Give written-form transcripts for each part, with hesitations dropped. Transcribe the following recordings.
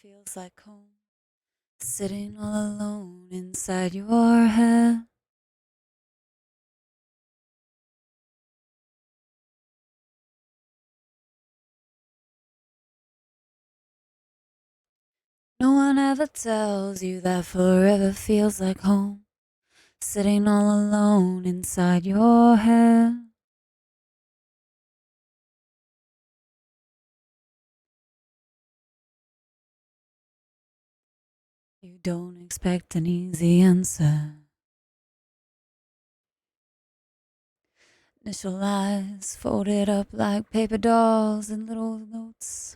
feels like home, sitting all alone inside your head. No one ever tells you that forever feels like home, sitting all alone inside your head. You don't expect an easy answer. Initial eyes folded up like paper dolls and little notes.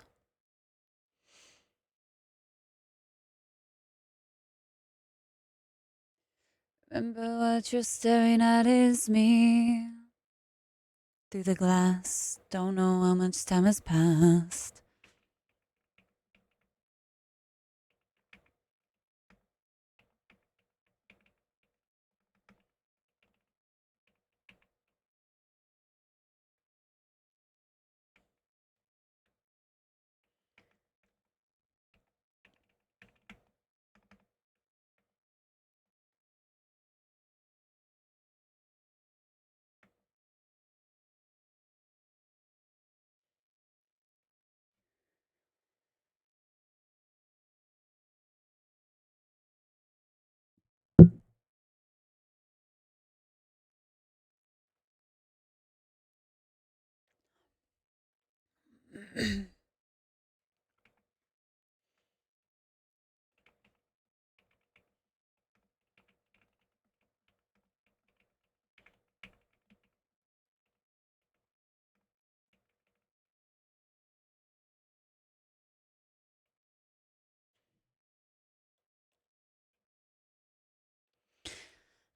Remember what you're staring at is me. Through the glass, don't know how much time has passed.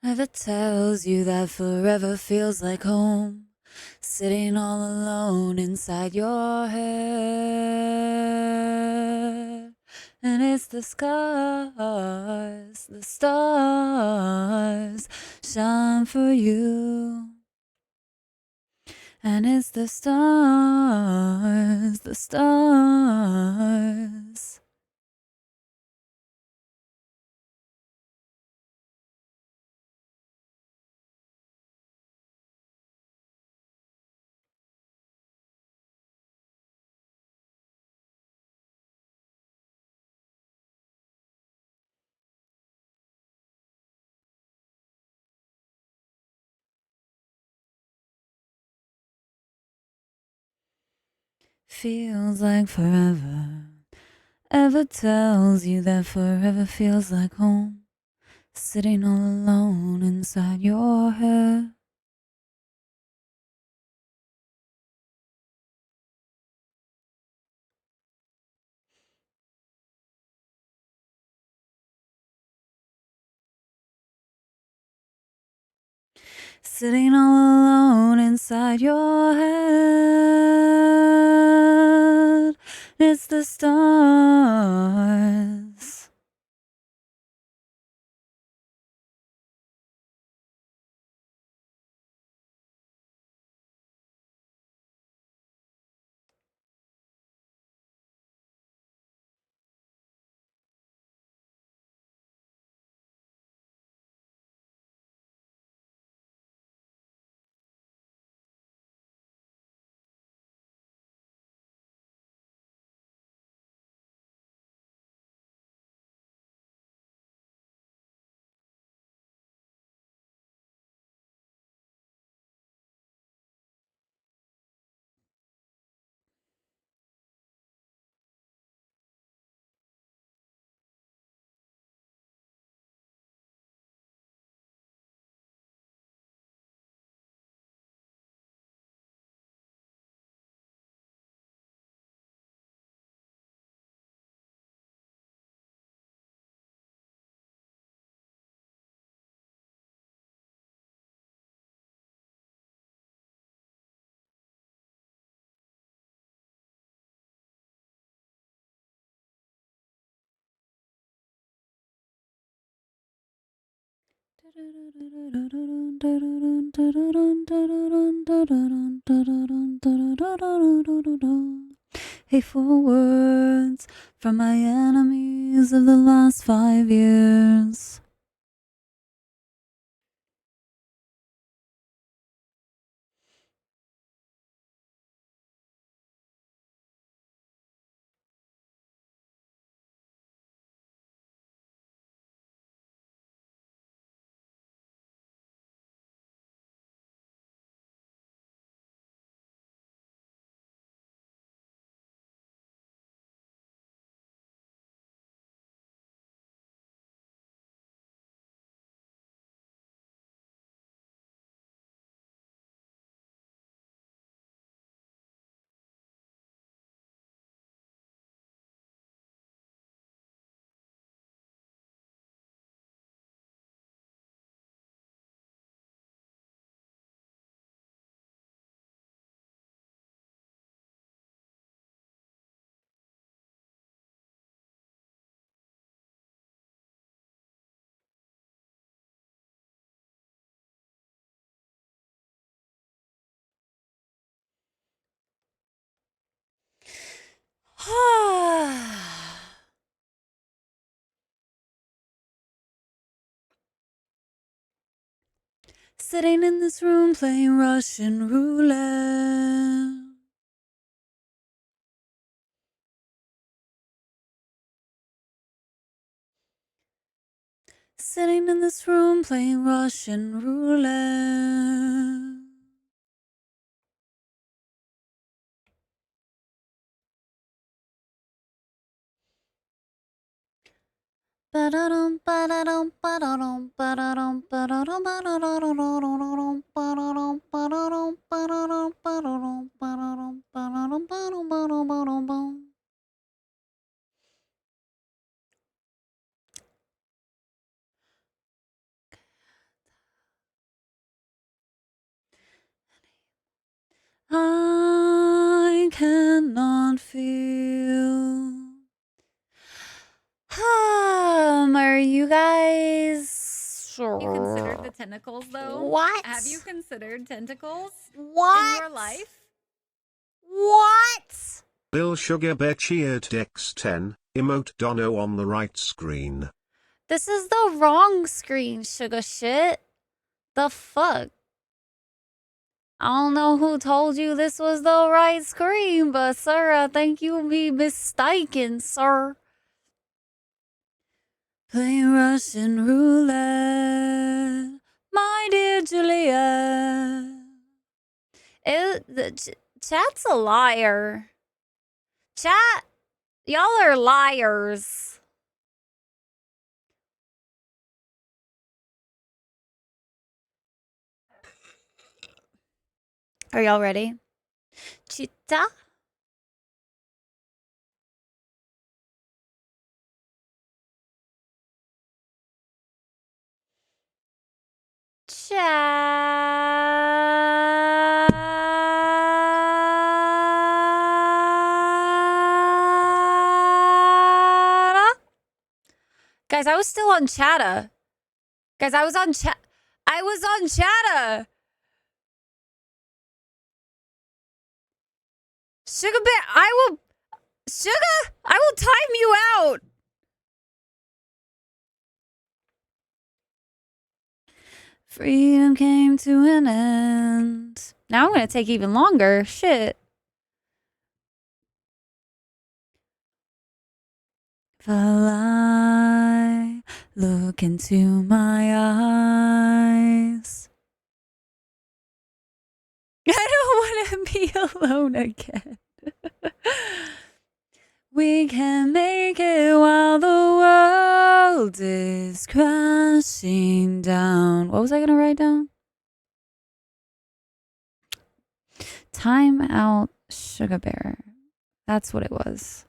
Never tells you that forever feels like home, sitting all alone inside your head. And it's the stars shine for you. And it's the stars. Feels like forever. Ever tells you that forever feels like home, sitting all alone inside your head. Sitting all alone inside your head. It's the stars. Hateful words from my enemies of the last 5 years. Sitting in this room playing Russian roulette. Sitting in this room playing Russian roulette. I cannot feel. Are you guys? Have you considered the tentacles, though? What? Have you considered tentacles What? in your life? What? Bill Sugar Bear cheered X10, emote Dono on the right screen. This is the wrong screen, sugar shit. The fuck? I don't know who told you this was the right screen, but sir, I think you be mistaken, sir. Playing Russian roulette, my dear Juliet. Chat's a liar. Chat, y'all are liars. Are y'all ready? Chita? Chatta. Guys, I was still on Chatta. Guys, I was on Chatta. Sugar Bear, I will time you out. Freedom came to an end. Now I'm gonna take even longer. Shit. If I look into my eyes, I don't want to be alone again. We can make it while the world is crashing down. What was I gonna write down? Time out, Sugar Bear. That's what it was.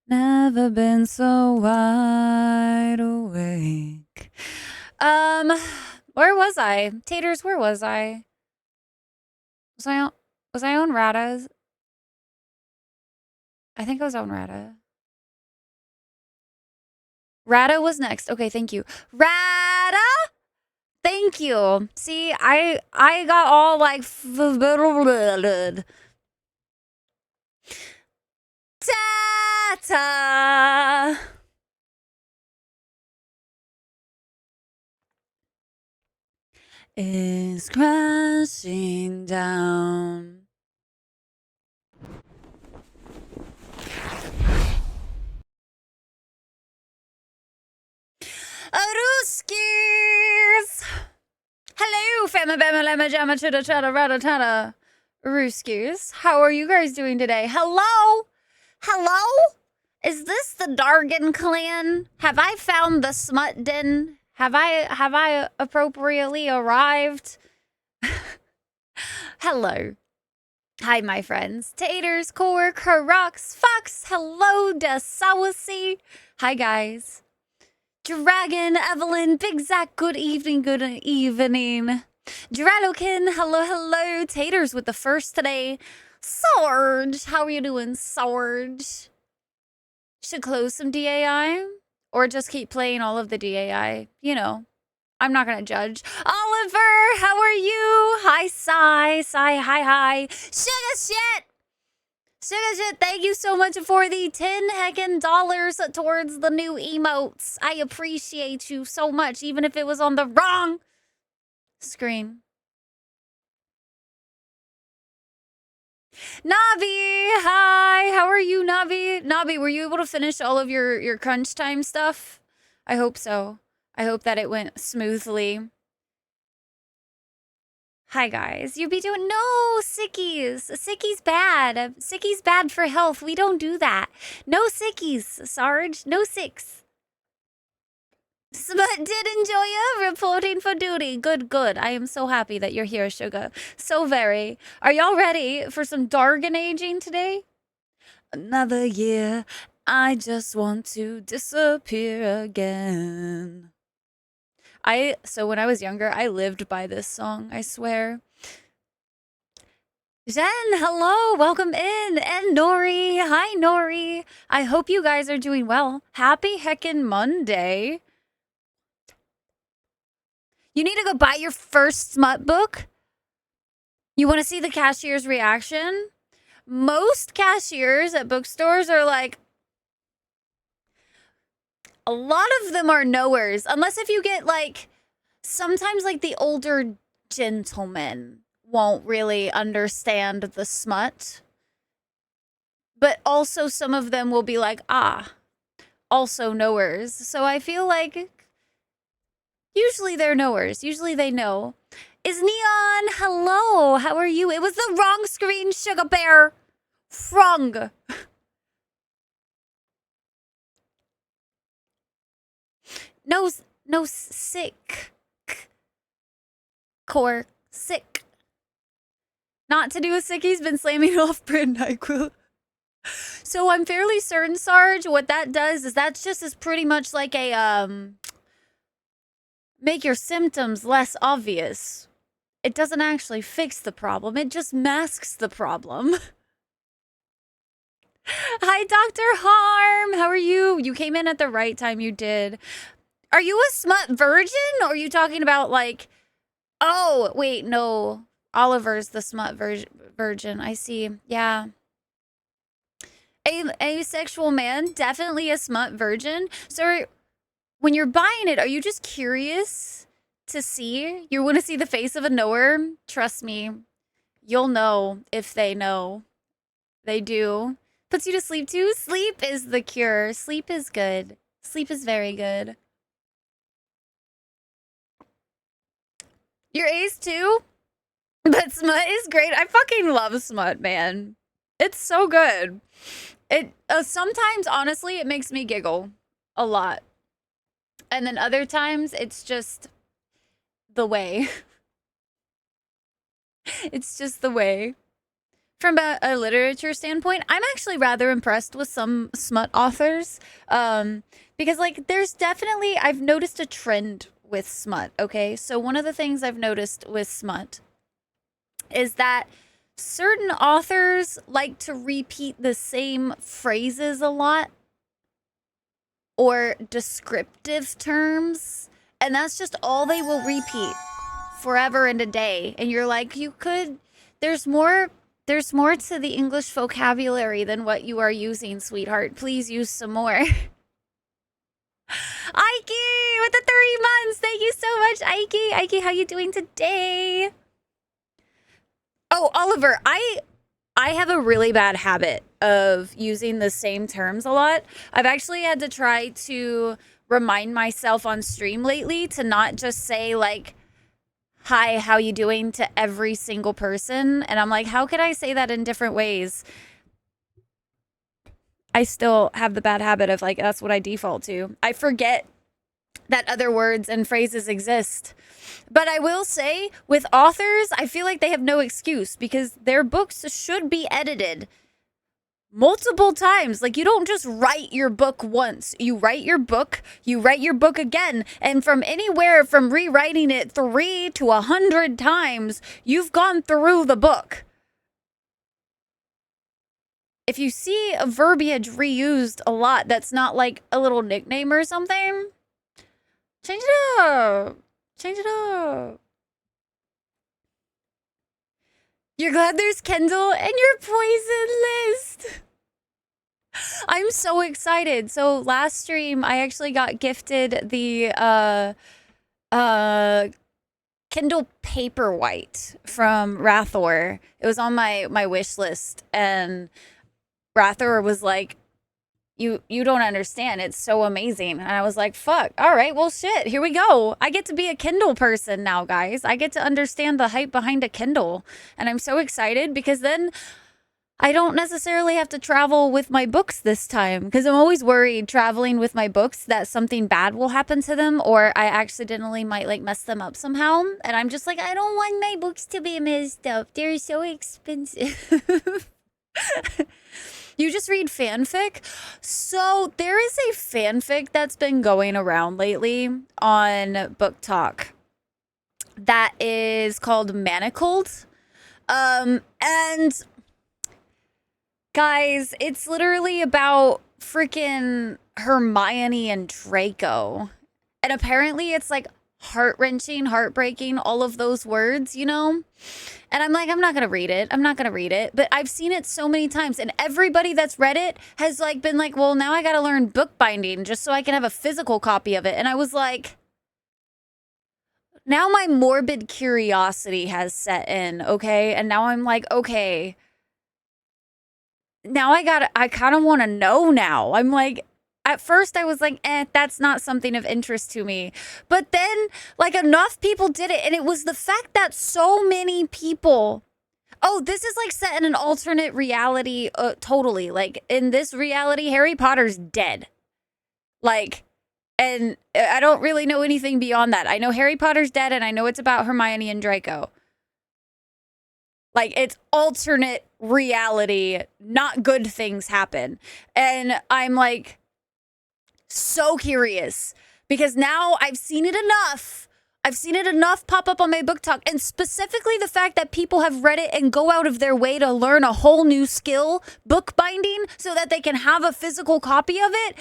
Never been so wide awake. Where was I? Taters, where was I? Was I on Rada's? I think I was on Rada. Rada was next. Okay, thank you. Rada! Thank you. See, I got all like ta-ta is crashing down. Ruskies! Hello, fama bama lama jama chita chata rata tata. Ruskies, how are you guys doing today? Hello? Hello? Is this the Dargan clan? Have I found the smut den? Have I appropriately arrived? Hello. Hi, my friends. Taters, Core, Karox, Fox, hello, Dasawasi. Hi, guys. Dragon, Evelyn, Big Zach, good evening, good evening. Dralokin, hello, hello. Taters with the first today. Sarge, how are you doing, Sarge? Should close some DAI? Or just keep playing all of the DAI? You know, I'm not gonna judge. Oliver, how are you? Hi, Sai, hi. Sugar shit! Thank you so much for the 10 heckin' dollars towards the new emotes. I appreciate you so much, even if it was on the wrong screen. Navi, hi, how are you, Navi? Navi, were you able to finish all of your crunch time stuff? I hope so. I hope that it went smoothly. Hi, guys. You be doing... No, sickies. Sickies bad. Sickies bad for health. We don't do that. No sickies, Sarge. No sicks. But did enjoy you reporting for duty. Good. I am so happy that you're here, Sugar. So very. Are y'all ready for some Dargan aging today? Another year. I just want to disappear again. So when I was younger, I lived by this song, I swear. Jen, hello, welcome in. And Nori, hi Nori. I hope you guys are doing well. Happy heckin' Monday. You need to go buy your first smut book? You want to see the cashier's reaction? Most cashiers at bookstores are like, a lot of them are knowers, unless if you get like, sometimes like the older gentlemen won't really understand the smut. But also some of them will be like, also knowers. So I feel like usually they're knowers. Usually they know. Is Neon, hello, how are you? It was the wrong screen, Sugar Bear. Wrong. No, sick. Core, sick. Not to do with sick, he's been slamming off-brand NyQuil. So I'm fairly certain, Sarge, what that does is that's just as pretty much like a, make your symptoms less obvious. It doesn't actually fix the problem, it just masks the problem. Hi, Dr. Harm, how are you? You came in at the right time, you did. Are you a smut virgin? Or are you talking about like, oh, wait, no. Oliver's the smut virgin, I see, yeah. Asexual man, definitely a smut virgin. So when you're buying it, are you just curious to see? You want to see the face of a knower? Trust me, you'll know if they know. They do. Puts you to sleep too? Sleep is the cure. Sleep is good. Sleep is very good. You're ace too? But smut is great. I fucking love smut, man. It's so good. It sometimes, honestly, it makes me giggle a lot. And then other times, it's just the way. It's just the way. From a literature standpoint, I'm actually rather impressed with some smut authors. Because, like, there's definitely... I've noticed a trend with smut, okay? So one of the things I've noticed with smut is that certain authors like to repeat the same phrases a lot or descriptive terms, and that's just all they will repeat forever and a day. And you're like, there's more to the English vocabulary than what you are using, sweetheart. Please use some more. Ike with the 3 months. Thank you so much, Ike. Ike, how you doing today? Oh, Oliver, I have a really bad habit of using the same terms a lot. I've actually had to try to remind myself on stream lately to not just say like, hi, how you doing to every single person. And I'm like, how could I say that in different ways? I still have the bad habit of like, that's what I default to. I forget that other words and phrases exist. But I will say, with authors, I feel like they have no excuse because their books should be edited multiple times. Like, you don't just write your book once. You write your book again. And from anywhere from rewriting it 3 to 100 times, you've gone through the book. If you see a verbiage reused a lot that's not like a little nickname or something, change it up. Change it up. You're glad there's Kendall and your poison list. I'm so excited. So last stream, I actually got gifted the Kindle Paperwhite from Rathor. It was on my wish list, and Rathor was like, you don't understand. It's so amazing. And I was like, fuck. All right, well, shit. Here we go. I get to be a Kindle person now, guys. I get to understand the hype behind a Kindle. And I'm so excited because then I don't necessarily have to travel with my books this time, because I'm always worried traveling with my books that something bad will happen to them or I accidentally might like mess them up somehow. And I'm just like, I don't want my books to be messed up. They're so expensive. You just read fanfic? So there is a fanfic that's been going around lately on Book Talk that is called Manacled. And guys, it's literally about freaking Hermione and Draco. And apparently it's like heart-wrenching, heartbreaking, all of those words, you know? And I'm like, I'm not going to read it. I'm not going to read it. But I've seen it so many times. And everybody that's read it has like been like, well, now I got to learn bookbinding just so I can have a physical copy of it. And I was like, now my morbid curiosity has set in, okay? And now I'm like, okay, now I kind of want to know now. I'm like, at first I was like, that's not something of interest to me. But then like enough people did it. And it was the fact that so many people, oh, this is like set in an alternate reality. Totally. Like in this reality, Harry Potter's dead. Like, and I don't really know anything beyond that. I know Harry Potter's dead and I know it's about Hermione and Draco. Like, it's alternate reality, not good things happen. And I'm like, so curious because now I've seen it enough. I've seen it enough pop up on my Book Talk, and specifically the fact that people have read it and go out of their way to learn a whole new skill, bookbinding, so that they can have a physical copy of it,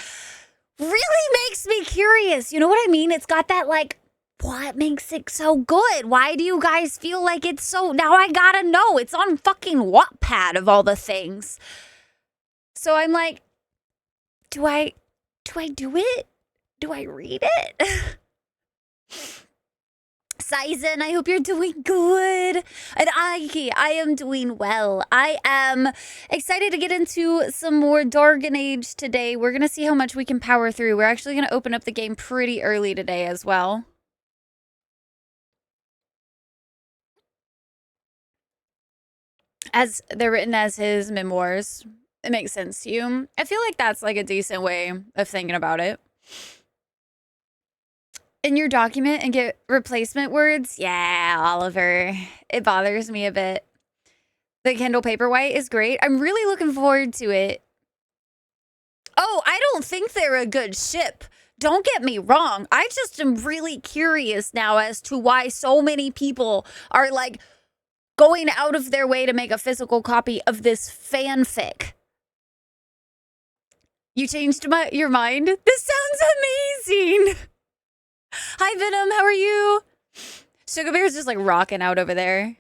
really makes me curious. You know what I mean? It's got that like, what makes it so good? Why do you guys feel like it's so, now I gotta know. It's on fucking Wattpad of all the things. So I'm like, do I do it? Do I read it? Sizen, I hope you're doing good. And Aiki, I am doing well. I am excited to get into some more Dargon Age today. We're going to see how much we can power through. We're actually going to open up the game pretty early today as well. As they're written as his memoirs. It makes sense to you. I feel like that's like a decent way of thinking about it. In your document and get replacement words? Yeah, Oliver. It bothers me a bit. The Kindle Paperwhite is great. I'm really looking forward to it. Oh, I don't think they're a good ship. Don't get me wrong. I just am really curious now as to why so many people are like going out of their way to make a physical copy of this fanfic. You changed your mind? This sounds amazing. Hi, Venom. How are you? Sugar Bear's just like rocking out over there.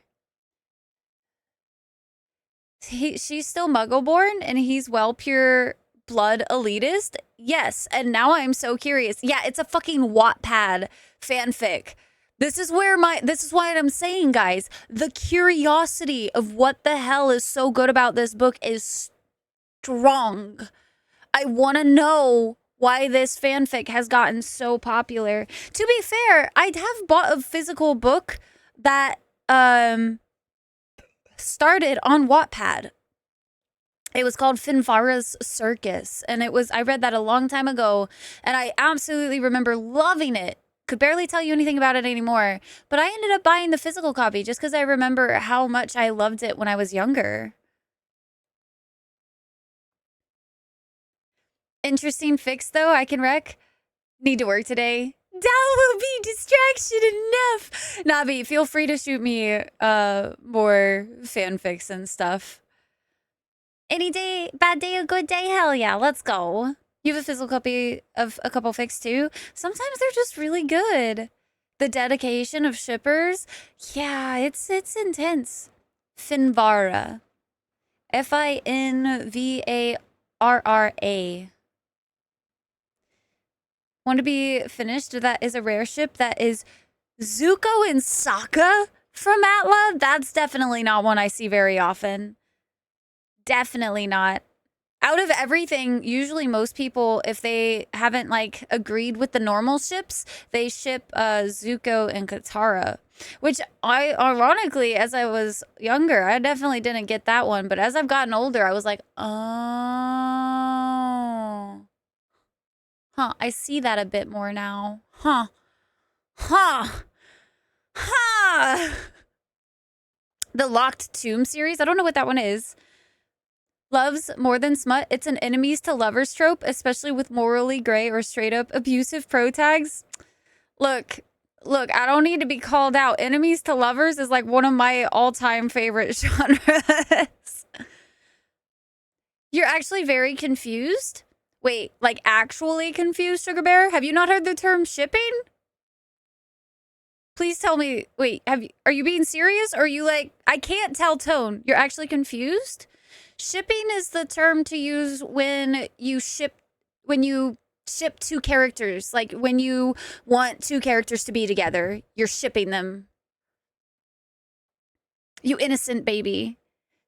She's still Muggle-born, and he's pure blood elitist. Yes, and now I'm so curious. Yeah, it's a fucking Wattpad fanfic. This is why I'm saying, guys, the curiosity of what the hell is so good about this book is strong. I want to know why this fanfic has gotten so popular. To be fair, I have bought a physical book that started on Wattpad. It was called Finvara's Circus, and I read that a long time ago, and I absolutely remember loving it. Could barely tell you anything about it anymore, but I ended up buying the physical copy just because I remember how much I loved it when I was younger. Interesting fix, though, I can wreck. Need to work today. That will be distraction enough. Navi, feel free to shoot me more fanfics and stuff. Any day, bad day, a good day? Hell yeah, let's go. You have a physical copy of a couple fics too? Sometimes they're just really good. The dedication of shippers? Yeah, it's intense. Finvara. Finvarra. Want to be finished? That is a rare ship. That is Zuko and Sokka from Atla. That's definitely not one I see very often. Definitely not. Out of everything, usually most people, if they haven't like agreed with the normal ships, they ship Zuko and Katara. Which ironically, as I was younger, I definitely didn't get that one. But as I've gotten older, I was like, oh. Huh, I see that a bit more now. Huh. The Locked Tomb series, I don't know what that one is. Loves more than smut. It's an enemies to lovers trope, especially with morally gray or straight up abusive pro tags. Look, I don't need to be called out. Enemies to lovers is like one of my all-time favorite genres. You're actually very confused? Wait, like actually confused, Sugar Bear? Have you not heard the term shipping? Please tell me. Wait, are you being serious? Or are you like, I can't tell tone. You're actually confused? Shipping is the term to use when you ship two characters. Like when you want two characters to be together, you're shipping them. You innocent baby.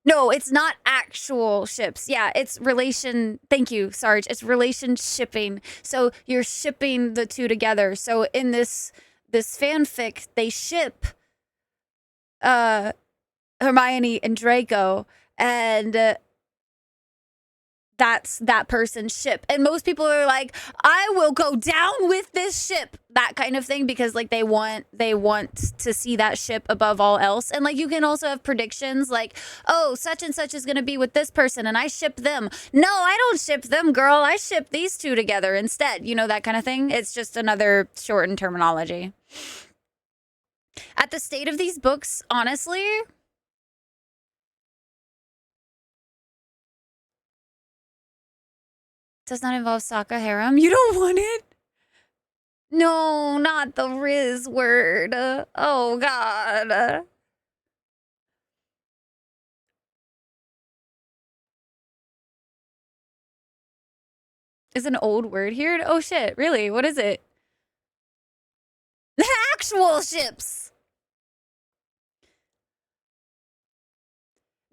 No, it's not actual ships. Yeah, it's relation. Thank you, Sarge. It's relation shipping. So you're shipping the two together. So in this fanfic, they ship Hermione and Draco, and that's that person's ship. And most people are like, I will go down with this ship, that kind of thing, because like they want to see that ship above all else. And like you can also have predictions like, oh, such and such is going to be with this person and I ship them. No, I don't ship them, girl. I ship these two together instead. You know, that kind of thing. It's just another shortened terminology. At the state of these books, honestly, does not involve Sokka harem. You don't want it? No, not the Riz word. Oh, God. Is an old word here? Oh, shit. Really? What is it? Actual ships.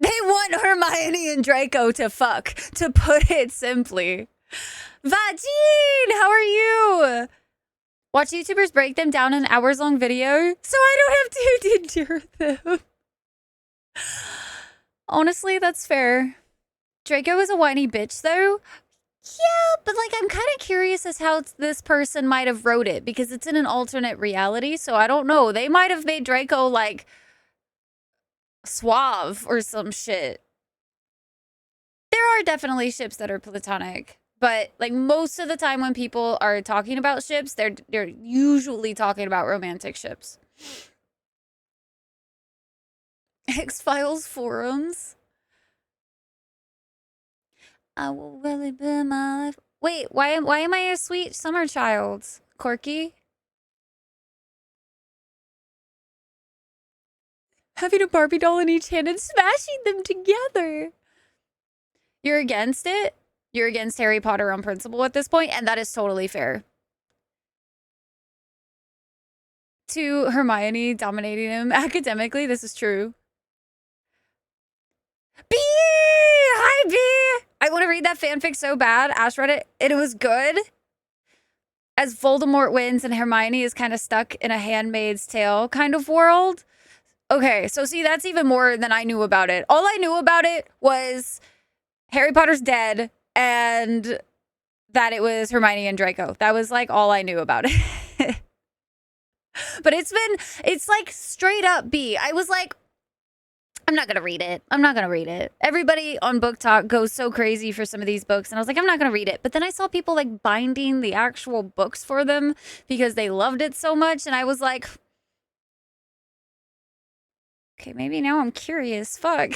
They want Hermione and Draco to fuck, to put it simply. Vagine, how are you? Watch YouTubers break them down in hours-long video so I don't have to endure them. Honestly, that's fair. Draco is a whiny bitch, though. Yeah, but like I'm kind of curious as how this person might have wrote it because it's in an alternate reality, so I don't know. They might have made Draco like suave or some shit. There are definitely ships that are platonic, but like most of the time when people are talking about ships, they're usually talking about romantic ships. X-Files forums. I will really be my life. Wait, why am I a sweet summer child? Corky? Having a Barbie doll in each hand and smashing them together. You're against it? You're against Harry Potter on principle at this point, and that is totally fair. To Hermione dominating him academically, this is true. B! Hi, B! I want to read that fanfic so bad. Ash read it, and it was good. As Voldemort wins and Hermione is kind of stuck in a Handmaid's Tale kind of world. Okay, so see, that's even more than I knew about it. All I knew about it was Harry Potter's dead and that it was Hermione and Draco. That was like all I knew about it. But it's like straight up B. I was like, I'm not going to read it. I'm not going to read it. Everybody on Book Talk goes so crazy for some of these books. And I was like, I'm not going to read it. But then I saw people like binding the actual books for them because they loved it so much. And I was like, okay, maybe now I'm curious. Fuck.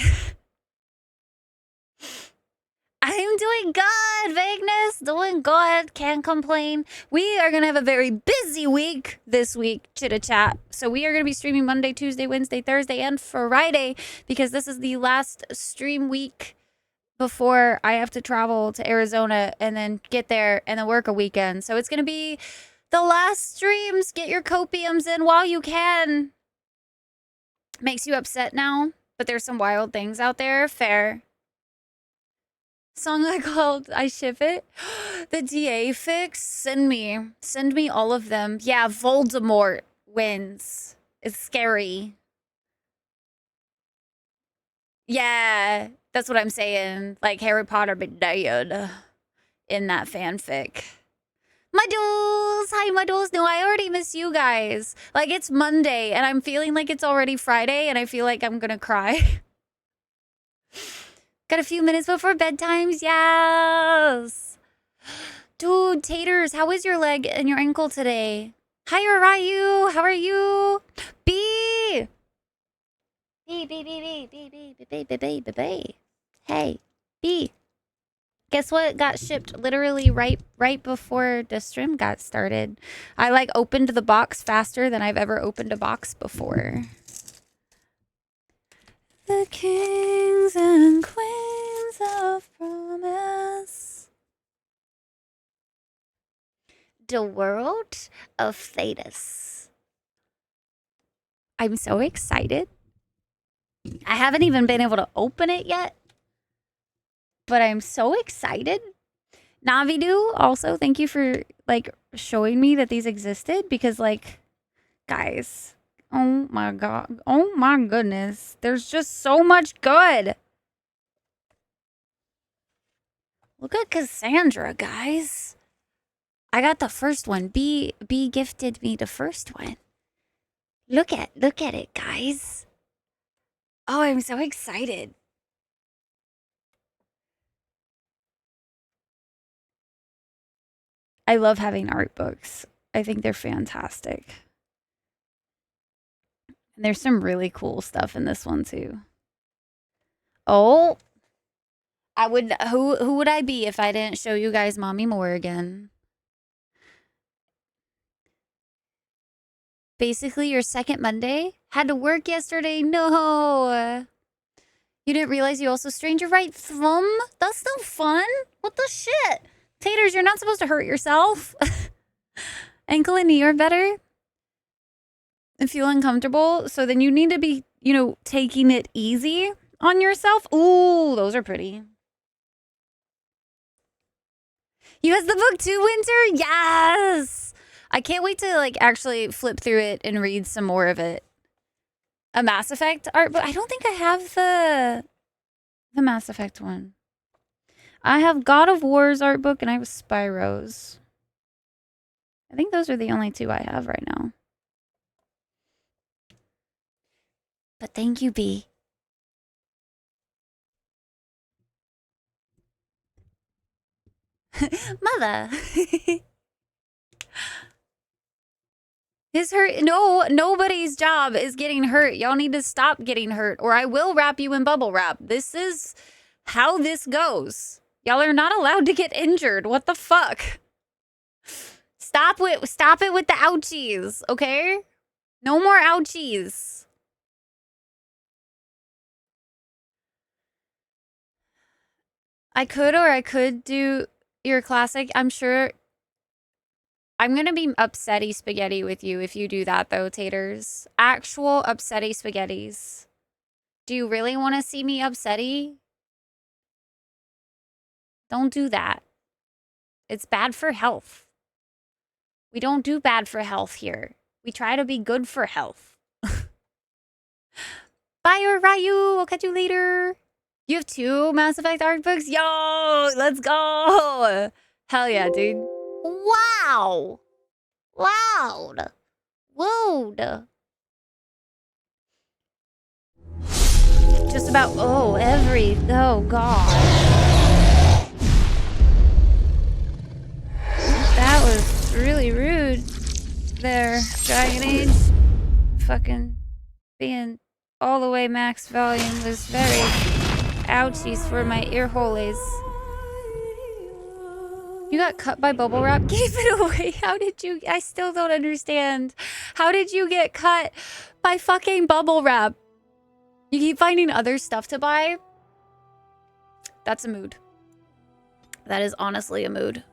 I'm doing good, Vagueness. Doing good. Can't complain. We are going to have a very busy week this week, Chitta Chat. So we are going to be streaming Monday, Tuesday, Wednesday, Thursday, and Friday because this is the last stream week before I have to travel to Arizona and then get there and then work a weekend. So it's going to be the last streams. Get your copiums in while you can. Makes you upset now, but there's some wild things out there. Fair. Song I called I Ship It. The DA fix. Send me all of them. Yeah, Voldemort wins. It's scary. Yeah, that's what I'm saying. Like Harry Potter be dead in that fanfic. My duels! Hi, my duels. No, I already miss you guys. Like, it's Monday, and I'm feeling like it's already Friday, and I feel like I'm gonna cry. Got a few minutes before bedtimes. Yes. Dude, Taters, how is your leg and your ankle today? Hi, Ryu. How are you? B. B, B, B, B, B, B, B, B, B, B, B, B. Hey, B. Guess what got shipped literally right before the stream got started? I like opened the box faster than I've ever opened a box before. The kings and queens of promise. The world of Thetis. I'm so excited. I haven't even been able to open it yet, but I'm so excited. Navidu, also, thank you for like showing me that these existed because like, guys, oh my god. Oh my goodness. There's just so much good. Look at Cassandra, guys. I got the first one. B gifted me the first one. Look at it, guys. Oh, I'm so excited. I love having art books. I think they're fantastic. And there's some really cool stuff in this one too. Oh, I would who would I be if I didn't show you guys Mommy More again? Basically your second Monday. Had to work yesterday. No. You didn't realize you also strained your right thumb? That's no fun. What the shit? Taters, you're not supposed to hurt yourself. Ankle and knee are better. And feel uncomfortable. So then you need to be, taking it easy on yourself. Ooh, those are pretty. You has the book too, Winter? Yes! I can't wait to actually flip through it and read some more of it. A Mass Effect art book? I don't think I have the Mass Effect one. I have God of War's art book and I have Spyro's. I think those are the only two I have right now. But thank you, B. Mother. Is hurt? No, nobody's job is getting hurt. Y'all need to stop getting hurt or I will wrap you in bubble wrap. This is how this goes. Y'all are not allowed to get injured. What the fuck? Stop it with the ouchies, okay? No more ouchies. I could, or I could do your classic. I'm sure I'm gonna be upsetty spaghetti with you if you do that, though, Taters. Actual upsetty spaghettis. Do you really want to see me upsetty? Don't do that. It's bad for health. We don't do bad for health here. We try to be good for health. Bye, Ryu. I'll catch you later. You have 2 Mass Effect art books? Yo, let's go. Hell yeah, dude. Wow. Loud. Whoa. Just about, oh God. That was really rude there, Dragon Age. Fucking being all the way max volume was very ouchies for my ear holes. You got cut by bubble wrap? Gave it away. How did you? I still don't understand. How did you get cut by fucking bubble wrap? You keep finding other stuff to buy? That's a mood. That is honestly a mood.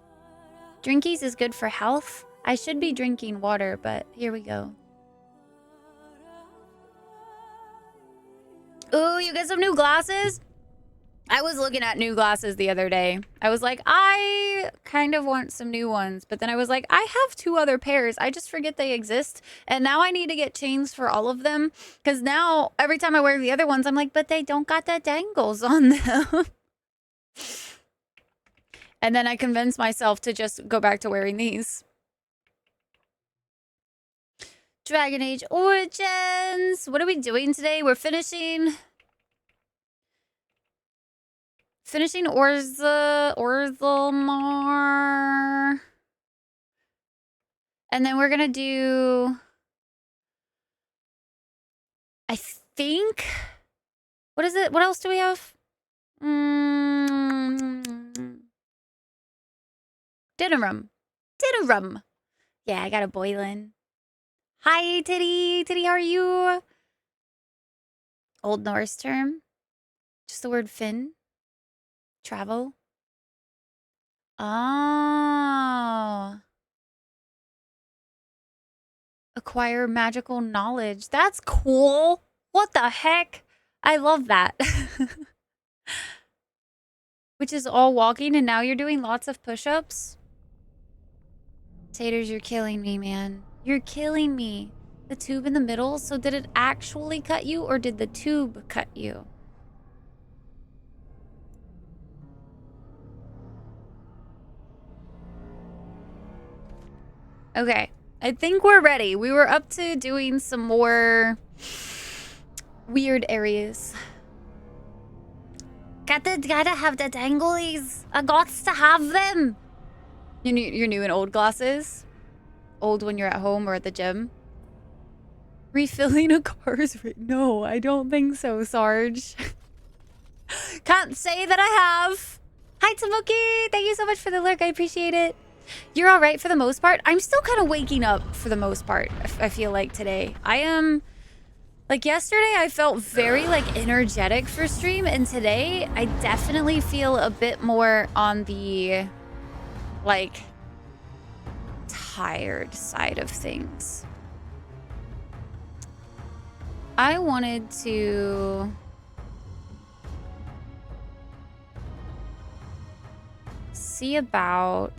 Drinkies is good for health. I should be drinking water, but here we go. Ooh, you get some new glasses? I was looking at new glasses the other day. I was like, I kind of want some new ones. But then I was like, I have 2 other pairs. I just forget they exist. And now I need to get chains for all of them. Because now, every time I wear the other ones, I'm like, but they don't got the dangles on them. And then I convince myself to just go back to wearing these. Dragon Age Origins. What are we doing today? We're finishing Orzammar. And then we're gonna do, I think, what is it? What else do we have? Dinner rum. Yeah, I got a boiling. Hi, Titty. Titty, how are you? Old Norse term. Just the word fin. Travel. Oh. Acquire magical knowledge. That's cool. What the heck? I love that. Which is all walking, and now you're doing lots of push-ups? Taters, you're killing me, man. You're killing me. The tube in the middle? So did it actually cut you, or did the tube cut you? Okay. I think we're ready. We were up to doing some more weird areas. Gotta have the danglies. I gots to have them. You're new in old glasses? Old when you're at home or at the gym? Refilling a car's no, I don't think so, Sarge. Can't say that I have. Hi, Tamuki. Thank you so much for the lurk. I appreciate it. You're all right for the most part. I'm still kind of waking up for the most part, I feel like today. I am, like yesterday, I felt very like energetic for stream. And today, I definitely feel a bit more on the like tired side of things. I wanted to see about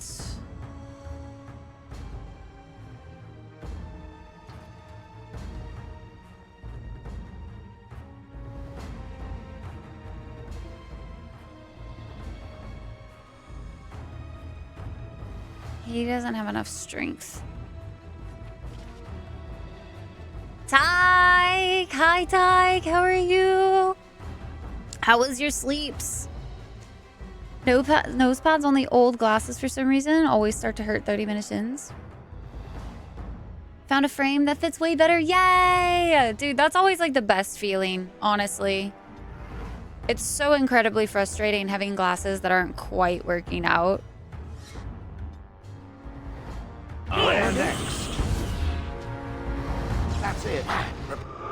he doesn't have enough strength. Tyke! Hi, Tyke! How are you? How was your sleeps? Nose pads on the old glasses for some reason always start to hurt 30 minutes in. Found a frame that fits way better. Yay! Dude, that's always like the best feeling, honestly. It's so incredibly frustrating having glasses that aren't quite working out. Where next? That's it.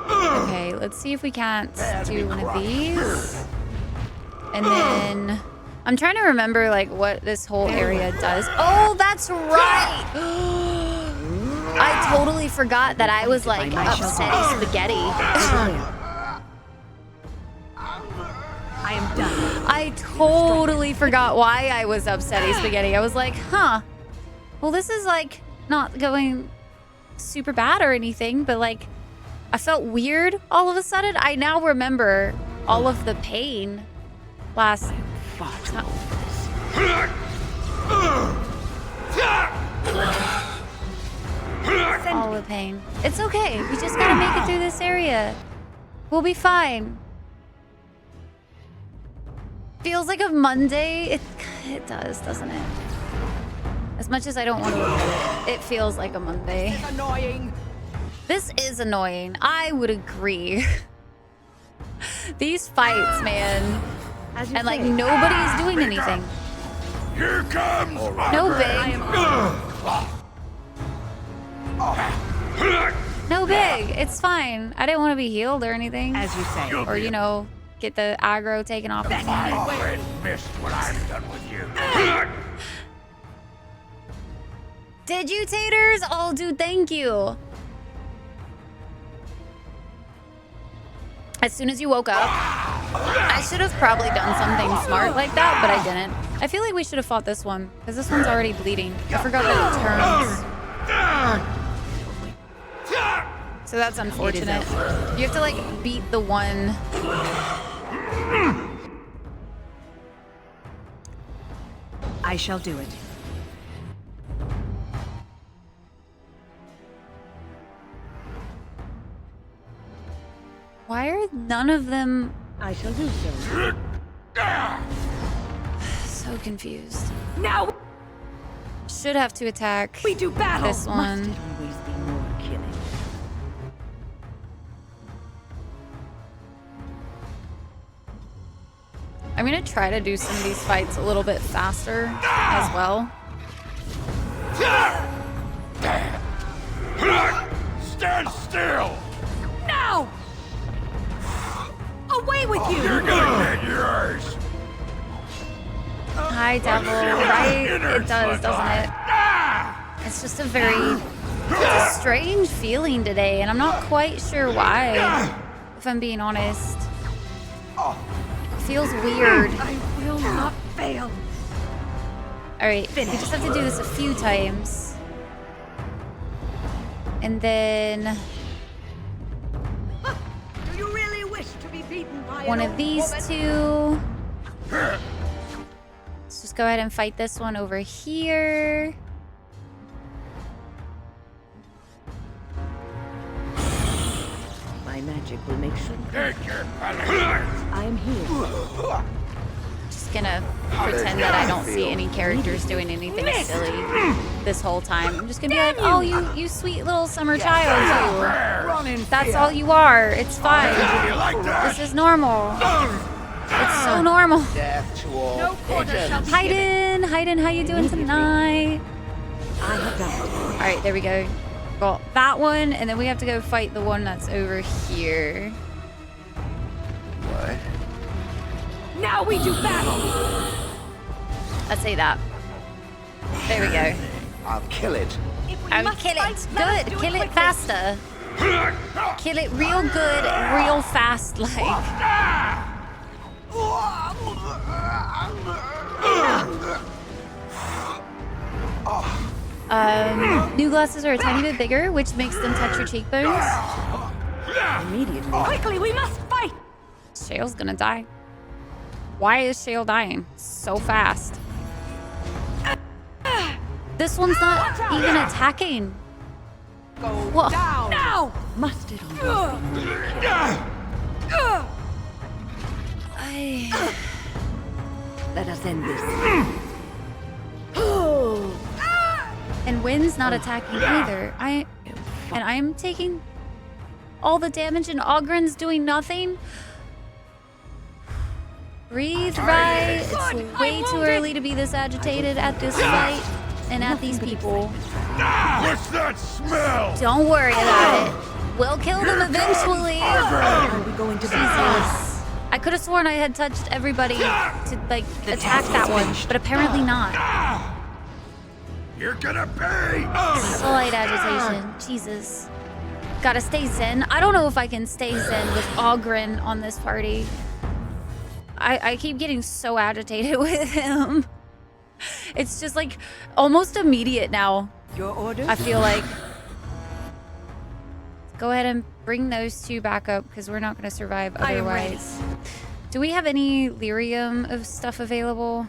Okay, let's see if we can't do one of these. And then I'm trying to remember like what this whole area does. Oh, that's right. I totally forgot that I was like upsetty spaghetti. I am done. I totally forgot why I was upsetty spaghetti. I was like, huh. Well, this is like not going super bad or anything, but like I felt weird all of a sudden. I now remember all of the pain last time. All the pain. It's okay. We just gotta make it through this area. We'll be fine. Feels like a Monday. It does, doesn't it? As much as I don't want to admit it, it feels like a Monday. This is annoying. This is annoying. I would agree. These fights, man. And like nobody's doing anything. Here comes No big. No big. It's fine. I didn't want to be healed or anything. As you say. Or, you know, get the aggro taken off of me. My friend missed what I've done with you. Did you, Taters? Oh, dude, thank you. As soon as you woke up, I should have probably done something smart like that, but I didn't. I feel like we should have fought this one, because this one's already bleeding. I forgot that it turns. So that's unfortunate. You have to, like, beat the one. I shall do it. Why are none of them I shall do so. so confused? Now Should have to attack we do battle. this one. Must it always be more killing? I'm gonna try to do some of these fights a little bit faster as well. Stand still! Now! Away with you! You're gonna get yours! Hi, devil. Right? It does, doesn't it? It's just a very it's a strange feeling today, and I'm not quite sure why, if I'm being honest. It feels weird. I will not fail. Alright, we just have to do this a few times. And then Do you really wish to be beaten by one an of these old two. Let's just go ahead and fight this one over here. My magic will make sure. Take your punishment! I am here. Just gonna pretend that I don't see any characters doing anything silly this whole time. I'm just gonna be like, oh, you sweet little summer child, you. That's all you are. It's fine. You like that? This is normal. It's so normal. Death to all. No quarter shall be Hayden, Hayden, how you doing tonight? I have done it. All right, there we go. Got that one, and then we have to go fight the one that's over here. What? Now we do battle. Let's say that. There we go. I'll kill it. If we I would must kill fight, it. let us Good. do Kill it quickly. faster. Kill it real good, real fast, like. New glasses are a tiny bit bigger, which makes them touch your cheekbones. Immediately. Quickly, we must fight. Shale's gonna die. Why is Shale dying so fast? This one's not even attacking. Go Whoa. down. Now. Must it always be more killing? Let us end this. And Wynn's not attacking either. I'm taking all the damage and Ogren's doing nothing. Breathe right. It's way too early to be this agitated at this fight and at these people. What's that smell? Don't worry about it. We'll kill them eventually. Are we going to be Jesus. I could have sworn I had touched everybody to, like, attack that one, but apparently not. You're gonna pay! Slight agitation. Jesus. Gotta stay zen. I don't know if I can stay zen with Ogren on this party. I keep getting so agitated with him. It's just like almost immediate now. Your orders? I feel like. Go ahead and bring those two back up because we're not going to survive otherwise. Do we have any lyrium of stuff available?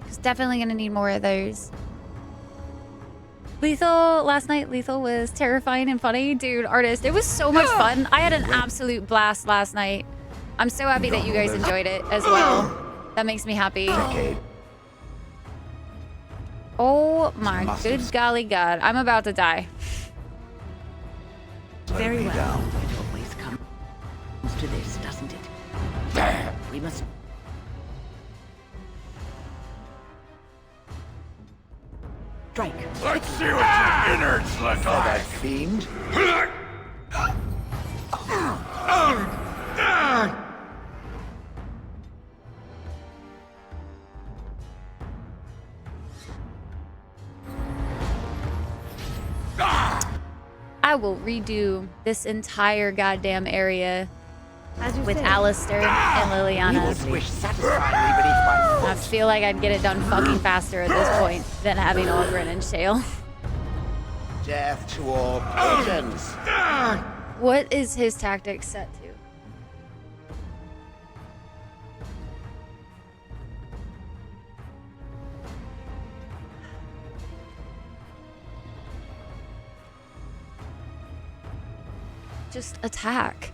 Because definitely going to need more of those. Last night, Lethal was terrifying and funny. Dude, artist, it was so much fun. I had an absolute blast last night. I'm so happy that you guys enjoyed it as well. That makes me happy. Oh my good golly god. I'm about to die. Very well. It always comes to this, doesn't it? We must... Strike. Let's see what your innards look That like! fiend. I will redo this entire goddamn area As you with say. Alistair and We Liliana. would swish satisfyingly beneath my I feel like I'd get it done fucking faster at this point than having Ogren and Shale. death to all pigeons. What is his tactic set to? Just attack.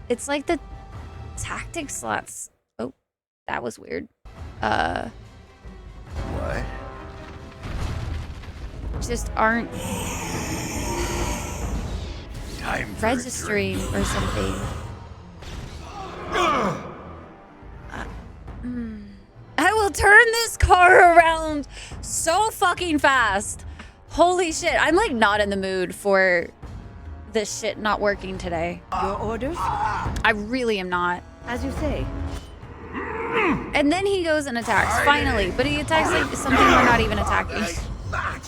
It's like the tactic slots. Oh, that was weird. What? Just aren't Time for registering or something. I will turn this car around so fucking fast. Holy shit. I'm like not in the mood for this shit not working today. Your orders? I really am not. As you say. And then he goes and attacks, finally. But he attacks like something we're not even attacking. I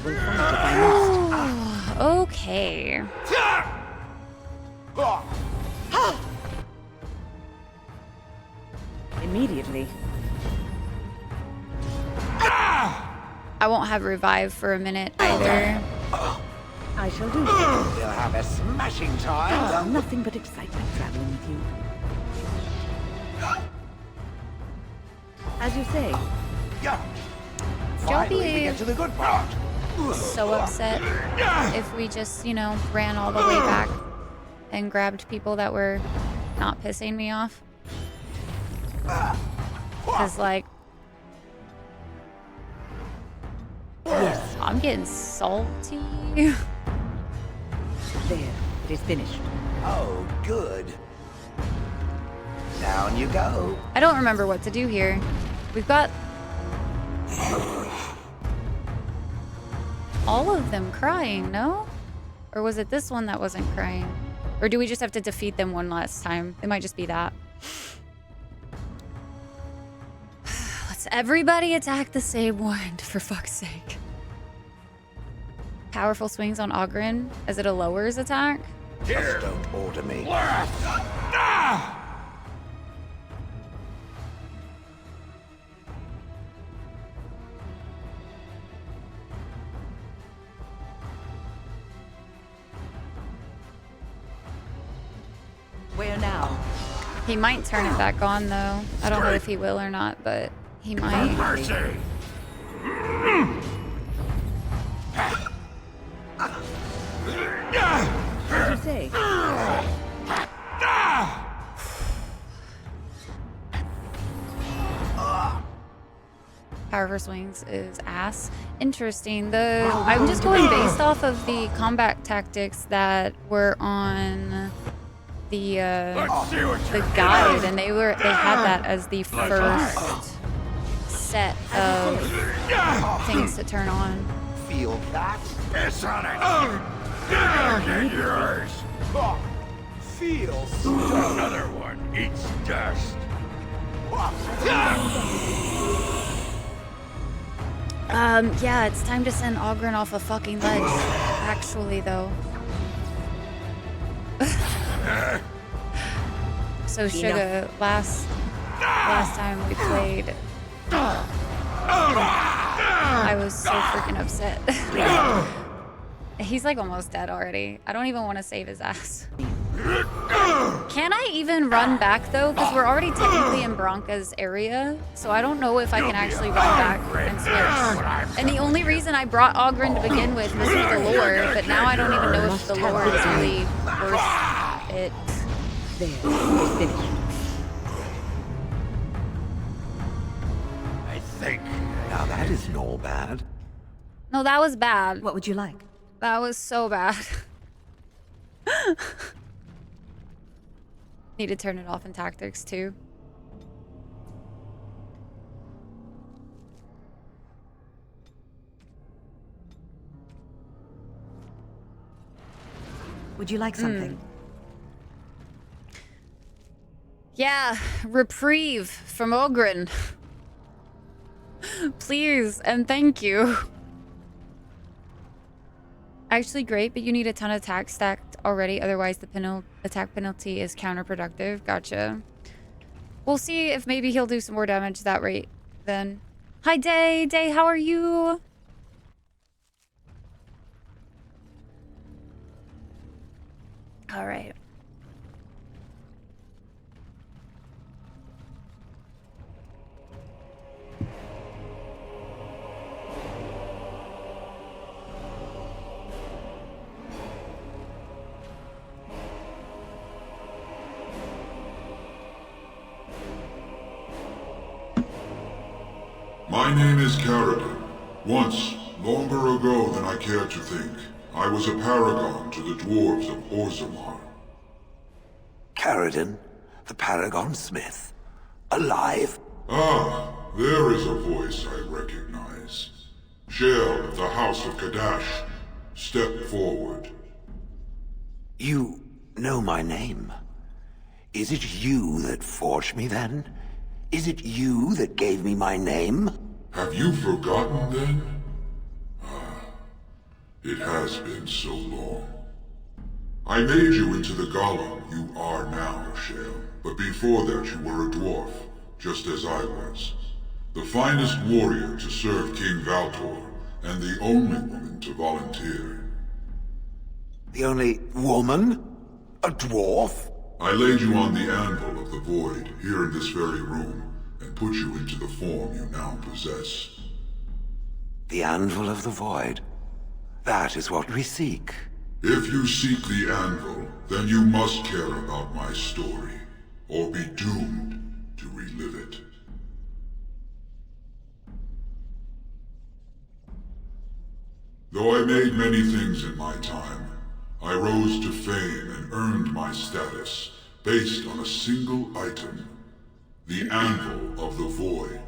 will fight if I must. Okay. Immediately. I won't have revive for a minute either. I shall do so. We'll have a smashing time. Nothing but excitement traveling with you. As you say. Yeah. Don't be- Finally, we get to the good part. So upset if we just, you know, ran all the way back and grabbed people that were not pissing me off. Because, like, Yes. I'm getting salty. There. It is finished. Oh, good. Down you go. I don't remember what to do here. We've got all of them crying, no? Or was it this one that wasn't crying? Or do we just have to defeat them one last time? It might just be that. Let's everybody attack the same one, for fuck's sake. Powerful swings on Ogren as it lowers attack. Just don't order me. Where now? He might turn it back on though. I don't know if he will or not, but he might. Mercy! As you say. Powerful swings is ass. Interesting. I'm just going based off of the combat tactics that were on the Let's see what the you're guide, and they had that as the first set of things to turn on. feel that. Piss on it! Oh! Get yours! Oh, feel Another one eats dust. Yeah, it's time to send Ogren off a fucking ledge. Actually, though. So, Sugar, last time we played, I was so freaking upset. He's like almost dead already. I don't even want to save his ass. Can I even run back though? Because we're already technically in Bronca's area, so I don't know if I can actually run back and switch. And the only reason I brought Ogren to begin with was for the lore, but now I don't even know if the lore is really worth it. There, it's finished. I think. Now that isn't all bad. No, that was bad. What would you like? That was so bad. Need to turn it off in tactics too. Would you like something? Yeah, reprieve from Ogren. Please and thank you. Actually great, but you need a ton of attack stacked already, otherwise the attack penalty is counterproductive. Gotcha. We'll see if maybe he'll do some more damage that rate then. Hi Day! Day, how are you? Alright. My name is Carradine. Once, longer ago than I care to think, I was a paragon to the dwarves of Orzammar. Carradine, the Paragon Smith. Alive? Ah, there is a voice I recognize. Shale of the House of Kadash, step forward. You know my name. Is it you that forged me then? Is it you that gave me my name? Have you forgotten then? Ah, it has been so long. I made you into the golem you are now, Shale. But before that you were a dwarf, just as I was. The finest warrior to serve King Valtor, and the only woman to volunteer. The only woman? A dwarf? I laid you on the anvil of the void, here in this very room, and put you into the form you now possess. The anvil of the void. That is what we seek. If you seek the anvil, then you must care about my story, or be doomed to relive it. Though I made many things in my time, I rose to fame and earned my status based on a single item, the Anvil of the Void.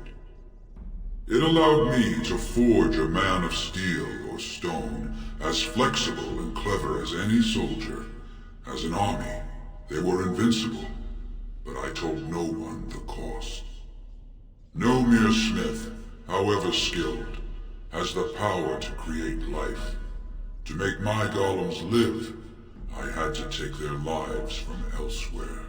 It allowed me to forge a man of steel or stone, as flexible and clever as any soldier. As an army, they were invincible, but I told no one the cost. No mere smith, however skilled, has the power to create life. To make my golems live, I had to take their lives from elsewhere.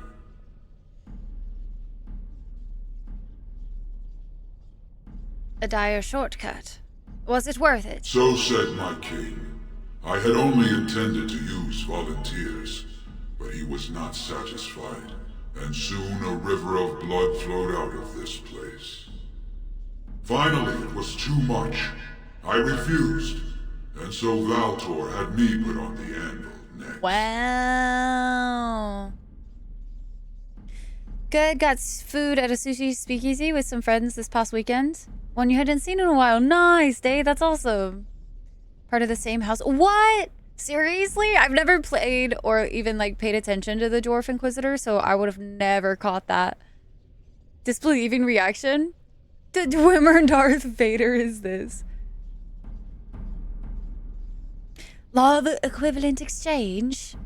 A dire shortcut. Was it worth it? So said my king. I had only intended to use volunteers, but he was not satisfied, and soon a river of blood flowed out of this place. Finally, it was too much. I refused, and so Valtor had me put on the anvil next. Wow. Good. Got food at a sushi speakeasy with some friends this past weekend. One you hadn't seen in a while. Nice, Dave. That's awesome. Part of the same house. What? Seriously? I've never played or even like paid attention to the Dwarf Inquisitor, so I would have never caught that. Disbelieving reaction? The Dwemer Darth Vader is this? Law of equivalent exchange?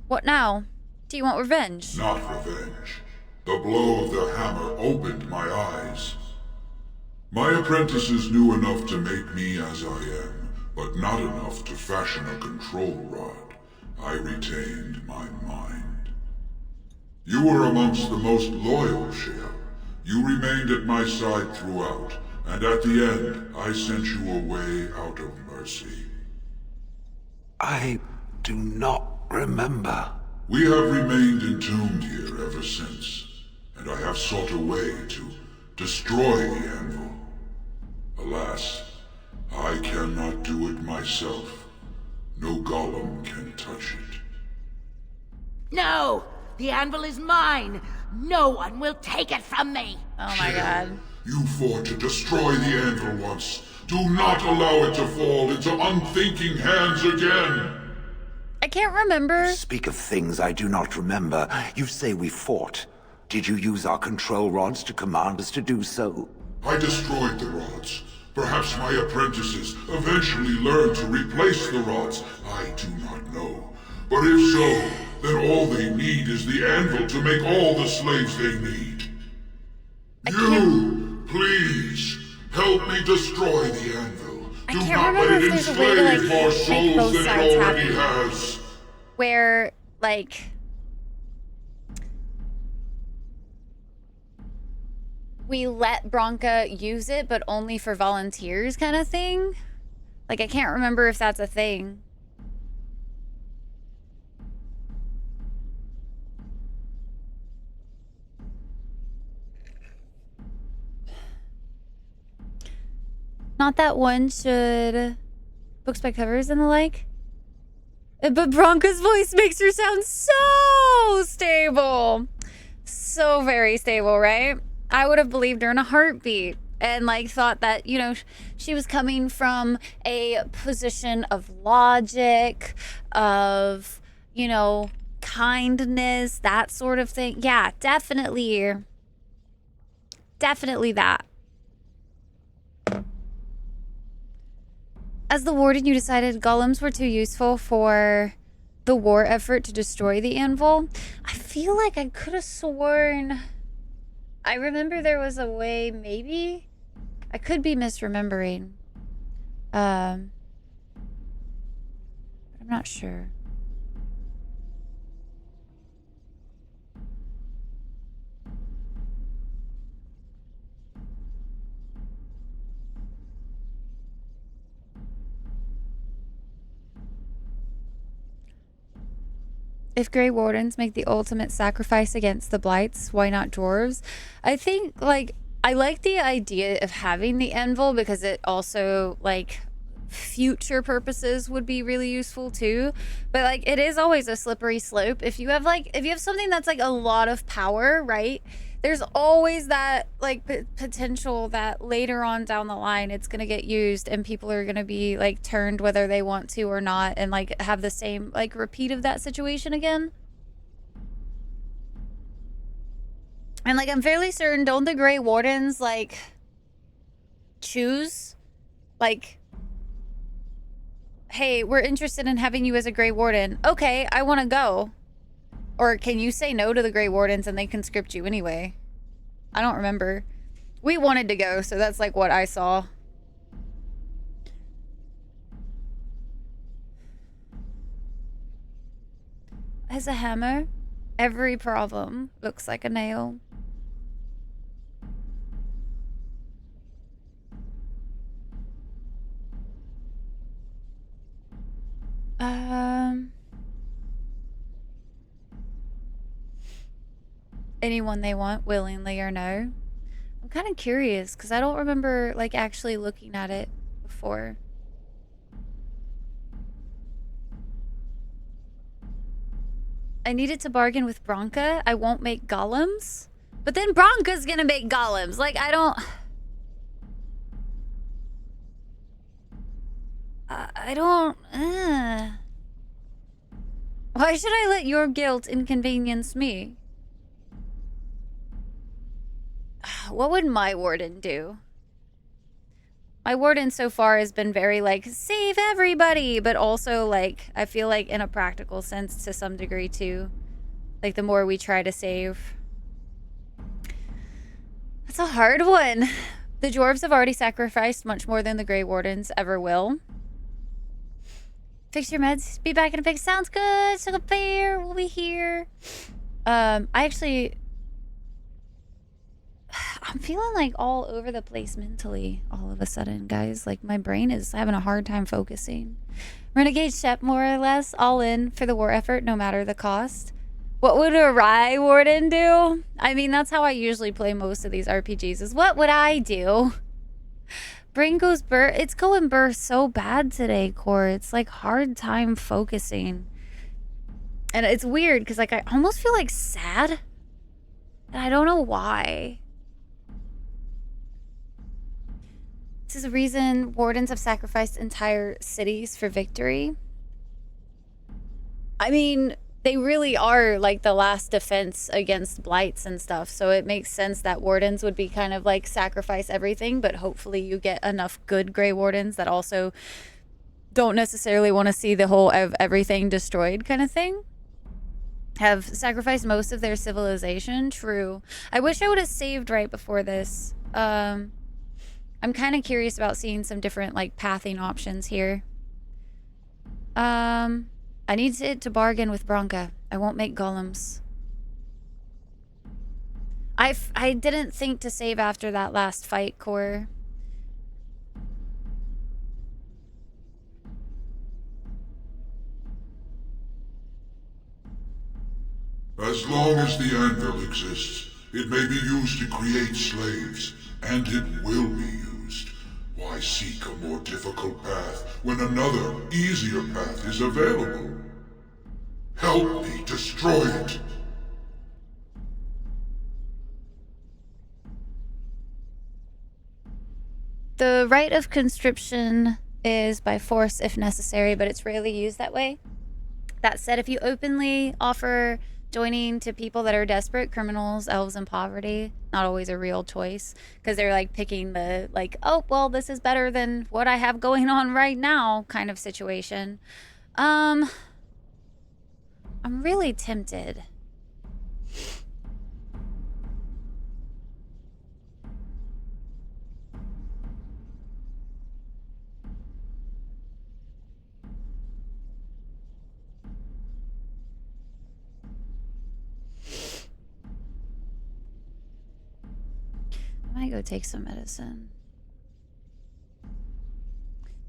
What now? Do you want revenge? Not revenge. The blow of the hammer opened my eyes. My apprentices knew enough to make me as I am, but not enough to fashion a control rod. I retained my mind. You were amongst the most loyal, Shea. You remained at my side throughout, and at the end, I sent you away out of mercy. I do not remember. We have remained entombed here ever since, and I have sought a way to destroy the anvil. Alas, I cannot do it myself. No golem can touch it. No! The anvil is mine! No one will take it from me! Oh my god. You fought to destroy the anvil once. Do not allow it to fall into unthinking hands again! I can't remember. Speak of things I do not remember. You say we fought. Did you use our control rods to command us to do so? I destroyed the rods. Perhaps my apprentices eventually learned to replace the rods. I do not know. But if so, then all they need is the anvil to make all the slaves they need. You, please, help me destroy the anvil. Do can't not let remember it if there's a way to, like, enslave more make souls both than it sides already happy. has. Where, like, we let Bronca use it, but only for volunteers kind of thing. Like, I can't remember if that's a thing. Not that one should books by covers and the like. But Bronca's voice makes her sound so stable. So very stable, right? I would have believed her in a heartbeat and like thought that, you know, she was coming from a position of logic, of, you know, kindness, that sort of thing. Yeah, definitely. Definitely that. As the warden, you decided golems were too useful for the war effort to destroy the anvil. I feel like I could have sworn... I remember there was a way, maybe? I could be misremembering. But I'm not sure. If Grey Wardens make the ultimate sacrifice against the Blights, why not dwarves? I think, like, I like the idea of having the anvil because it also, like, future purposes would be really useful too. But, like, it is always a slippery slope. If you have, like, if you have something that's, like, a lot of power, right? There's always that, like, potential that later on down the line it's going to get used and people are going to be, like, turned whether they want to or not and, like, have the same, like, repeat of that situation again. And, like, I'm fairly certain, don't the Grey Wardens, like, choose, like, hey, we're interested in having you as a Grey Warden. Okay, I want to go. Or can you say no to the Grey Wardens and they conscript you anyway? I don't remember. We wanted to go, so that's like what I saw. As a hammer, every problem looks like a nail. Anyone they want, willingly or no. I'm kind of curious because I don't remember like actually looking at it before. I needed to bargain with Bronca. I won't make golems, but then Bronca's gonna make golems. Like I don't. Why should I let your guilt inconvenience me? What would my warden do? My warden so far has been very like, save everybody, but also like, I feel like in a practical sense to some degree too. Like the more we try to save. That's a hard one. The dwarves have already sacrificed much more than the Grey Wardens ever will. Fix your meds. Be back in a big. Sounds good. So fair. We'll be here. I'm feeling like all over the place mentally all of a sudden, guys. Like my brain is having a hard time focusing. Renegade Shep, more or less, all in for the war effort, no matter the cost. What would a Rye Warden do? I mean, that's how I usually play most of these RPGs, is what would I do? Brain goes burr. It's going burr so bad today, Core. It's like hard time focusing. And it's weird because like I almost feel like sad. And I don't know why. This is a reason wardens have sacrificed entire cities for victory. I mean, they really are like the last defense against blights and stuff. So it makes sense that wardens would be kind of like sacrifice everything, but hopefully you get enough good Grey Wardens that also don't necessarily want to see the whole of everything destroyed kind of thing. Have sacrificed most of their civilization. True. I wish I would have saved right before this. I'm kind of curious about seeing some different like pathing options here. I need to bargain with Bronca. I won't make golems. I didn't think to save after that last fight, Core. As long as the anvil exists, it may be used to create slaves, and it will be used. Why seek a more difficult path when another, easier path is available? Help me destroy it! The right of conscription is by force if necessary, but it's rarely used that way. That said, if you openly offer joining to people that are desperate, criminals, elves, and poverty, not always a real choice, because they're like picking the like, oh, well, this is better than what I have going on right now kind of situation. I'm really tempted. I might go take some medicine.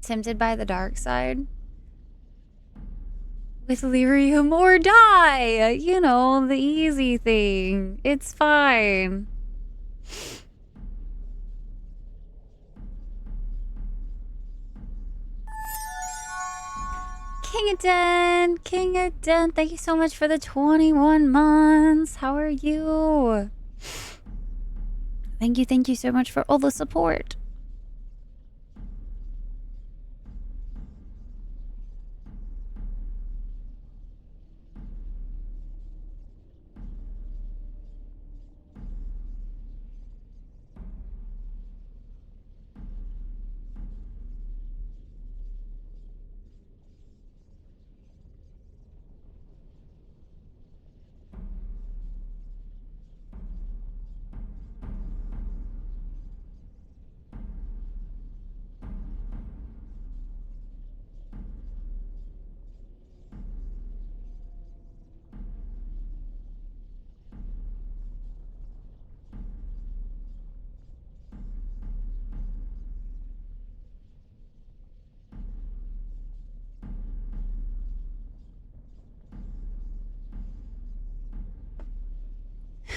Tempted by the dark side? With lyrium or die! You know, the easy thing. It's fine. King-a-den, thank you so much for the 21 months. How are you? Thank you so much for all the support.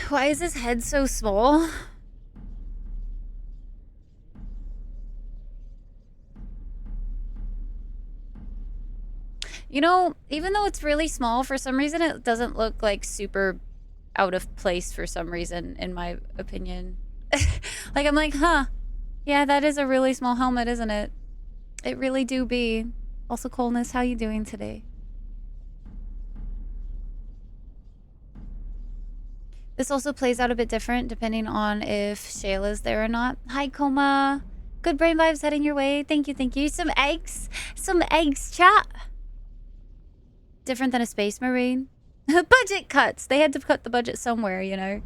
Why is his head so small? You know, even though it's really small, for some reason it doesn't look like super out of place for some reason, in my opinion. Like, I'm like, huh. Yeah, that is a really small helmet, isn't it? It really do be. Also, Coldness, how you doing today? This also plays out a bit different depending on if Shayla's there or not. Hi, Coma. Good brain vibes heading your way. Thank you, thank you. Some eggs, chat. Different than a space marine. Budget cuts. They had to cut the budget somewhere, you know.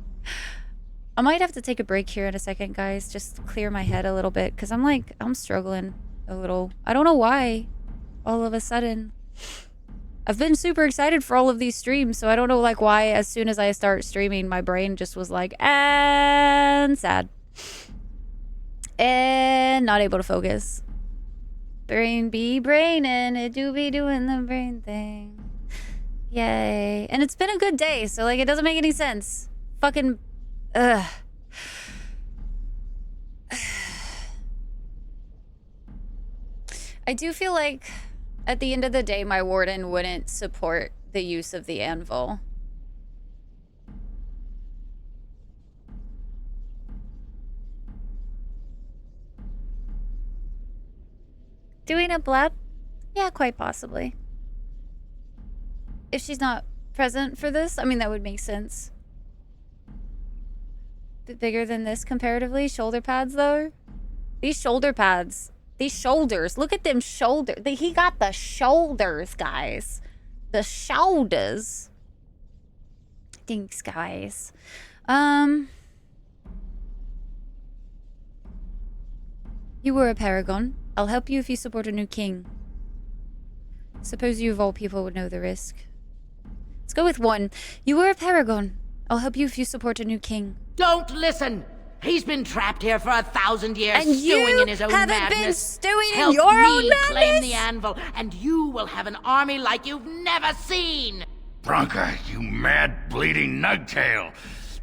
I might have to take a break here in a second, guys. Just clear my head a little bit, because I'm struggling a little. I don't know why. All of a sudden. I've been super excited for all of these streams, so I don't know like why as soon as I start streaming, my brain just was like, and sad. And not able to focus. Brain be brainin', it do be doing the brain thing. Yay. And it's been a good day, so like it doesn't make any sense. Fucking, ugh. I do feel like at the end of the day, my warden wouldn't support the use of the anvil. Doing a blab? Yeah, quite possibly. If she's not present for this, I mean, that would make sense. Bit bigger than this comparatively. Shoulder pads, though. These shoulder pads. These shoulders. Look at them shoulders. He got the shoulders, guys. The shoulders. Thanks, guys. You were a paragon. I'll help you if you support a new king. Suppose you of all people would know the risk. Let's go with 1. You were a paragon. I'll help you if you support a new king. Don't listen! He's been trapped here for 1,000 years, And stewing you in his own haven't madness. been stewing in Help your me own madness? claim the anvil, and you will have an army like you've never seen! Bronca, you mad, bleeding nugtail.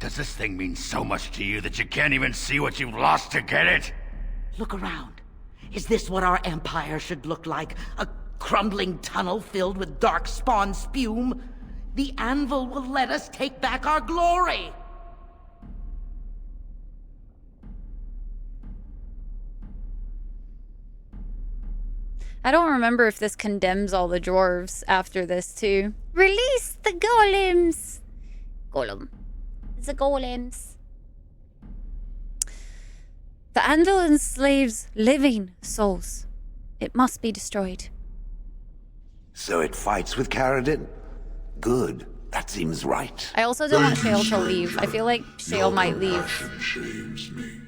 Does this thing mean so much to you that you can't even see what you've lost to get it? Look around. Is this what our empire should look like? A crumbling tunnel filled with dark spawn spume? The anvil will let us take back our glory! I don't remember if this condemns all the dwarves after this, too. Release the golems! Golem. The golems. The anvil enslaves living souls. It must be destroyed. So it fights with Caradin? Good. That seems right. I also don't want Thank you, Shale to leave. I feel like Shale Your might leave. compassion shames me.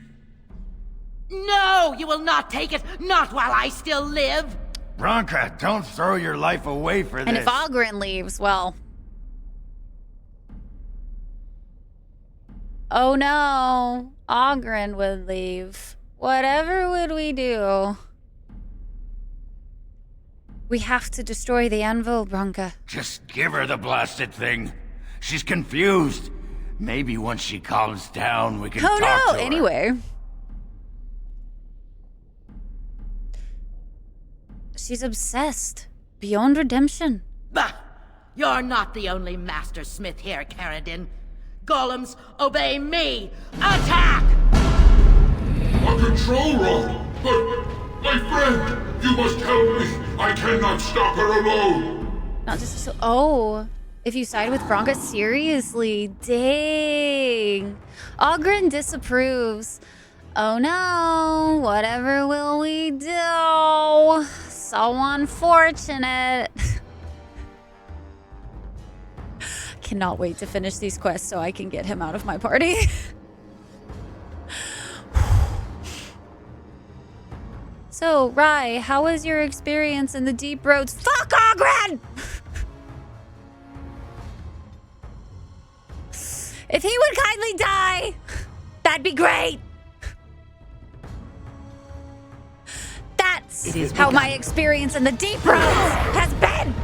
No! You will not take it! Not while I still live! Bronca, don't throw your life away for this. And if Ogren leaves, well... Oh no, Ogren would leave. Whatever would we do? We have to destroy the anvil, Bronca. Just give her the blasted thing. She's confused. Maybe once she calms down, we can talk to her. Anyway. She's obsessed. Beyond redemption. Bah! You're not the only master smith here, Caradin. Golems, obey me! Attack! A control rod! But, my friend, you must help me. I cannot stop her alone. Not just so. Oh, if you side with Bronca, seriously, dang. Ogren disapproves. Oh no, whatever will we do? So unfortunate. Cannot wait to finish these quests so I can get him out of my party. So, Rai, how was your experience in the deep roads? Fuck Ogren! If he would kindly die, that'd be great. That's how my experience in the deep roads has been.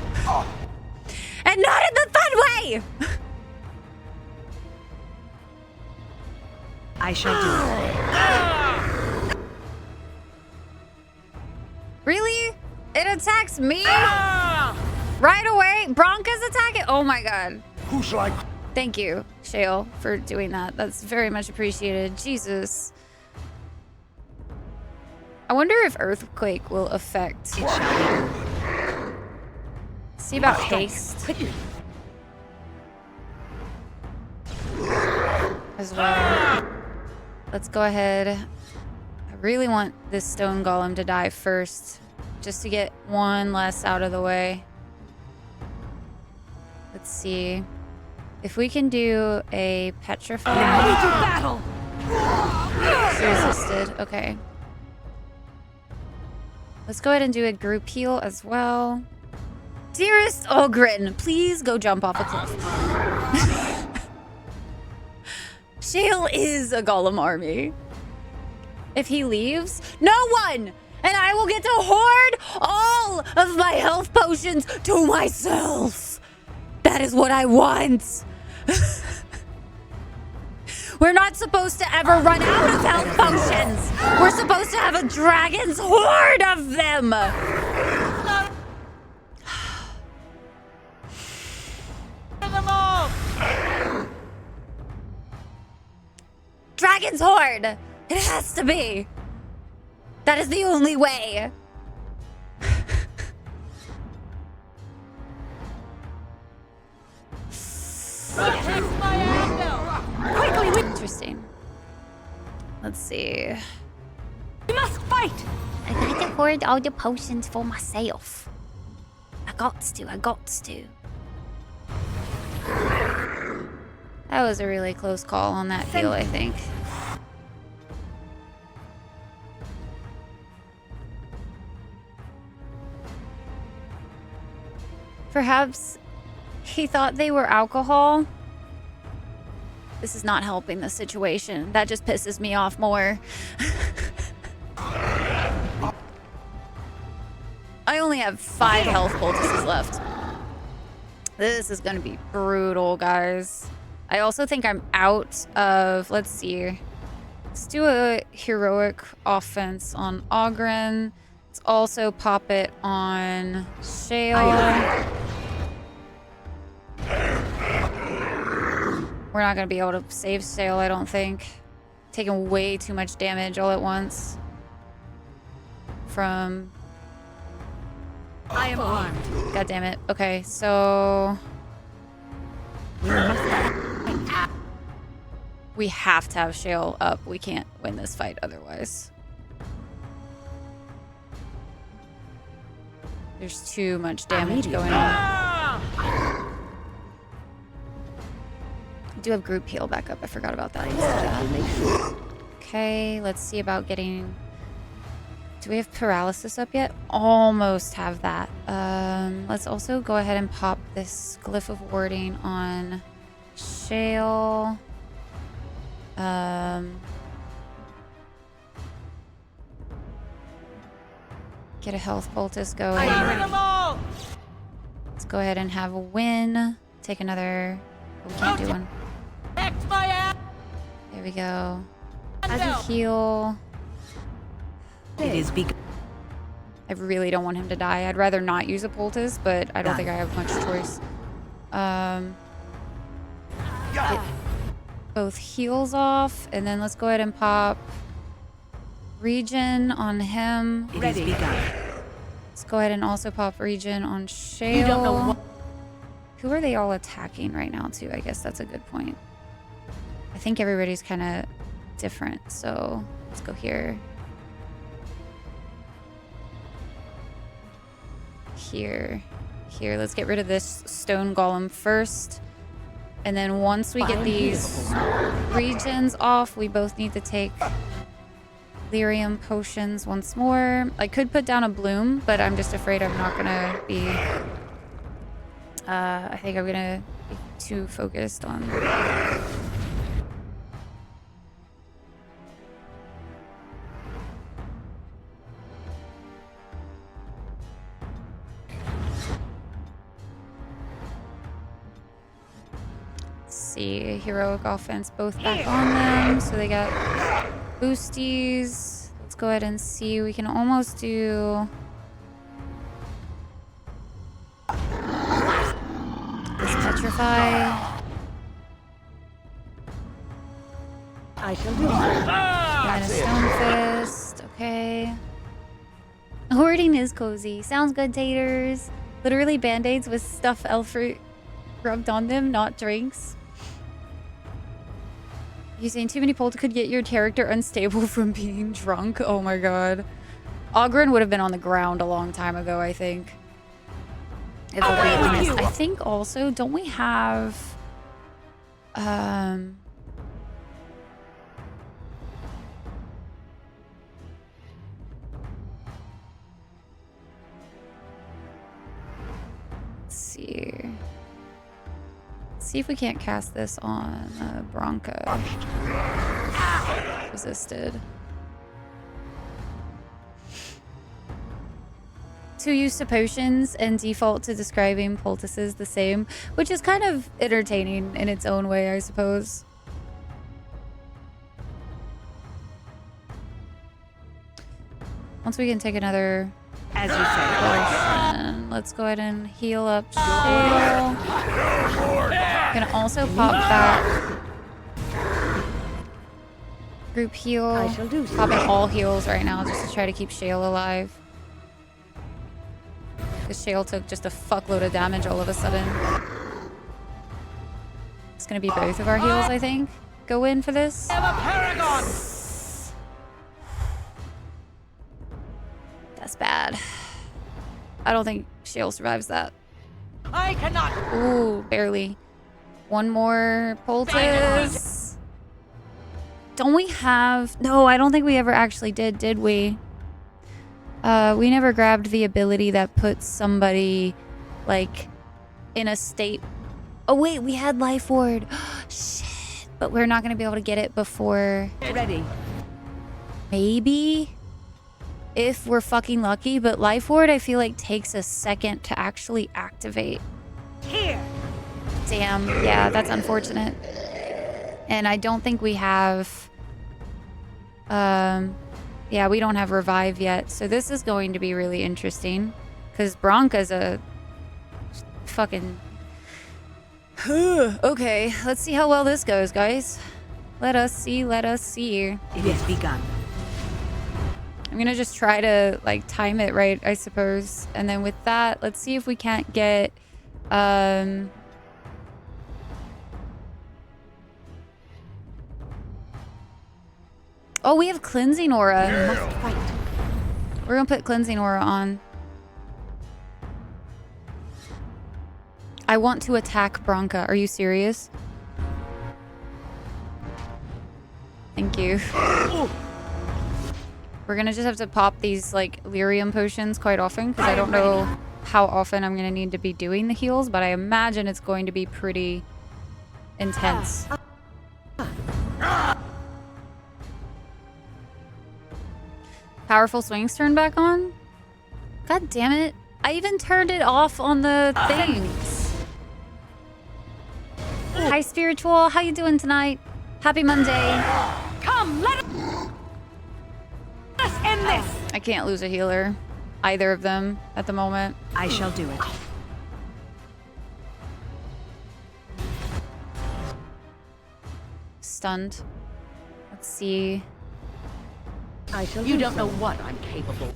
And not in the fun way. I shall do it. Really? It attacks me? Right away? Bronca's attacking? Oh my god. Who shall I... Thank you, Shale, for doing that. That's very much appreciated. Jesus. I wonder if Earthquake will affect... See about haste. As well. Let's go ahead. really want this stone golem to die first, just to get one less out of the way. Let's see if we can do a petrify. Battle! She resisted. Okay. Let's go ahead and do a group heal as well. Dearest Ogren, please go jump off a cliff. Shale is a golem army. If he leaves, no one! And I will get to hoard all of my health potions to myself. That is what I want. We're not supposed to ever run out of health potions. We're supposed to have a dragon's horde of them. Dragon's horde. It has to be. That is the only way. Interesting. Let's see. We must fight! I got to hoard all the potions for myself. I got to. That was a really close call on that heal, I think. Perhaps he thought they were alcohol. This is not helping the situation. That just pisses me off more. I only have 5 health poultices left. This is gonna be brutal, guys. I also think I'm out of, let's see. Let's do a heroic offense on Ogren. Let's also pop it on Shale. We're not gonna be able to save Shale, I don't think. Taking way too much damage all at once. From... I am armed. God damn it. Okay, so... We have to have Shale up. We can't win this fight otherwise. There's too much damage going on. I do have group heal back up. I forgot about that. Okay, let's see about getting... Do we have paralysis up yet? Almost have that. Let's also go ahead and pop this glyph of warding on Shale. Get a health poultice going. Let's go ahead and have a win. Take another... Oh, we can't do one. There we go. As a heal... It is because I really don't want him to die. I'd rather not use a poultice, but I don't think I have much choice. Get both heals off, and then let's go ahead and pop regen on him. it is begun. Let's go ahead and also pop regen on Shale. You don't know what. Who are they all attacking right now, too? I guess that's a good point. I think everybody's kind of different, so let's go here. Here. Let's get rid of this stone golem first. And then once we get these regions off, we both need to take lyrium potions once more. I could put down a bloom, but I'm just afraid I'm not gonna be... I think I'm gonna be too focused on... See, heroic offense both back on them, so they got boosties. Let's go ahead and see. We can almost do this petrify. I shall do. And a stone fist. Okay. Hoarding is cozy. Sounds good, taters. Literally band-aids with stuff elf fruit rubbed on them, not drinks. Using too many pulls could get your character unstable from being drunk. Oh my god. Ogren would have been on the ground a long time ago, I think. If we're being honest. I think also, don't we have... Let's see. Let's see if we can't cast this on Bronca. Resisted. Two use to potions and default to describing poultices the same, which is kind of entertaining in its own way, I suppose. Once we can take another, As you say. potion, let's go ahead and heal up Shale. Gonna also pop back group heal. I shall do so. Popping all heals right now just to try to keep Shale alive. Because Shale took just a fuckload of damage all of a sudden. It's gonna be both of our heals, I think. Go in for this. That's bad. I don't think Shale survives that. I cannot. Ooh, barely. One more poultice. Don't we have... No, I don't think we ever actually did we? We never grabbed the ability that puts somebody, like, in a state... Oh, wait, we had Life Ward. Shit. But we're not going to be able to get it before... Ready. Maybe? If we're fucking lucky. But Life Ward, I feel like, takes a second to actually activate. Here. Damn. Yeah, that's unfortunate. And I don't think we have... Yeah, we don't have Revive yet. So this is going to be really interesting. Because Bronca's a fucking... Okay, let's see how well this goes, guys. Let us see, let us see. It has begun. I'm gonna just try to, like, time it right, I suppose. And then with that, let's see if we can't get... Oh, we have Cleansing Aura. Must fight. We're gonna put Cleansing Aura on. I want to attack Bronca. Are you serious? Thank you. We're gonna just have to pop these, like, lyrium potions quite often, because I don't know how often I'm gonna need to be doing the heals, but I imagine it's going to be pretty intense. Powerful swings turned back on? God damn it. I even turned it off on the things. Hi, Spiritual. How you doing tonight? Happy Monday. Come, let us end this. I can't lose a healer. Either of them at the moment. I shall do it. Stunned. Let's see. I shall you don't know what I'm capable.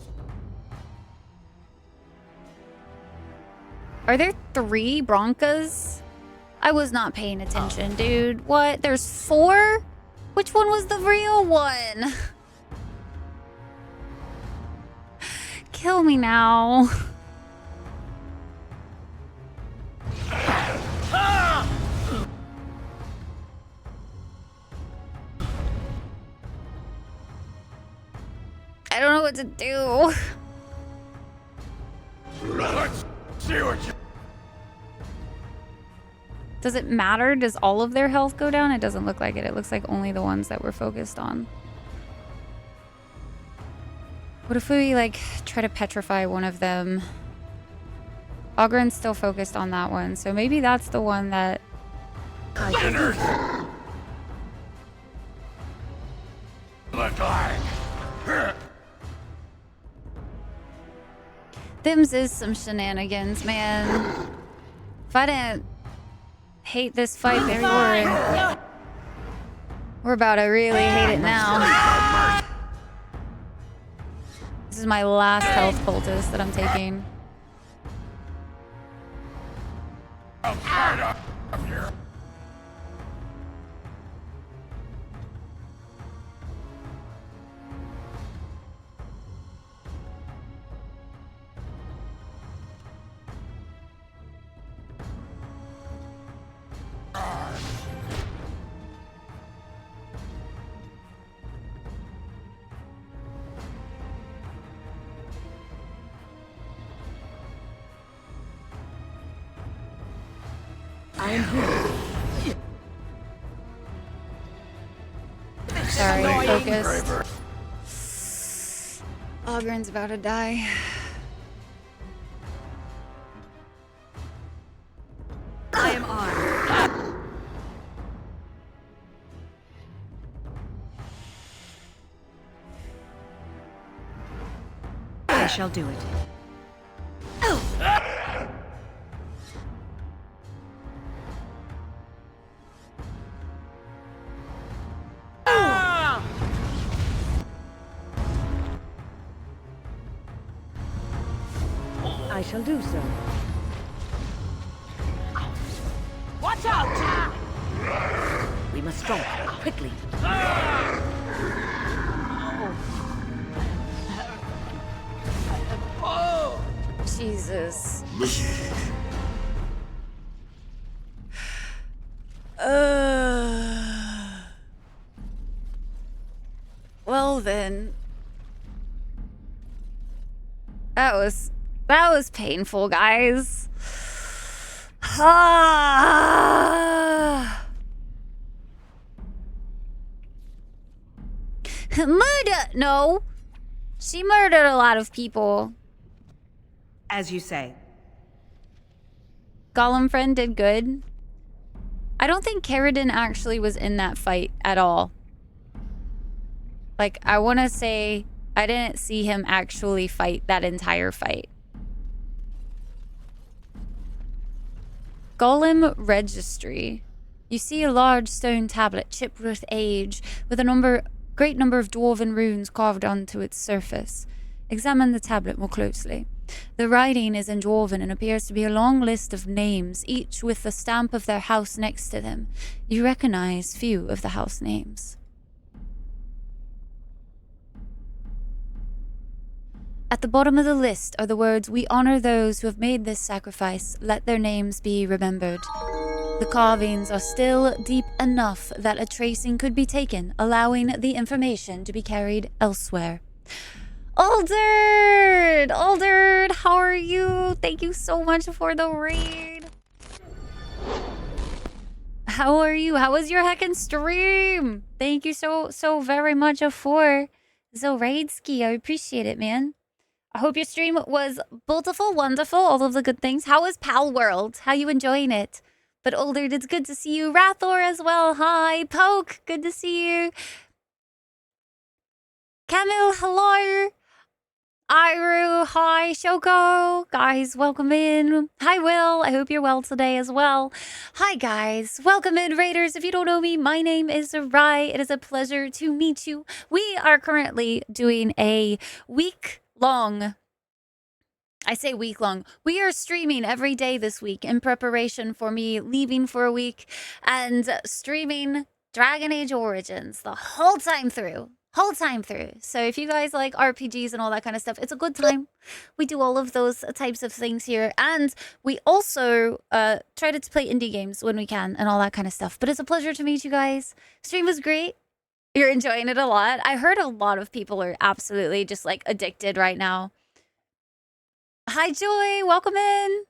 Are there 3 Broncas? I was not paying attention, dude. What? There's 4? Which one was the real one? Kill me now. I don't know what to do. Let's see what you... Does it matter? Does all of their health go down? It doesn't look like it. It looks like only the ones that we're focused on. What if we, like, try to petrify one of them? Ogren's still focused on that one, so maybe that's the one that... Look like... Them's is some shenanigans, man. If I didn't hate this fight before, we're about to really hate it now. This is my last health poultice that I'm taking. I'm here. Sorry, focused. Ogren's about to die. I am armed. I shall do it. I shall do so. Watch out! We must strike quickly. Jesus. Listen. Well then. That was painful, guys. Murder! No. She murdered a lot of people. As you say. Gollum friend did good. I don't think Carradine actually was in that fight at all. Like, I want to say I didn't see him actually fight that entire fight. Gollum Registry. You see a large stone tablet chipped with age, with a great number of dwarven runes carved onto its surface. Examine the tablet more closely. The writing is in dwarven and appears to be a long list of names, each with the stamp of their house next to them. You recognize few of the house names. At the bottom of the list are the words, "We honor those who have made this sacrifice. Let their names be remembered." The carvings are still deep enough that a tracing could be taken, allowing the information to be carried elsewhere. Alderd! Alderd, how are you? Thank you so much for the raid. How are you? How was your heckin' stream? Thank you so very much for the raid ski. I appreciate it, man. I hope your stream was beautiful, wonderful, all of the good things. How is Pal World? How you enjoying it? But Alderd, it's good to see you. Rathor as well. Hi. Poke, good to see you. Camille, hello. Iru, hi. Shoko, guys, welcome in. Hi, Will. I hope you're well today as well. Hi, guys. Welcome in, Raiders. If you don't know me, my name is Rai. It is a pleasure to meet you. We are currently doing a week-long... I say week-long. We are streaming every day this week in preparation for me leaving for a week and streaming Dragon Age Origins the whole time through. So if you guys like RPGs and all that kind of stuff, it's a good time. We do all of those types of things here. And we also try to play indie games when we can and all that kind of stuff. But it's a pleasure to meet you guys. Stream was great. You're enjoying it a lot. I heard a lot of people are absolutely just like addicted right now. Hi, Joy. Welcome in.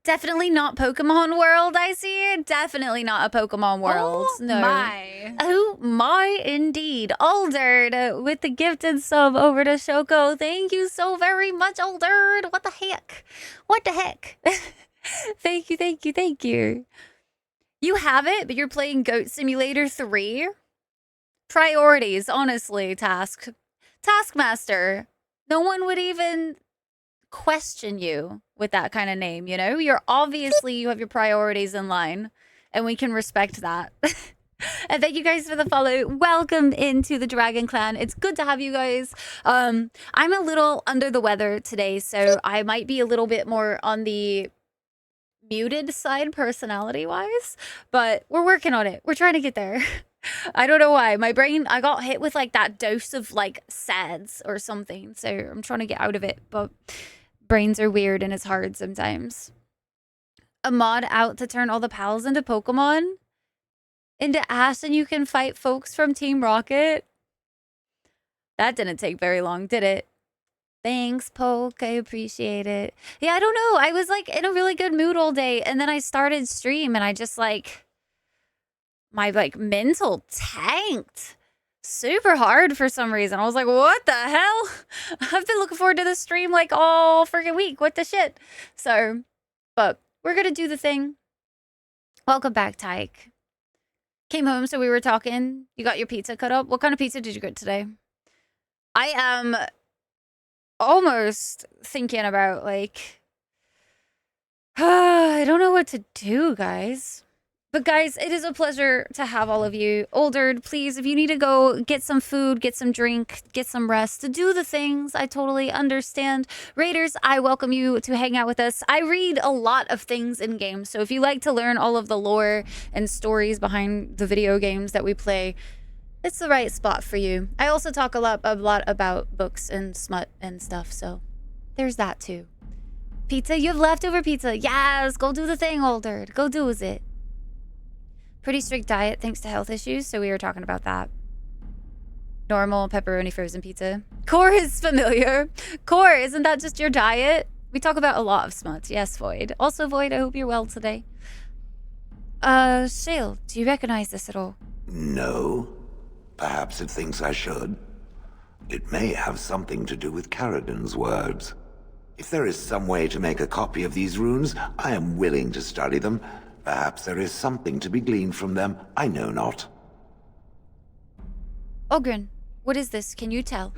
Definitely not Pokemon World, I see. Definitely not a Pokemon World. Oh, no. my. Oh, my, indeed. Alderd with the gifted sub over to Shoko. Thank you so very much, Alderd. What the heck? What the heck? Thank you. You have it, but you're playing Goat Simulator 3? Priorities, honestly, Taskmaster. No one would even question you with that kind of name, you know? You have your priorities in line, and we can respect that. And thank you guys for the follow. Welcome into the Dragon Clan. It's good to have you guys. I'm a little under the weather today, so I might be a little bit more on the muted side personality-wise, but we're working on it. We're trying to get there. I don't know why. My brain, I got hit with like that dose of like SADS or something, so I'm trying to get out of it, but brains are weird and it's hard sometimes. A mod out to turn all the pals into Pokemon? Into Ash, and you can fight folks from Team Rocket? That didn't take very long, did it? Thanks, Poke. I appreciate it. Yeah, I don't know. I was like in a really good mood all day, and then I started stream, and I just like my like mental tanked super hard for some reason. I was like, what the hell? I've been looking forward to this stream like all freaking week. What the shit? So, but we're gonna do the thing. Welcome back, Tyke. Came home, so we were talking. You got your pizza cut up. What kind of pizza did you get today? I am almost thinking about like I don't know what to do, guys. But guys, it is a pleasure to have all of you. Oldered, please, if you need to go get some food, get some drink, get some rest, to do the things, I totally understand. Raiders, I welcome you to hang out with us. I read a lot of things in games, so if you like to learn all of the lore and stories behind the video games that we play, it's the right spot for you. I also talk a lot about books and smut and stuff, so there's that too. Pizza, you have leftover pizza. Yes, go do the thing, Oldered. Go do it. Pretty strict diet thanks to health issues, so we were talking about that. Normal pepperoni frozen pizza. Core is familiar. Core, isn't that just your diet? We talk about a lot of smuts. Yes, Void. Also, Void, I hope you're well today. Shale, do you recognize this at all? No. Perhaps it thinks I should. It may have something to do with Carradin's words. If there is some way to make a copy of these runes, I am willing to study them. Perhaps there is something to be gleaned from them. I know not. Ogren, what is this? Can you tell?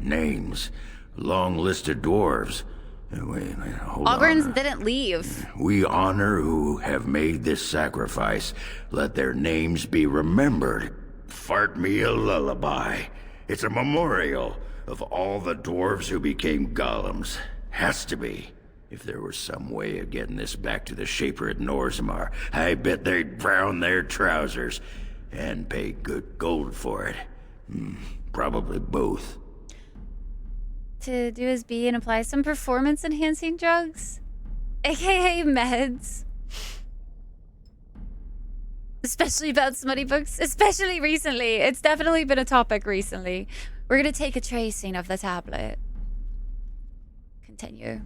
Names. Long list of dwarves. Wait, hold Ogrens on. didn't leave. We honor who have made this sacrifice. Let their names be remembered. Fart me a lullaby. It's a memorial of all the dwarves who became golems. Has to be. If there was some way of getting this back to the Shaper at Norzimar, I bet they'd brown their trousers and pay good gold for it. Probably both. To do his B and apply some performance-enhancing drugs? AKA meds. Especially about smutty books. Especially recently. It's definitely been a topic recently. We're gonna take a tracing of the tablet. Continue.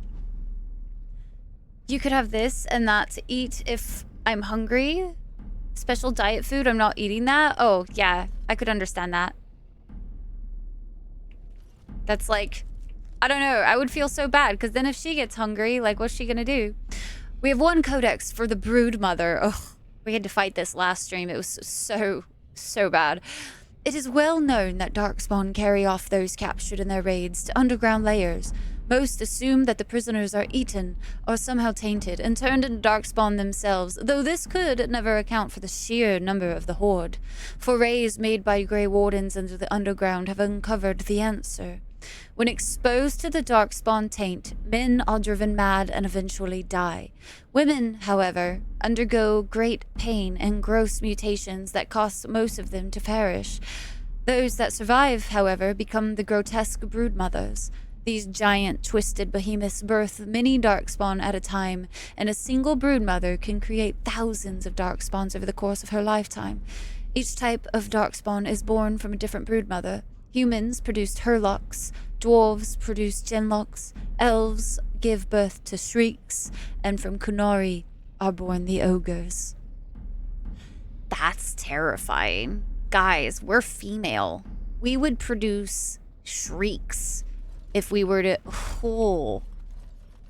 You could have this and that to eat if I'm hungry. Special diet food, I'm not eating that. Oh, yeah, I could understand that. That's like, I don't know, I would feel so bad, because then if she gets hungry, like, what's she gonna do? We have one codex for the brood mother. Oh, we had to fight this last stream. It was so bad. It is well known that Darkspawn carry off those captured in their raids to underground layers. Most assume that the prisoners are eaten or somehow tainted and turned into Darkspawn themselves, though this could never account for the sheer number of the horde. Forays made by Grey Wardens into the underground have uncovered the answer. When exposed to the Darkspawn taint, men are driven mad and eventually die. Women, however, undergo great pain and gross mutations that cause most of them to perish. Those that survive, however, become the grotesque broodmothers. These giant, twisted behemoths birth many darkspawn at a time, and a single broodmother can create thousands of darkspawns over the course of her lifetime. Each type of darkspawn is born from a different broodmother. Humans produced Hurlocks, dwarves produce Genlocks, elves give birth to Shrieks, and from Kunari are born the ogres. That's terrifying. Guys, we're female. We would produce Shrieks. If we were to,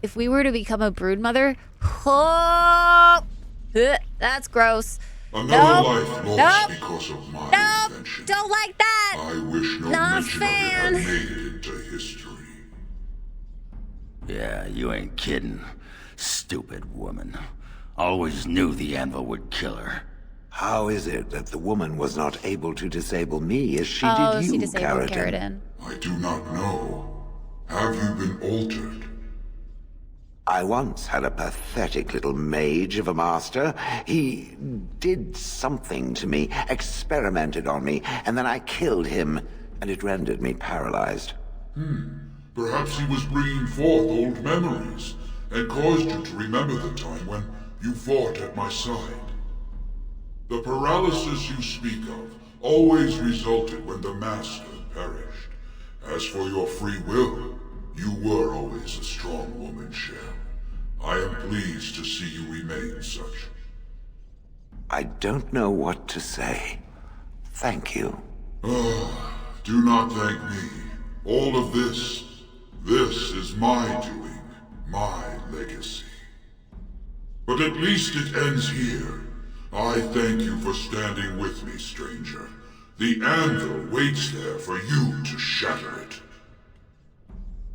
if we were to become a broodmother, that's gross. Another life lost because of my invention. Don't like that. I wish no Not mention fan. of it had made it into history. Yeah, you ain't kidding. Stupid woman. Always knew the anvil would kill her. How is it that the woman was not able to disable me as she Oh, did you, she disabled Carradin? Carradin. I do not know. Have you been altered? I once had a pathetic little mage of a master. He did something to me, experimented on me, and then I killed him, and it rendered me paralyzed. Perhaps he was bringing forth old memories, and caused you to remember the time when you fought at my side. The paralysis you speak of always resulted when the Master perished, As for your free will, you were always a strong woman, Shell. I am pleased to see you remain such. I don't know what to say. Thank you. Do not thank me. All of this is my doing, my legacy. But at least it ends here. I thank you for standing with me, stranger. The anvil waits there for you to shatter it.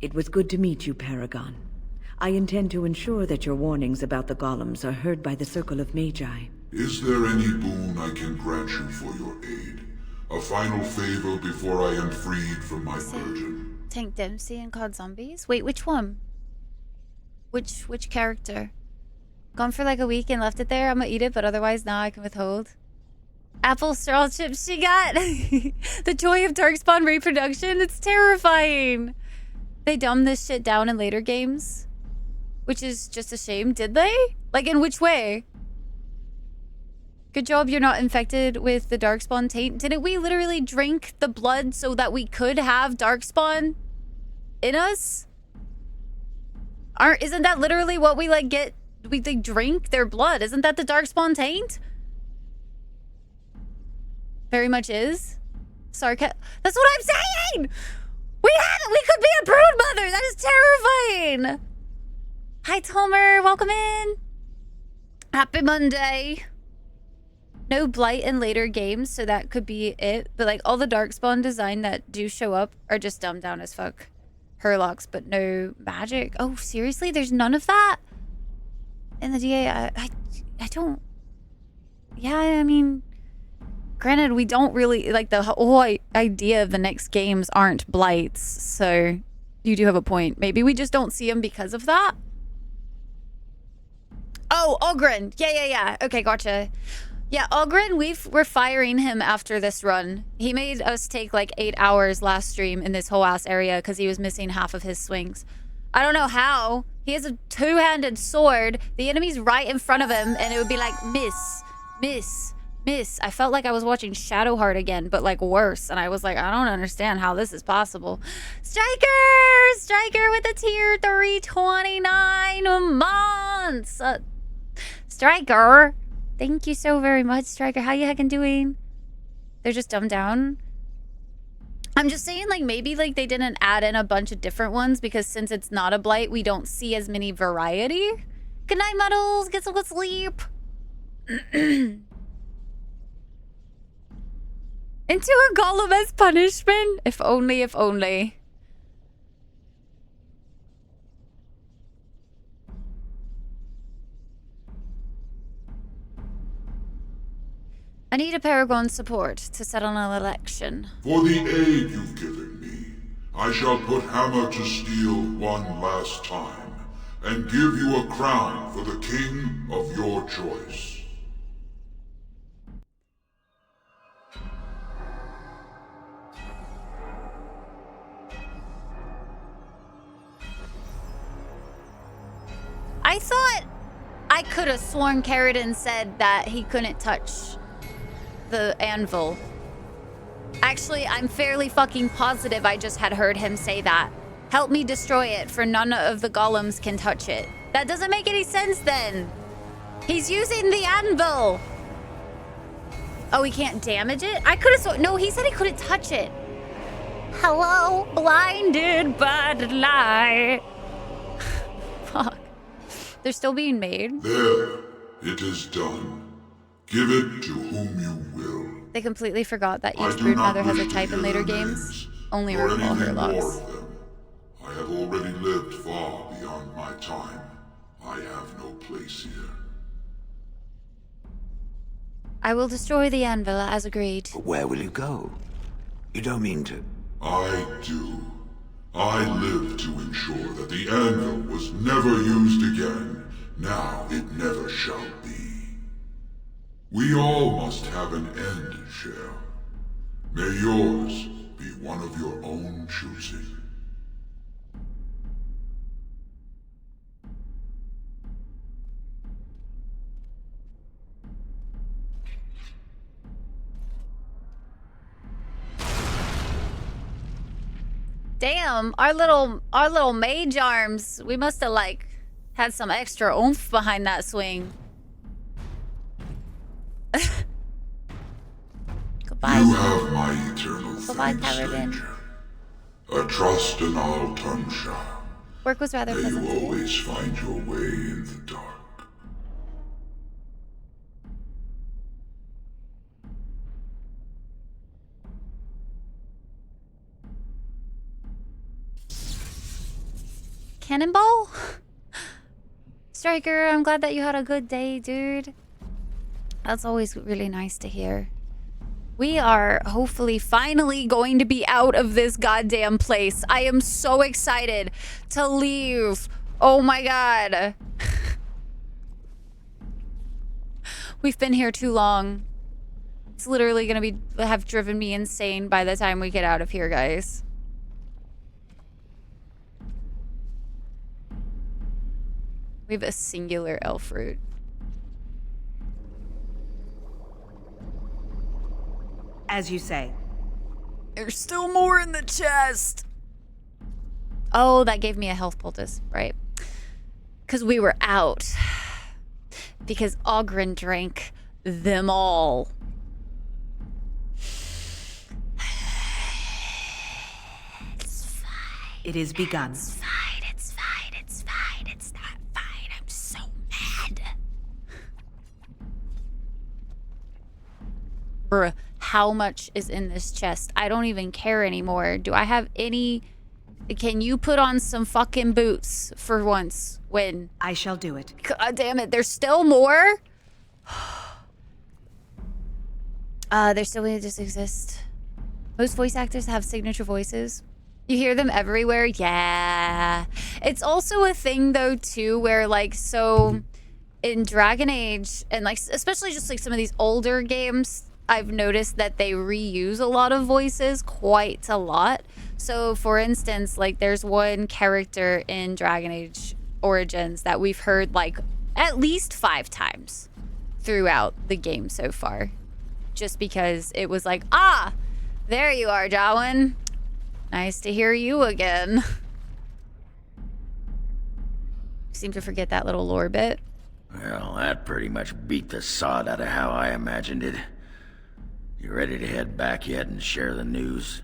It was good to meet you, Paragon. I intend to ensure that your warnings about the golems are heard by the Circle of Magi. Is there any boon I can grant you for your aid? A final favor before I am freed from my burden? Tank Dempsey and COD Zombies? Wait, which one? Which character? Gone for like a week and left it there? I'm gonna eat it, but otherwise now I can withhold. Apple straw chips she got! The joy of Darkspawn reproduction? It's terrifying! They dumbed this shit down in later games. Which is just a shame. Did they? Like, in which way? Good job you're not infected with the Darkspawn taint. Didn't we literally drink the blood so that we could have Darkspawn in us? Isn't that literally what we, like, get? We like, drink their blood. Isn't that the Darkspawn taint? Very much is. That's what I'm saying! We could be a brood mother! That is terrifying! Hi, Tomer. Welcome in. Happy Monday. No blight in later games, so that could be it. But, like, all the Darkspawn design that do show up are just dumbed down as fuck. Herlocks, but no magic. Oh, seriously? There's none of that? In the DA, I don't... Yeah, I mean... Granted, we don't really... Like, the whole idea of the next games aren't blights, so... You do have a point. Maybe we just don't see them because of that? Oh, Ogren. Yeah. Okay, gotcha. Yeah, Ogren, we're firing him after this run. He made us take like 8 hours last stream in this whole ass area because he was missing half of his swings. I don't know how. He has a two-handed sword. The enemy's right in front of him, and it would be like, miss, miss, miss. I felt like I was watching Shadowheart again, but like worse. And I was like, I don't understand how this is possible. Striker with a tier 329 months. Striker. Thank you so very much, Striker. How you heckin' doing? They're just dumbed down. I'm just saying, like, maybe, like, they didn't add in a bunch of different ones because since it's not a blight, we don't see as many variety. Good night, Muddles. Get some good sleep. Into a golem as punishment? If only, if only. I need a Paragon support to settle an election. For the aid you've given me, I shall put hammer to steel one last time, and give you a crown for the king of your choice. I thought I could have sworn Carradine said that he couldn't touch the anvil. Actually, I'm fairly fucking positive I just had heard him say that. Help me destroy it, for none of the golems can touch it. That doesn't make any sense then. He's using the anvil. Oh, he can't damage it? I could have sworn... No, he said he couldn't touch it. Hello, blinded by the light. Fuck. They're still being made. There, it is done. Give it to whom you will. They completely forgot that each I do not broodmother has a wish to type in hear later their games. names, Only nor recall anything more Herlocks. of them. I have already lived far beyond my time. I have no place here. I will destroy the anvil as agreed. But where will you go? You don't mean to... I do. I live to ensure that the anvil was never used again. Now it never shall be. We all must have an end, Cher. May yours be one of your own choosing. Damn, our little mage arms. We must have like had some extra oomph behind that swing. Goodbye. You have my eternal Goodbye, thanks, Paladin. stranger. A trust and I'll tongue shine. Work was rather May pleasant you today. always find your way in the dark. Cannonball? Striker, I'm glad that you had a good day, dude. That's always really nice to hear. We are hopefully finally going to be out of this goddamn place. I am so excited to leave. Oh my god. We've been here too long. It's literally gonna have driven me insane by the time we get out of here, guys. We have a singular elf fruit. As you say. There's still more in the chest. Oh, that gave me a health poultice, right? Because we were out. Because Ogren drank them all. It's fine. It is begun. It's fine. It's fine. It's fine. It's not fine. I'm so mad. Bruh, how much is in this chest? I don't even care anymore. Do I have any... Can you put on some fucking boots for once when... I shall do it. God damn it, there's still more? There still just exist. Most voice actors have signature voices. You hear them everywhere. Yeah. It's also a thing though too where like, so in Dragon Age and like especially just like some of these older games, I've noticed that they reuse a lot of voices quite a lot. So for instance, like there's one character in Dragon Age Origins that we've heard like at least 5 times throughout the game so far. Just because it was like, ah, there you are, Jawan. Nice to hear you again. Seem to forget that little lore bit. Well, that pretty much beat the sod out of how I imagined it. You ready to head back yet and share the news?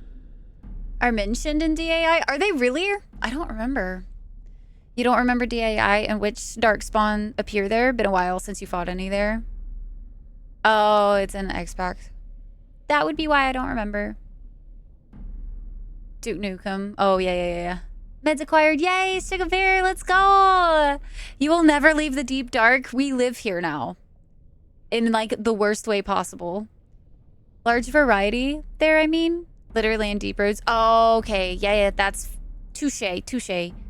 Are mentioned in DAI? Are they really? I don't remember. You don't remember DAI and which Darkspawn appear there? Been a while since you fought any there. Oh, it's in Xbox. That would be why I don't remember. Duke Nukem. Oh, yeah. Meds acquired. Yay, Stigavir, let's go. You will never leave the deep dark. We live here now. In like the worst way possible. Large variety there, I mean. Literally in deep roads. Oh, okay. Yeah, that's touche.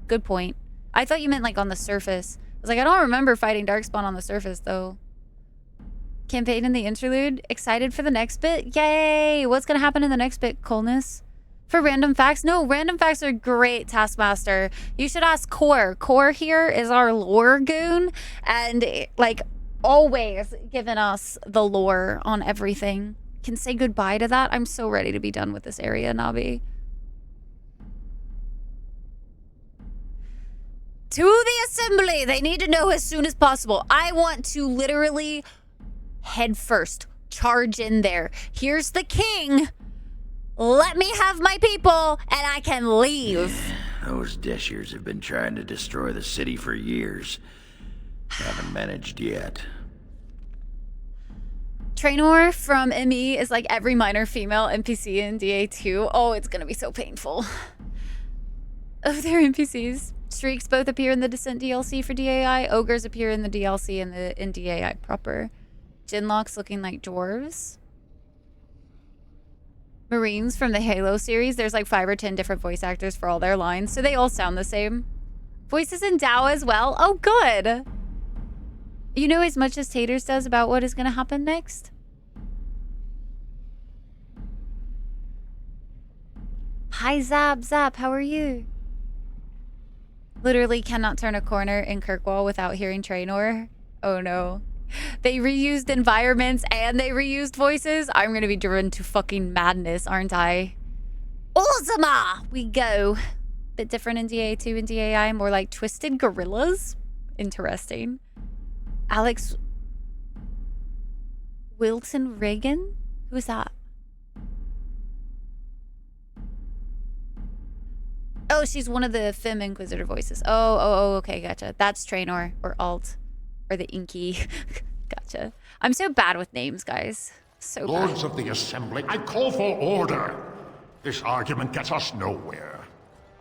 Good point. I thought you meant like on the surface. I was like, I don't remember fighting Darkspawn on the surface though. Campaign in the interlude. Excited for the next bit? Yay! What's gonna happen in the next bit, Coolness? For random facts? No, random facts are great, Taskmaster. You should ask Core. Core here is our lore goon. And like always giving us the lore on everything. Can say goodbye to that. I'm so ready to be done with this area, Navi. To the assembly! They need to know as soon as possible. I want to literally head first. Charge in there. Here's the king. Let me have my people and I can leave. Those Deshirs have been trying to destroy the city for years. Haven't managed yet. Trainor from ME is like every minor female NPC in DA2. Oh, it's gonna be so painful. Oh, they're NPCs. Streaks both appear in the Descent DLC for DAI. Ogres appear in the DLC and in DAI proper. Ginlocks looking like dwarves. Marines from the Halo series. There's like 5 or 10 different voice actors for all their lines, so they all sound the same. Voices in Dao as well. Oh, good. You know as much as Taters does about what is going to happen next? Hi, Zap. How are you? Literally cannot turn a corner in Kirkwall without hearing Trainor. Oh, no. They reused environments and they reused voices. I'm going to be driven to fucking madness, aren't I? Ozama! We go. Bit different in DA2 and DAI, more like twisted gorillas. Interesting. Alex Wilton Reagan? Who is that? Oh, she's one of the Femme Inquisitor voices. Oh, okay, gotcha. That's Trainor or Alt or the Inky. Gotcha. I'm so bad with names, guys. So Lords bad. of the Assembly, I call for order. This argument gets us nowhere.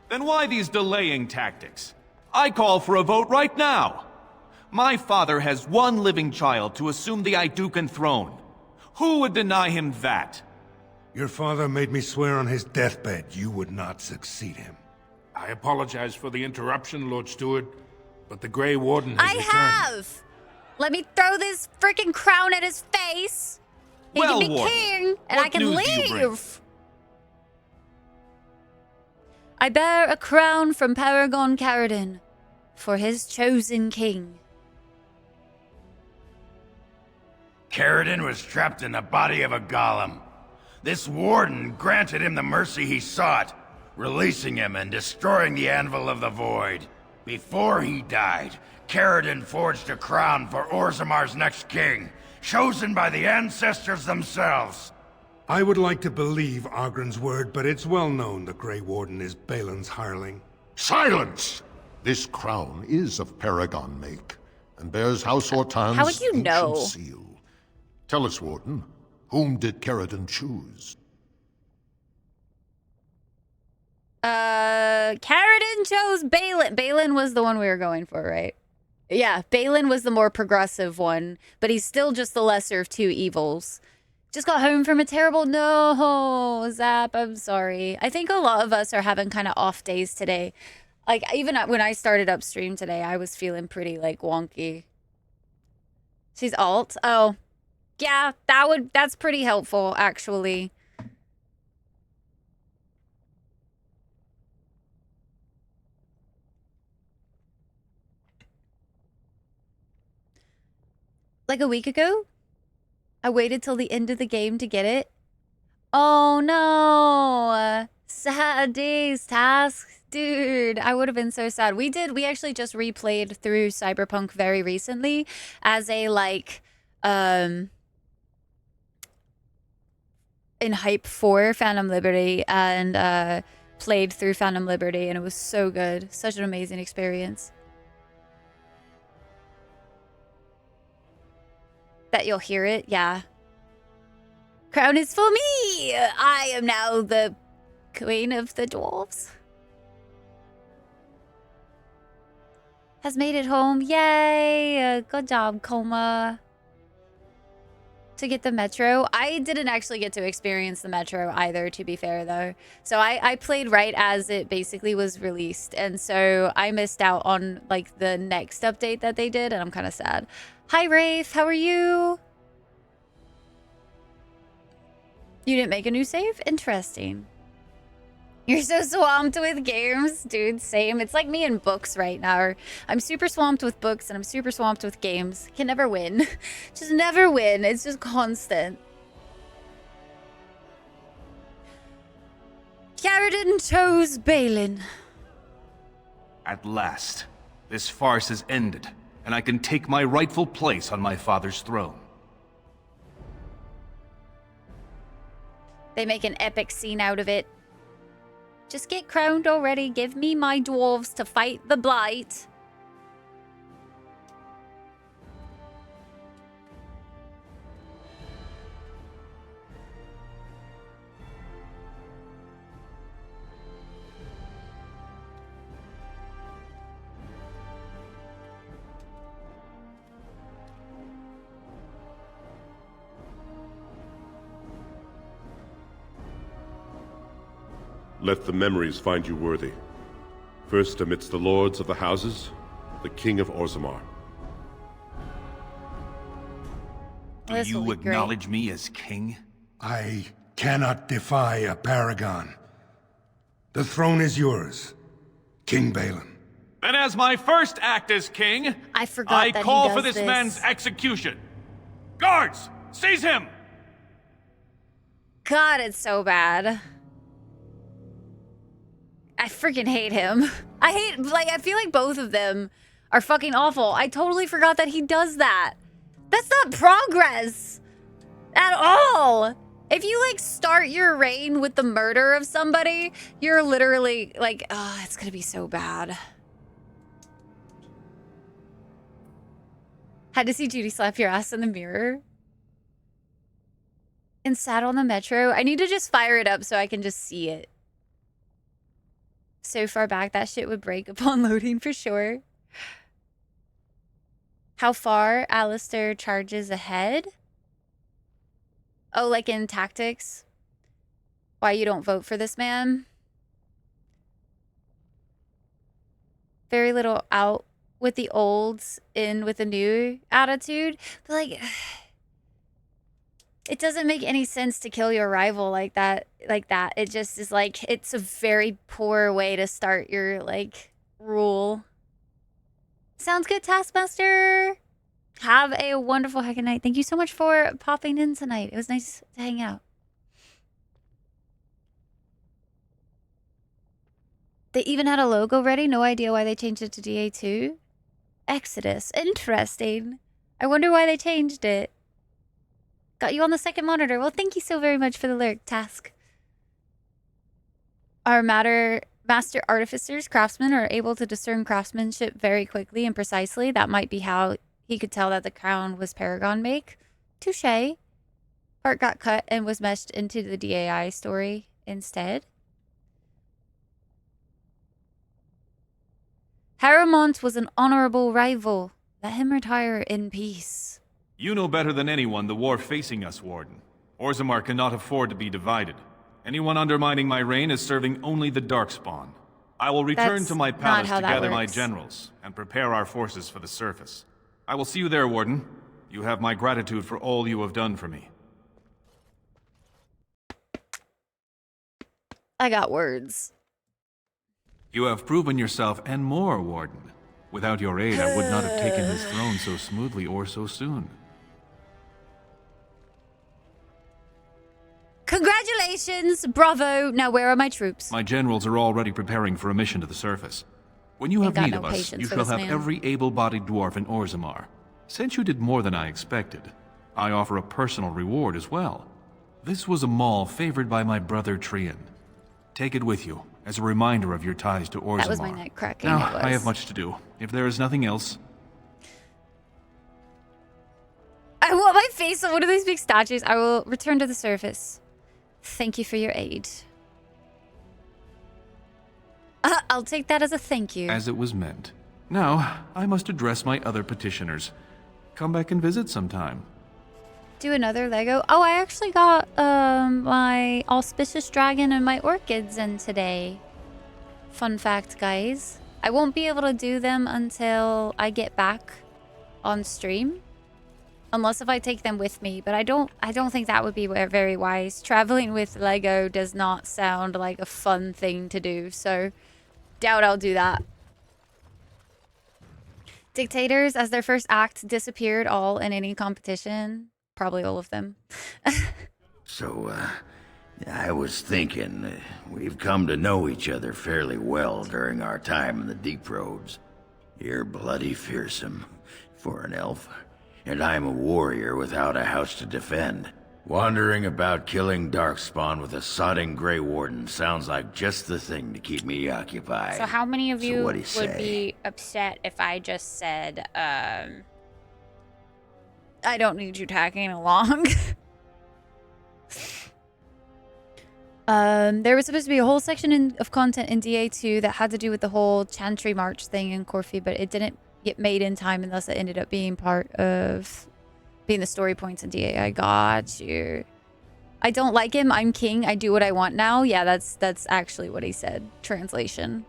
Then why these delaying tactics? I call for a vote right now. My father has one living child to assume the Idukan throne. Who would deny him that? Your father made me swear on his deathbed you would not succeed him. I apologize for the interruption, Lord Steward, but the Grey Warden has returned. have! Let me throw this freaking crown at his face. He Well, can be Warden, king, and what I can news do you bring? leave. I bear a crown from Paragon Caradon for his chosen king. Caradon was trapped in the body of a golem. This warden granted him the mercy he sought, releasing him and destroying the Anvil of the Void. Before he died, Caradon forged a crown for Orzamar's next king, chosen by the ancestors themselves. I would like to believe Ogren's word, but it's well known the Grey Warden is Balin's hireling. Silence! This crown is of Paragon make, and bears House Ortan's How would you ancient know? seal. Tell us, Warden, whom did Caradon choose? Caradon chose Balin. Balin was the one we were going for, right? Yeah, Balin was the more progressive one, but he's still just the lesser of two evils. Just got home from a terrible Zap, I'm sorry. I think a lot of us are having kind of off days today. Like, even when I started upstream today, I was feeling pretty, like, wonky. She's alt? Oh. Yeah, that's pretty helpful, actually. Like a week ago, I waited till the end of the game to get it. Oh no! Sad days, tasks. Dude, I would have been so sad. We actually just replayed through Cyberpunk very recently as a, like, in hype for Phantom Liberty, and played through Phantom Liberty, and it was so good. Such an amazing experience. That you'll hear it, yeah. Crown is for me! I am now the queen of the dwarves. Has made it home, yay! Good job, Coma. To get the Metro. I didn't actually get to experience the Metro either, to be fair, though. So I played right as it basically was released, and so I missed out on, like, the next update that they did, and I'm kind of sad. Hi, Rafe. How are you? You didn't make a new save? Interesting. You're so swamped with games. Dude, same. It's like me and books right now. I'm super swamped with books, and I'm super swamped with games. Can never win. Just never win. It's just constant. Caradon chose Balin. At last, this farce has ended, and I can take my rightful place on my father's throne. They make an epic scene out of it. Just get crowned already. Give me my dwarves to fight the blight. Let the memories find you worthy. First amidst the lords of the houses, the king of Orzammar. Do you acknowledge me as king? I cannot defy a paragon. The throne is yours, King Balin. Then as my first act as king, I forgot I that call he for does this this. man's execution. Guards, seize him! God, it's so bad. I freaking hate him. I feel like both of them are fucking awful. I totally forgot that he does that. That's not progress at all. If you like start your reign with the murder of somebody, you're literally like, oh, it's gonna be so bad. Had to see Judy slap your ass in the mirror. And sat on the metro. I need to just fire it up so I can just see it. So far back, that shit would break upon loading for sure. How far Alistair charges ahead? Oh, like in tactics? Why you don't vote for this man? Very little out with the olds, in with the new attitude. But like, it doesn't make any sense to kill your rival like that. It just is like, it's a very poor way to start your like rule. Sounds good, Taskmaster. Have a wonderful heckin' night. Thank you so much for popping in tonight. It was nice to hang out. They even had a logo ready. No idea why they changed it to DA2. Exodus. Interesting. I wonder why they changed it. Got you on the second monitor. Well, thank you so very much for the lurk, Task. Our master artificers, craftsmen, are able to discern craftsmanship very quickly and precisely. That might be how he could tell that the crown was Paragon make. Touché. Part got cut and was meshed into the DAI story instead. Haramont was an honorable rival. Let him retire in peace. You know better than anyone the war facing us, Warden. Orzammar cannot afford to be divided. Anyone undermining my reign is serving only the Darkspawn. I will return That's to my not palace how to that gather my works. generals and prepare our forces for the surface. I will see you there, Warden. You have my gratitude for all you have done for me. I got words. You have proven yourself and more, Warden. Without your aid, I would not have taken this throne so smoothly or so soon. Congratulations! Bravo! Now where are my troops? My generals are already preparing for a mission to the surface. When you Ain't have got need no of us, patience you for shall this have man. every able-bodied dwarf in Orzammar. Since you did more than I expected, I offer a personal reward as well. This was a mall favored by my brother Trian. Take it with you, as a reminder of your ties to Orzammar. That was my neck cracking. Now, it was. I have much to do. If there is nothing else... I want my face on one of these big statues. I will return to the surface. Thank you for your aid. I'll take that as a thank you. As it was meant. Now, I must address my other petitioners. Come back and visit sometime. Do another Lego. Oh, I actually got my auspicious dragon and my orchids in today. Fun fact, guys. I won't be able to do them until I get back on stream. Unless if I take them with me, but I don't think that would be very wise. Traveling with Lego does not sound like a fun thing to do, so doubt I'll do that. Dictators, as their first act, disappeared all in any competition. Probably all of them. So, I was thinking, we've come to know each other fairly well during our time in the Deep Roads. You're bloody fearsome for an elf. And I'm a warrior without a house to defend. Wandering about killing Darkspawn with a sodding Grey Warden sounds like just the thing to keep me occupied. So how many of you what'd he would say? be upset if I just said, I don't need you tagging along? There was supposed to be a whole section of content in DA2 that had to do with the whole Chantry March thing in Corfu, but it didn't get made in time, and thus it ended up being part of being the story points in DA. I got you. I don't like him. I'm king. I do what I want now. Yeah, that's actually what he said. Translation.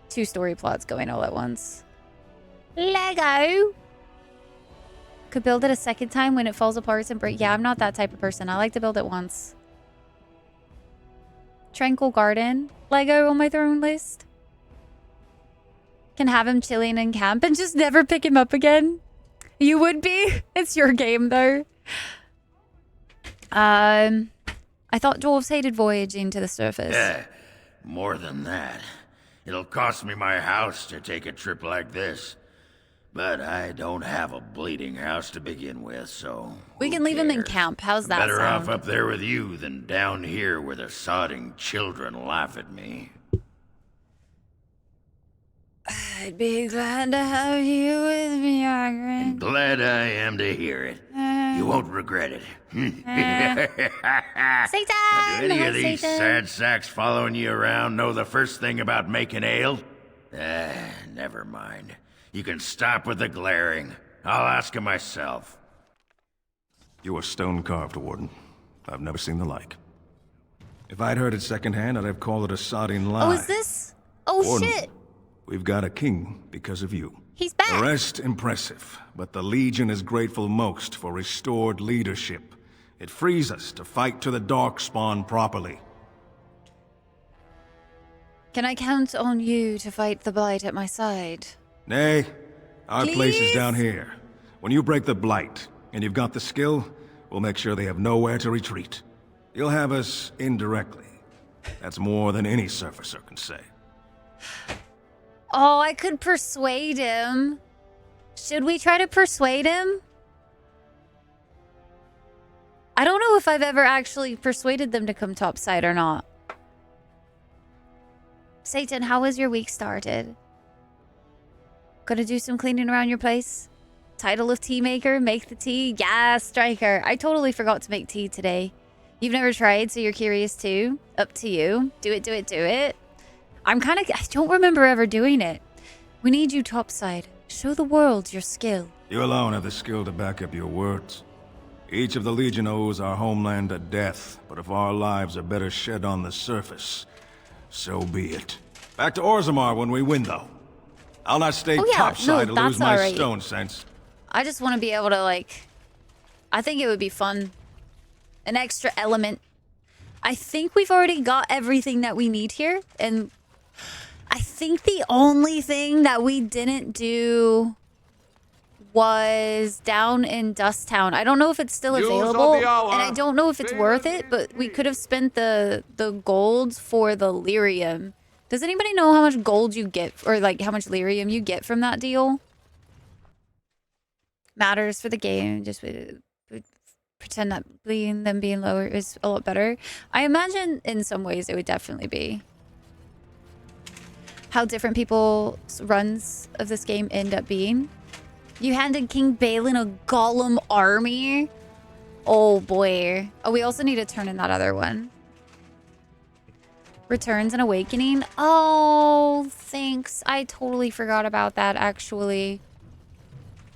2 story plots going all at once. Lego. Could build it a second time when it falls apart and break. Yeah, I'm not that type of person. I like to build it once. Tranquil Garden. Lego on my throne list. Can have him chilling in camp and just never pick him up again. You would be. It's your game, though. I thought dwarves hated voyaging to the surface. more than that. It'll cost me my house to take a trip like this. But I don't have a bleeding house to begin with, so... We can leave him in camp. How's that Better sound? off up there with you than down here where the sodding children laugh at me. I'd be glad to have you with me, Margaret. Glad I am to hear it. You won't regret it. Satan! Do any of these Satan. sad sacks following you around know the first thing about making ale? Never mind. You can stop with the glaring. I'll ask him myself. You are stone-carved, Warden. I've never seen the like. If I'd heard it secondhand, I'd have called it a sodding lie. Oh, is this? Oh, Warden, shit. We've got a king because of you. He's back. The rest, impressive. But the Legion is grateful most for restored leadership. It frees us to fight to the Darkspawn properly. Can I count on you to fight the Blight at my side? Nay, our place is Please? down here. When you break the Blight, and you've got the skill, we'll make sure they have nowhere to retreat. You'll have us indirectly. That's more than any surfacer can say. Oh, I could persuade him. Should we try to persuade him? I don't know if I've ever actually persuaded them to come topside or not. Satan, how has your week started? Gonna do some cleaning around your place? Title of tea maker, make the tea. Yeah, Striker. I totally forgot to make tea today. You've never tried, so you're curious too? Up to you. Do it, do it, do it. I don't remember ever doing it. We need you topside. Show the world your skill. You alone have the skill to back up your words. Each of the Legion owes our homeland a death, but if our lives are better shed on the surface, so be it. Back to Orzammar when we win, though. I'll not stay topside to lose my alright. stone sense. I just want to be able to, like... I think it would be fun. An extra element. I think we've already got everything that we need here, and... I think the only thing that we didn't do was down in Dust Town. I don't know if it's still available, and I don't know if it's worth it, but we could have spent the gold for the lyrium. Does anybody know how much gold you get, or like how much lyrium you get from that deal? Matters for the game. Just pretend that them being lower is a lot better. I imagine in some ways it would definitely be. How different people's runs of this game end up being. You handed King Balin a golem army? Oh boy. Oh, we also need to turn in that other one. Returns and Awakening. Oh, thanks. I totally forgot about that, actually.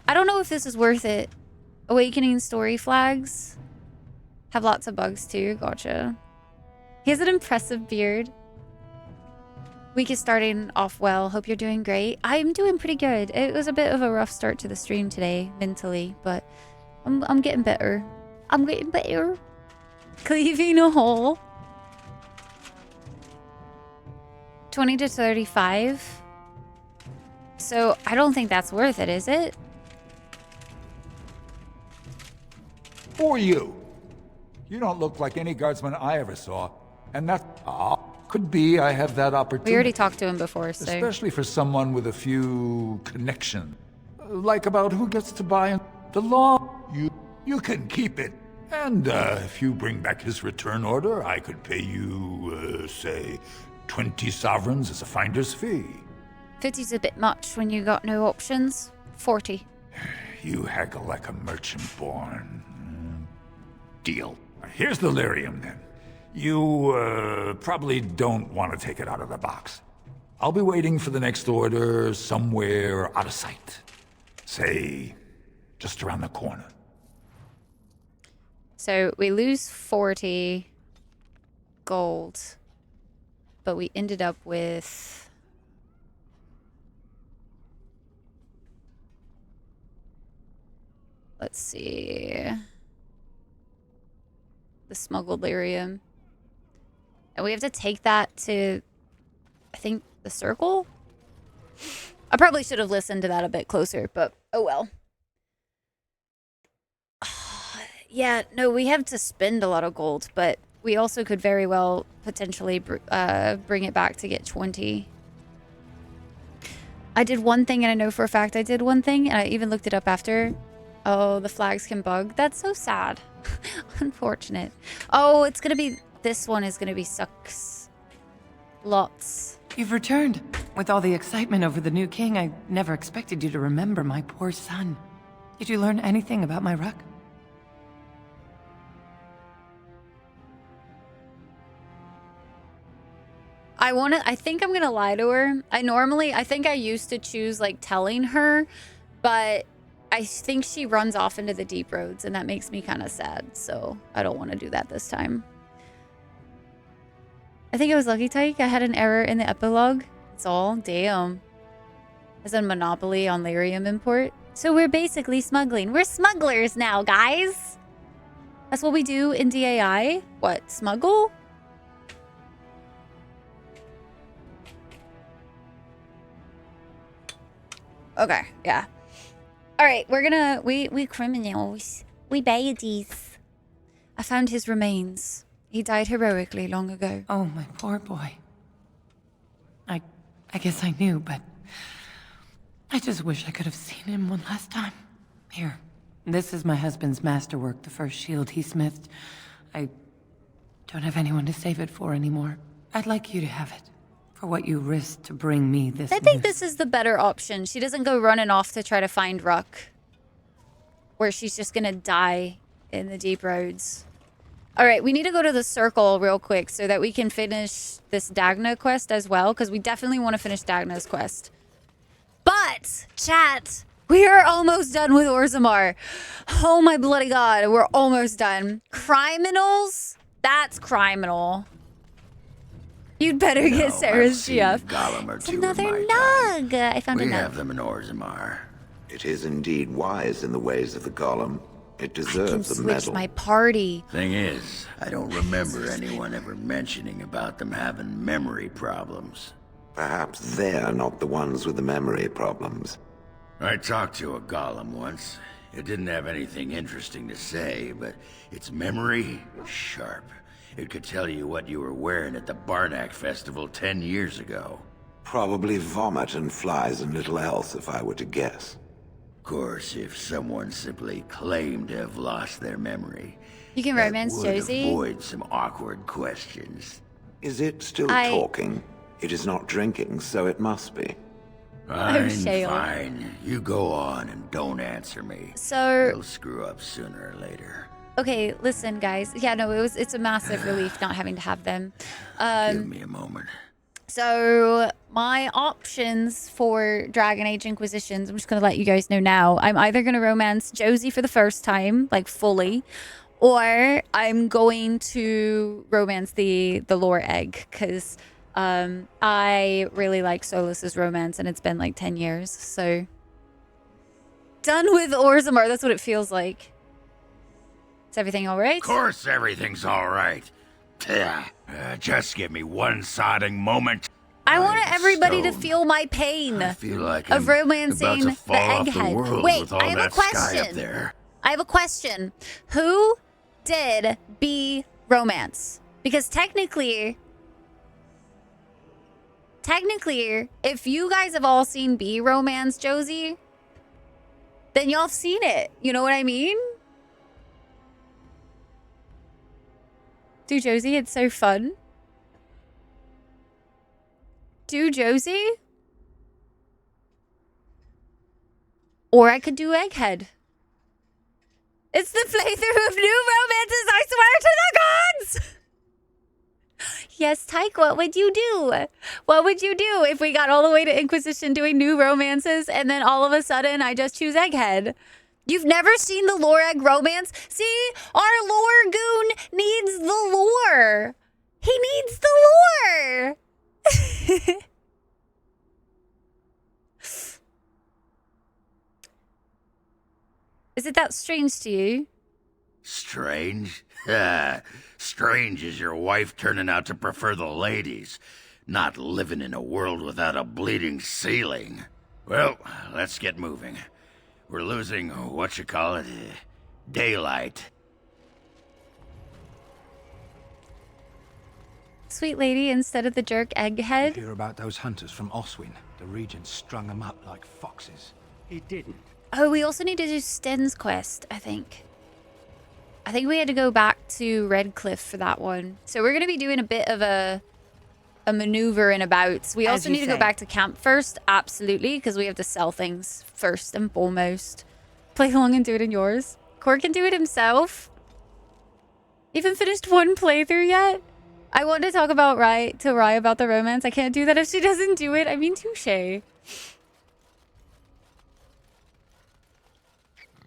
I don't know if this is worth it. Awakening story flags. Have lots of bugs too. Gotcha. He has an impressive beard. Week is starting off well. Hope you're doing great. I'm doing pretty good. It was a bit of a rough start to the stream today, mentally, but I'm getting better. I'm getting better. Cleaving a hole. 20 to 35. So I don't think that's worth it, is it? Who are you? You don't look like any guardsman I ever saw. And that... could be I have that opportunity. We already talked to him before, so... Especially for someone with a few connections. Like about who gets to buy the law. You can keep it. And if you bring back his return order, I could pay you, say, 20 sovereigns as a finder's fee. 50's a bit much when you got no options. 40. You haggle like a merchant born. Deal. Here's the lyrium, then. You, probably don't want to take it out of the box. I'll be waiting for the next order somewhere out of sight. Say, just around the corner. So we lose 40 gold, but we ended up with... Let's see... The smuggled lyrium. And we have to take that to, I think, the circle? I probably should have listened to that a bit closer, but oh well. Yeah, no, we have to spend a lot of gold, but we also could very well potentially bring it back to get 20. I did one thing, and I know for a fact I did one thing, and I even looked it up after. Oh, the flags can bug. That's so sad. Unfortunate. Oh, it's gonna be... This one is gonna be sucks. Lots. You've returned. With all the excitement over the new king, I never expected you to remember my poor son. Did you learn anything about my ruck? I think I'm gonna lie to her. I think I used to choose like telling her, but I think she runs off into the deep roads and that makes me kind of sad. So I don't want to do that this time. I think it was Lucky Tyke. I had an error in the epilogue. It's all. Damn. As a monopoly on lyrium import. So we're basically smuggling. We're smugglers now, guys. That's what we do in DAI. What? Smuggle? Okay, yeah. All right, we're gonna... We criminals. We baddies. I found his remains. He died heroically long ago. Oh, my poor boy. I guess I knew, but... I just wish I could have seen him one last time. Here. This is my husband's masterwork, the first shield he smithed. I don't have anyone to save it for anymore. I'd like you to have it. For what you risked to bring me this I think this is the better option. She doesn't go running off to try to find Ruck. Where she's just gonna die in the deep roads. Alright, we need to go to the circle real quick so that we can finish this Dagna quest as well. Because we definitely want to finish Dagna's quest. But, chat, we are almost done with Orzammar. Oh my bloody god, we're almost done. Criminals? That's criminal. You'd better get Sarah's GF. It's another nug. I found a We nug. have them in Orzammar. It is indeed wise in the ways of the golem. It deserves a Switch medal. my party. Thing is, I don't remember anyone ever mentioning about them having memory problems. Perhaps they're not the ones with the memory problems. I talked to a golem once. It didn't have anything interesting to say, but its memory, sharp. It could tell you what you were wearing at the Barnack Festival 10 years ago. Probably vomit and flies and little else, if I were to guess. Of course, if someone simply claimed to have lost their memory, You can that romance would Josie. avoid some awkward questions. Is it still talking? It is not drinking, so it must be. Fine, Shale. fine. You go on and don't answer me. So- You'll screw up sooner or later. Okay, listen, guys. Yeah, no, it's a massive relief not having to have them. Give me a moment. So my options for Dragon Age Inquisitions, I'm just going to let you guys know now. I'm either going to romance Josie for the first time, like fully, or I'm going to romance the lore egg, because I really like Solus's romance, and it's been like 10 years, so... Done with Orzammar, that's what it feels like. Is everything all right? Of course everything's all right. Just give me one sodding moment. I want everybody to feel my pain I feel like of I'm romancing about to fall the off the egghead. world Wait, with all I have a that sky up question. there. I have a question. Who did B romance? Because technically, if you guys have all seen B romance Josie, then y'all have seen it. You know what I mean? Do Josie, it's so fun. Do Josie. Or I could do Egghead. It's the playthrough of new romances, I swear to the gods! Yes, Tyke, what would you do? What would you do if we got all the way to Inquisition doing new romances and then all of a sudden I just choose Egghead? You've never seen the lore egg romance? See, our lore goon needs the lore. He needs the lore. Is it that strange to you? Strange? Strange is your wife turning out to prefer the ladies, not living in a world without a bleeding ceiling. Well, let's get moving. We're losing, daylight. sweet lady instead of the jerk egghead. Hear about those hunters from Oswin? The Regent strung them up like foxes. He didn't. Oh, we also need to do Sten's quest, I think. I think we had to go back to Redcliffe for that one. So we're going to be doing a bit of a maneuver and abouts. We also need to go back to camp first. Absolutely, because we have to sell things first and foremost. Play along and do it in yours. Cor can do it himself. Even finished one playthrough yet? I want to talk about Rye about the romance. I can't do that if she doesn't do it. I mean, touche.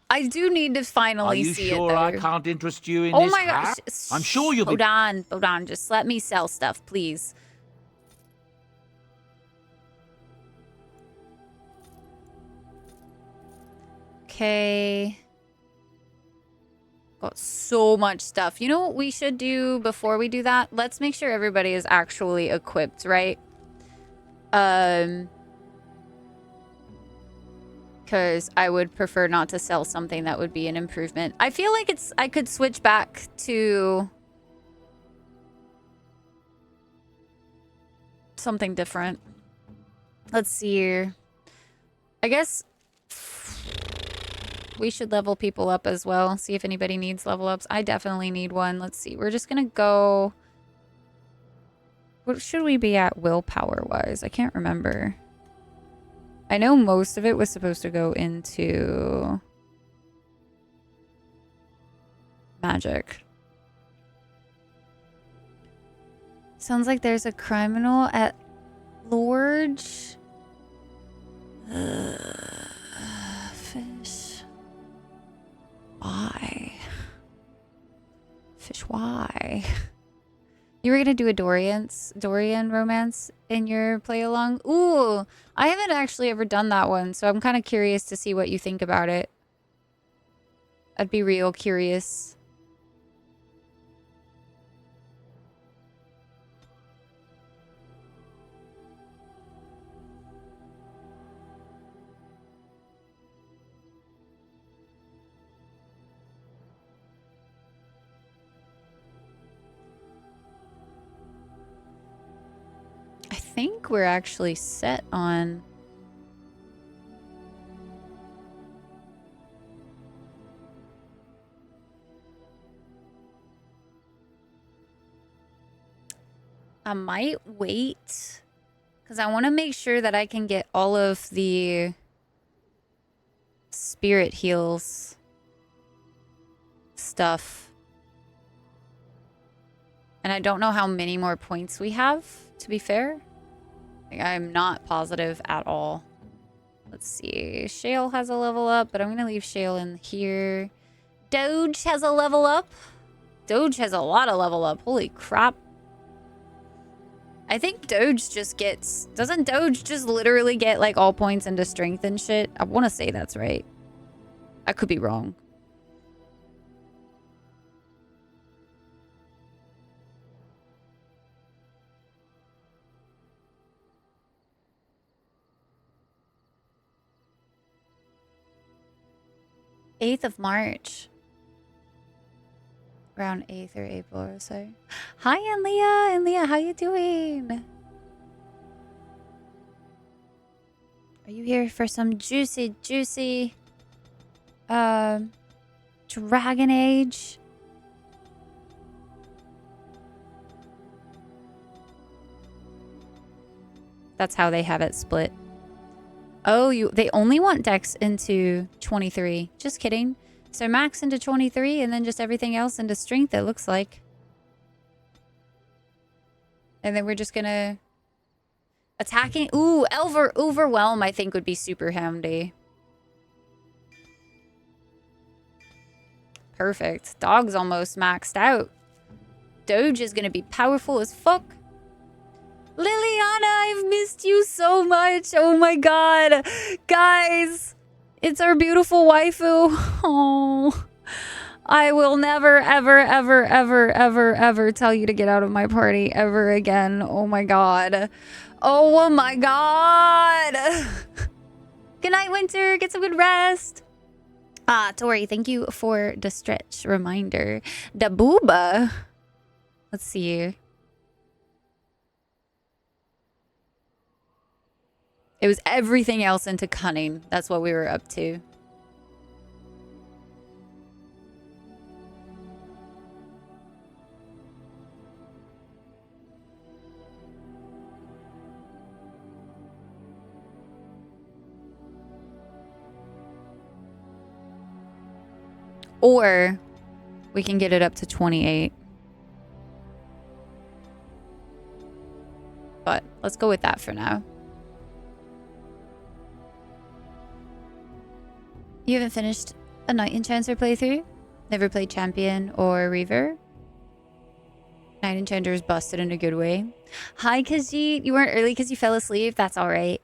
I do need to finally see it, though. Are you sure I can't interest you in oh this my gosh. hat? I'm sure you'll be... Hold on. Just let me sell stuff, please. Okay. Got so much stuff. You know what we should do before we do that? Let's make sure everybody is actually equipped, right? Because I would prefer not to sell something that would be an improvement. I feel like I could switch back to something different. Let's see here. I guess we should level people up as well. See if anybody needs level ups. I definitely need one. Let's see. We're just going to go... What should we be at willpower-wise? I can't remember. I know most of it was supposed to go into magic. Sounds like there's a criminal at Lorge. Fish. Why? Fish, why? You were gonna do a Dorian romance in your play along? Ooh, I haven't actually ever done that one, so I'm kind of curious to see what you think about it. I'd be real curious. I think we're actually set on... I might wait because I want to make sure that I can get all of the spirit heals stuff. And I don't know how many more points we have, to be fair. Like, I'm not positive at all. Let's see. Shale has a level up, but I'm going to leave Shale in here. Doge has a level up. Doge has a lot of level up. Holy crap. I think Doge just gets... Doesn't Doge just literally get, like, all points into strength and shit? I want to say that's right. I could be wrong. Eighth of March. Around 8th or April or so. Hi, Anlia. Anlia, how you doing? Are you here for some juicy Dragon Age? That's how they have it split. Oh, they only want Dex into 23. Just kidding. So max into 23 and then just everything else into strength, it looks like. And then we're just gonna... Attacking... Ooh, Overwhelm I think would be super handy. Perfect. Dog's almost maxed out. Doge is gonna be powerful as fuck. Liliana, I've missed you so much. Oh my god. Guys, it's our beautiful waifu. Oh, I will never, ever tell you to get out of my party ever again. Oh my god. Oh my god. Good night, Winter. Get some good rest. Tori, thank you for the stretch reminder. Da booba. Let's see. It was everything else into cunning. That's what we were up to. Or we can get it up to 28. But let's go with that for now. You haven't finished a Knight Enchanter playthrough? Never played Champion or Reaver? Knight Enchanter is busted in a good way. Hi, Khajiit. You weren't early because you fell asleep? That's alright.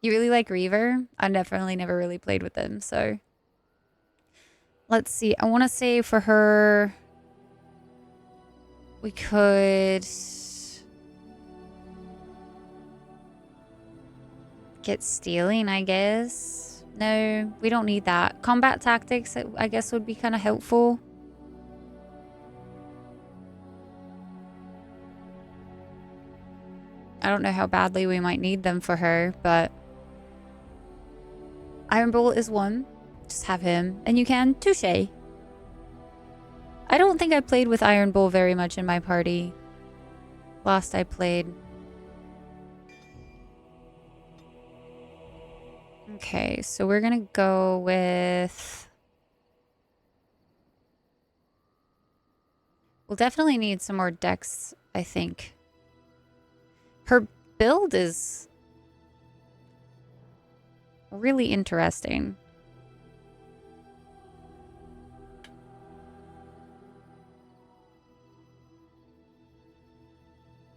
You really like Reaver? I definitely never really played with them, so... Let's see. I want to say for her... We could... Get stealing, I guess. No, we don't need that. Combat tactics, I guess, would be kind of helpful. I don't know how badly we might need them for her, but... Iron Bull is one. Just have him. And you can touche. I don't think I played with Iron Bull very much in my party. Last I played. Okay, so we're gonna go with... We'll definitely need some more decks, I think. Her build is really interesting.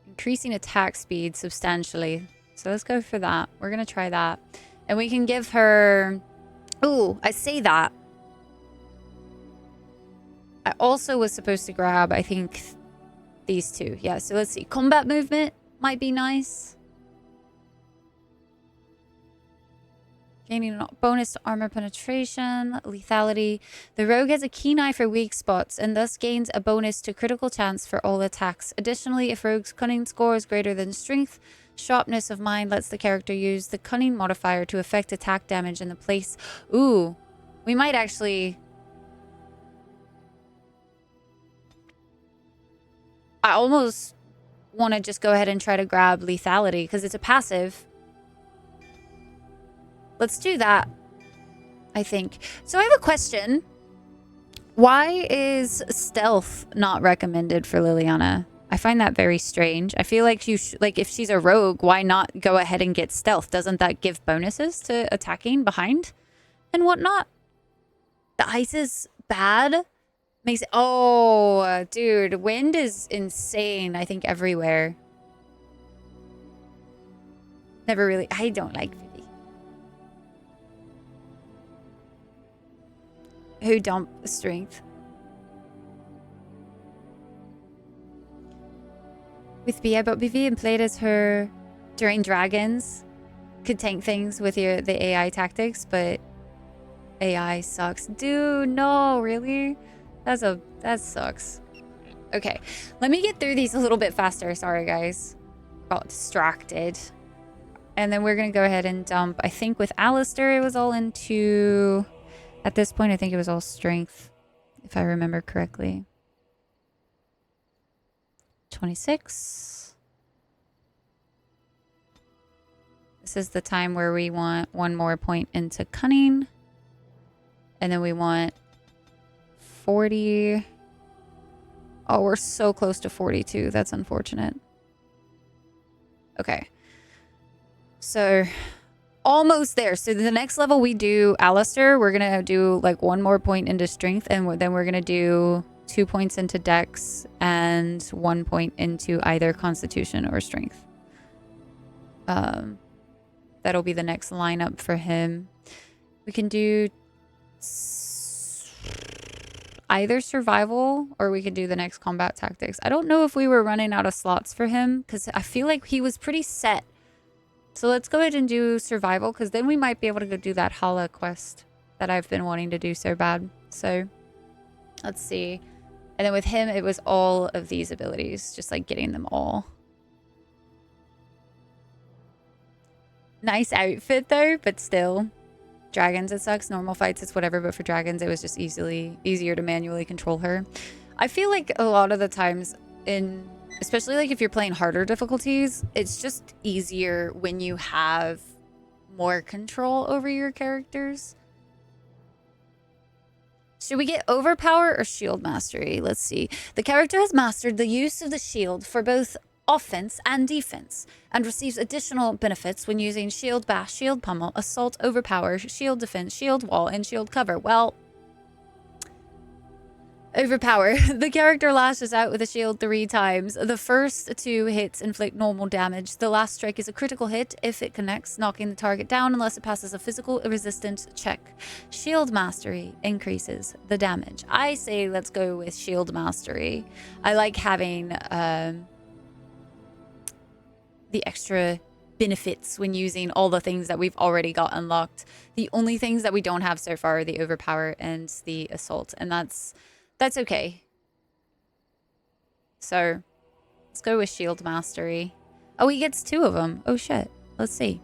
Increasing attack speed substantially. So let's go for that. We're gonna try that. And we can give her... Ooh, I say that. I also was supposed to grab, I think, these two. Yeah, so let's see. Combat movement might be nice. Gaining a bonus to armor penetration, lethality. The rogue has a keen eye for weak spots and thus gains a bonus to critical chance for all attacks. Additionally, if rogue's cunning score is greater than strength, sharpness of mind lets the character use the cunning modifier to affect attack damage in the place. Ooh, we might actually... I almost want to just go ahead and try to grab lethality because it's a passive. Let's do that, I think. So I have a question. Why is stealth not recommended for Liliana? I find that very strange. I feel like if she's a rogue, why not go ahead and get stealth? Doesn't that give bonuses to attacking behind and whatnot? The ice is bad. Makes it... Oh, dude. Wind is insane, I think, everywhere. Never really... I don't like Vivi. Who dump strength? With Bia, but Vivi and played as her during Dragons. Could tank things with the AI tactics, but AI sucks. Dude, no, really? That sucks. Okay, let me get through these a little bit faster. Sorry, guys. Got distracted. And then we're gonna go ahead and dump. I think with Alistair, it was all into... At this point, I think it was all strength, if I remember correctly. 26. This is the time where we want one more point into cunning. And then we want 40. Oh, we're so close to 42. That's unfortunate. Okay. So... Almost there. So the next level we do Alistair, we're going to do like one more point into strength, and then we're going to do 2 points into dex and 1 point into either constitution or strength. That'll be the next lineup for him. We can do either survival or we can do the next combat tactics. I don't know if we were running out of slots for him because I feel like he was pretty set. So let's go ahead and do survival, because then we might be able to go do that Hala quest that I've been wanting to do so bad. So let's see. And then with him, it was all of these abilities, just like getting them all. Nice outfit though, but still. Dragons, it sucks. Normal fights, it's whatever, but for dragons, it was just easier to manually control her. I feel like a lot of the times especially like if you're playing harder difficulties, it's just easier when you have more control over your characters. Should we get overpower or shield mastery? Let's see. The character has mastered the use of the shield for both offense and defense, and receives additional benefits when using shield bash, shield pummel, assault, overpower, shield defense, shield wall, and shield cover. Well, overpower. The character lashes out with a shield 3 times. The first 2 hits inflict normal damage. The last strike is a critical hit if it connects, knocking the target down unless it passes a physical resistance check. Shield mastery increases the damage. I say let's go with shield mastery. I like having the extra benefits when using all the things that we've already got unlocked. The only things that we don't have so far are the overpower and the assault, and that's okay. So let's go with shield mastery. Oh, he gets 2 of them. Oh shit. Let's see.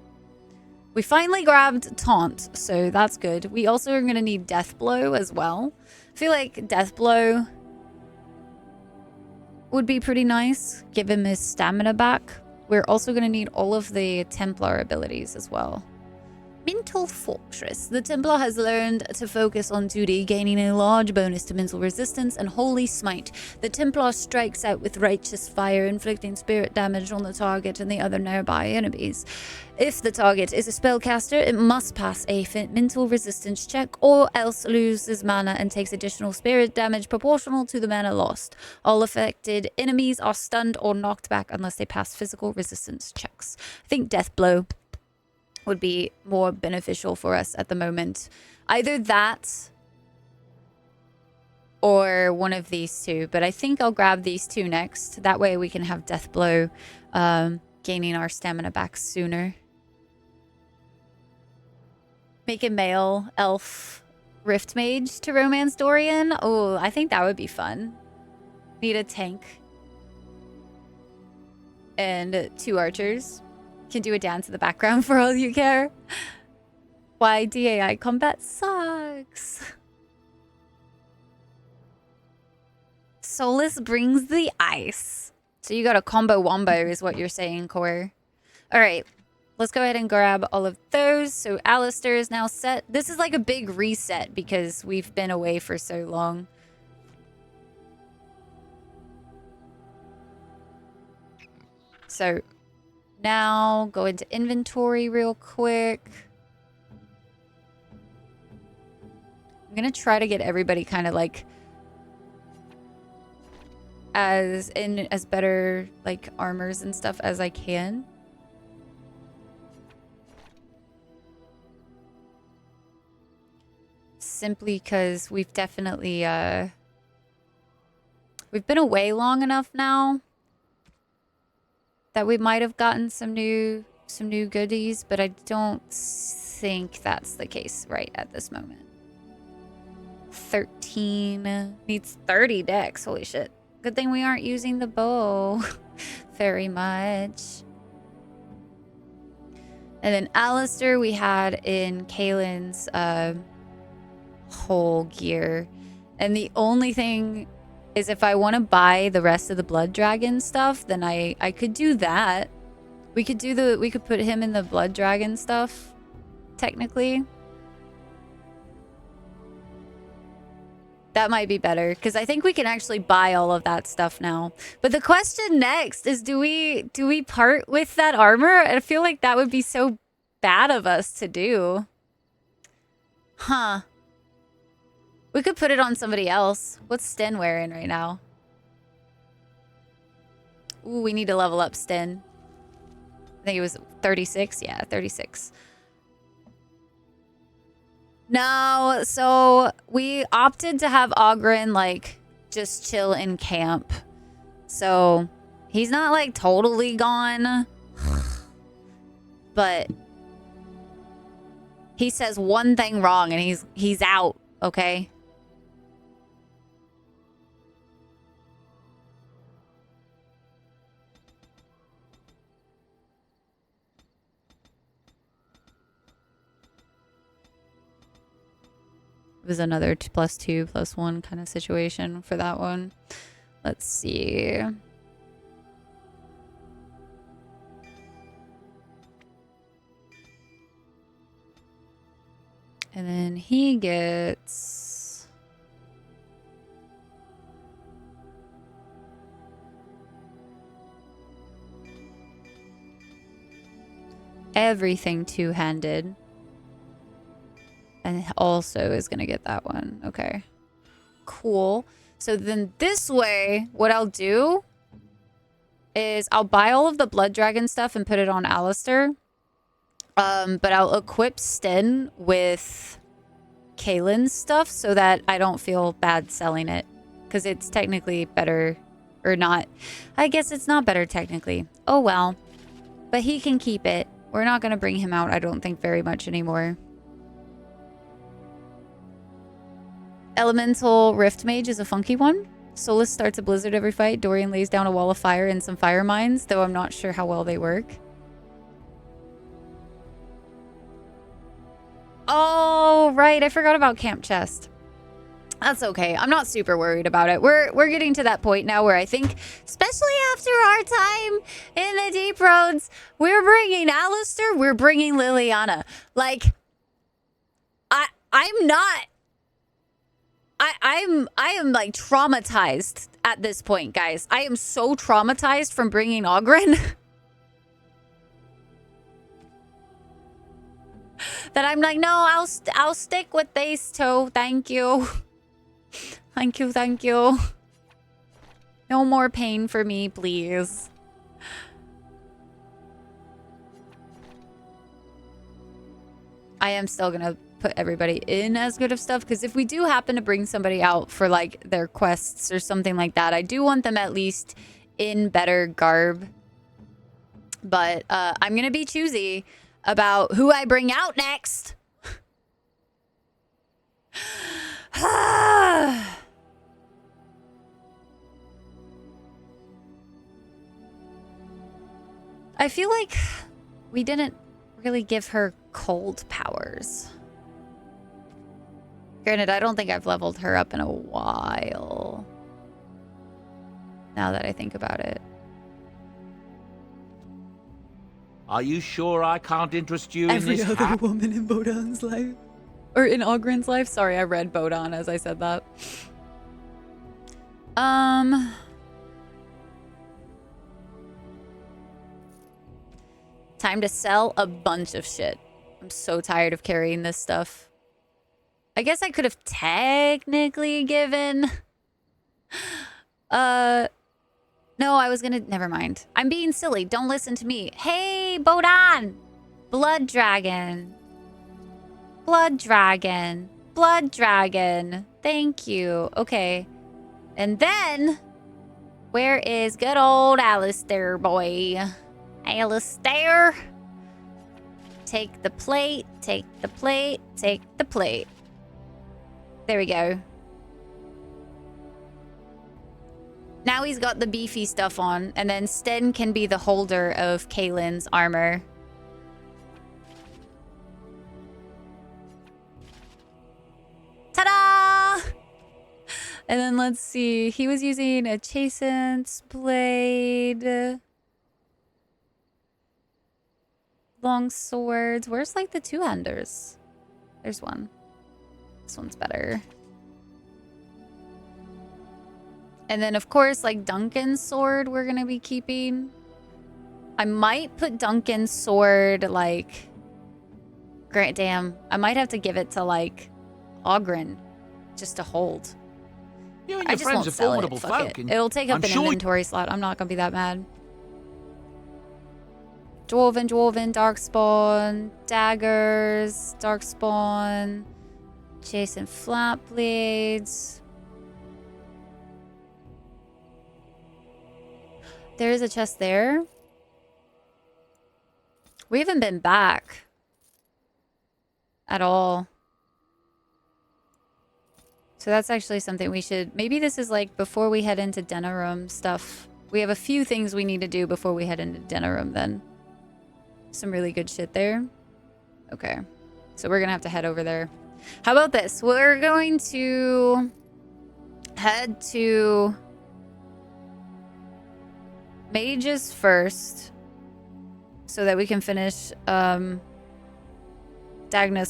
We finally grabbed taunt, so that's good. We also are going to need death blow as well. I feel like death blow would be pretty nice. Give him his stamina back. We're also going to need all of the Templar abilities as well. Mental Fortress. The Templar has learned to focus on duty, gaining a large bonus to mental resistance and Holy Smite. The Templar strikes out with Righteous Fire, inflicting spirit damage on the target and the other nearby enemies. If the target is a spellcaster, it must pass a mental resistance check or else loses mana and takes additional spirit damage proportional to the mana lost. All affected enemies are stunned or knocked back unless they pass physical resistance checks. I think Death Blow would be more beneficial for us at the moment. Either that or one of these 2, but I think I'll grab these 2 next. That way we can have Death Blow, gaining our stamina back sooner. Make a male elf Rift Mage to Romance Dorian. Oh, I think that would be fun. Need a tank. And 2 archers. Can do a dance in the background for all you care. Why DAI combat sucks. Solus brings the ice. So you got a combo wombo is what you're saying, Core. All right. Let's go ahead and grab all of those. So Alistair is now set. This is like a big reset because we've been away for so long. So now go into inventory real quick. I'm going to try to get everybody kind of like as better like armors and stuff as I can. Simply because we've definitely we've been away long enough now that we might have gotten some new goodies, but I don't think that's the case right at this moment. 13 needs 30 decks. Holy shit. Good thing we aren't using the bow very much. And then Alistair we had in Kaylin's whole gear. And the only thing is if I want to buy the rest of the Blood Dragon stuff, then I could do that. We could put him in the Blood Dragon stuff, technically. That might be better, because I think we can actually buy all of that stuff now. But the question next is, do we part with that armor? I feel like that would be so bad of us to do. Huh. We could put it on somebody else. What's Sten wearing right now? Ooh, we need to level up Sten. I think it was 36. Yeah, 36. No, so we opted to have Ogren, like, just chill in camp. So he's not, like, totally gone. But he says one thing wrong and he's out, okay? It was another 2+2+1 kind of situation for that one. Let's see. And then he gets... everything two-handed. And also is going to get that one. Okay. Cool. So then this way, what I'll do is I'll buy all of the Blood Dragon stuff and put it on Alistair. But I'll equip Sten with Kaylin's stuff so that I don't feel bad selling it. Because it's technically better, or not. I guess it's not better technically. Oh well. But he can keep it. We're not going to bring him out, I don't think, very much anymore. Elemental Rift Mage is a funky one. Solus starts a blizzard every fight. Dorian lays down a wall of fire and some fire mines, though I'm not sure how well they work. Oh, right. I forgot about Camp Chest. That's okay. I'm not super worried about it. We're getting to that point now where I think, especially after our time in the Deep Roads, we're bringing Alistair, we're bringing Liliana. Like, I'm not... I am like traumatized at this point, guys. I am so traumatized from bringing Oghren that I'm like, no, I'll stick with these two. Thank you. Thank you, thank you. No more pain for me, please. I am still gonna put everybody in as good of stuff, because if we do happen to bring somebody out for like their quests or something like that, I do want them at least in better garb. But I'm gonna be choosy about who I bring out next. I feel like we didn't really give her cold powers. Granted, I don't think I've leveled her up in a while. Now that I think about it. Are you sure I can't interest you Every in this other woman in Bodan's life. Or in Ogren's life. Sorry, I read Bodan as I said that. Time to sell a bunch of shit. I'm so tired of carrying this stuff. I guess I could have technically given... No, I was gonna... Never mind. I'm being silly. Don't listen to me. Hey, Bodan! Blood Dragon. Blood Dragon. Blood Dragon. Thank you. Okay. And then... where is good old Alistair, boy? Alistair? Take the plate. Take the plate. Take the plate. There we go. Now he's got the beefy stuff on, and then Sten can be the holder of Kaylin's armor. Ta-da! And then let's see. He was using a Chasance blade. Long swords. Where's like the two-handers? There's one. This one's better. And then, of course, like Duncan's sword we're going to be keeping. I might put Duncan's sword, like... damn. I might have to give it to, like, Oghren. Just to hold. You and I your just friends won't are sell formidable it. Fuck folk. it. It'll take up I'm an sure inventory slot. I'm not going to be that mad. Dwarven, Darkspawn, daggers, Darkspawn, Jason flat blades. There is a chest there. We haven't been back at all. So that's actually something we should... maybe this is like before we head into Denerim stuff. We have a few things we need to do before we head into Denerim then. Some really good shit there. Okay. So we're going to have to head over there. How about this? We're going to head to Mages first so that we can finish Dagna's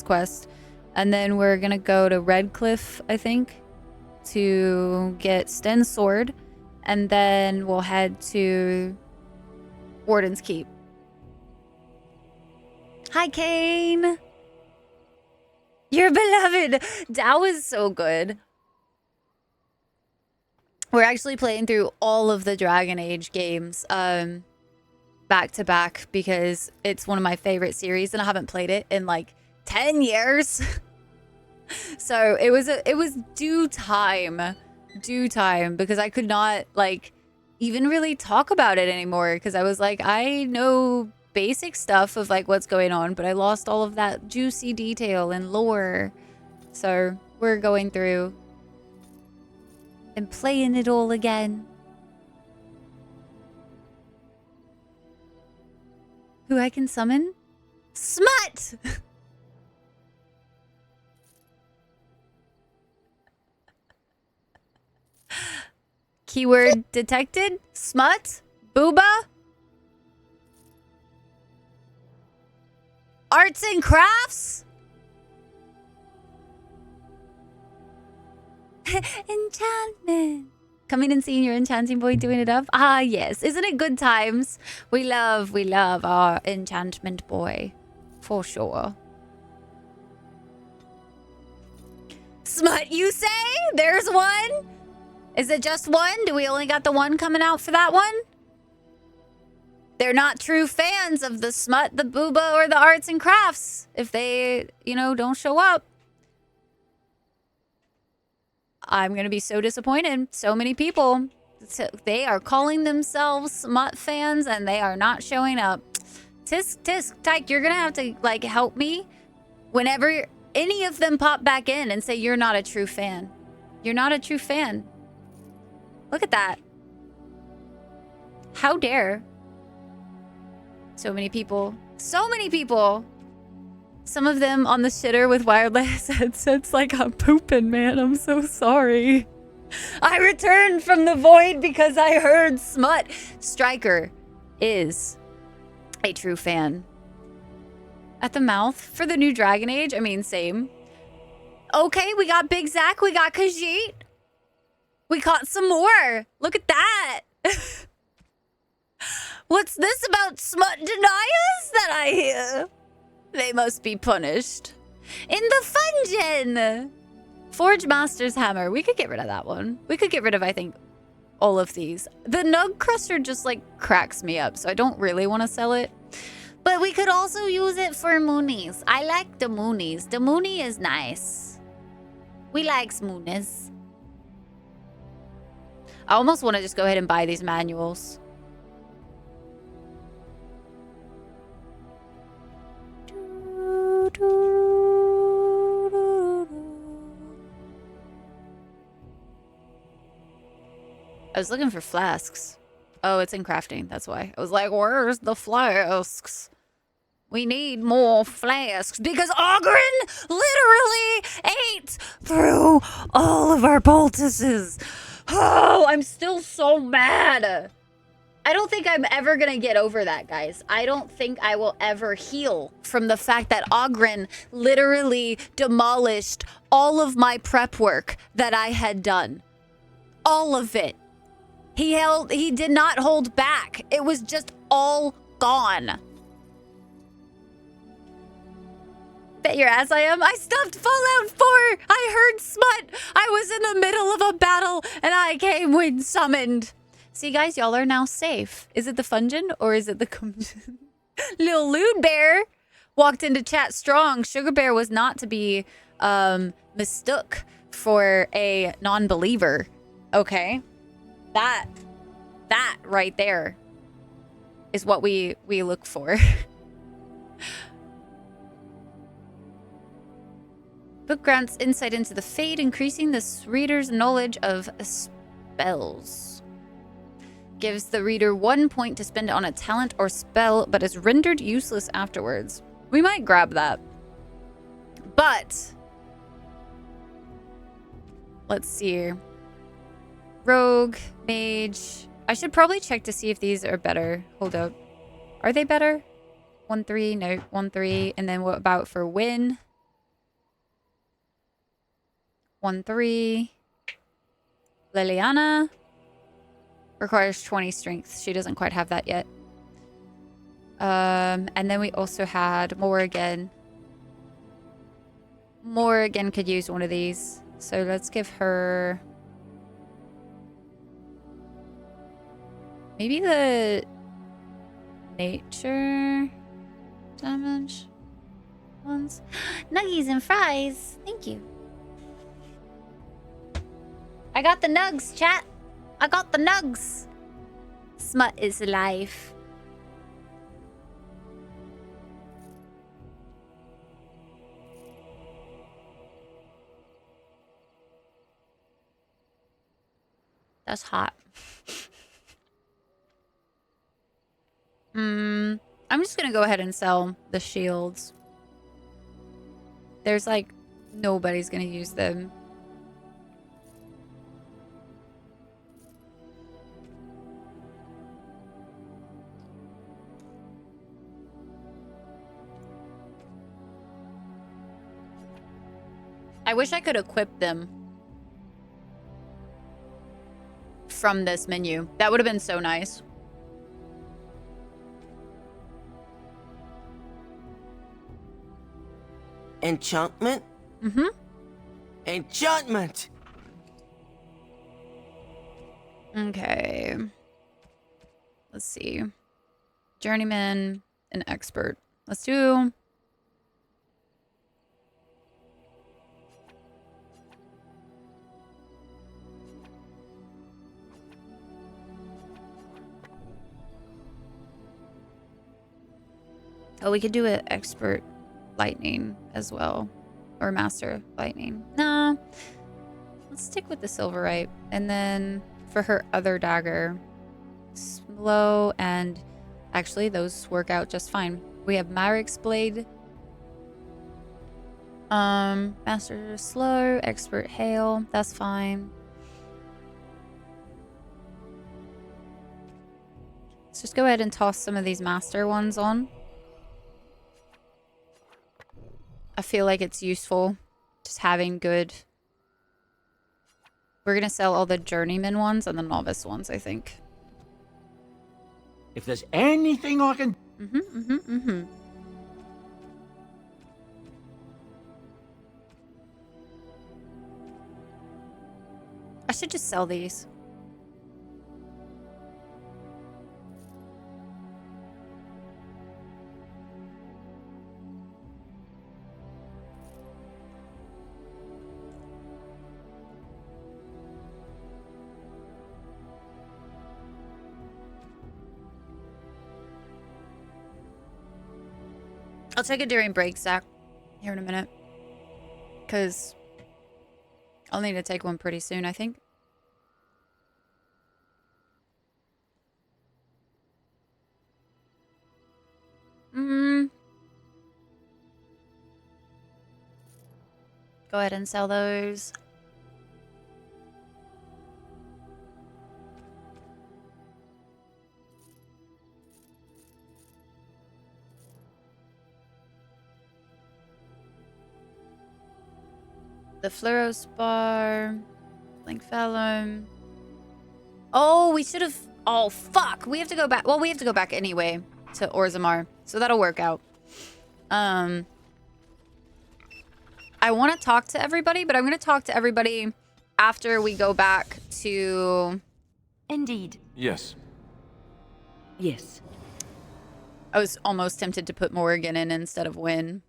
quest. And then we're going to go to Redcliffe, I think, to get Sten's sword. And then we'll head to Warden's Keep. Hi, Kane. You're beloved. Dow is so good. We're actually playing through all of the Dragon Age games back to back because it's one of my favorite series and I haven't played it in like 10 years. So it was due time because I could not like even really talk about it anymore because I was like, I know basic stuff of like what's going on, but I lost all of that juicy detail and lore. So we're going through and playing it all again. Who I can summon? Smut! Keyword detected? Smut? Booba? Arts and crafts? Enchantment. Coming and seeing your enchanting boy doing it up? Ah, yes. Isn't it good times? We love our enchantment boy. For sure. Smut, you say? There's one? Is it just one? Do we only got the one coming out for that one? They're not true fans of the smut, the booba, or the arts and crafts if they, don't show up. I'm going to be so disappointed. So many people, they are calling themselves smut fans and they are not showing up. Tisk, Tyke, you're going to have to, help me whenever any of them pop back in and say you're not a true fan. You're not a true fan. Look at that. How dare. So many people. So many people. Some of them on the shitter with wireless headsets like I'm pooping, man. I'm so sorry. I returned from the void because I heard smut. Striker is a true fan. At the mouth for the new Dragon Age. I mean, same. Okay, we got Big Zack. We got Khajiit. We caught some more. Look at that. What's this about smut deniers that I hear? They must be punished. In the Fungeon! Forge Master's Hammer. We could get rid of that one. We could get rid of, I think, all of these. The Nug Crusher just, cracks me up, so I don't really want to sell it. But we could also use it for Moonies. I like the Moonies. The Moonie is nice. We like Moonies. I almost want to just go ahead and buy these manuals. I was looking for flasks. Oh, it's in crafting. That's why. I was like, where's the flasks? We need more flasks because Oghren literally ate through all of our poultices. Oh, I'm still so mad. I don't think I'm ever going to get over that, guys. I don't think I will ever heal from the fact that Oghren literally demolished all of my prep work that I had done. All of it. He did not hold back. It was just all gone. Bet your ass I am. I stopped Fallout 4. I heard smut. I was in the middle of a battle and I came when summoned. See, guys, y'all are now safe. Is it the Fungeon or is it the Lil Lewd Bear walked into chat strong. Sugar Bear was not to be mistook for a non-believer. Okay. That right there is what we look for. Book grants insight into the fate, increasing the reader's knowledge of spells. Gives the reader 1 point to spend on a talent or spell, but is rendered useless afterwards. We might grab that. But Let's see. Rogue, mage. I should probably check to see if these are better. Hold up. Are they better? 1-3, no, 1-3. And then what about for win? 1-3. Liliana requires 20 strength. She doesn't quite have that yet. And then we also had Morrigan. Morrigan could use one of these. So let's give her... maybe the nature damage ones. Nuggies and fries. Thank you. I got the nugs, chat. I got the nugs. Smut is life. That's hot. I'm just gonna go ahead and sell the shields. There's like nobody's gonna use them. I wish I could equip them from this menu. That would have been so nice. Enchantment? Mm-hmm. Enchantment! Okay. Let's see. Journeyman and expert. Let's do... oh, we could do an expert lightning as well. Or master lightning. No. Let's stick with the silverite. And then for her other dagger, slow and... actually, those work out just fine. We have Marek's blade. Master slow, expert hail. That's fine. Let's just go ahead and toss some of these master ones on. I feel like it's useful just having good... we're going to sell all the journeyman ones and the novice ones, I think. If there's anything I can... I should just sell these. I'll take it during break, Zach, here in a minute. Because I'll need to take one pretty soon, I think. Go ahead and sell those. The fluorospar, link vellum. Oh, we should have. Oh, fuck. We have to go back. Well, we have to go back anyway to Orzammar, so that'll work out. I want to talk to everybody, but I'm going to talk to everybody after we go back to... Indeed. Yes. Yes. I was almost tempted to put Morrigan in instead of Win.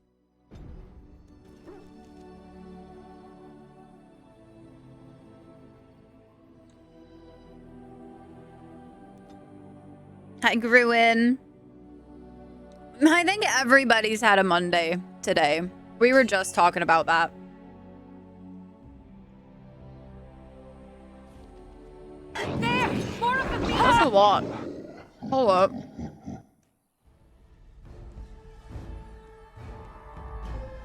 I grew in. I think everybody's had a Monday today. We were just talking about that. There! More of the That's a lot. Hold up.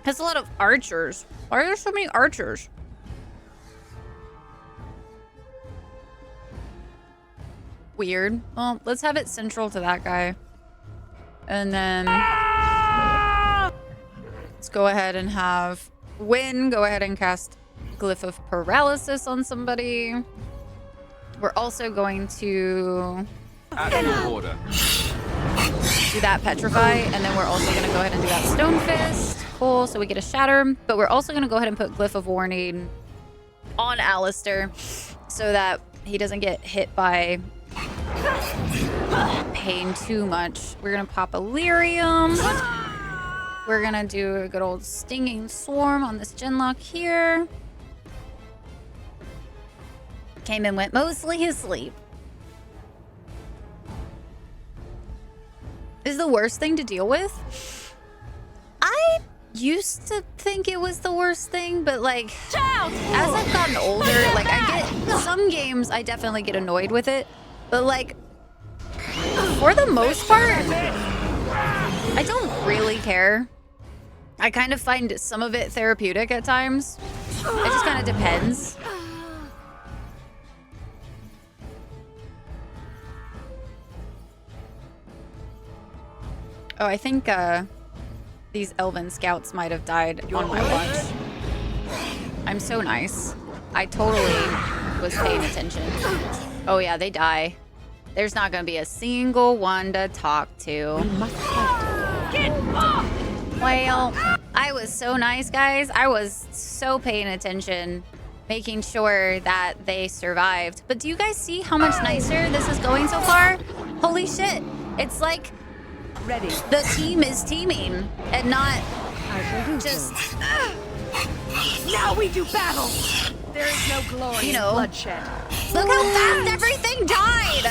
That's a lot of archers. Why are there so many archers? weird. Well, let's have it central to that guy. And then let's go ahead and have Wynn go ahead and cast Glyph of Paralysis on somebody. We're also going to At your order. do that Petrify, and then we're also going to go ahead and do that Stone Fist. Cool, so we get a Shatter, but we're also going to go ahead and put Glyph of Warning on Alistair so that he doesn't get hit by pain too much. We're going to pop Illyrium. We're going to do a good old Stinging Swarm on this Genlock here. Came and went mostly asleep. Is the worst thing to deal with? I used to think it was the worst thing, but like as I've gotten older, like I get some games I definitely get annoyed with it, but like for the most part I don't really care. I kind of find some of it therapeutic at times. It just kind of depends. Oh, I think these elven scouts might have died on my watch. I'm so nice. I totally was paying attention. Oh yeah, they die. There's not gonna be a single one to talk to. Well, I was so nice, guys. I was so paying attention, making sure that they survived. But do you guys see how much nicer this is going so far? Holy shit. It's like ready. The team is teaming and not just now we do battle. There is no glory in bloodshed. Look how fast everything died.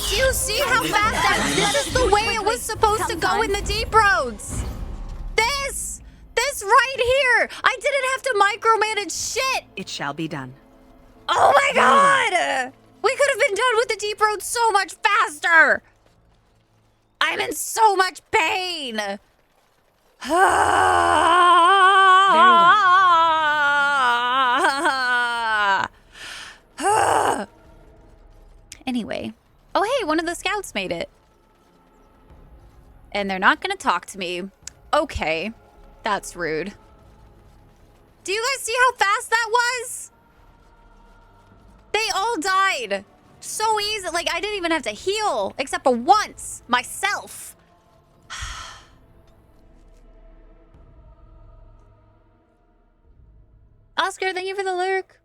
Do you see how fast that? This is the way it was supposed to go in the deep roads. This right here. I didn't have to micromanage shit. It shall be done. Oh my god. We could have been done with the deep roads so much faster. I'm in so much pain. Very well. Anyway. Oh, hey, one of the scouts made it. And they're not going to talk to me. Okay. That's rude. Do you guys see how fast that was? They all died. So easy. Like, I didn't even have to heal, except for once. Myself. Oscar, thank you for the lurk.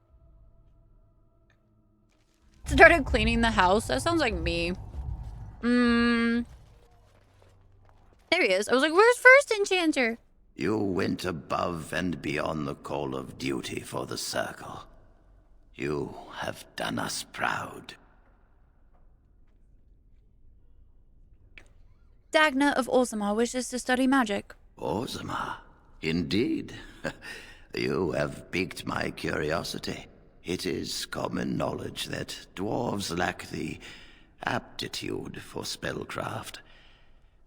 Started cleaning the house. That sounds like me. There he is. I was like, where's First Enchanter? You went above and beyond the call of duty for the Circle. You have done us proud. Dagna of Orzammar wishes to study magic. Orzammar? Indeed. You have piqued my curiosity. It is common knowledge that dwarves lack the aptitude for spellcraft.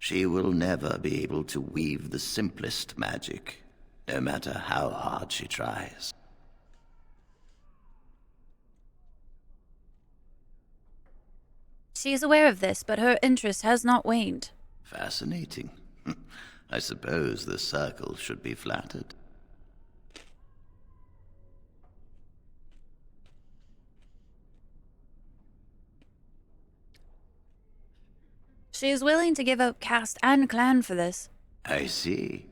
She will never be able to weave the simplest magic, no matter how hard she tries. She is aware of this, but her interest has not waned. Fascinating. I suppose the Circle should be flattered. She is willing to give up caste and clan for this. I see.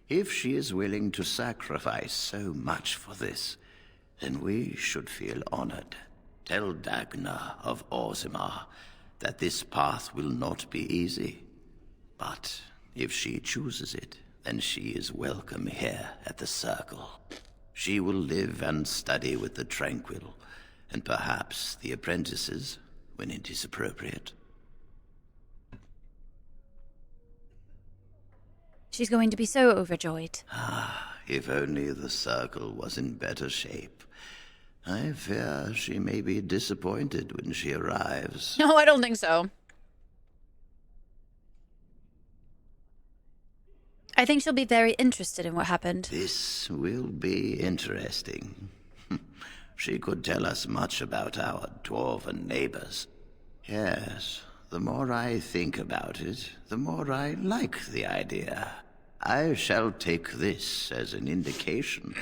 If she is willing to sacrifice so much for this, then we should feel honored. Tell Dagna of Orzammar that this path will not be easy. But if she chooses it, then she is welcome here at the Circle. She will live and study with the Tranquil, and perhaps the apprentices, when it is appropriate. She's going to be so overjoyed. If only the Circle was in better shape. I fear she may be disappointed when she arrives. No, I don't think so. I think she'll be very interested in what happened. This will be interesting. She could tell us much about our dwarven neighbors. Yes, the more I think about it, the more I like the idea. I shall take this as an indication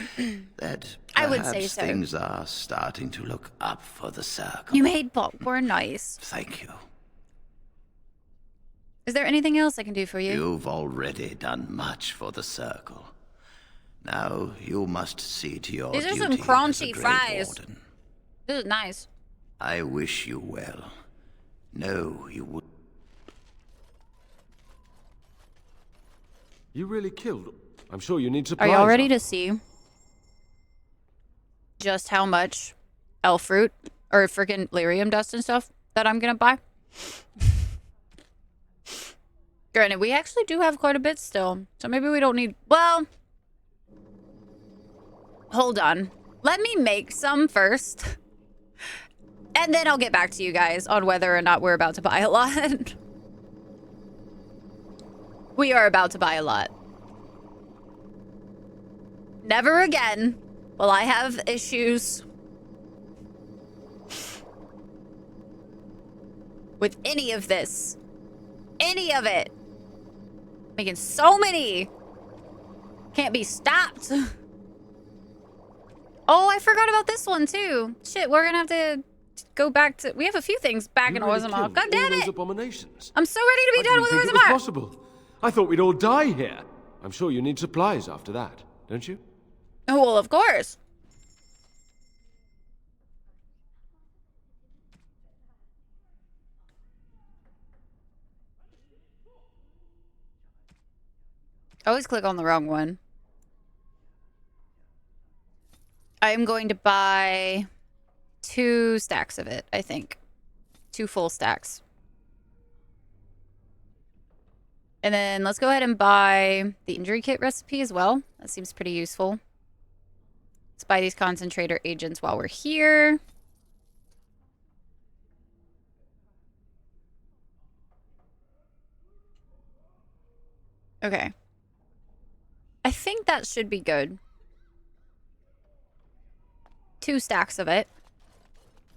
that I would say perhaps so. things are starting to look up for the circle. You made popcorn nice. Thank you. Is there anything else I can do for you? You've already done much for the circle. Now you must see to your These are duty some as a crunchy Grey fries. Warden. This is nice. I wish you well. No, you would. You really killed. I'm sure you need Are supplies. y'all ready to see just how much elf fruit or freaking lyrium dust and stuff that I'm gonna buy? Granted, we actually do have quite a bit still, so maybe we don't need... Well, hold on. Let me make some first, and then I'll get back to you guys on whether or not we're about to buy a lot. We are about to buy a lot. Never again will I have issues with any of this. Any of it. Making so many. Can't be stopped. Oh, I forgot about this one too. Shit, we're gonna have to go back to... We have a few things back in Orzammar. God damn it! Abominations. I'm so ready to be done with I didn't think it was Orzammar. possible. I thought we'd all die here. I'm sure you need supplies after that, don't you? Oh, well, of course. I always click on the wrong one. I am going to buy 2 stacks of it, I think. 2 full stacks. And then let's go ahead and buy the injury kit recipe as well. That seems pretty useful. Let's buy these concentrator agents while we're here. Okay. I think that should be good. 2 stacks of it.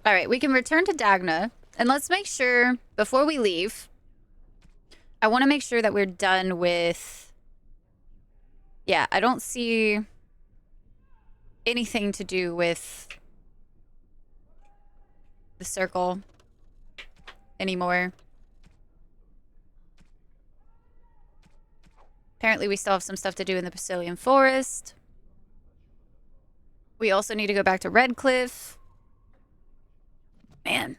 All right, we can return to Dagna. And let's make sure, before we leave, I want to make sure that we're done with... Yeah, I don't see anything to do with the circle anymore. Apparently we still have some stuff to do in the Basilian Forest. We also need to go back to Redcliffe. Man.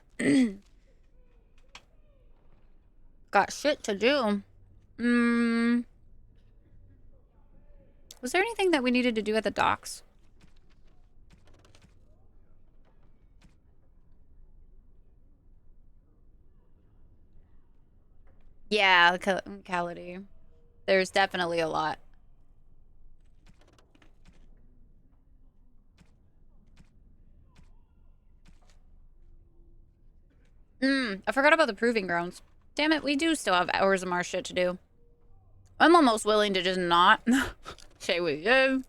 Got shit to do. Was there anything that we needed to do at the docks? Yeah, locality. There's definitely a lot. I forgot about the proving grounds. Damn it, we do still have Orzammar shit to do. I'm almost willing to just not say we do.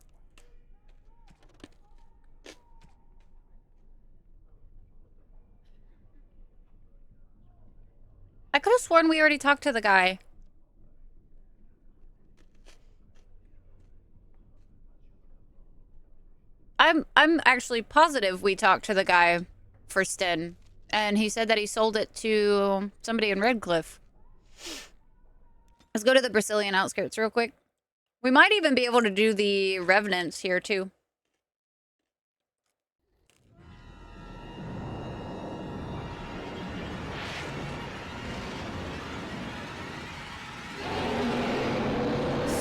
I could have sworn we already talked to the guy. I'm actually positive we talked to the guy for Sten. And he said that he sold it to somebody in Redcliffe. Let's go to the Brazilian outskirts real quick. We might even be able to do the Revenants here too.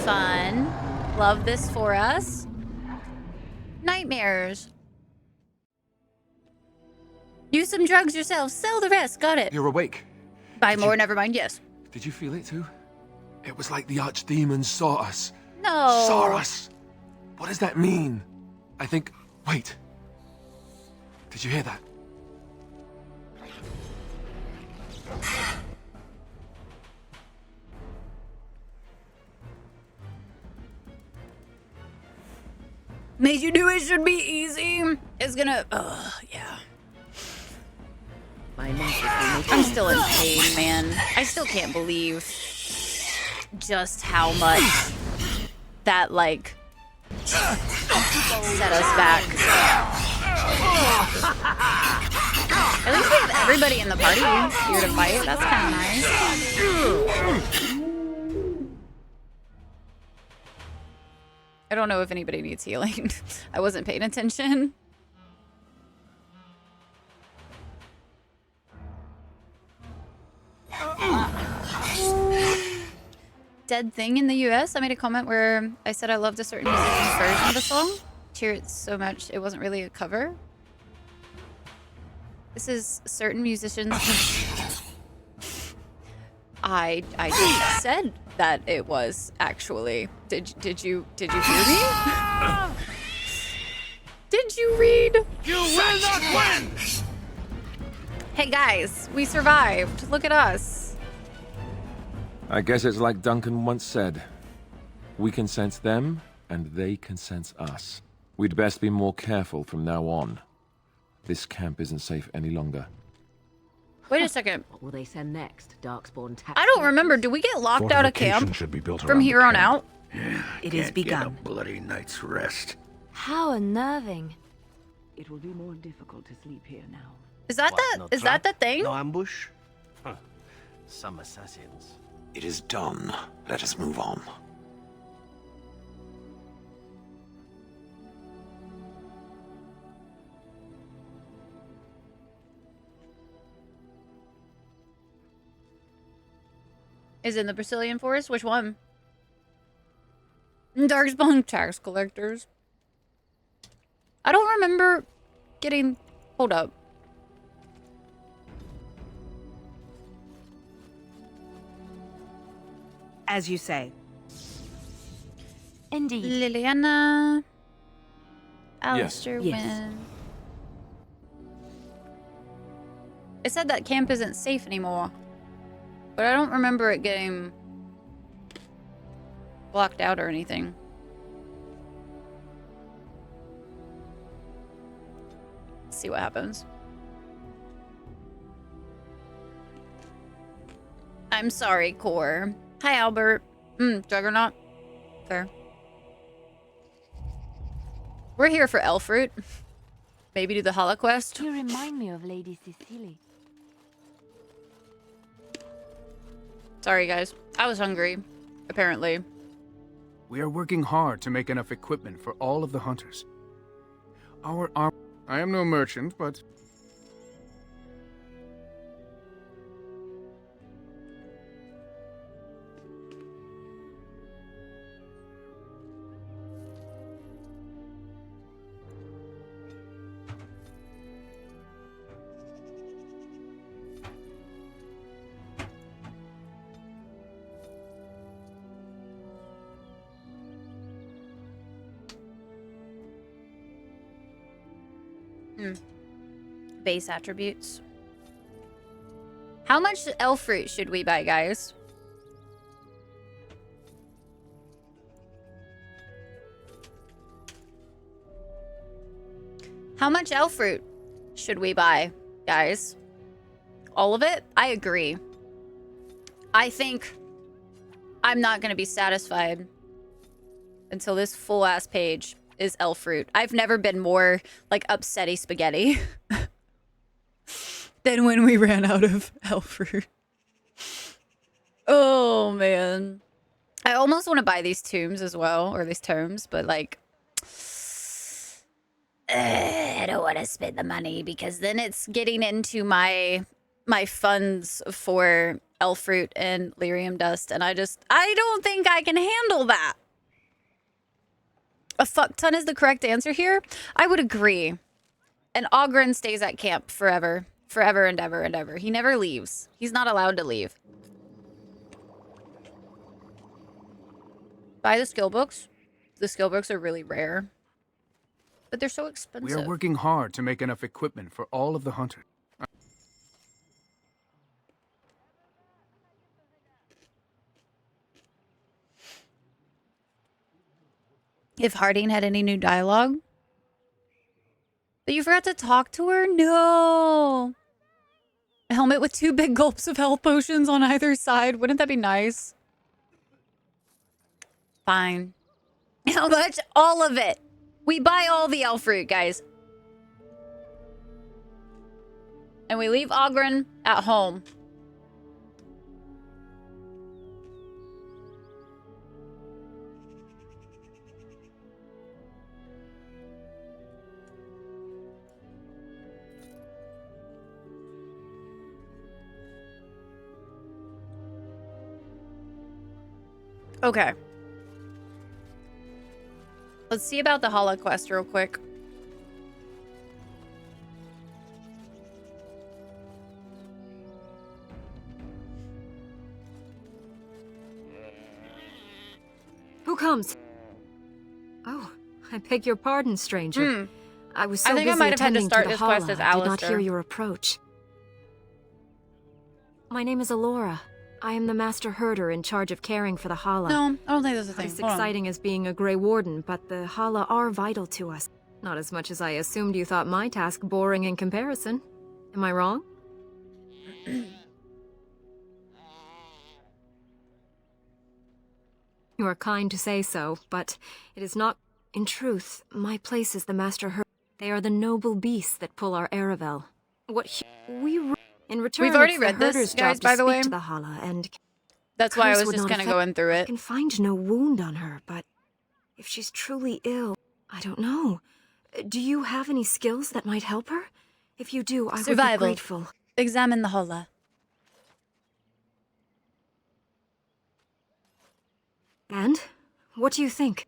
Fun. Love this for us. Nightmares. Use some drugs yourself. Sell the rest. Got it. You're awake. Buy more. Never mind. Yes. Did you feel it too? It was like the archdemons saw us. No. Saw us. What does that mean? I think... Wait. Did you hear that? Made you do it should be easy. It's gonna... yeah. I'm still in pain, man. I still can't believe just how much that, like, set us back. At least we have everybody in the party here to fight. That's kind of nice. I don't know if anybody needs healing. I wasn't paying attention. Dead Thing in the US. I made a comment where I said I loved a certain musician's version of the song. Cheer it so much it wasn't really a cover. This is certain musicians. I just said that it was actually. Did you hear me? Did you read? You will not win! Hey guys, we survived. Look at us. I guess it's like Duncan once said. We can sense them, and they can sense us. We'd best be more careful from now on. This camp isn't safe any longer. Wait a second. What will they send next? Darkspawn tax. I don't remember. Do we get locked out of camp should be built from here on out? It is begun. Get a bloody night's rest. How unnerving. It will be more difficult to sleep here now. Is that is that the thing? No ambush? Huh. Some assassins. It is done. Let us move on. Is in the Brazilian forest? Which one? Darkspawn tax collectors. I don't remember getting... Hold up. As you say. Indeed. Liliana. Yes. Alistair Yes. Wynn. It said that camp isn't safe anymore. But I don't remember it getting blocked out or anything. Let's see what happens. I'm sorry, Core. Hi, Albert. Juggernaut. Fair. We're here for Elfruit. Maybe do the holoquest. You remind me of Lady Cecily. Sorry, guys. I was hungry, apparently. We are working hard to make enough equipment for all of the hunters. Our arm... I am no merchant, but... Base attributes. How much elf fruit should we buy, guys? How much elf fruit should we buy, guys? All of it? I agree. I think I'm not going to be satisfied until this full-ass page is elf fruit. I've never been more, like, upsetty spaghetti than when we ran out of elf fruit. Oh, man. I almost want to buy these tombs as well, or these tomes, but, like, I don't want to spend the money because then it's getting into my funds for elf fruit and lyrium dust, and I don't think I can handle that. A fuck ton is the correct answer here. I would agree. And Ogren stays at camp forever. Forever and ever and ever. He never leaves. He's not allowed to leave. Buy the skill books. The skill books are really rare. But they're so expensive. We are working hard to make enough equipment for all of the hunters. If Harding had any new dialogue. But you forgot to talk to her? No. A helmet with 2 big gulps of health potions on either side. Wouldn't that be nice? Fine. How much? All of it. We buy all the elf fruit, guys. And we leave Ogren at home. Okay. Let's see about the Hala quest real quick. Who comes? Oh, I beg your pardon, stranger. I was so I think busy I might have had to attending start to the this quest Hala, as I did not Alistair. hear your approach. My name is Alora. I am the master herder in charge of caring for the Hala. No, I don't think that's a Not thing. as Hold on. exciting as being a Grey Warden, but the Hala are vital to us. Not as much as I assumed you thought my task boring in comparison. Am I wrong? You are kind to say so, but it is not... In truth, my place is the master herder. They are the noble beasts that pull our Aravel. In return, We've already it's read the this, herder's guys, job by to the speak way. to the Hala, and That's why I curse was would just not kind of affect- going through I it. can find no wound on her, but if she's truly ill, I don't know. Do you have any skills that might help her? If you do, I would be Survival. grateful. Examine the Hala. And? What do you think?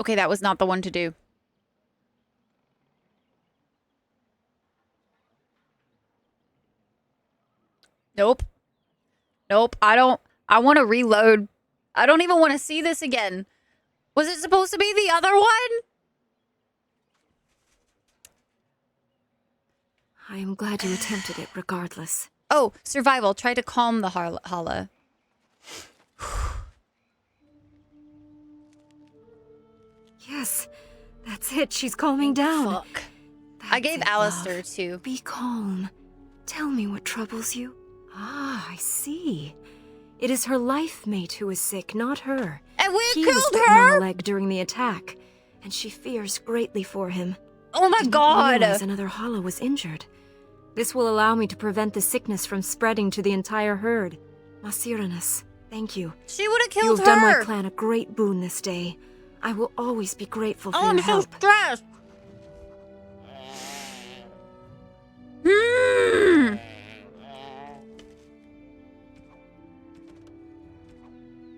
Okay, that was not the one to do. Nope. Nope. I want to reload. I don't even want to see this again. Was it supposed to be the other one? I am glad you attempted it regardless. Oh, survival. Try to calm the Hala. Yes, that's it. She's calming down. Fuck. I gave Alistair too. Be calm. Tell me what troubles you. Ah, I see. It is her life mate who is sick, not her. And we He was killed bitten on her? the leg during the attack, and she fears greatly for him. Oh my Didn't god! realize another Hala was injured. This will allow me to prevent the sickness from spreading to the entire herd. Masiranus, thank you. She would have killed You have done my her. clan a great boon this day. I will always be grateful for Oh, your I'm so help. stressed.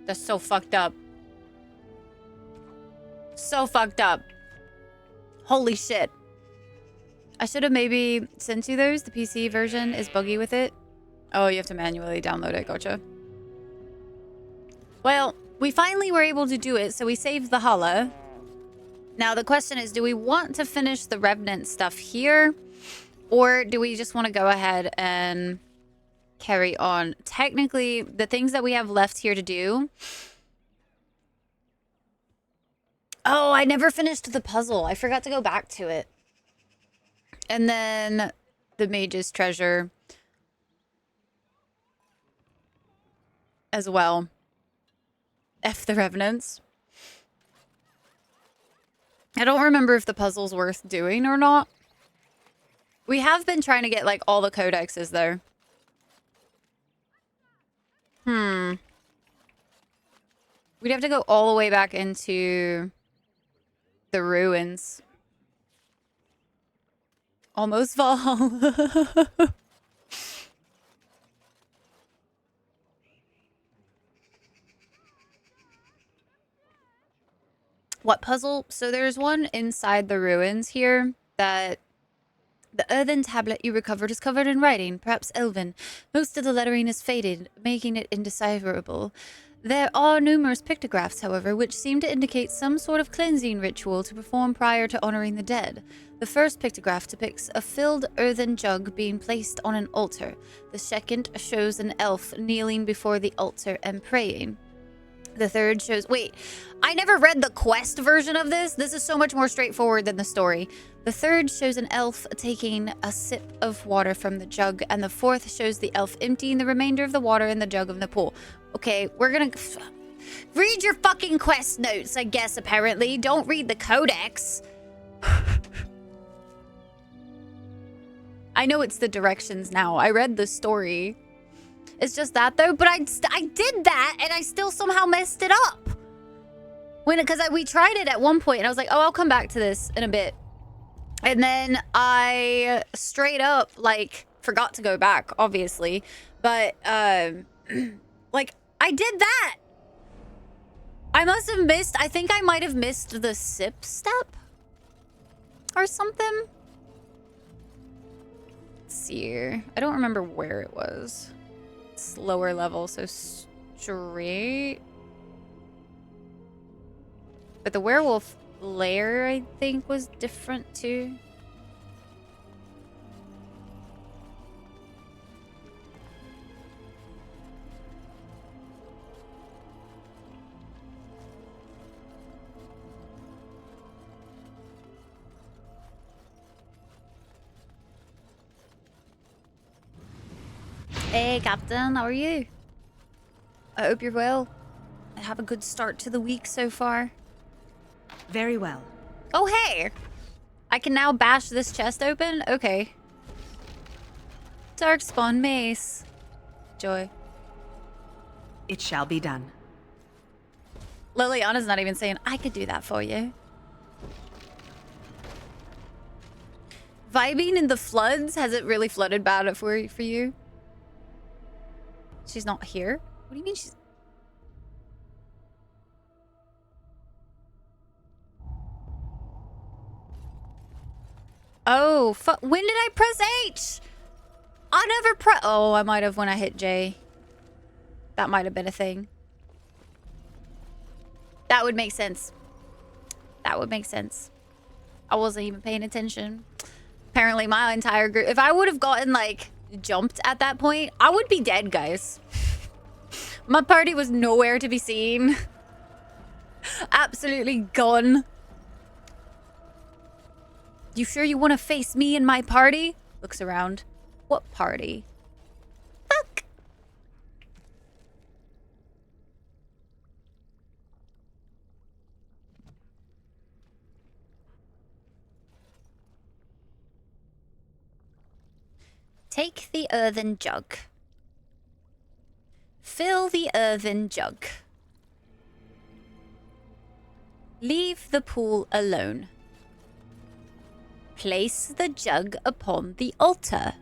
That's so fucked up. So fucked up. Holy shit. I should have maybe sent you those. The PC version is buggy with it. Oh, you have to manually download it. Gotcha. Well, we finally were able to do it, so we saved the Hala. Now, the question is, do we want to finish the Revenant stuff here? Or do we just want to go ahead and carry on? Technically, the things that we have left here to do... Oh, I never finished the puzzle. I forgot to go back to it. And then the Mage's Treasure as well. F the Revenants. I don't remember if the puzzle's worth doing or not. We have been trying to get, like, all the codexes, though. We'd have to go all the way back into the ruins. Almost Valhalla. What puzzle? So there's one inside the ruins here that the earthen tablet you recovered is covered in writing, perhaps elven. Most of the lettering is faded, making it indecipherable. There are numerous pictographs, however, which seem to indicate some sort of cleansing ritual to perform prior to honoring the dead. The first pictograph depicts a filled earthen jug being placed on an altar. The second shows an elf kneeling before the altar and praying. The third shows... Wait, I never read the quest version of this. This is so much more straightforward than the story. The third shows an elf taking a sip of water from the jug, and the fourth shows the elf emptying the remainder of the water in the jug of the pool. Okay, we're gonna... Read your fucking quest notes, I guess, apparently. Don't read the codex. I know it's the directions now. I read the story. It's just that, though. But I did that, and I still somehow messed it up. Because we tried it at one point, and I was like, oh, I'll come back to this in a bit. And then I straight up, like, forgot to go back, obviously. But, like, I did that. I must have missed... I think I might have missed the sip step or something. Let's see here. I don't remember where it was. It's lower level, so straight. But the werewolf lair, I think, was different too. Hey, Captain, how are you? I hope you're well. I have a good start to the week so far. Very well. Oh, hey! I can now bash this chest open? Okay. Darkspawn mace. Joy. It shall be done. Liliana's not even saying, I could do that for you. Vibing in the floods? Has it really flooded bad for you? She's not here? What do you mean she's... Oh, when did I press H? I never press... Oh, I might have when I hit J. That might have been a thing. That would make sense. That would make sense. I wasn't even paying attention. Apparently my entire group... If I would have gotten, like, jumped at that point, I would be dead, guys. My party was nowhere to be seen. Absolutely gone. You sure you want to face me and my party? Looks around. What party? Fuck. Take the earthen jug. Fill the earthen jug. Leave the pool alone. Place the jug upon the altar.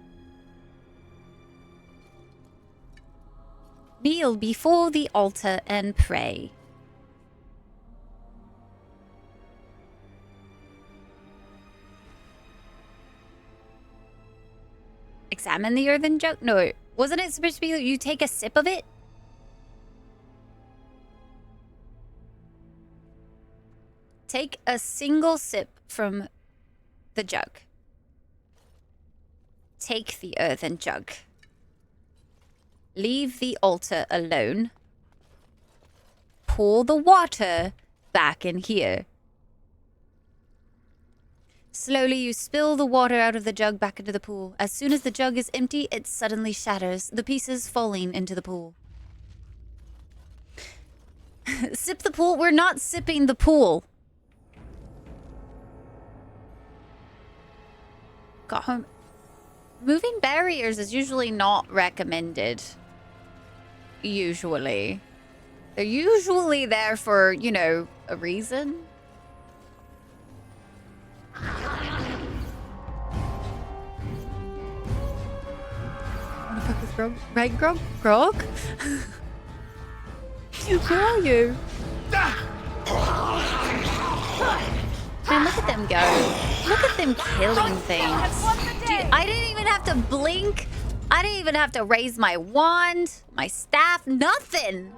Kneel before the altar and pray. Examine the earthen jug? No, wasn't it supposed to be you take a sip of it? Take a single sip from the jug. Take the earthen jug. Leave the altar alone. Pour the water back in here. Slowly, you spill the water out of the jug back into the pool. As soon as the jug is empty, it suddenly shatters, the pieces falling into the pool. Sip the pool? We're not sipping the pool. Got home. Moving barriers is usually not recommended. Usually. They're usually there for, you know, a reason. Wanna fuck with Grog? Right, Grog? Grog? Where are you? Man, look at them go. Look at them killing things. Dude, I didn't even have to blink. I didn't even have to raise my wand, my staff, nothing.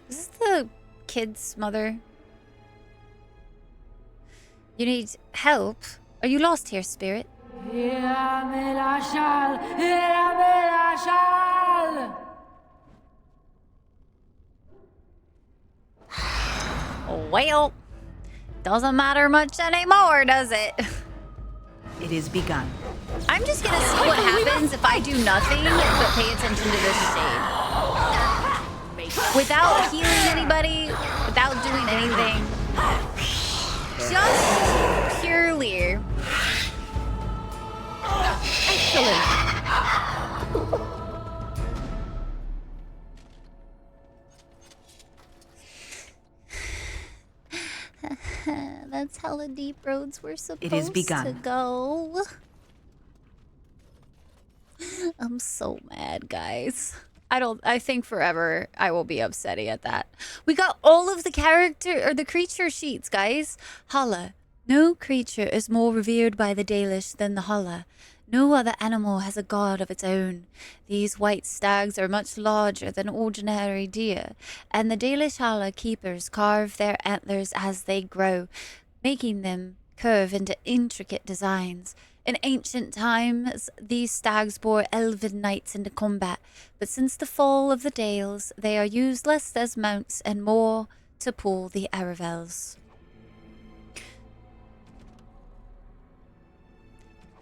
Is this the kid's mother? You need help? Are you lost here, spirit? Well, doesn't matter much anymore, does it? It is begun. I'm just gonna see what happens if I do nothing but pay attention to this shade. Without healing anybody, without doing anything. Just purely. Excellent. That's how the deep roads were supposed It is begun. to go. I'm so mad, guys. I think forever I will be upsetting at that. We got all of the the creature sheets, guys. Hala. No creature is more revered by the Dalish than the Hala. No other animal has a god of its own. These white stags are much larger than ordinary deer, and the Dalish Hala keepers carve their antlers as they grow, making them curve into intricate designs. In ancient times, these stags bore elven knights into combat, but since the fall of the Dales, they are used less as mounts and more to pull the Aravels.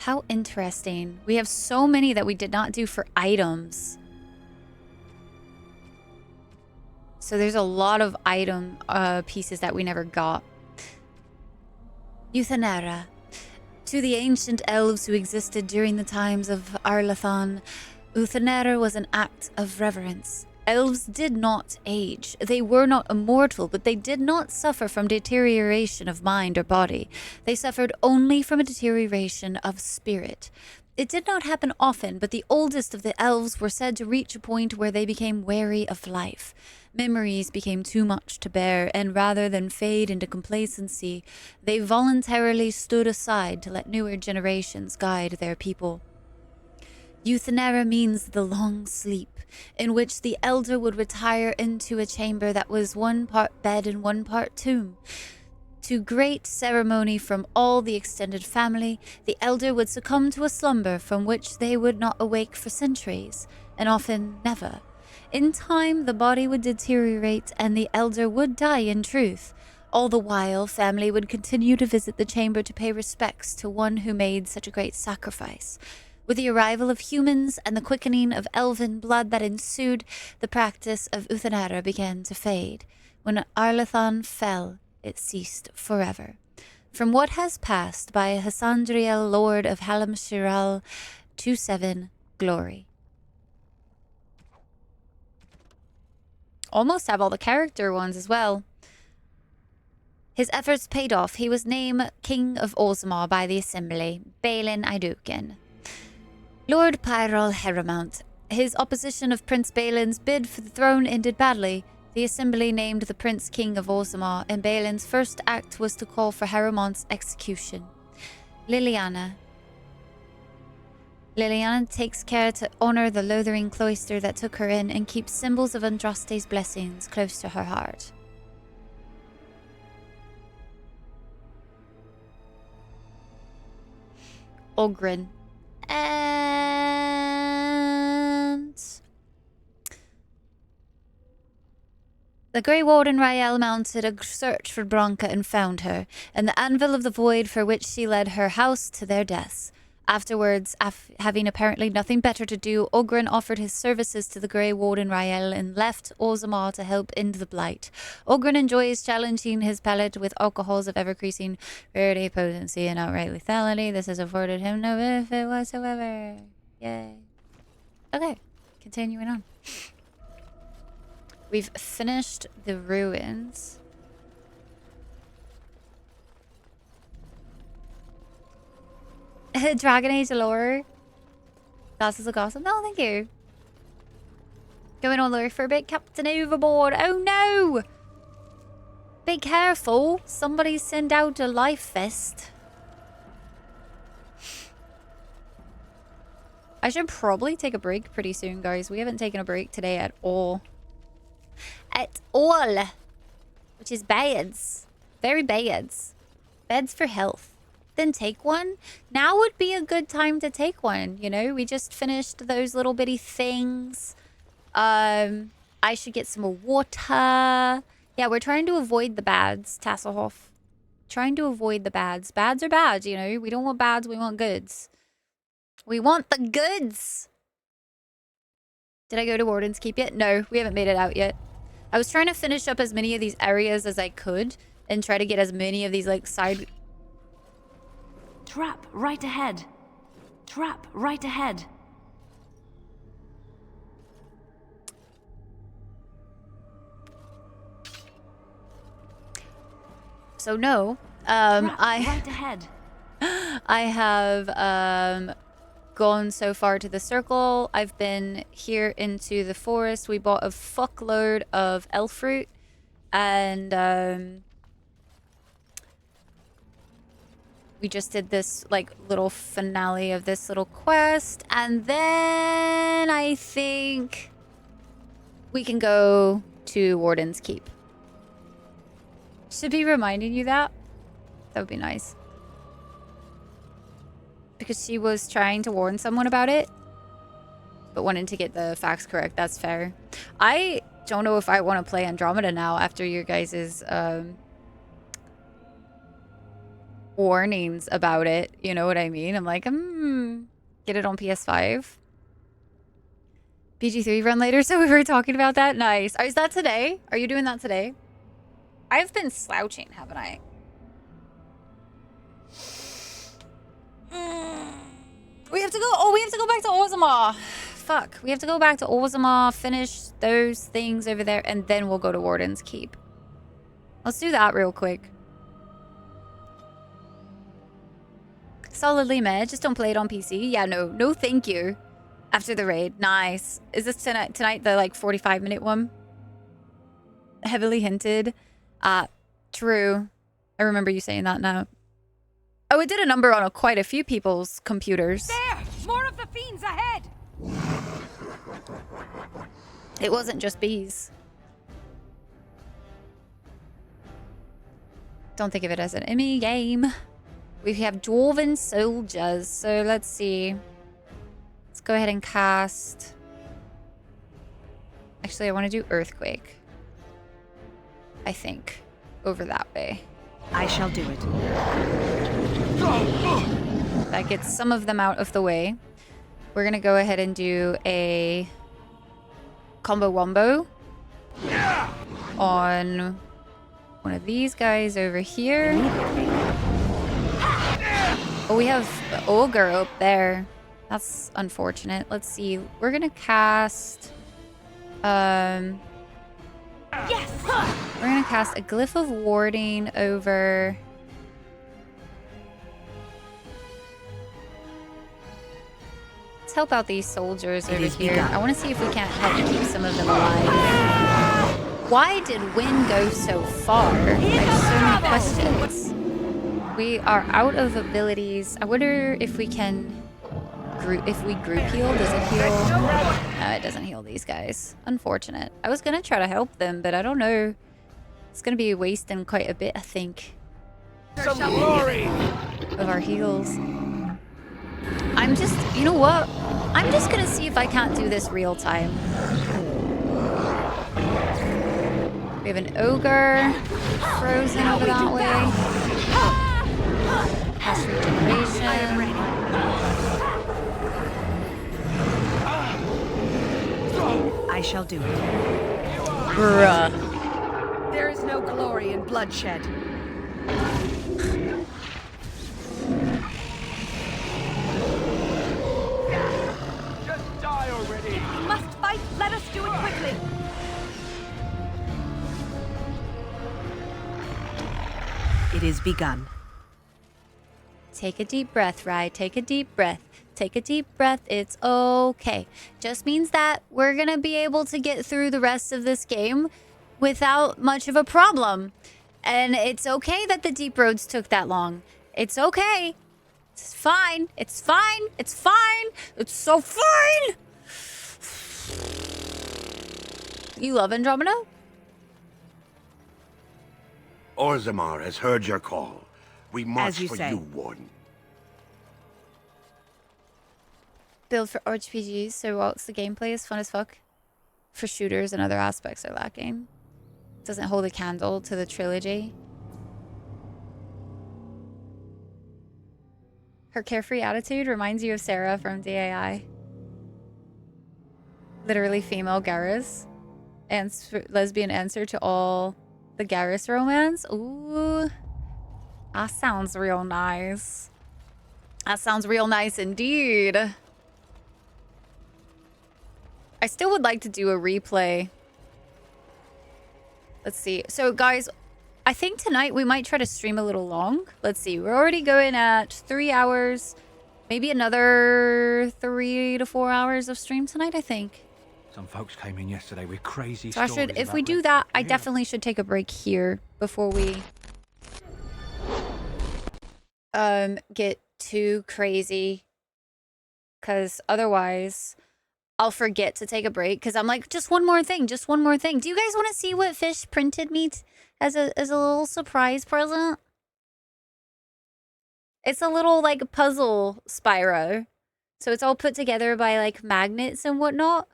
How interesting. We have so many that we did not do for items. So there's a lot of item pieces that we never got. Euthanera. To the ancient elves who existed during the times of Arlathan, Euthanera was an act of reverence. Elves did not age. They were not immortal, but they did not suffer from deterioration of mind or body. They suffered only from a deterioration of spirit. It did not happen often, but the oldest of the elves were said to reach a point where they became weary of life. Memories became too much to bear, and rather than fade into complacency, they voluntarily stood aside to let newer generations guide their people. Euthanera means the long sleep, in which the elder would retire into a chamber that was 1 part bed and 1 part tomb. To great ceremony from all the extended family, the elder would succumb to a slumber from which they would not awake for centuries, and often never. In time, the body would deteriorate and the elder would die in truth. All the while, family would continue to visit the chamber to pay respects to one who made such a great sacrifice. With the arrival of humans and the quickening of elven blood that ensued, the practice of Euthanera began to fade. When Arlathan fell, it ceased forever. From what has passed by Hassandriel, Lord of Halam Shiral, 2-7, glory. Almost have all the character ones as well. His efforts paid off. He was named King of Orzammar by the Assembly, Balin Iduken. Lord Pyrrol Heramount. His opposition of Prince Balin's bid for the throne ended badly. The Assembly named the Prince King of Orzammar, and Balin's first act was to call for Heramount's execution. Liliana. Liliana takes care to honor the Lothering cloister that took her in and keeps symbols of Andraste's blessings close to her heart. Oghren. And the Grey Warden Rael mounted a search for Branka and found her, and the Anvil of the Void for which she led her house to their deaths. Afterwards, having apparently nothing better to do, Oghren offered his services to the Grey Warden Rael and left Orzammar to help end the blight. Oghren enjoys challenging his palate with alcohols of ever-increasing rarity, potency, and outright lethality. This has afforded him no benefit whatsoever. Yay. Okay, continuing on. We've finished the ruins. Dragon Age lore. Glasses look awesome. No, thank you. Going on lure for a bit. Captain overboard. Oh no! Be careful. Somebody send out a life vest. I should probably take a break pretty soon, guys. We haven't taken a break today at all. at all. Which is bads. Very bads. Beds for health. Then take one. Now would be a good time to take one, you know? We just finished those little bitty things. I should get some more water. Yeah, we're trying to avoid the bads, Tasselhoff. Trying to avoid the bads. Bads are bad, you know? We don't want bads, we want goods. We want the goods! Did I go to Warden's Keep yet? No, we haven't made it out yet. I was trying to finish up as many of these areas as I could and try to get as many of these, like, side... Trap right ahead. Trap right ahead. So no, right ahead. I have gone so far to the circle. I've been here into the forest. We bought a fuckload of elf fruit, and we just did this like little finale of this little quest, and then I think we can go to Warden's Keep. Should be reminding you that. That would be nice. Because she was trying to warn someone about it, but wanted to get the facts correct. That's fair. I don't know if I want to play Andromeda now after your guys' warnings about it. You know what I mean? I'm like, get it on PS5. PG3 run later, so we were talking about that. Nice. Is that today? Are you doing that today? I've been slouching, haven't I? We have to go. Oh, we have to go back to Orzammar. Fuck. We have to go back to Orzammar, finish those things over there, and then we'll go to Warden's Keep. Let's do that real quick. Solidly meh. Just don't play it on PC. Yeah, no, thank you. After the raid. Nice. Is this tonight the like 45-minute one? Heavily hinted. True. I remember you saying that now. Oh, it did a number on quite a few people's computers. There! More of the fiends ahead! It wasn't just bees. Don't think of it as an Emmy game. We have dwarven soldiers. So let's see. Let's go ahead and cast. Actually, I want to do earthquake. I think. Over that way. I shall do it. That gets some of them out of the way. We're going to go ahead and do a combo wombo on one of these guys over here. Oh, we have Ogre up there. That's unfortunate. Let's see. We're going to cast... Yes! We're going to cast a Glyph of Warding over... Let's help out these soldiers over here. I want to see if we can't help keep some of them alive. Why did Wynn go so far? I have so many questions. We are out of abilities. I wonder if we can... If we group heal, does it heal? No, it doesn't heal these guys. Unfortunate. I was going to try to help them, but I don't know. It's going to be wasting quite a bit, I think. Some glory! Of our heals. I'm just... You know what? I'm just going to see if I can't do this real time. We have an ogre. Frozen over that way. Cast regeneration. I shall do it. Bruh. There is no glory in bloodshed. Just die already! We must fight. Let us do it quickly. It is begun. Take a deep breath, Rye. Take a deep breath. Take a deep breath. It's okay. Just means that we're going to be able to get through the rest of this game without much of a problem. And it's okay that the deep roads took that long. It's okay. It's fine. It's fine. It's fine. It's so fine. You love Andromeda? Orzammar has heard your call. We march you for say. you, Warden. Build for RPGs, so whilst the gameplay is fun as fuck, for shooters and other aspects are lacking. Doesn't hold a candle to the trilogy. Her carefree attitude reminds you of Sarah from DAI. Literally female Garrus. And lesbian answer to all the Garrus romance. Ooh. That sounds real nice. That sounds real nice indeed. I still would like to do a replay. Let's see. So guys, I think tonight we might try to stream a little long. Let's see. We're already going at 3 hours. Maybe another 3 to 4 hours of stream tonight, I think. Some folks came in yesterday with crazy So I stories should, if about we do Red that, Folk I here. definitely should take a break here before we get too crazy. Because otherwise, I'll forget to take a break. Because I'm like, just one more thing, just one more thing. Do you guys want to see what Fish printed me as a little surprise present? It's a little like puzzle Spyro. So it's all put together by like magnets and whatnot.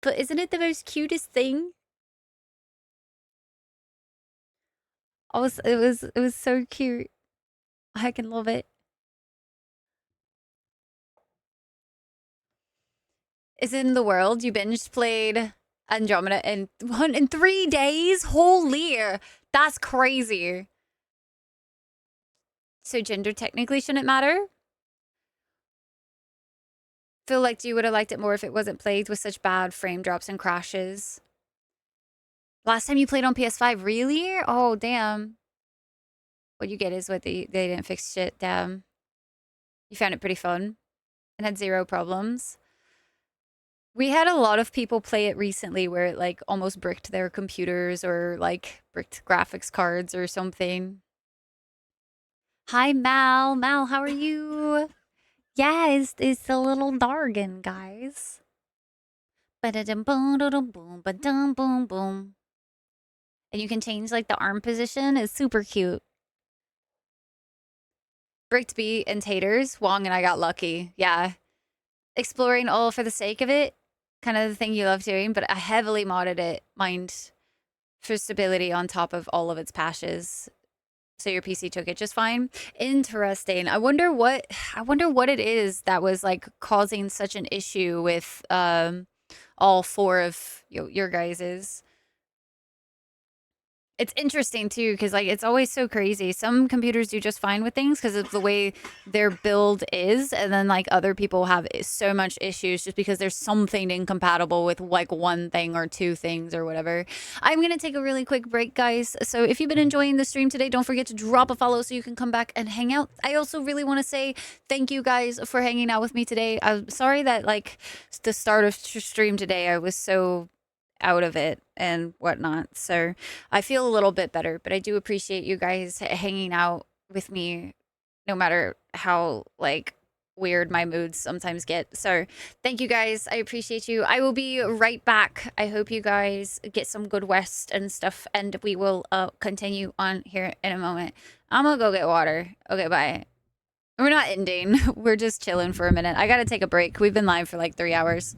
But isn't it the most cutest thing? It was so cute. I can love it. Is it in the world? You binge played Andromeda in 3 days? Holy, that's crazy. So gender technically shouldn't matter? Feel like you would have liked it more if it wasn't plagued with such bad frame drops and crashes. Last time you played on PS5, really? Oh, damn. What you get is what they didn't fix shit. Damn. You found it pretty fun and had 0 problems. We had a lot of people play it recently where it like almost bricked their computers or like bricked graphics cards or something. Hi, Mal. Mal, how are you? Yeah, it's the little Dargan, guys. Ba-da-dum, boom, boom, ba-dum, boom, boom. And you can change like the arm position. It's super cute. Bricked beet and taters. Wong and I got lucky. Yeah. Exploring all for the sake of it. Kind of the thing you love doing, but I heavily modded it, mind, for stability on top of all of its patches. So your PC took it just fine. Interesting. I wonder what it is that was like causing such an issue with all 4 of your guys's. It's interesting too, because like it's always so crazy. Some computers do just fine with things because of the way their build is, and then like other people have so much issues just because there's something incompatible with like 1 thing or 2 things or whatever. I'm gonna take a really quick break, guys. So if you've been enjoying the stream today, don't forget to drop a follow so you can come back and hang out. I also really want to say thank you guys for hanging out with me today. I'm sorry that like the start of stream today I was so out of it and whatnot, so I feel a little bit better, but I do appreciate you guys hanging out with me no matter how like weird my moods sometimes get. So thank you guys, I appreciate you. I will be right back. I hope you guys get some good rest and stuff, and we will continue on here in a moment. I'm gonna go get water. Okay, bye. We're not ending. We're just chilling for a minute. I gotta take a break. We've been live for like 3 hours.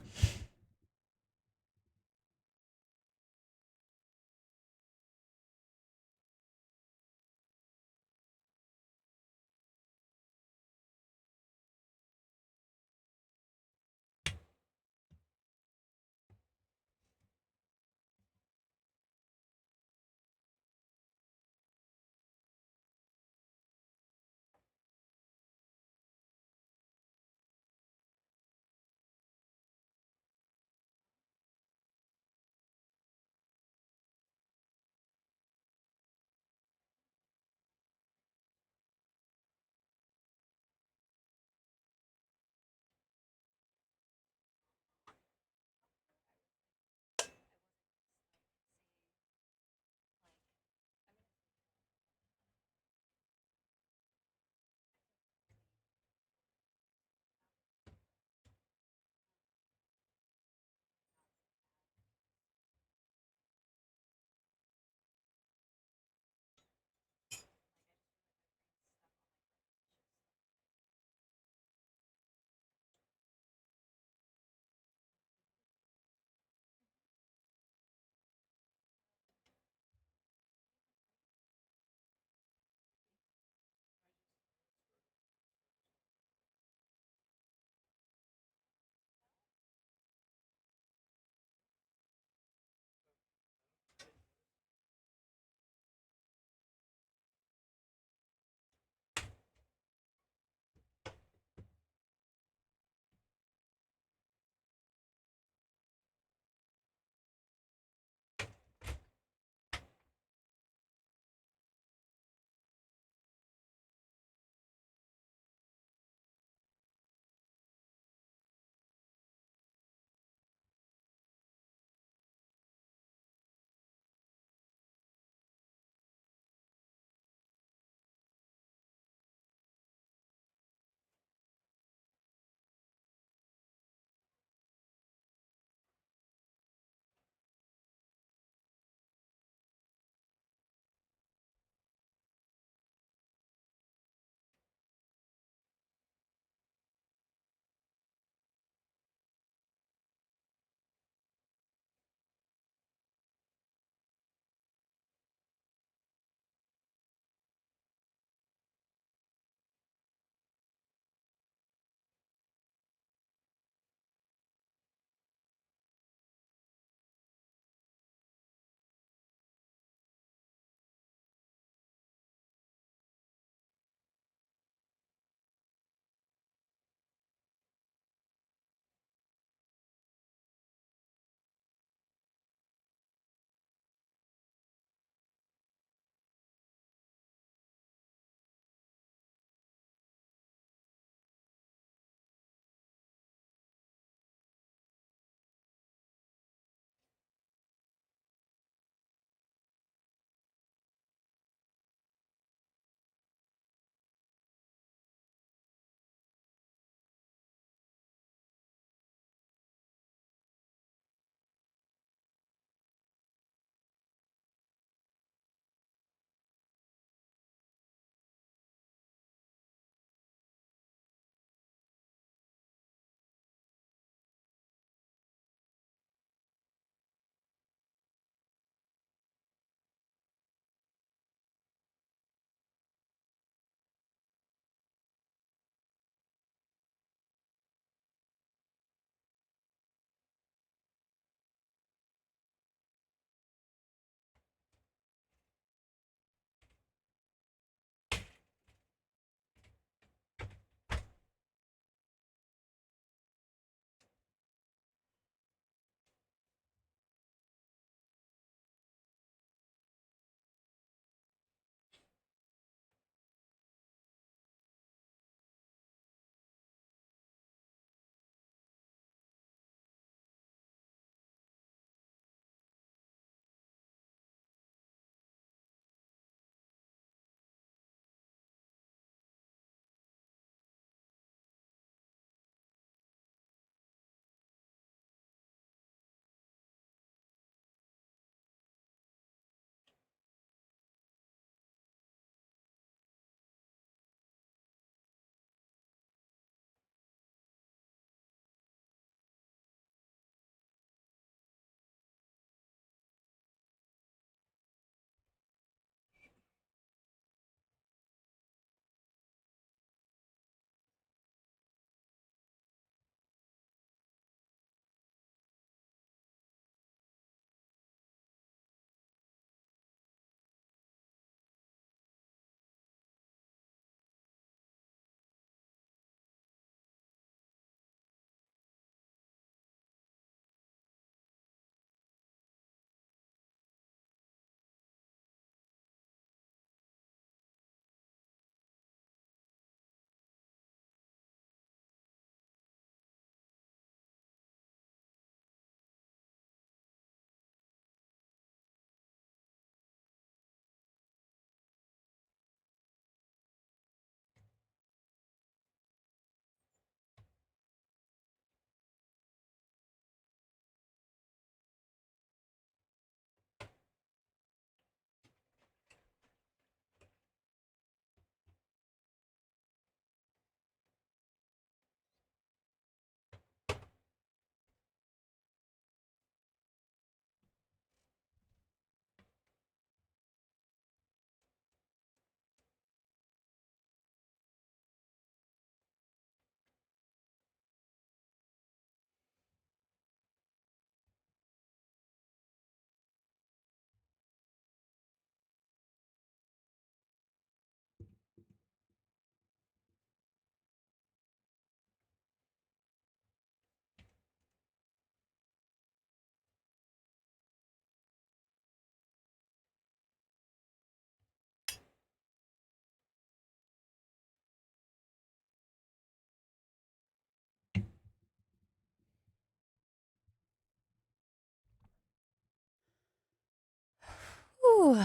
Whew.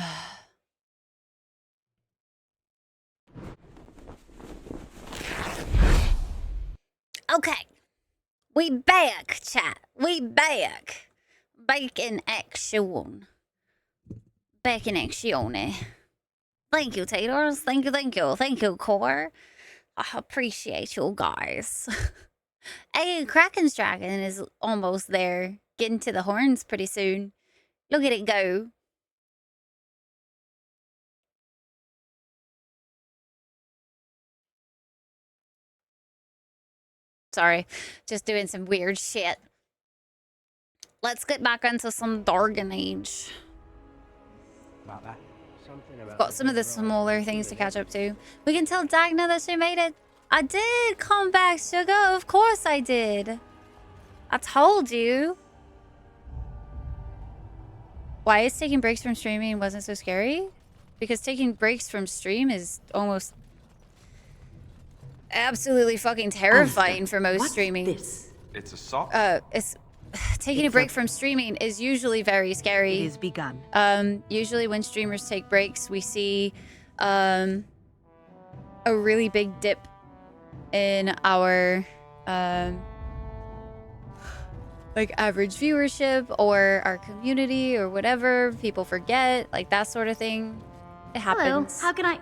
Okay. We back, chat. We back. Back in action. Back in action. Thank you, Taters. Thank you, thank you. Thank you, Core. I appreciate you guys. Hey, Kraken's Dragon is almost there. Getting to the horns pretty soon. Look at it go. Sorry, just doing some weird shit. Let's get back into some Dragon Age. About that. Got some of the smaller things to catch up to. We can tell Dagna that she made it. I did come back, Sugar. Of course I did. I told you. Why is taking breaks from streaming wasn't so scary? Because taking breaks from stream is almost absolutely fucking terrifying for most streaming. It's a sock? It's taking a break from streaming is usually very scary. It is begun. Usually when streamers take breaks, we see a really big dip in our like average viewership or our community or whatever. People forget, like that sort of thing. It happens. Hello, how can I?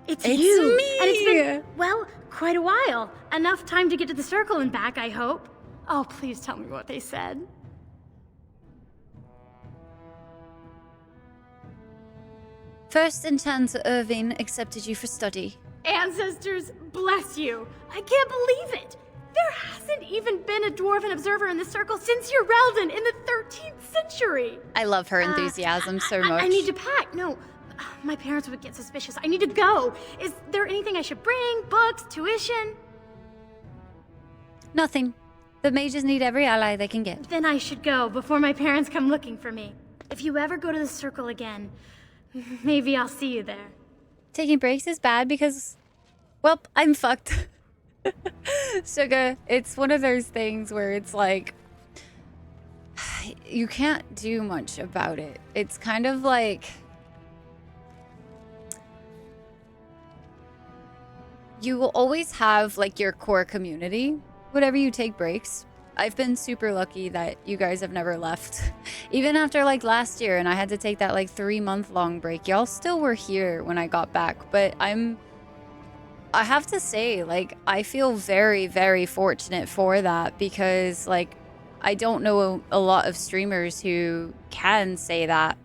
It's It's you! me! And it's been, well, quite a while. Enough time to get to the circle and back, I hope. Oh, please tell me what they said. First Enchanter Irving accepted you for study. Ancestors, bless you. I can't believe it. There hasn't even been a dwarven observer in the circle since Urelden in the 13th century. I love her enthusiasm so much. I need to pack. No, my parents would get suspicious. I need to go. Is there anything I should bring? Books? Tuition? Nothing. The mages need every ally they can get. Then I should go before my parents come looking for me. If you ever go to the circle again, maybe I'll see you there. Taking breaks is bad because, well, I'm fucked. Sugar, it's one of those things where it's like, you can't do much about it. It's kind of like, you will always have like your core community whenever you take breaks. I've been super lucky that you guys have never left. Even after like last year and I had to take that like 3-month-long break, y'all still were here when I got back. But I have to say, like, I feel very, very fortunate for that because like I don't know a lot of streamers who can say that.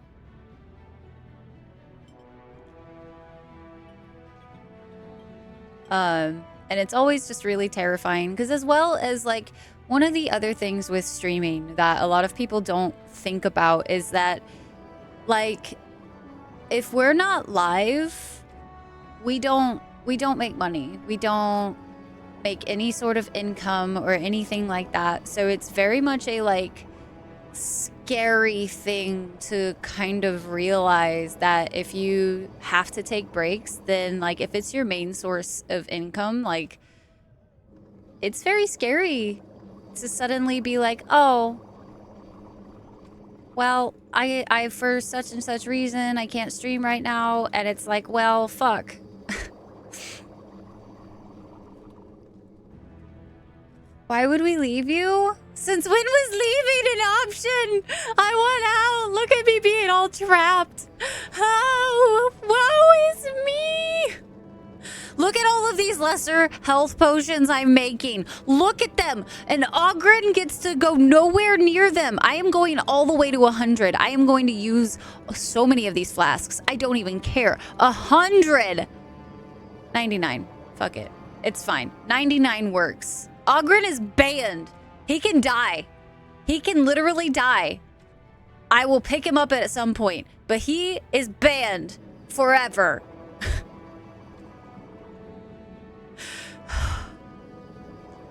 And it's always just really terrifying because, as well as like, one of the other things with streaming that a lot of people don't think about is that, like, if we're not live, we don't make money. We don't make any sort of income or anything like that. So it's very much a like scary thing to kind of realize that if you have to take breaks, then like if it's your main source of income, like it's very scary to suddenly be like, oh, well, I for such and such reason I can't stream right now, and it's like, well, fuck. Why would we leave you? Since when was leaving an option? I want out. Look at me being all trapped. Oh, woe is me. Look at all of these lesser health potions I'm making. Look at them. And Ogren gets to go nowhere near them. I am going all the way to 100. I am going to use so many of these flasks. I don't even care. 100. 99. Fuck it. It's fine. 99 works. Ogren is banned. He can die. He can literally die. I will pick him up at some point, but he is banned forever.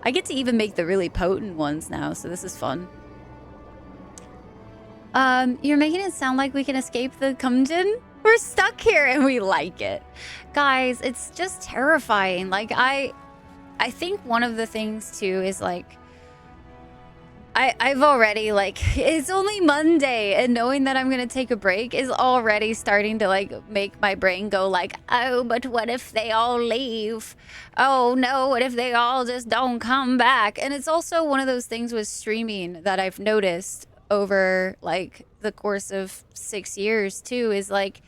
I get to even make the really potent ones now, so this is fun. You're making it sound like we can escape the Cumdon? We're stuck here and we like it. Guys, it's just terrifying. Like, I think one of the things too is like, I've already, like, it's only Monday, and knowing that I'm gonna take a break is already starting to, like, make my brain go like, oh, but what if they all leave? Oh no, what if they all just don't come back? And it's also one of those things with streaming that I've noticed over, like, the course of 6 years too, is like,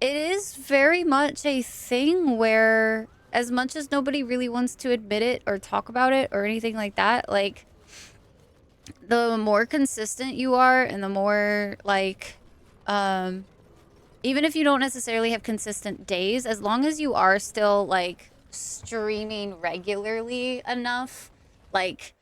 it is very much a thing where, as much as nobody really wants to admit it or talk about it or anything like that, like, the more consistent you are and the more, like, even if you don't necessarily have consistent days, as long as you are still, like, streaming regularly enough, like,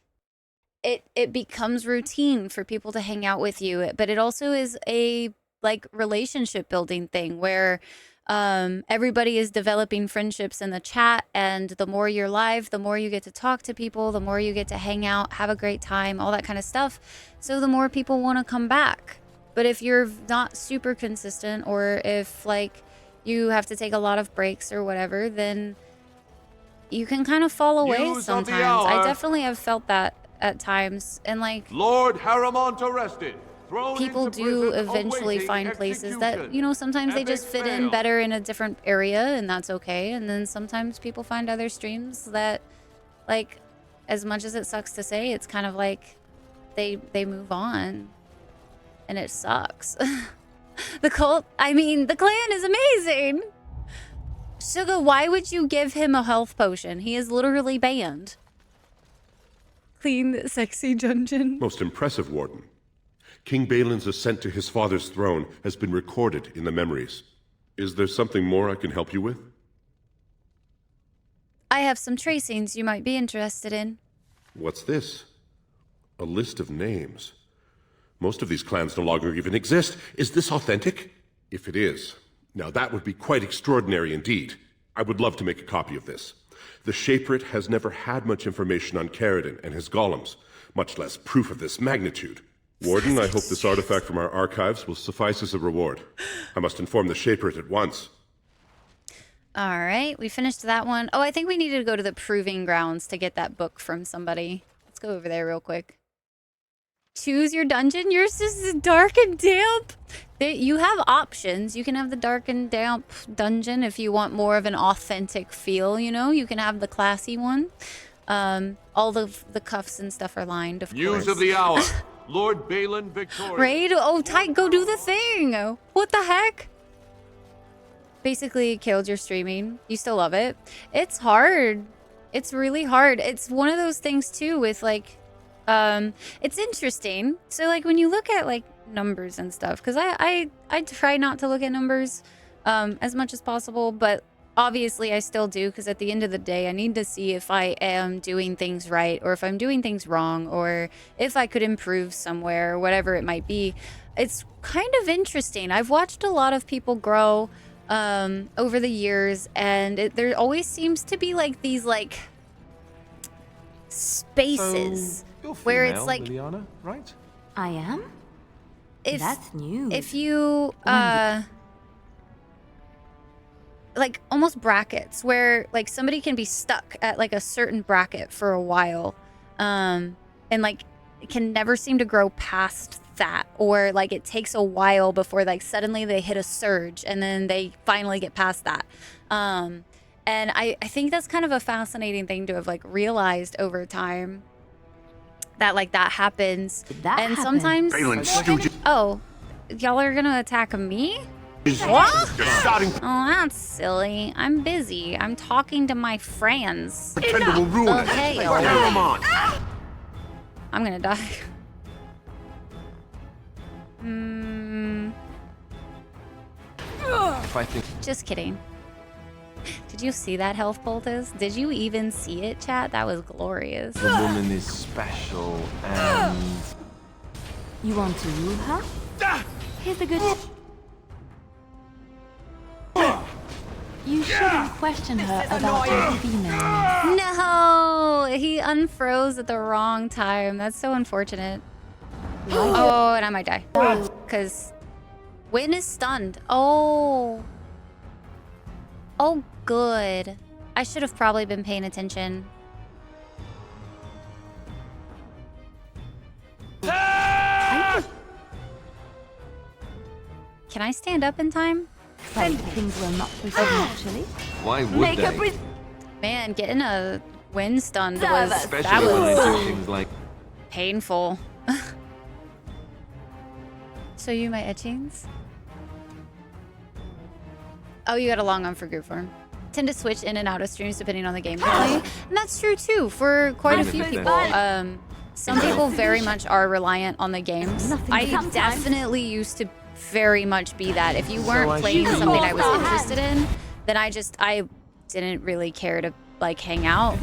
it becomes routine for people to hang out with you. But it also is a, like, relationship building thing where everybody is developing friendships in the chat, and the more you're live, the more you get to talk to people, the more you get to hang out, have a great time, all that kind of stuff. So the more people want to come back. But if you're not super consistent, or if, like, you have to take a lot of breaks or whatever, then you can kind of fall away sometimes. I definitely have felt that at times. And, like, Lord Harrimont arrested. People do eventually find places that, you know, sometimes they just fit in better in a different area, and that's okay. And then sometimes people find other streams that, like, as much as it sucks to say, it's kind of like they move on, and it sucks. The cult, I mean, the clan is amazing. Suga, why would you give him a health potion? He is literally banned. Clean, sexy dungeon. Most impressive, Warden. King Balin's ascent to his father's throne has been recorded in the memories. Is there something more I can help you with? I have some tracings you might be interested in. What's this? A list of names. Most of these clans no longer even exist. Is this authentic? If it is, now that would be quite extraordinary indeed. I would love to make a copy of this. The Shaperate has never had much information on Caridin and his golems, much less proof of this magnitude. Warden, I hope this artifact from our archives will suffice as a reward. I must inform the Shaperate at once. All right, we finished that one. Oh, I think we needed to go to the Proving Grounds to get that book from somebody. Let's go over there real quick. Choose your dungeon. Yours is dark and damp. You have options. You can have the dark and damp dungeon if you want more of an authentic feel, you know? You can have the classy one. All of the cuffs and stuff are lined, of course. News of the hour. Lord Balin victorious. Raid? Oh, tight, go do the thing. What the heck? Basically killed your streaming. You still love it. It's hard. It's really hard. It's one of those things too with, like, it's interesting. So, like, when you look at, like, numbers and stuff, because I try not to look at numbers as much as possible, but obviously I still do, because at the end of the day I need to see if I am doing things right, or if I'm doing things wrong, or if I could improve somewhere, or whatever it might be. It's kind of interesting. I've watched a lot of people grow over the years, and there always seems to be, like, these, like, spaces where it's like, Liliana, right? I am? That's new. If you like, almost brackets where, like, somebody can be stuck at, like, a certain bracket for a while, and, like, it can never seem to grow past that, or, like, it takes a while before, like, suddenly they hit a surge and then they finally get past that. And I think that's kind of a fascinating thing to have, like, realized over time, that, like, that happens. And sometimes, oh, y'all are gonna attack me? What? Oh, that's silly. I'm busy. I'm talking to my friends. Pretender will ruin us. Okay. I'm gonna die. If I think Just kidding. Did you see that health poultice? Did you even see it, chat? That was glorious. the woman is special and... You want to rule her? Here's the good... You shouldn't question her about her female. No! He unfroze at the wrong time. That's so unfortunate. Oh, and I might die. Because Win is stunned. Oh. Oh, good. I should have probably been paying attention. Can I stand up in time? Things will not proceed naturally. Why would they? Man, getting a wind stunned Serve was us. Especially when I do things like... painful. Show you my etchings. Oh, you got a long on for group form. Tend to switch in and out of streams depending on the game you play. And that's true too for quite a few people. Some people very much are reliant on the games. I definitely used to very much be that. If you weren't playing something I was interested in, then I didn't really care to like hang out.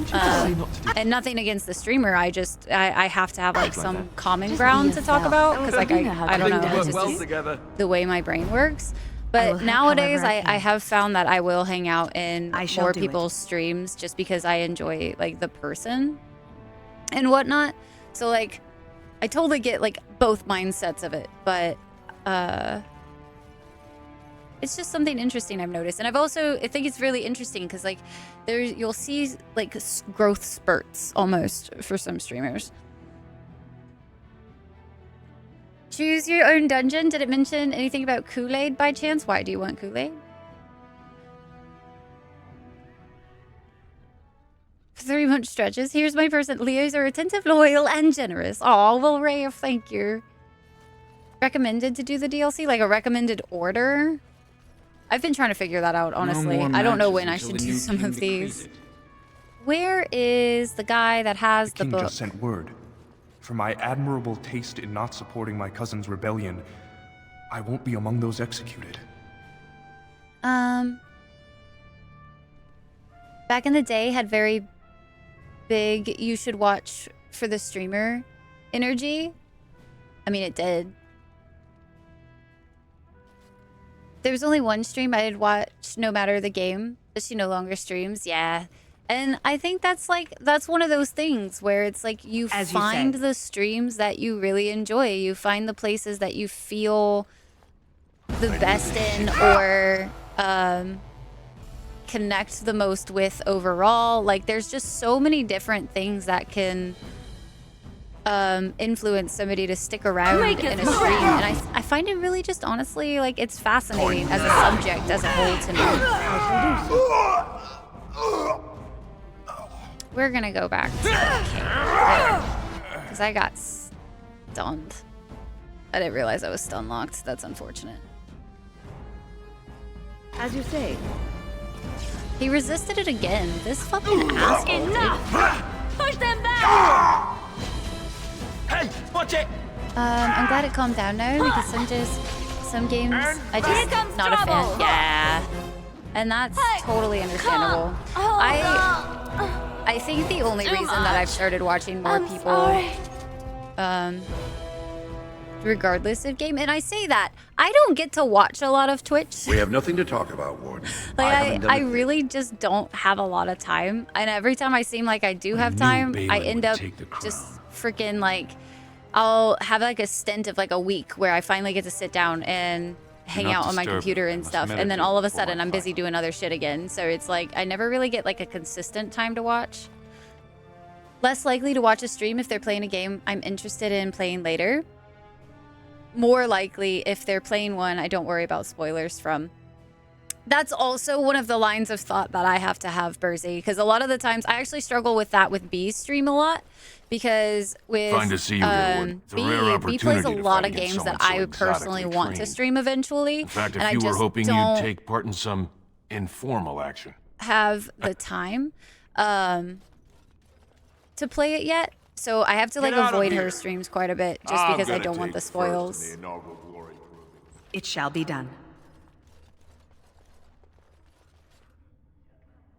And nothing against the streamer. I have to have like some common ground to talk about because like I don't know, it's just the way my brain works. But nowadays, I have found that I will hang out in more people's streams just because I enjoy like the person and whatnot. So like, I totally get like both mindsets of it, but it's just something interesting I've noticed. And I think it's really interesting because like you'll see like growth spurts almost for some streamers. Choose your own dungeon. Did it mention anything about Kool-Aid by chance? Why do you want Kool-Aid? 3-month stretches. Here's my person. Leos are attentive, loyal, and generous. Oh, well, Ray, thank you. Recommended to do the DLC? Like a recommended order? I've been trying to figure that out, honestly. I don't know when I should do some of these. Where is the guy that has the book? The king just sent word. For my admirable taste in not supporting my cousin's rebellion, I won't be among those executed. Back in the day, had very big you should watch for the streamer energy. I mean, it did. There was only one stream I did watch no matter the game, but she no longer streams. Yeah. And I think that's one of those things where it's like you find the streams that you really enjoy. You find the places that you feel the best in or connect the most with overall. Like there's just so many different things that can influence somebody to stick around in a stream. And I find it really just honestly like it's fascinating as a subject as a whole to me. We're gonna go back to the king because I got stunned. I didn't realize I was stun locked. That's unfortunate. As you say. He resisted it again. This fucking asshole. Enough! Push them back! Hey, watch it! I'm glad it calmed down now because some games I just not a fan. Yeah. And that's totally understandable. I think the only reason that I've started watching more people, regardless of game, and I say that, I don't get to watch a lot of Twitch. We have nothing to talk about, Warden. Like, I really just don't have a lot of time. And every time I seem like I do have time, I end up just freaking like, I'll have like a stint of like a week where I finally get to sit down and hang out on my computer and stuff, and then all of a sudden I'm busy doing other shit again. So it's like I never really get like a consistent time to watch. Less likely to watch a stream if they're playing a game I'm interested in playing later. More likely if they're playing one I don't worry about spoilers from. That's also one of the lines of thought that I have to have, Burzy, because a lot of the times I actually struggle with that with B's stream a lot. Because with Fine to see you there, B plays a lot of games that I personally want to stream eventually. In fact, and if you I were just hoping don't you'd take part in some informal action. have the time to play it yet. So I have to like avoid her streams quite a bit just because I don't want the spoils. It shall be done.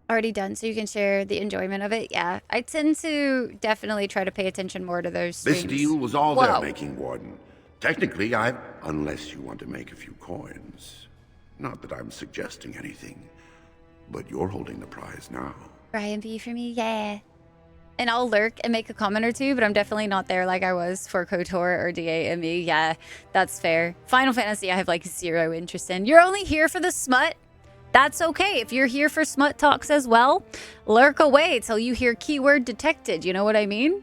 Already done, so you can share the enjoyment of it. Yeah, I tend to definitely try to pay attention more to those streams. This deal was all they're making, Warden. Technically, unless you want to make a few coins. Not that I'm suggesting anything, but you're holding the prize now. Brian B for me, yeah. And I'll lurk and make a comment or two, but I'm definitely not there like I was for KOTOR or DAME. Yeah, that's fair. Final Fantasy, I have like zero interest in. You're only here for the smut? That's okay. If you're here for smut talks as well, lurk away till you hear keyword detected. You know what I mean?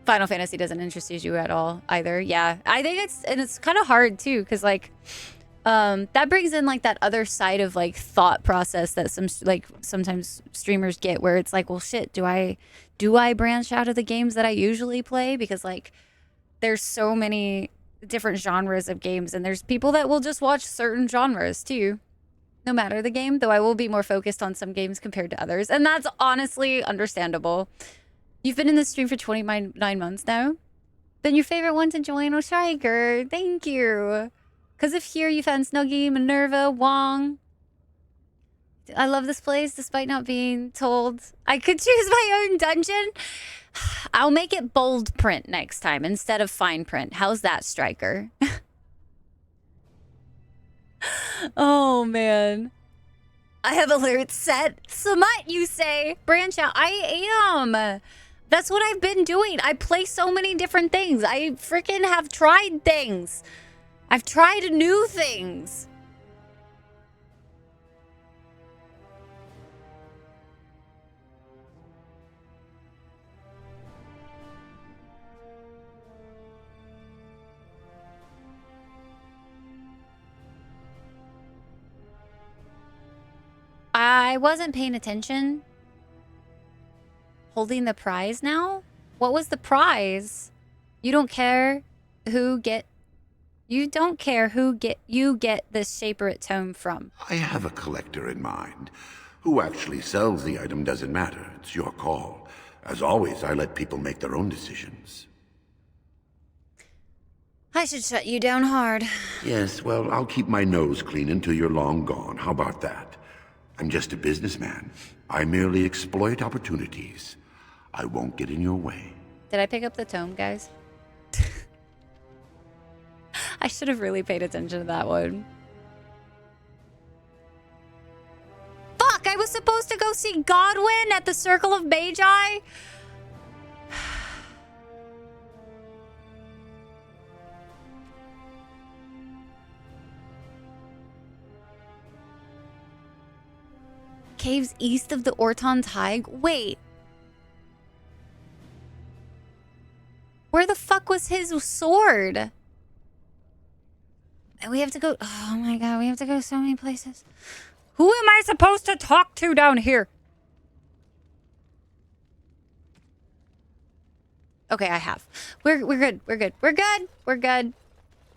Final Fantasy doesn't interest you at all either. Yeah, I think it's kind of hard too, because like that brings in like that other side of like thought process that sometimes streamers get, where it's like, well, shit, do I branch out of the games that I usually play? Because like there's so many different genres of games, and there's people that will just watch certain genres too, no matter the game, though I will be more focused on some games compared to others, and that's honestly understandable. You've been in this stream for 29 months now. Been your favorite one to join, Oshiger. Thank you. Because of here, you found Snuggy, Minerva, Wong. I love this place, despite not being told I could choose my own dungeon. I'll make it bold print next time instead of fine print. How's that, Striker? Oh, man. I have alerts set. Smut, you say? Branch out. I am. That's what I've been doing. I play so many different things. I freaking have tried things. I've tried new things. I wasn't paying attention. Holding the prize now? What was the prize? You don't care who get... You don't care who you get this Shaperate tome from. I have a collector in mind. Who actually sells the item doesn't matter. It's your call. As always, I let people make their own decisions. I should shut you down hard. Yes, well, I'll keep my nose clean until you're long gone. How about that? I'm just a businessman. I merely exploit opportunities. I won't get in your way. Did I pick up the tome, guys? I should have really paid attention to that one. Fuck! I was supposed to go see Godwin at the Circle of Magi? Caves east of the Orton Tig? Wait. Where the fuck was his sword? And we have to go... Oh my god, we have to go so many places. Who am I supposed to talk to down here? Okay, I have. We're good. We're good. We're good. We're good.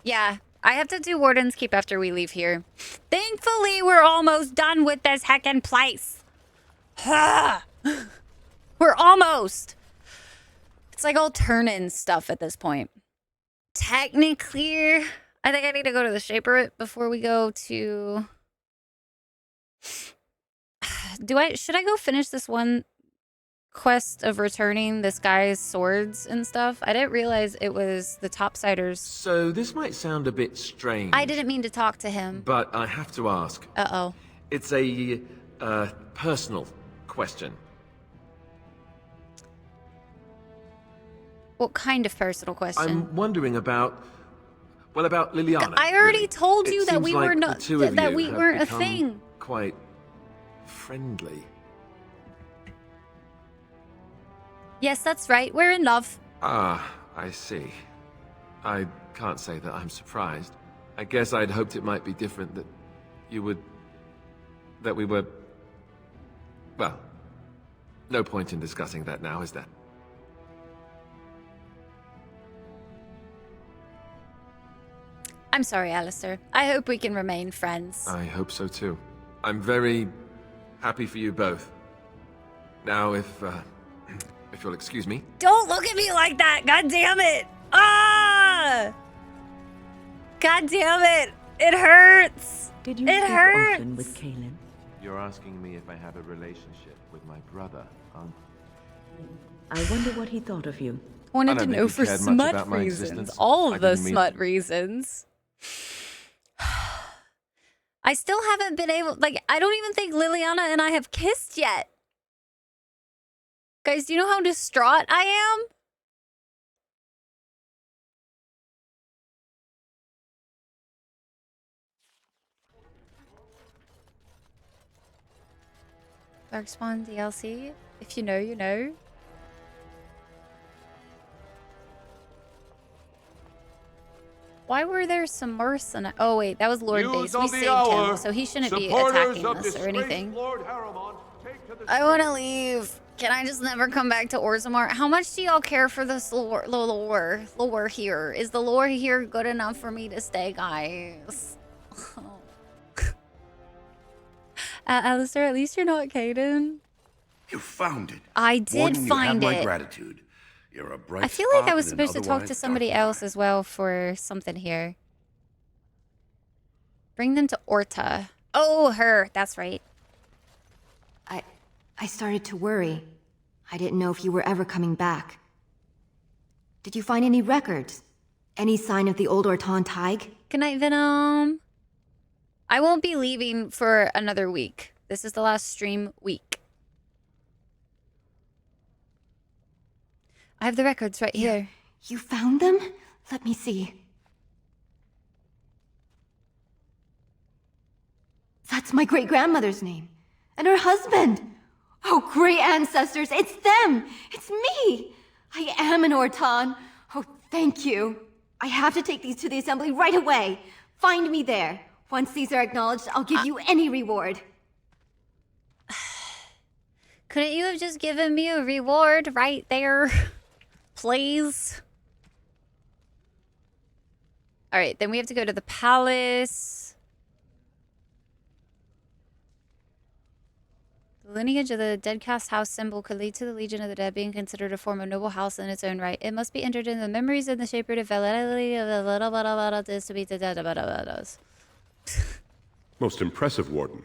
Yeah, I have to do Warden's Keep after we leave here. Thankfully, we're almost done with this heckin' place. We're almost. It's like all turn-in stuff at this point. Technically, I think I need to go to the Shaperate before we go to... Should I go finish this one quest of returning this guy's swords and stuff? I didn't realize it was the Topsiders. So this might sound a bit strange. I didn't mean to talk to him. But I have to ask. Uh-oh. It's a personal question. What kind of personal question? I'm wondering about... Well, about Liliana. I already really. told you It that seems we like were the not... two of That you we have weren't a become thing. Quite friendly. Yes, that's right. We're in love. Ah, I see. I can't say that I'm surprised. I guess I'd hoped it might be different, that you would... that we were... Well, no point in discussing that now, is there? I'm sorry, Alistair. I hope we can remain friends. I hope so too. I'm very happy for you both. Now, if you'll excuse me. Don't look at me like that! God damn it! Ah! God damn it! It hurts! Did you it speak hurts! often with Kaelin? You're asking me if I have a relationship with my brother, aren't you? I wonder what he thought of you. Wanted to know for smut reasons. All of the smut reasons. I still haven't been able... Like, I don't even think Liliana and I have kissed yet. Guys, do you know how distraught I am? Darkspawn DLC? If you know, you know. Why were there some mercenaries? Oh wait, that was Lord Base. We saved him, so he shouldn't be Supporters attacking of us or anything. Lord Harrowmont, take to the I want to leave. Can I just never come back to Orzammar? How much do y'all care for this lore here? Is the lore here good enough for me to stay, guys? Alistair, at least you're not Caden. You found it. I did More than find you have it. My gratitude. You're a bright I feel like I spot was in an supposed to talk to otherwise somebody dark else as well for something here. Bring them to Orta. Oh, her. That's right. I started to worry. I didn't know if you were ever coming back. Did you find any records? Any sign of the old Orton Tig? Good night, Venom. I won't be leaving for another week. This is the last stream week. I have the records right here. You found them? Let me see. That's my great-grandmother's name. And her husband. Oh, great ancestors, it's them! It's me! I am an Orton. Oh, thank you. I have to take these to the assembly right away. Find me there. Once these are acknowledged, I'll give you any reward. Couldn't you have just given me a reward right there? Please? Alright, then we have to go to the palace. The lineage of the dead cast house symbol could lead to the Legion of the Dead being considered a form of noble house in its own right. It must be entered in the memories of the shaper fidelity of the little to be the Most impressive, Warden.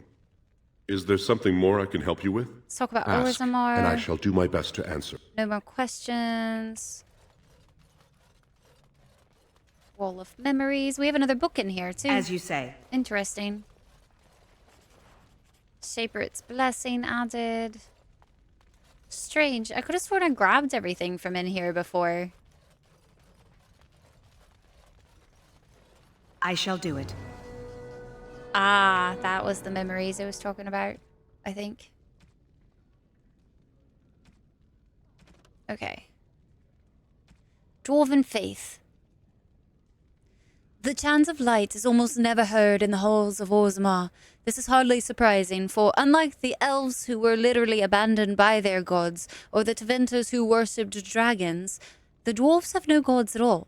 Is there something more I can help you with? Let's talk about Ask, Orzammar. and I shall do my best to answer. No more questions. Wall of Memories. We have another book in here, too. As you say. Interesting. Shaper's Blessing added. Strange. I could have sworn I grabbed everything from in here before. I shall do it. Ah, that was the memories I was talking about, I think. Okay. Dwarven Faith. The chant of light is almost never heard in the halls of Orzammar. This is hardly surprising, for unlike the elves who were literally abandoned by their gods, or the Teventers who worshipped dragons, the dwarves have no gods at all.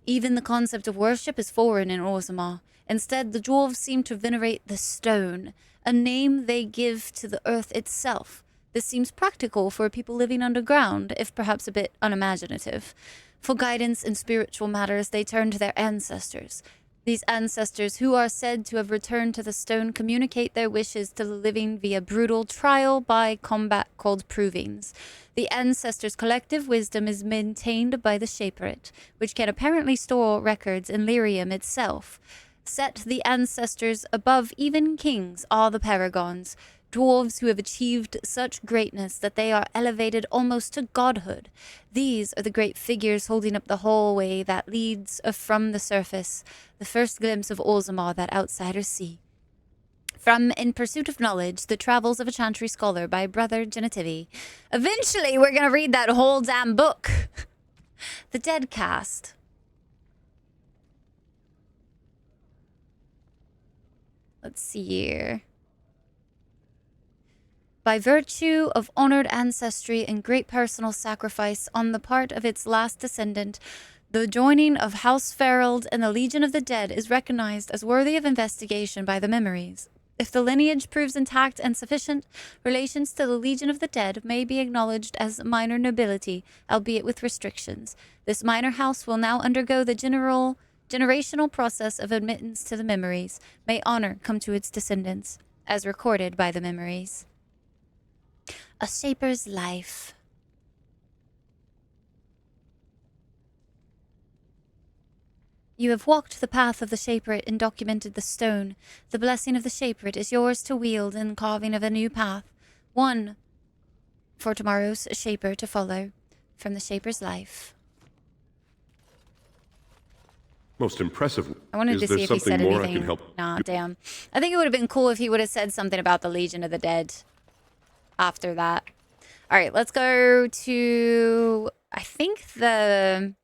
Even the concept of worship is foreign in Orzammar. Instead, the dwarves seem to venerate the stone, a name they give to the earth itself. This seems practical for people living underground, if perhaps a bit unimaginative. For guidance in spiritual matters, they turn to their ancestors. These ancestors, who are said to have returned to the stone, communicate their wishes to the living via brutal trial by combat called provings. The ancestors' collective wisdom is maintained by the Shaperet, which can apparently store records in Lyrium itself. Set the ancestors above even kings are the paragons, dwarves who have achieved such greatness that they are elevated almost to godhood. These are the great figures holding up the hallway that leads from the surface, the first glimpse of Orzammar that outsiders see. From In Pursuit of Knowledge, The Travels of a Chantry Scholar by Brother Genitivi. Eventually, we're going to read that whole damn book. The Dead Cast. Let's see here. By virtue of honored ancestry and great personal sacrifice on the part of its last descendant, the joining of House Ferald and the Legion of the Dead is recognized as worthy of investigation by the memories. If the lineage proves intact and sufficient, relations to the Legion of the Dead may be acknowledged as minor nobility, albeit with restrictions. This minor house will now undergo the generational process of admittance to the memories. May honor come to its descendants, as recorded by the memories. A Shaper's Life. You have walked the path of the Shaperet and documented the stone. The blessing of the Shaperet is yours to wield in the carving of a new path. One for tomorrow's Shaper to follow. From the Shaper's Life. Most impressive. I wanted to see if he said more anything. I can help? Nah, damn. I think it would have been cool if he would have said something about the Legion of the Dead after that. All right, let's go to, I think, the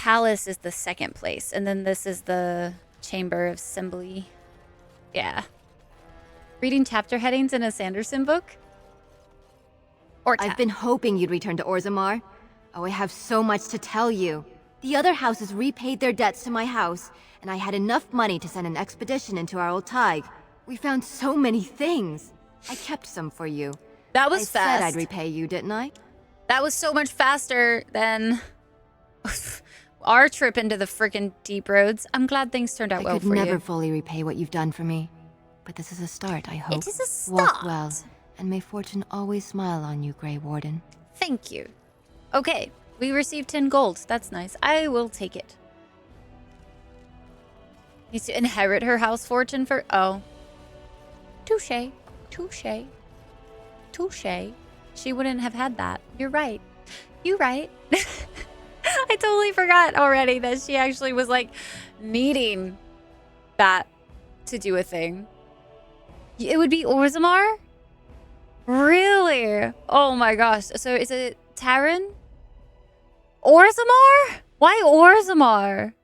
palace is the second place, and then this is the chamber of assembly. Yeah. Reading chapter headings in a Sanderson book? I've been hoping you'd return to Orzammar. Oh, I have so much to tell you. The other houses repaid their debts to my house, and I had enough money to send an expedition into our old Tig. We found so many things. I kept some for you. That was fast. I said I'd repay you, didn't I? That was so much faster than our trip into the frickin' deep roads. I'm glad things turned out well for you. I could never fully repay what you've done for me. But this is a start, I hope. It is a start. Walk well, and may fortune always smile on you, Grey Warden. Thank you. Okay, we received 10 gold. That's nice. I will take it. Needs to inherit her house fortune for... Oh. Touche. Touche. Touche. She wouldn't have had that. You're right. You're right. I totally forgot already that she actually was, like, needing that to do a thing. It would be Orzammar? Really? Oh my gosh. So is it Terran? Orzammar? Why Orzammar?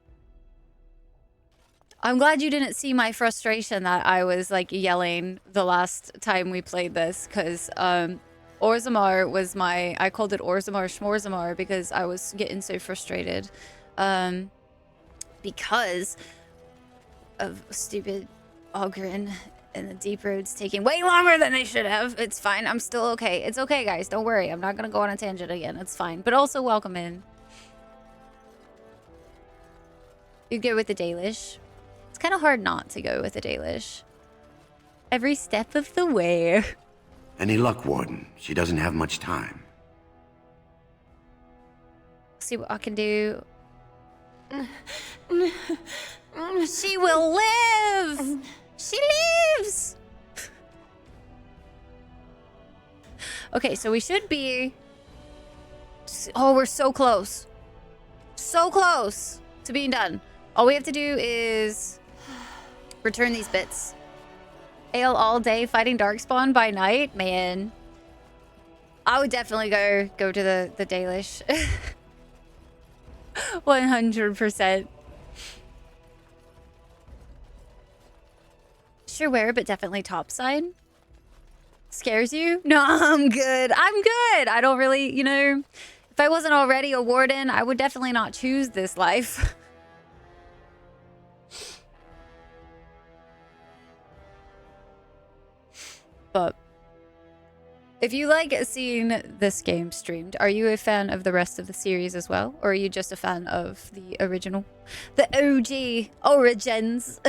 I'm glad you didn't see my frustration that I was like yelling the last time we played this, because Orzammar was my... I called it Orzammar Schmorzamar because I was getting so frustrated. Because of stupid Ogren and the deep roads taking way longer than they should have. It's fine. I'm still okay. It's okay, guys. Don't worry. I'm not going to go on a tangent again. It's fine. But also, welcome in. You go with the Dalish. It's kind of hard not to go with the Dalish. Every step of the way. Any luck, Warden? She doesn't have much time. See what I can do. She will live! She lives! Okay, so we should be... Oh, we're so close. So close to being done. All we have to do is return these bits. Ale all day, fighting Darkspawn by night? Man. I would definitely go to the Dalish. 100%. Sure wear, but definitely topside. Scares you? No, I'm good. I'm good. I don't really, you know, if I wasn't already a warden, I would definitely not choose this life. But if you like seeing this game streamed, are you a fan of the rest of the series as well? Or are you just a fan of the original? The OG Origins.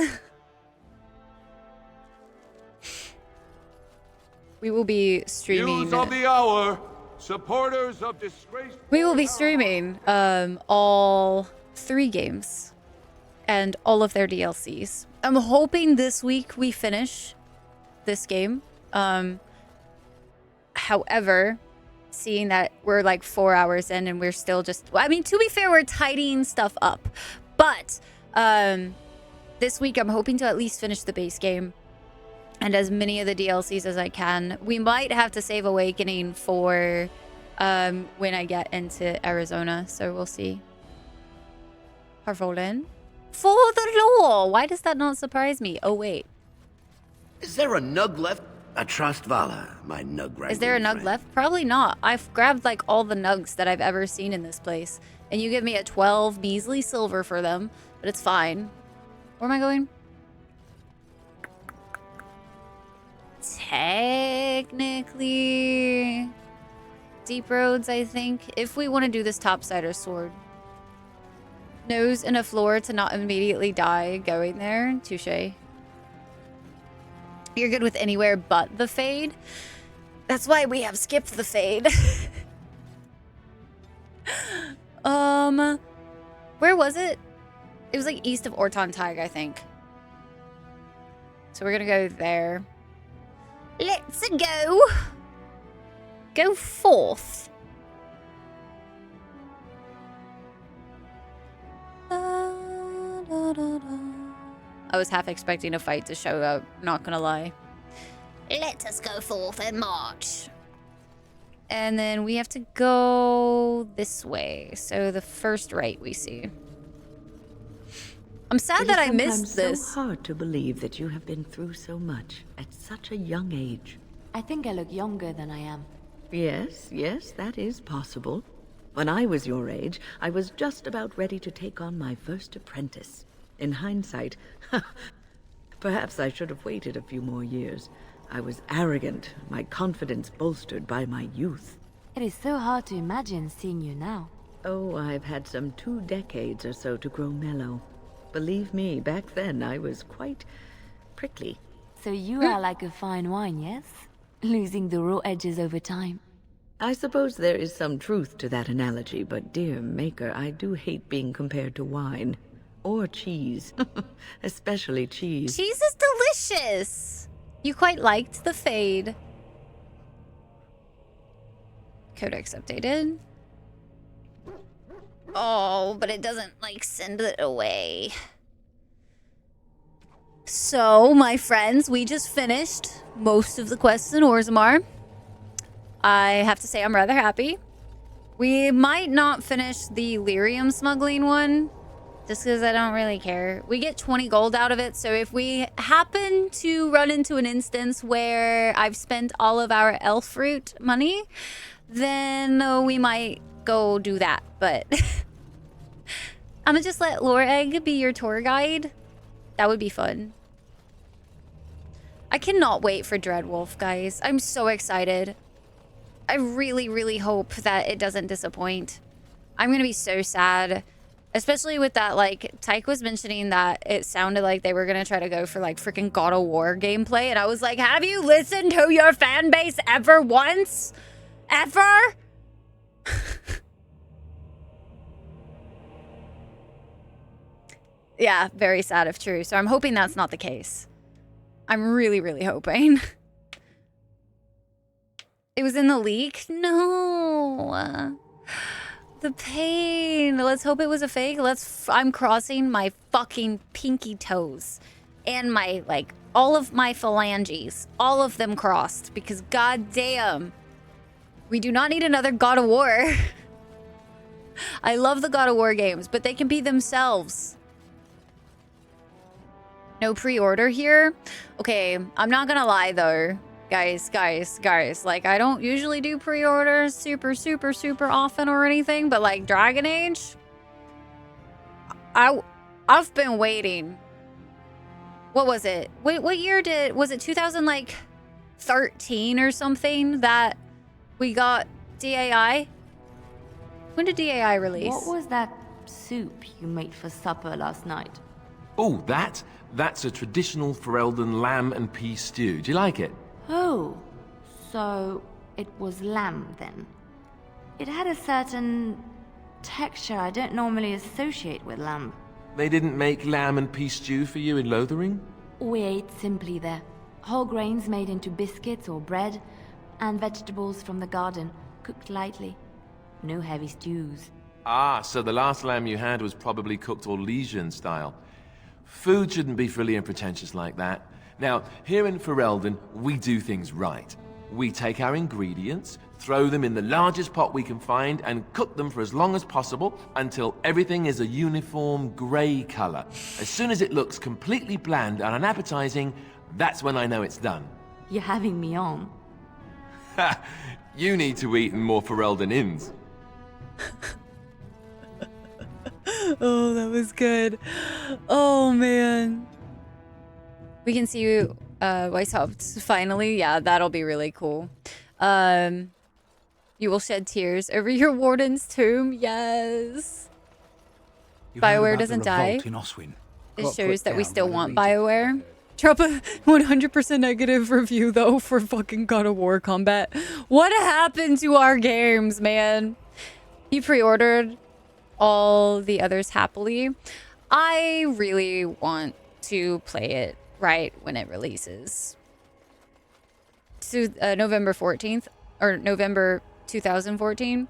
We will be streaming. News of the hour. Supporters of disgraced. We will be streaming all 3 games and all of their DLCs. I'm hoping this week we finish this game. However, seeing that we're like 4 hours in and we're still just... I mean, to be fair, we're tidying stuff up. But this week I'm hoping to at least finish the base game and as many of the DLCs as I can. We might have to save Awakening for when I get into Arizona, so we'll see. Harvolin? For the law! Why does that not surprise me? Oh, wait. Is there a nug left? I trust Vala, my nug wrangling Is there a nug friend. left? Probably not. I've grabbed like all the nugs that I've ever seen in this place. And you give me a 12 measly silver for them, but it's fine. Where am I going? Technically deep roads, I think, if we want to do this topside or sword. Nose in a floor to not immediately die going there. Touche. You're good with anywhere but the fade. That's why we have skipped the fade. Where was it? It was like east of Orton Tig, I think. So we're gonna go there. Let's go. Go forth. I was half expecting a fight to show up, not gonna lie. Let us go forth and march. And then we have to go this way. So the first right we see. I'm sad that I missed this. It's so hard to believe that you have been through so much at such a young age. I think I look younger than I am. Yes, that is possible. When I was your age, I was just about ready to take on my first apprentice. In hindsight, perhaps I should have waited a few more years. I was arrogant, my confidence bolstered by my youth. It is so hard to imagine seeing you now. Oh, I've had some 2 decades or so to grow mellow. Believe me, back then I was quite prickly. So you are like a fine wine, yes? Losing the raw edges over time. I suppose there is some truth to that analogy, but dear Maker, I do hate being compared to wine. Or cheese. Especially cheese. Cheese is delicious! You quite liked the fade. Codex updated. Oh, but it doesn't, like, send it away. So, my friends, we just finished most of the quests in Orzammar. I have to say I'm rather happy. We might not finish the lyrium smuggling one, just because I don't really care. We get 20 gold out of it, so if we happen to run into an instance where I've spent all of our elf fruit money, then we might go do that, but I'm gonna just let Lore Egg be your tour guide. That would be fun. I cannot wait for Dreadwolf, guys. I'm so excited. I really, really hope that it doesn't disappoint. I'm gonna be so sad. Especially with that, like, Tyke was mentioning that it sounded like they were gonna try to go for, like, freaking God of War gameplay. And I was like, have you listened to your fan base ever once? Ever? Yeah, very sad if true. So I'm hoping that's not the case. I'm really, really hoping. It was in the leak? No. The pain. Let's hope it was a fake. I'm crossing my fucking pinky toes. And my, like, all of my phalanges. All of them crossed. Because goddamn. We do not need another God of War. I love the God of War games, but they can be themselves. No pre-order here? Okay, I'm not gonna lie though. Guys. Like, I don't usually do pre-orders super often or anything, but like Dragon Age, I've been waiting. What was it? What year was it 2013 or something that we got DAI? When did DAI release? What was that soup you made for supper last night? Oh, that's a traditional Ferelden lamb and pea stew. Do you like it? Oh, so it was lamb then. It had a certain texture I don't normally associate with lamb. They didn't make lamb and pea stew for you in Lothering? We ate simply there. Whole grains made into biscuits or bread, and vegetables from the garden, cooked lightly. No heavy stews. Ah, so the last lamb you had was probably cooked Orlesian style. Food shouldn't be frilly and pretentious like that. Now, here in Ferelden, we do things right. We take our ingredients, throw them in the largest pot we can find, and cook them for as long as possible until everything is a uniform grey colour. As soon as it looks completely bland and unappetizing, that's when I know it's done. You're having me on. Ha! You need to eat in more Ferelden inns. Oh, that was good. Oh, man. We can see you, Weishaupt, finally. Yeah, that'll be really cool. You will shed tears over your warden's tomb. Yes. BioWare doesn't die. It shows that we still want BioWare. Drop a 100% negative review, though, for fucking God of War combat. What happened to our games, man? You pre-ordered all the others happily. I really want to play it right when it releases. So November 14th or November 2014.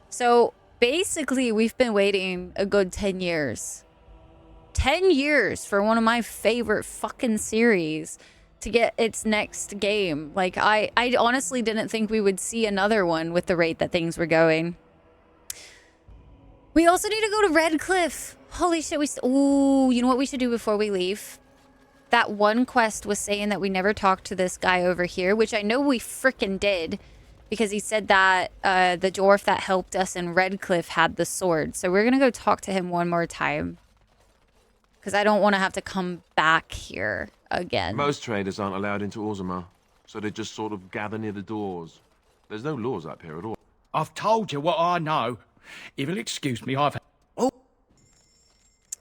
So basically we've been waiting a good 10 years. 10 years for one of my favorite fucking series to get its next game. Like, I honestly didn't think we would see another one with the rate that things were going. We also need to go to Redcliffe. Holy shit, ooh, you know what we should do before we leave? That one quest was saying that we never talked to this guy over here, which I know we frickin' did, because he said that the dwarf that helped us in Redcliffe had the sword. So we're gonna go talk to him one more time, because I don't want to have to come back here again. Most traders aren't allowed into Orzammar, so they just sort of gather near the doors. There's no laws up here at all. I've told you what I know. If you'll excuse me, I've...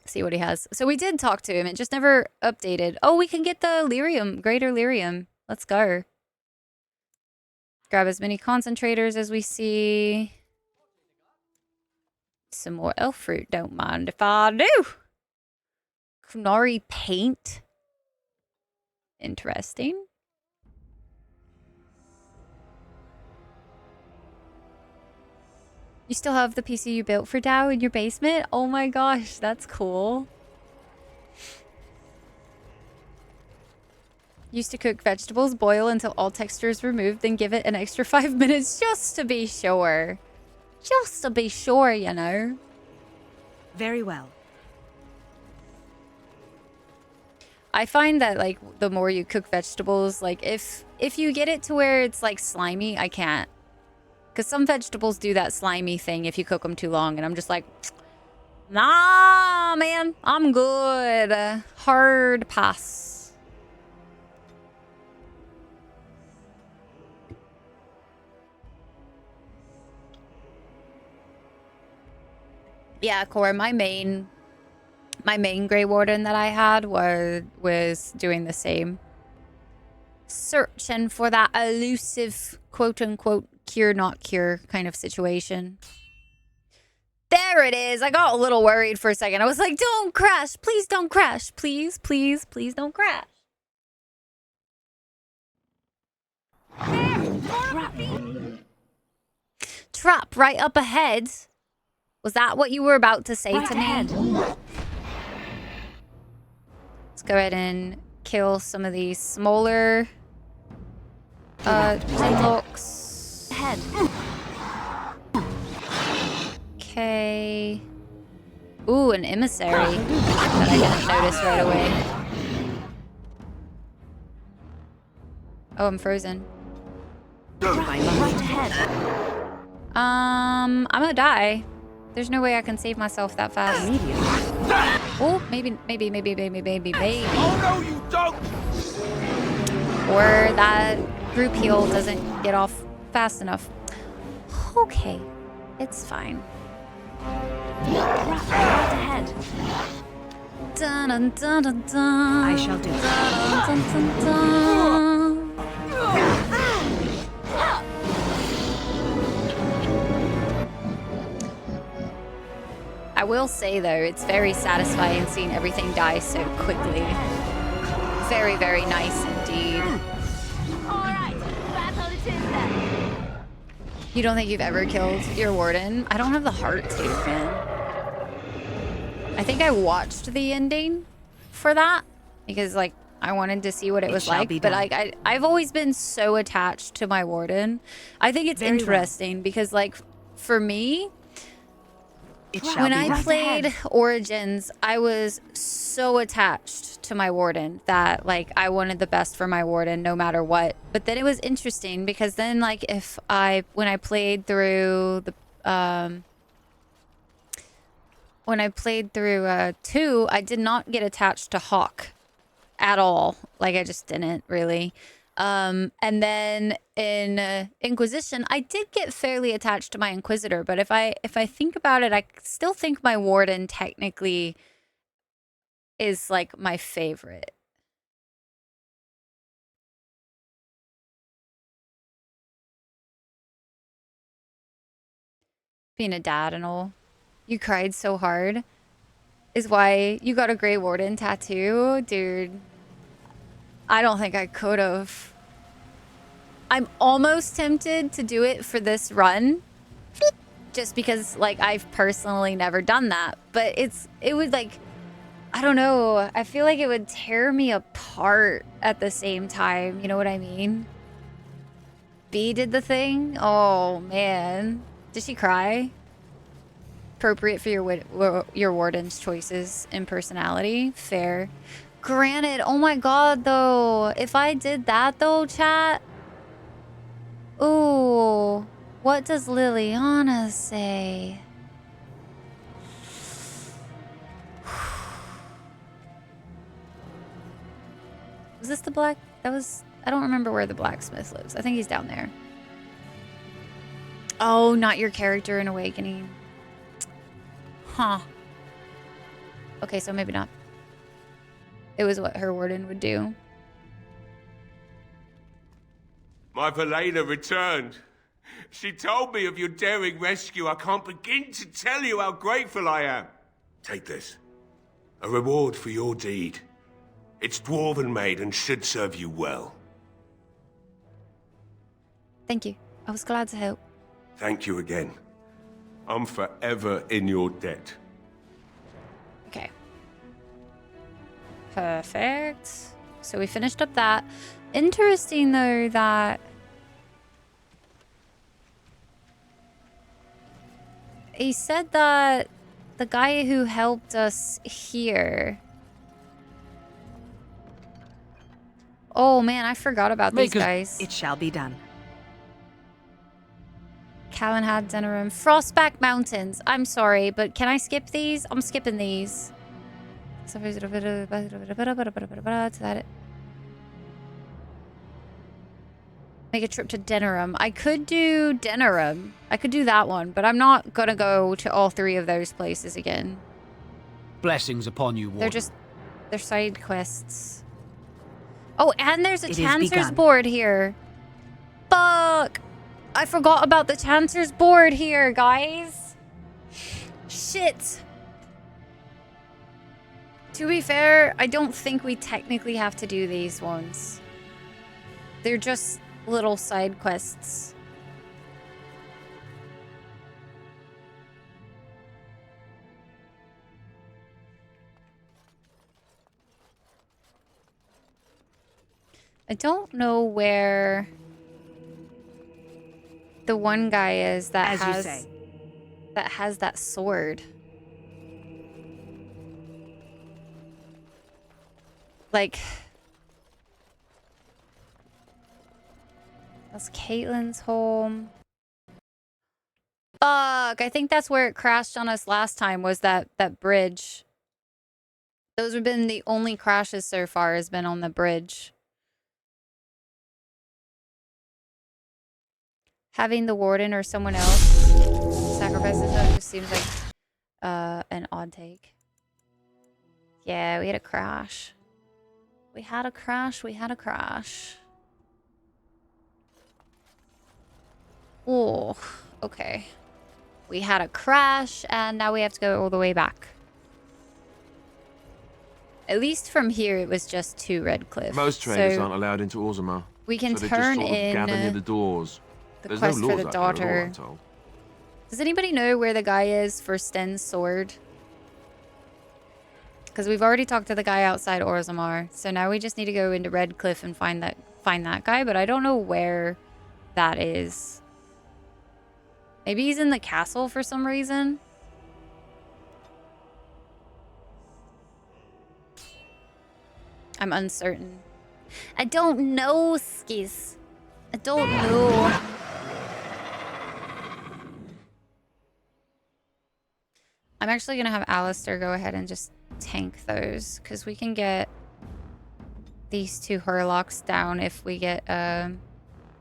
See what he has. So we did talk to him. It just never updated. Oh, we can get the lyrium, greater lyrium. Let's go. Grab as many concentrators as we see. Some more elf fruit. Don't mind if I do. Kunari paint. Interesting. You still have the PC you built for Dow in your basement? Oh my gosh, that's cool. Used to cook vegetables, boil until all texture is removed, then give it an extra 5 minutes just to be sure. Just to be sure, you know. Very well. I find that, like, the more you cook vegetables, like, if you get it to where it's, like, slimy, I can't. Because some vegetables do that slimy thing if you cook them too long. And I'm just like, nah, man, I'm good. Hard pass. Yeah, Cora, my main Grey Warden that I had was doing the same. Searching for that elusive, quote-unquote, cure not cure kind of situation. There it is. I got a little worried for a second. I was like, don't crash. Please don't crash. Please, please, please don't crash. Trap right up ahead. Was that what you were about to say to me? Let's go ahead and kill some of these smaller blocks. Head. Okay. Ooh, an emissary that I didn't notice right away. Oh, I'm frozen. Right ahead. I'm gonna die. There's no way I can save myself that fast. Oh, maybe. Oh no, you don't! Or that group heal doesn't get off fast enough. Okay, it's fine. Right ahead. Dun, dun, dun, dun, dun. I shall do it. Dun, dun, dun, dun. I will say though, it's very satisfying seeing everything die so quickly. Very, very nice indeed. You don't think you've ever killed your warden? I don't have the heart to, man. I think I watched the ending for that because, like, I wanted to see what it was like. But like, I've always been so attached to my warden. I think it's interesting because, like, for me, when I played Origins, I was so attached to my warden that, like, I wanted the best for my warden no matter what. But then it was interesting because then, like, when I played through the 2, I did not get attached to Hawk at all. Like, I just didn't really. And then in Inquisition, I did get fairly attached to my Inquisitor, but if I think about it, I still think my Warden technically is, like, my favorite. Being a dad and all. You cried so hard is why you got a Grey Warden tattoo? Dude, I don't think I could have. I'm almost tempted to do it for this run. Just because, like, I've personally never done that. But it would, like, I don't know. I feel like it would tear me apart at the same time. You know what I mean? B did the thing? Oh, man. Did she cry? Appropriate for your warden's choices and personality. Fair. Granted, oh my god, though. If I did that, though, chat. Ooh. What does Liliana say? Was this the black? That was... I don't remember where the blacksmith lives. I think he's down there. Oh, not your character in Awakening. Huh. Okay, so maybe not. It was what her warden would do. My Valena returned. She told me of your daring rescue. I can't begin to tell you how grateful I am. Take this. A reward for your deed. It's dwarven made and should serve you well. Thank you. I was glad to help. Thank you again. I'm forever in your debt. Okay. Perfect. So we finished up that. Interesting, though, that... he said that the guy who helped us here... Oh, man, I forgot about these guys. It shall be done. Calenhad, Denerim, Frostback Mountains. I'm sorry, but can I skip these? I'm skipping these. To that. Make a trip to Denerim. I could do Denerim. I could do that one, but I'm not gonna go to all three of those places again. Blessings upon you, Warden. They're side quests. Oh, and there's a It is Chancer's begun. board here. Fuck! I forgot about the Chancer's board here, guys. Shit. To be fair, I don't think we technically have to do these ones. They're just little side quests. I don't know where the one guy is that has that sword. Like, that's Caitlin's home. Fuck, I think that's where it crashed on us last time, was that bridge. Those have been the only crashes so far, has been on the bridge. Having the warden or someone else sacrifice it just seems like an odd take. Yeah, we had a crash. We had a crash. Oh, okay. We had a crash, and now we have to go all the way back. At least from here, it was just to Redcliffe. Most traders so aren't allowed into Orzammar. we can so turn they just sort of in gather near the doors. the There's quest no for laws the out here at all, daughter. I'm told. Does anybody know where the guy is for Sten's sword? Because we've already talked to the guy outside Orzammar, so now we just need to go into Redcliffe and find that guy, but I don't know where that is. Maybe he's in the castle for some reason. I'm uncertain. I don't know, Skis. I don't know. I'm actually going to have Alistair go ahead and just tank those, because we can get these two Hurlocks down if we get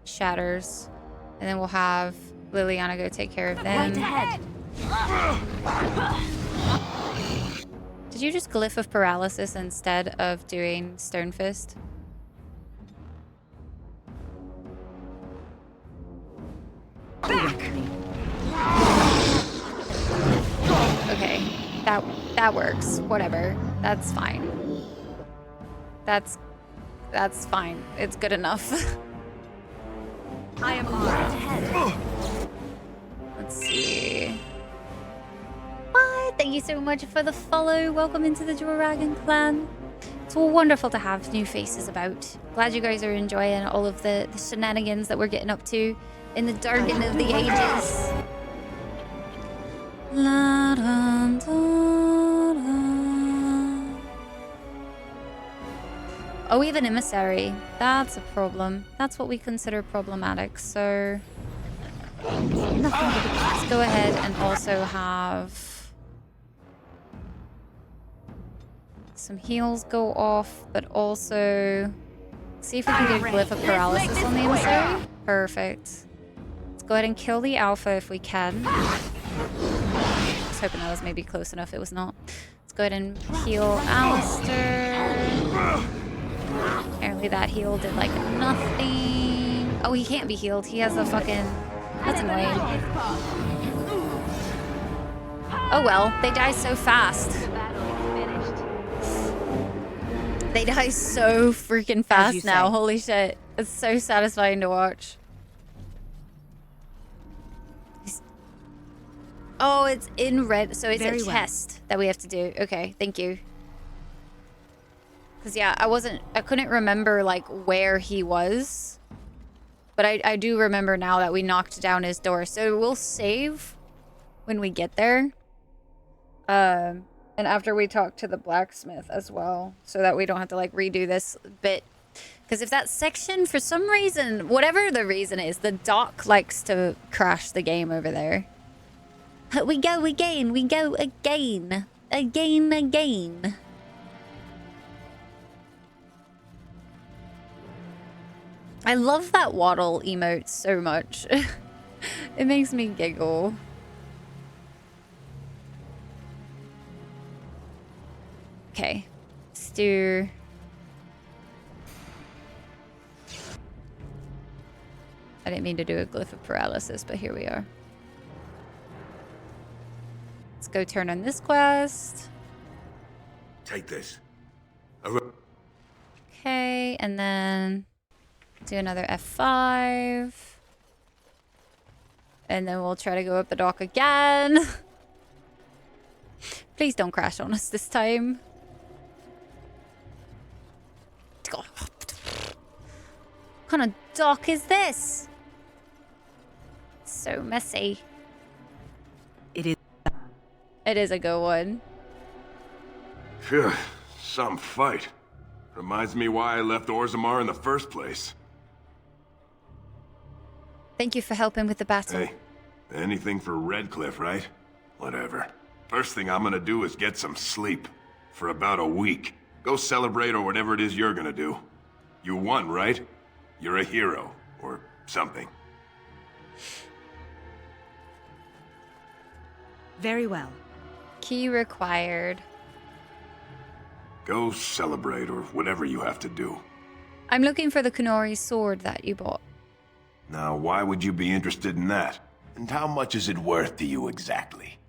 shatters. And then we'll have Liliana go take care of them. Right ahead. Did you just Glyph of Paralysis instead of doing Stone Fist? Okay, that works. Whatever. That's fine. That's fine. It's good enough. I am right ahead. Let's see. What? Thank you so much for the follow. Welcome into the Dragon Clan. It's wonderful to have new faces about. Glad you guys are enjoying all of the shenanigans that we're getting up to in the Darken of the Ages. La, da, da, da. Oh, we have an emissary. That's a problem. That's what we consider problematic. So let's go ahead and also have some heals go off, but also see if we can get a glyph of paralysis on the emissary. Perfect. Let's go ahead and kill the alpha if we can. I was hoping that was maybe close enough. It was not. Let's go ahead and heal Alistair. Apparently that heal did like nothing. Oh, he can't be healed. He has a fucking... That's annoying. Oh well, they die so fast. They die so freaking fast now. Holy shit. It's so satisfying to watch. Oh, it's in red. So it's a chest that we have to do. Okay, thank you. Because, yeah, I couldn't remember, like, where he was. But I do remember now that we knocked down his door. So we'll save when we get there. And after we talk to the blacksmith as well. So that we don't have to, like, redo this bit. Because if that section, for some reason, whatever the reason is, the dock likes to crash the game over there. We go again. We go again. Again. I love that waddle emote so much. It makes me giggle. Okay. Let's do... I didn't mean to do a glyph of paralysis, but here we are. Let's go turn on this quest. Take this. Okay, and then do another F5. And then we'll try to go up the dock again. Please don't crash on us this time. What kind of dock is this? It's so messy. It is a good one. Phew, some fight. Reminds me why I left Orzammar in the first place. Thank you for helping with the battle. Hey, anything for Redcliffe, right? Whatever. First thing I'm gonna do is get some sleep. For about a week. Go celebrate or whatever it is you're gonna do. You won, right? You're a hero. Or something. Very well. Key required. Go celebrate or whatever you have to do. I'm looking for the Kunori sword that you bought. Now, why would you be interested in that? And how much is it worth to you exactly?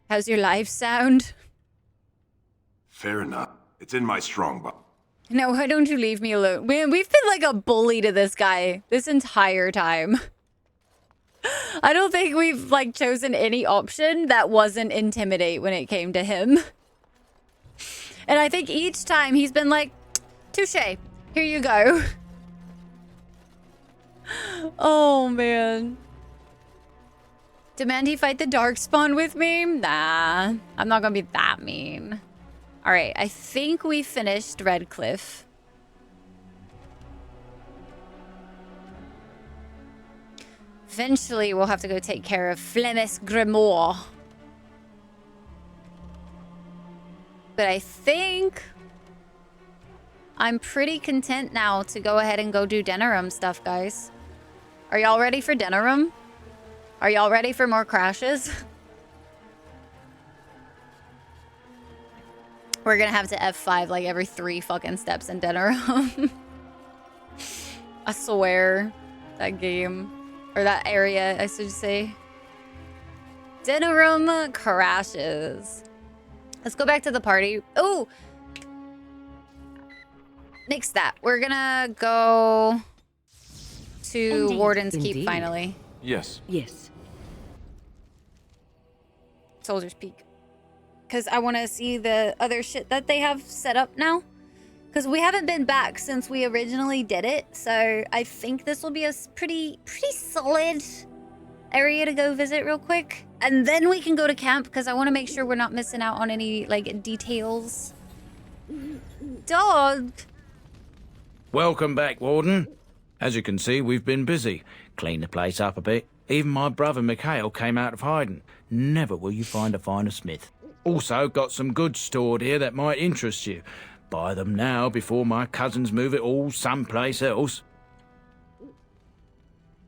How's your life sound? Fair enough. It's in my strongbox. No, why don't you leave me alone? Man, we've been like a bully to this guy this entire time. I don't think we've like chosen any option that wasn't intimidate when it came to him. And I think each time he's been like, touche, here you go. Oh, man. Demand he fight the Darkspawn with me? Nah, I'm not gonna be that mean. All right, I think we finished Redcliffe. Eventually, we'll have to go take care of Flemis Grimoire. But I think I'm pretty content now to go ahead and go do Denerim stuff, guys. Are y'all ready for Denerim? Are y'all ready for more crashes? We're gonna have to F5 like every 3 fucking steps in Denerim. I swear. That game. Or that area, I should say. Denerim crashes. Let's go back to the party. Oh! Nix that. We're gonna go to Warden's Keep finally. Yes. Yes. Soldier's Peak. Because I want to see the other shit that they have set up now. Because we haven't been back since we originally did it. So I think this will be a pretty solid area to go visit real quick. And then we can go to camp because I want to make sure we're not missing out on any, like, details. Dog! Welcome back, Warden. As you can see, we've been busy. Cleaned the place up a bit. Even my brother Mikhail came out of hiding. Never will you find a finer smith. Also, got some goods stored here that might interest you. Buy them now before my cousins move it all someplace else.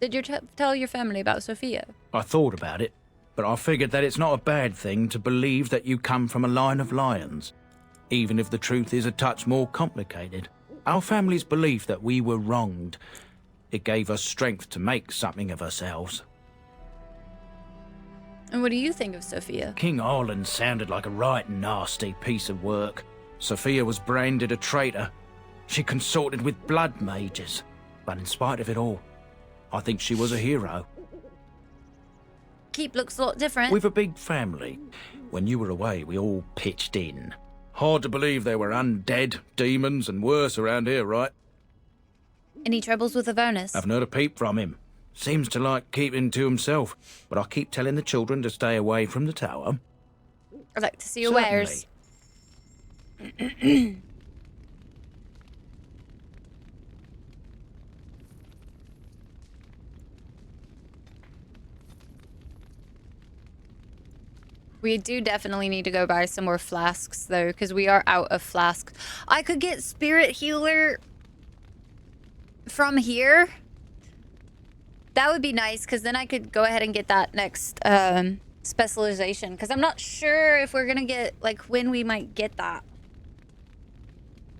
Did you tell your family about Sophia? I thought about it, but I figured that it's not a bad thing to believe that you come from a line of lions, even if the truth is a touch more complicated. Our family's belief that we were wronged. It gave us strength to make something of ourselves. And what do you think of Sophia? King Arlen sounded like a right nasty piece of work. Sophia was branded a traitor. She consorted with blood mages. But in spite of it all, I think she was a hero. Keep looks a lot different. We've a big family. When you were away, we all pitched in. Hard to believe there were undead, demons, and worse around here, right? Any troubles with Avernus? I've heard a peep from him. Seems to like keeping to himself, but I keep telling the children to stay away from the tower. I'd like to see your wares. We do definitely need to go buy some more flasks, though, because we are out of flasks. I could get Spirit Healer from here. That would be nice, because then I could go ahead and get that next specialization. Because I'm not sure if we're going to get, like, when we might get that.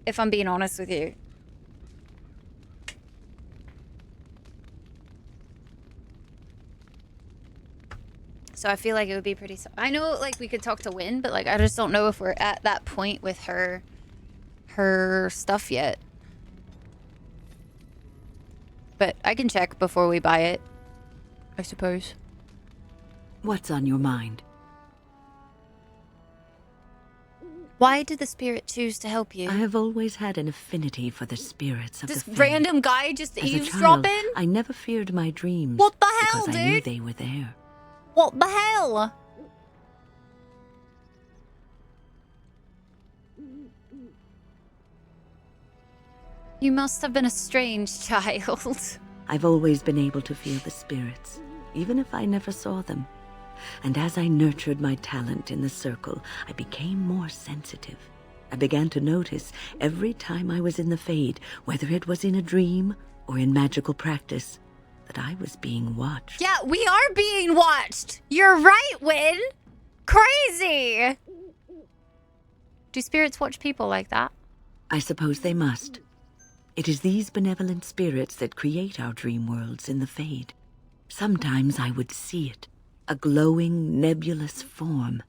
If I'm being honest with you. So I feel like it would be pretty... I know, like, we could talk to Wynn, but, like, I just don't know if we're at that point with her stuff yet. But I can check before we buy it, I suppose. What's on your mind? Why did the spirit choose to help you? I have always had an affinity for the spirits of this the Fae. Random guy just As eavesdropping? a child, I never feared my dreams. What the hell, because dude? I knew they were there. What the hell? You must have been a strange child. I've always been able to feel the spirits, even if I never saw them. And as I nurtured my talent in the circle, I became more sensitive. I began to notice every time I was in the Fade, whether it was in a dream or in magical practice, that I was being watched. Yeah, we are being watched. You're right, Wynn. Crazy. Do spirits watch people like that? I suppose they must. It is these benevolent spirits that create our dream worlds in the Fade. Sometimes I would see it, a glowing, nebulous form.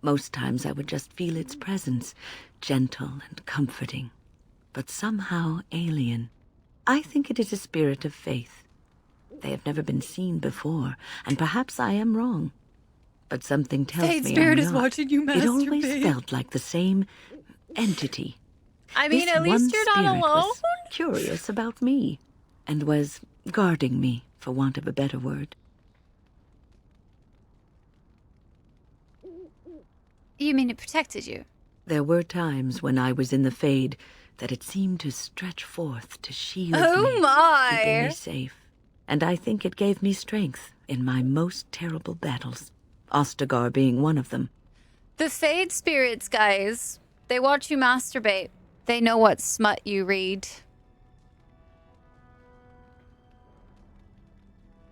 Most times I would just feel its presence, gentle and comforting, but somehow alien. I think it is a spirit of faith. They have never been seen before, and perhaps I am wrong. But something tells me Spirit I'm is not. watching you masturbate. It always felt like the same entity. I mean, This at least one you're not spirit alone. was curious about me, and was guarding me, for want of a better word. You mean it protected you? There were times when I was in the Fade that it seemed to stretch forth to shield Oh me, my! keeping me safe. And I think it gave me strength in my most terrible battles, Ostagar being one of them. The Fade spirits, guys. They watch you masturbate. They know what smut you read.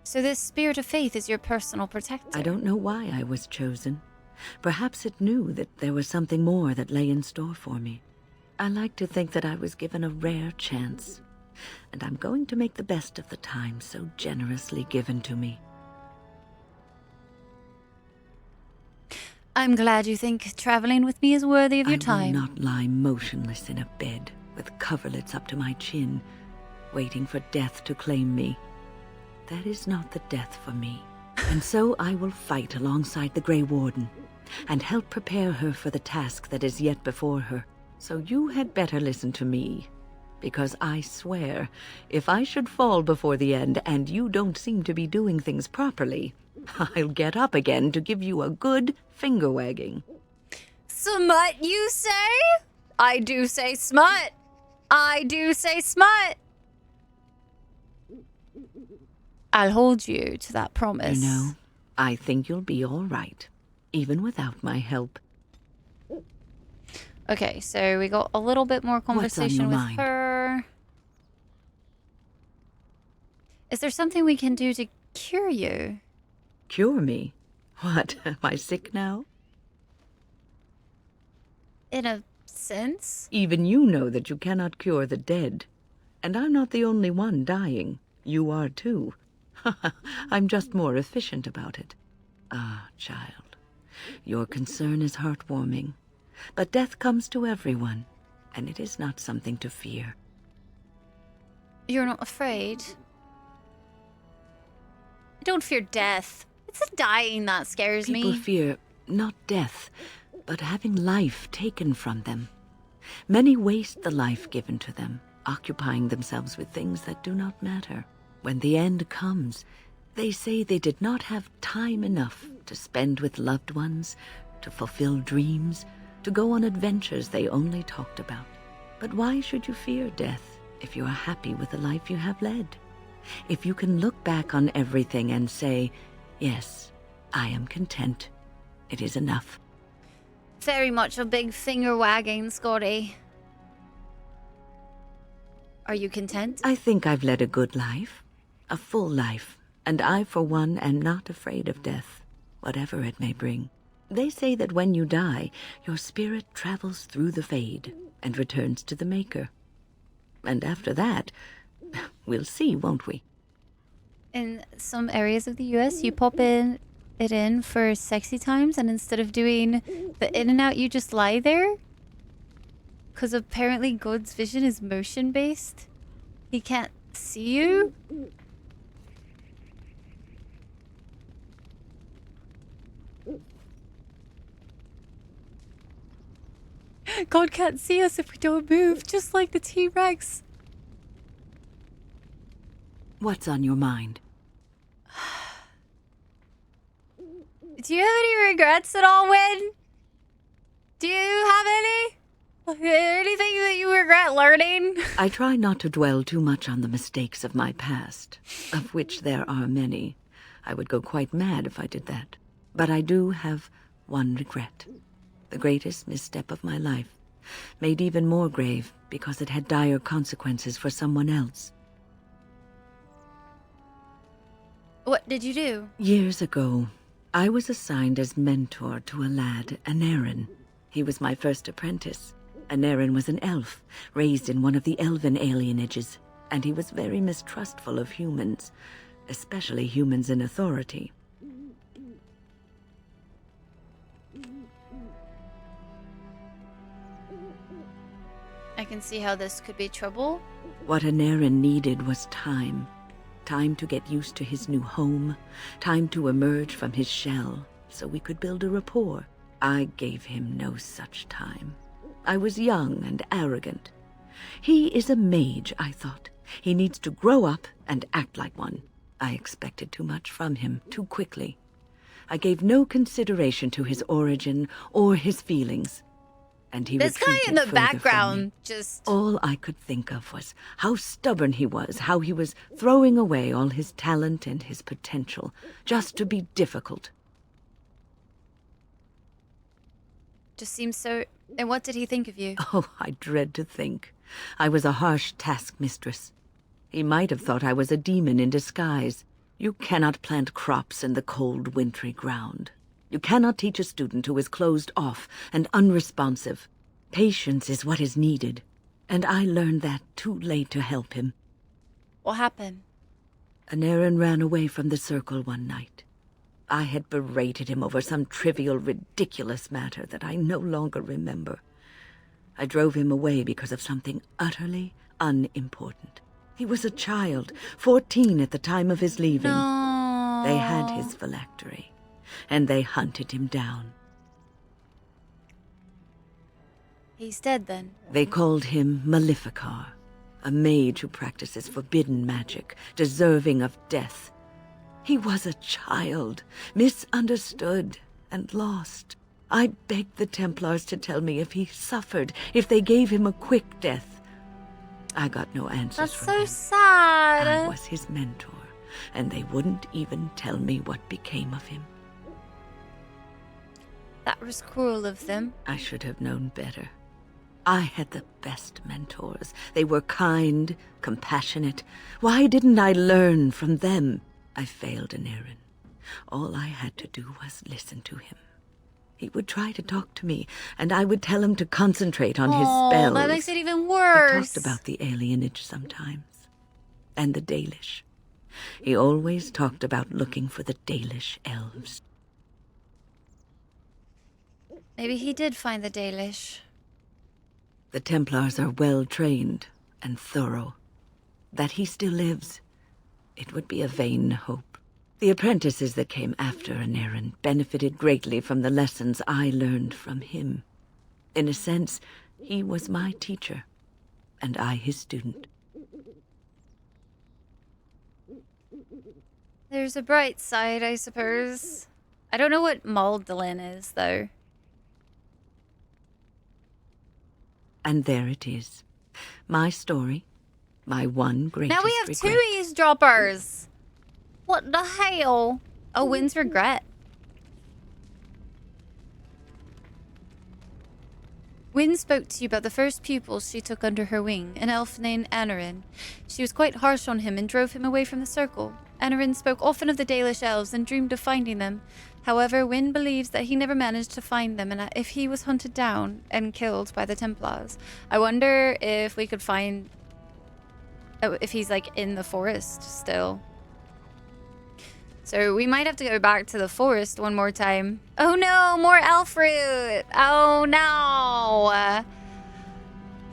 So this spirit of faith is your personal protector. I don't know why I was chosen. Perhaps it knew that there was something more that lay in store for me. I like to think that I was given a rare chance, and I'm going to make the best of the time so generously given to me. I'm glad you think traveling with me is worthy of your time. I will not lie motionless in a bed with coverlets up to my chin, waiting for death to claim me. That is not the death for me. And so I will fight alongside the Grey Warden, and help prepare her for the task that is yet before her. So you had better listen to me, because I swear, if I should fall before the end and you don't seem to be doing things properly, I'll get up again to give you a good finger-wagging. Smut, you say? I do say smut. I do say smut. I'll hold you to that promise. You know, I think you'll be all right, even without my help. Okay, so we got a little bit more conversation with mind? her. Is there something we can do to cure you? Cure me? What, am I sick now? In a sense? Even you know that you cannot cure the dead. And I'm not the only one dying. You are too. I'm just more efficient about it. Ah, child, your concern is heartwarming. But death comes to everyone, and it is not something to fear. You're not afraid? I don't fear death. It's the dying that scares me. People fear not death, but having life taken from them. Many waste the life given to them, occupying themselves with things that do not matter. When the end comes, they say they did not have time enough to spend with loved ones, to fulfill dreams, to go on adventures they only talked about. But why should you fear death if you are happy with the life you have led? If you can look back on everything and say, yes, I am content. It is enough. Very much a big finger wagging, Scotty. Are you content? I think I've led a good life, a full life, and I, for one, am not afraid of death, whatever it may bring. They say that when you die, your spirit travels through the Fade and returns to the Maker. And after that, we'll see, won't we? In some areas of the US, you pop it in for sexy times, and instead of doing the in and out, you just lie there. Because apparently God's vision is motion-based. He can't see you. God can't see us if we don't move, just like the T-Rex. What's on your mind? Do you have any regrets at all, Win? Do you have any? Anything that you regret learning? I try not to dwell too much on the mistakes of my past, of which there are many. I would go quite mad if I did that. But I do have one regret. The greatest misstep of my life, made even more grave because it had dire consequences for someone else. What did you do? Years ago, I was assigned as mentor to a lad, Anarin. He was my first apprentice. Anarin was an elf, raised in one of the elven alienages, and he was very mistrustful of humans, especially humans in authority. I can see how this could be trouble. What Anarin needed was time. Time to get used to his new home, time to emerge from his shell, so we could build a rapport. I gave him no such time. I was young and arrogant. He is a mage, I thought. He needs to grow up and act like one. I expected too much from him too quickly. I gave no consideration to his origin or his feelings. And he this guy in the background just... All I could think of was how stubborn he was, how he was throwing away all his talent and his potential just to be difficult. Just seems so... And what did he think of you? Oh, I dread to think. I was a harsh taskmistress. He might have thought I was a demon in disguise. You cannot plant crops in the cold, wintry ground. You cannot teach a student who is closed off and unresponsive. Patience is what is needed, and I learned that too late to help him. What happened? Anarin ran away from the circle one night. I had berated him over some trivial, ridiculous matter that I no longer remember. I drove him away because of something utterly unimportant. He was a child, 14 at the time of his leaving. No. They had his phylactery, and they hunted him down. He's dead then. They called him Maleficar, a mage who practices forbidden magic, deserving of death. He was a child, misunderstood and lost. I begged the Templars to tell me if he suffered, if they gave him a quick death. I got no answers That's from so them. sad. I was his mentor, and they wouldn't even tell me what became of him. That was cruel of them. I should have known better. I had the best mentors. They were kind, compassionate. Why didn't I learn from them? I failed in Aaron. All I had to do was listen to him. He would try to talk to me, and I would tell him to concentrate on his spells. That makes it even He worse. talked about the alienage sometimes, and the Dalish. He always talked about looking for the Dalish elves. Maybe he did find the Dalish. The Templars are well trained and thorough. That he still lives, it would be a vain hope. The apprentices that came after Anarin benefited greatly from the lessons I learned from him. In a sense, he was my teacher, and I his student. There's a bright side, I suppose. I don't know what Magdalene is, though. And there it is. My story, my one greatest Now we have regret. 2 eavesdroppers. What the hell? Oh, Wynn's regret. Wynn spoke to you about the first pupils she took under her wing, an elf named Anarin. She was quite harsh on him and drove him away from the circle. Anarin spoke often of the Dalish elves and dreamed of finding them. However, Wynn believes that he never managed to find them and if he was hunted down and killed by the Templars. I wonder if we could find... if he's, like, in the forest still. So we might have to go back to the forest one more time. Oh no, more elf fruit! Oh no!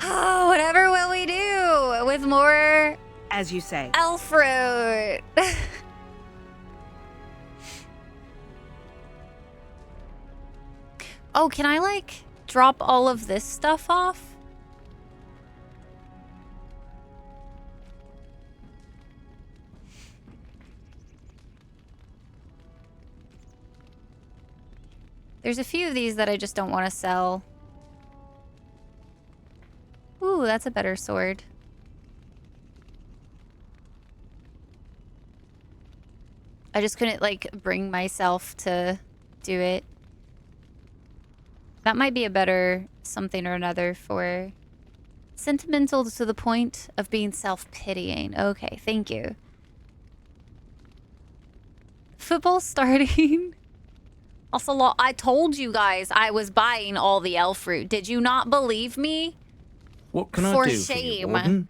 Oh, whatever will we do with more... As you say. Elf fruit! Oh, can I, like, drop all of this stuff off? There's a few of these that I just don't want to sell. Ooh, that's a better sword. I just couldn't, like, bring myself to do it. That might be a better something or another for sentimental to the point of being self-pitying. Okay, thank you. Football starting. Also, I told you guys I was buying all the elf fruit. Did you not believe me? What can I For do for you, shame. Warden?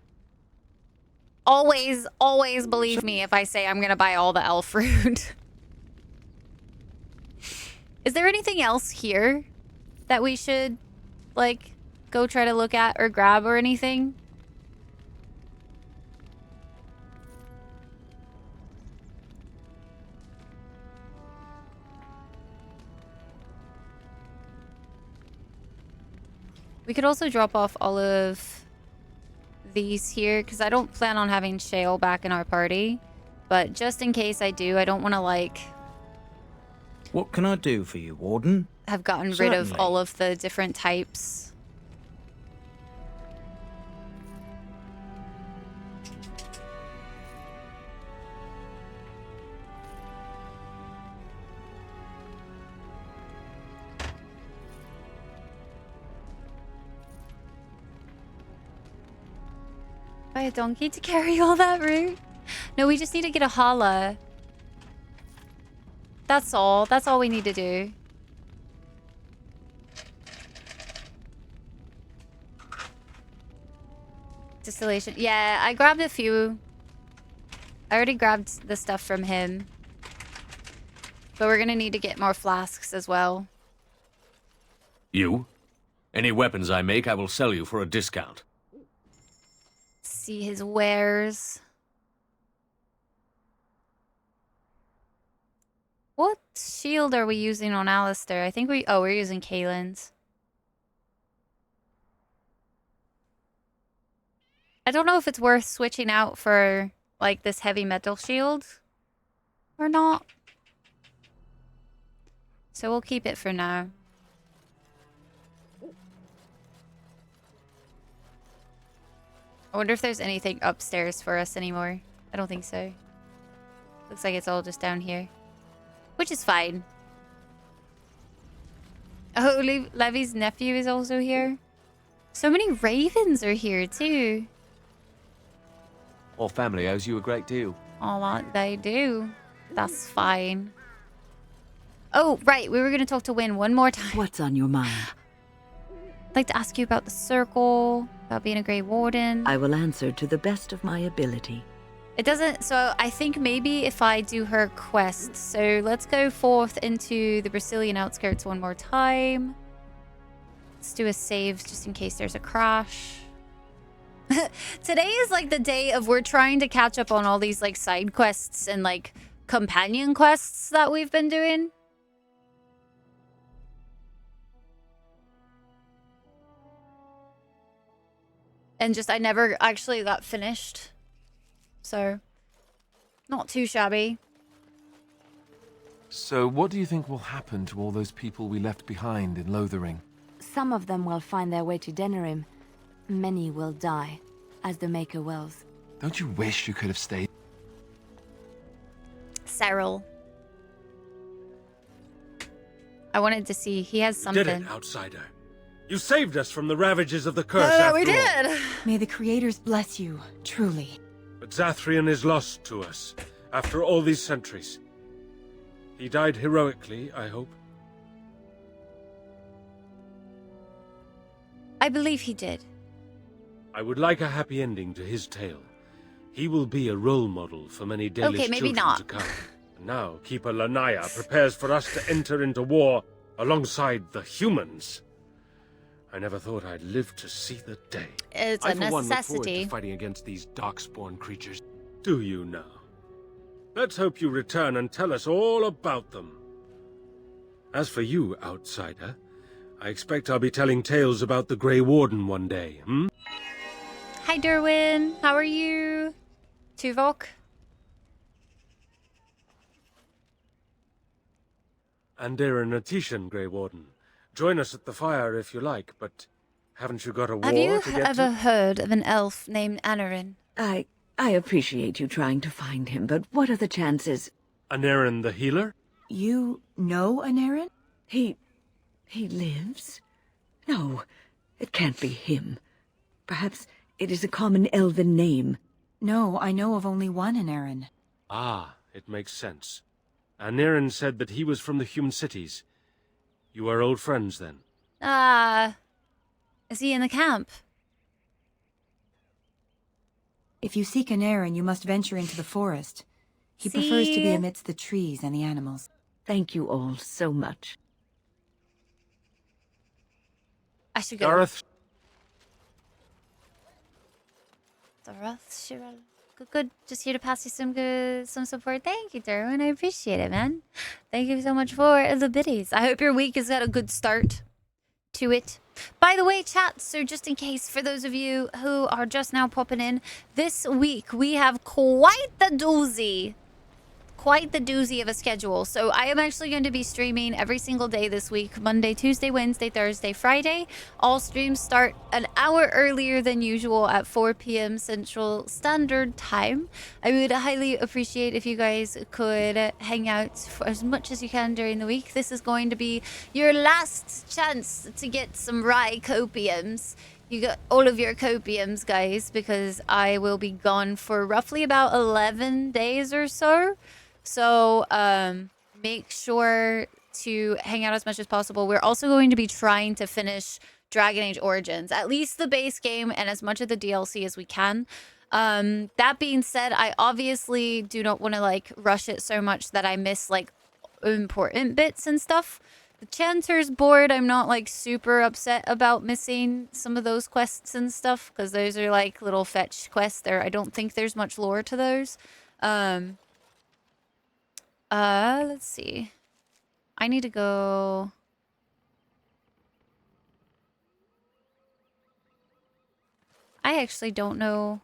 Always, always believe me if I say I'm gonna buy all the elf fruit. Is there anything else here that we should, like, go try to look at or grab or anything? We could also drop off all of these here, because I don't plan on having Shale back in our party. But just in case I do, I don't want to, like... What can I do for you, Warden? Have gotten rid of Certainly. all of the different types. Buy a donkey to carry all that route? No, we just need to get a holla. That's all. That's all we need to do. Distillation. Yeah, I grabbed a few. I already grabbed the stuff from him. But we're gonna need to get more flasks as well. You? Any weapons I make, I will sell you for a discount. See his wares. What shield are we using on Alistair? I think we're using Kaylin's. I don't know if it's worth switching out for, like, this heavy metal shield or not. So we'll keep it for now. I wonder if there's anything upstairs for us anymore. I don't think so. Looks like it's all just down here. Which is fine. Oh, Levy's nephew is also here. So many ravens are here too. Our family owes you a great deal. Oh, that they do. That's fine. Oh, right. We were going to talk to Wynne one more time. What's on your mind? I'd like to ask you about the circle, about being a Grey Warden. I will answer to the best of my ability. It doesn't... So I think maybe if I do her quest. So let's go forth into the Brazilian outskirts one more time. Let's do a save just in case there's a crash. Today is like the day of we're trying to catch up on all these like side quests and like companion quests that we've been doing. And just I never actually got finished. So not too shabby. So what do you think will happen to all those people we left behind in Lothering? Some of them will find their way to Denerim. Many will die, as the Maker wills. Don't you wish you could have stayed? Cyril. I wanted to see. He has something. You did it, outsider. You saved us from the ravages of the curse after we all. did. May the creators bless you, truly. But Zathrian is lost to us, after all these centuries. He died heroically, I hope. I believe he did. I would like a happy ending to his tale. He will be a role model for many Dalish Okay, maybe children not. to come. And now, Keeper Lanaya prepares for us to enter into war alongside the humans. I never thought I'd live to see the day. It's a I, for one, look forward necessity. to fighting against these darkspawn creatures. Do you now? Let's hope you return and tell us all about them. As for you, outsider, I expect I'll be telling tales about the Grey Warden one day, hmm? Hi, Derwin. How are you? Tuvok? And Darren Atishan, Grey Warden. Join us at the fire if you like, but haven't you got a war Have you to get ever to? heard of an elf named Anarin? I appreciate you trying to find him, but what are the chances? Anarin the healer? You know Anarin? He lives? No, it can't be him. Perhaps it is a common elven name. No, I know of only one Anarin. Ah, it makes sense. Anarin said that he was from the human cities. You are old friends, then? Is he in the camp? If you seek Anarin, you must venture into the forest. He prefers to be See? amidst the trees and the animals. Thank you all so much. I should go. Gareth? Darth Shiral. Good. Just here to pass you some support. Thank you, Derwin. I appreciate it, man. Thank you so much for the biddies. I hope your week has got a good start to it. By the way, chat, so just in case, for those of you who are just now popping in, this week we have quite the doozy. Quite the doozy of a schedule. So I am actually going to be streaming every single day this week. Monday, Tuesday, Wednesday, Thursday, Friday. All streams start an hour earlier than usual at 4 p.m. Central Standard Time. I would highly appreciate if you guys could hang out for as much as you can during the week. This is going to be your last chance to get some rye copiums. You got all of your copiums, guys, because I will be gone for roughly about 11 days or so. So make sure to hang out as much as possible. We're also going to be trying to finish Dragon Age Origins, at least the base game and as much of the DLC as we can. That being said, I obviously do not want to like rush it so much that I miss like important bits and stuff. The Chanter's board, I'm not like super upset about missing some of those quests and stuff because those are like little fetch quests there. I don't think there's much lore to those. Let's see. I need to go. I actually don't know.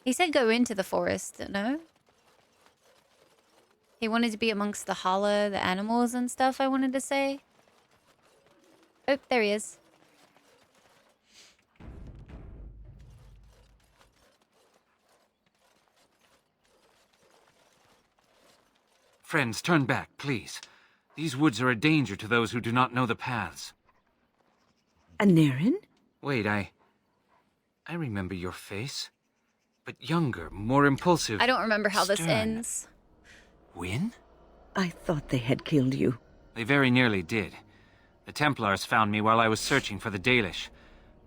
He said go into the forest, no? He wanted to be amongst the holla, the animals and stuff, I wanted to say. Oh, there he is. Friends, turn back, please. These woods are a danger to those who do not know the paths. Aneurin? Wait, I remember your face. But younger, more impulsive. I don't remember how this stern. ends. Win? I thought they had killed you. They very nearly did. The Templars found me while I was searching for the Dalish.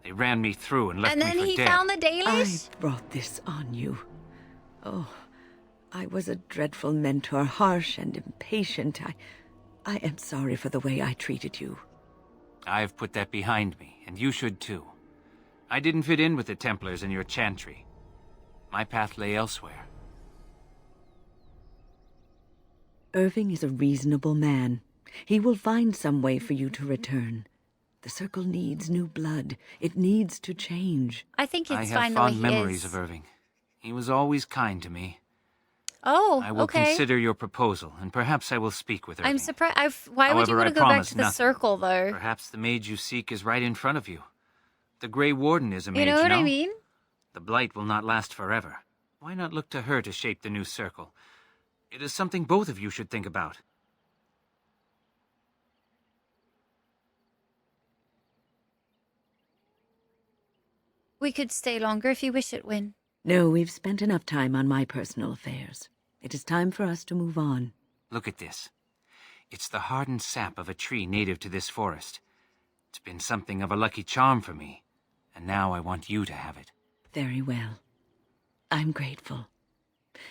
They ran me through and left me for dead. And then he found the Dalish? I brought this on you. Oh, I was a dreadful mentor, harsh and impatient. I am sorry for the way I treated you. I've put that behind me, and you should too. I didn't fit in with the Templars in your chantry. My path lay elsewhere. Irving is a reasonable man. He will find some way for you to return. The Circle needs new blood. It needs to change. I think it's I fine have the way fond he memories is. of Irving. He was always kind to me. Oh, I will okay. consider your proposal, and perhaps I will speak with Irving. I'm surprised. Why would you However, want to I go back promise to the nothing. circle, though? Perhaps the mage you seek is right in front of you. The Grey Warden is a mage, You know what I mean? The Blight will not last forever. Why not look to her to shape the new circle? It is something both of you should think about. We could stay longer if you wish it, Win. No, we've spent enough time on my personal affairs. It is time for us to move on. Look at this. It's the hardened sap of a tree native to this forest. It's been something of a lucky charm for me, and now I want you to have it. Very well. I'm grateful.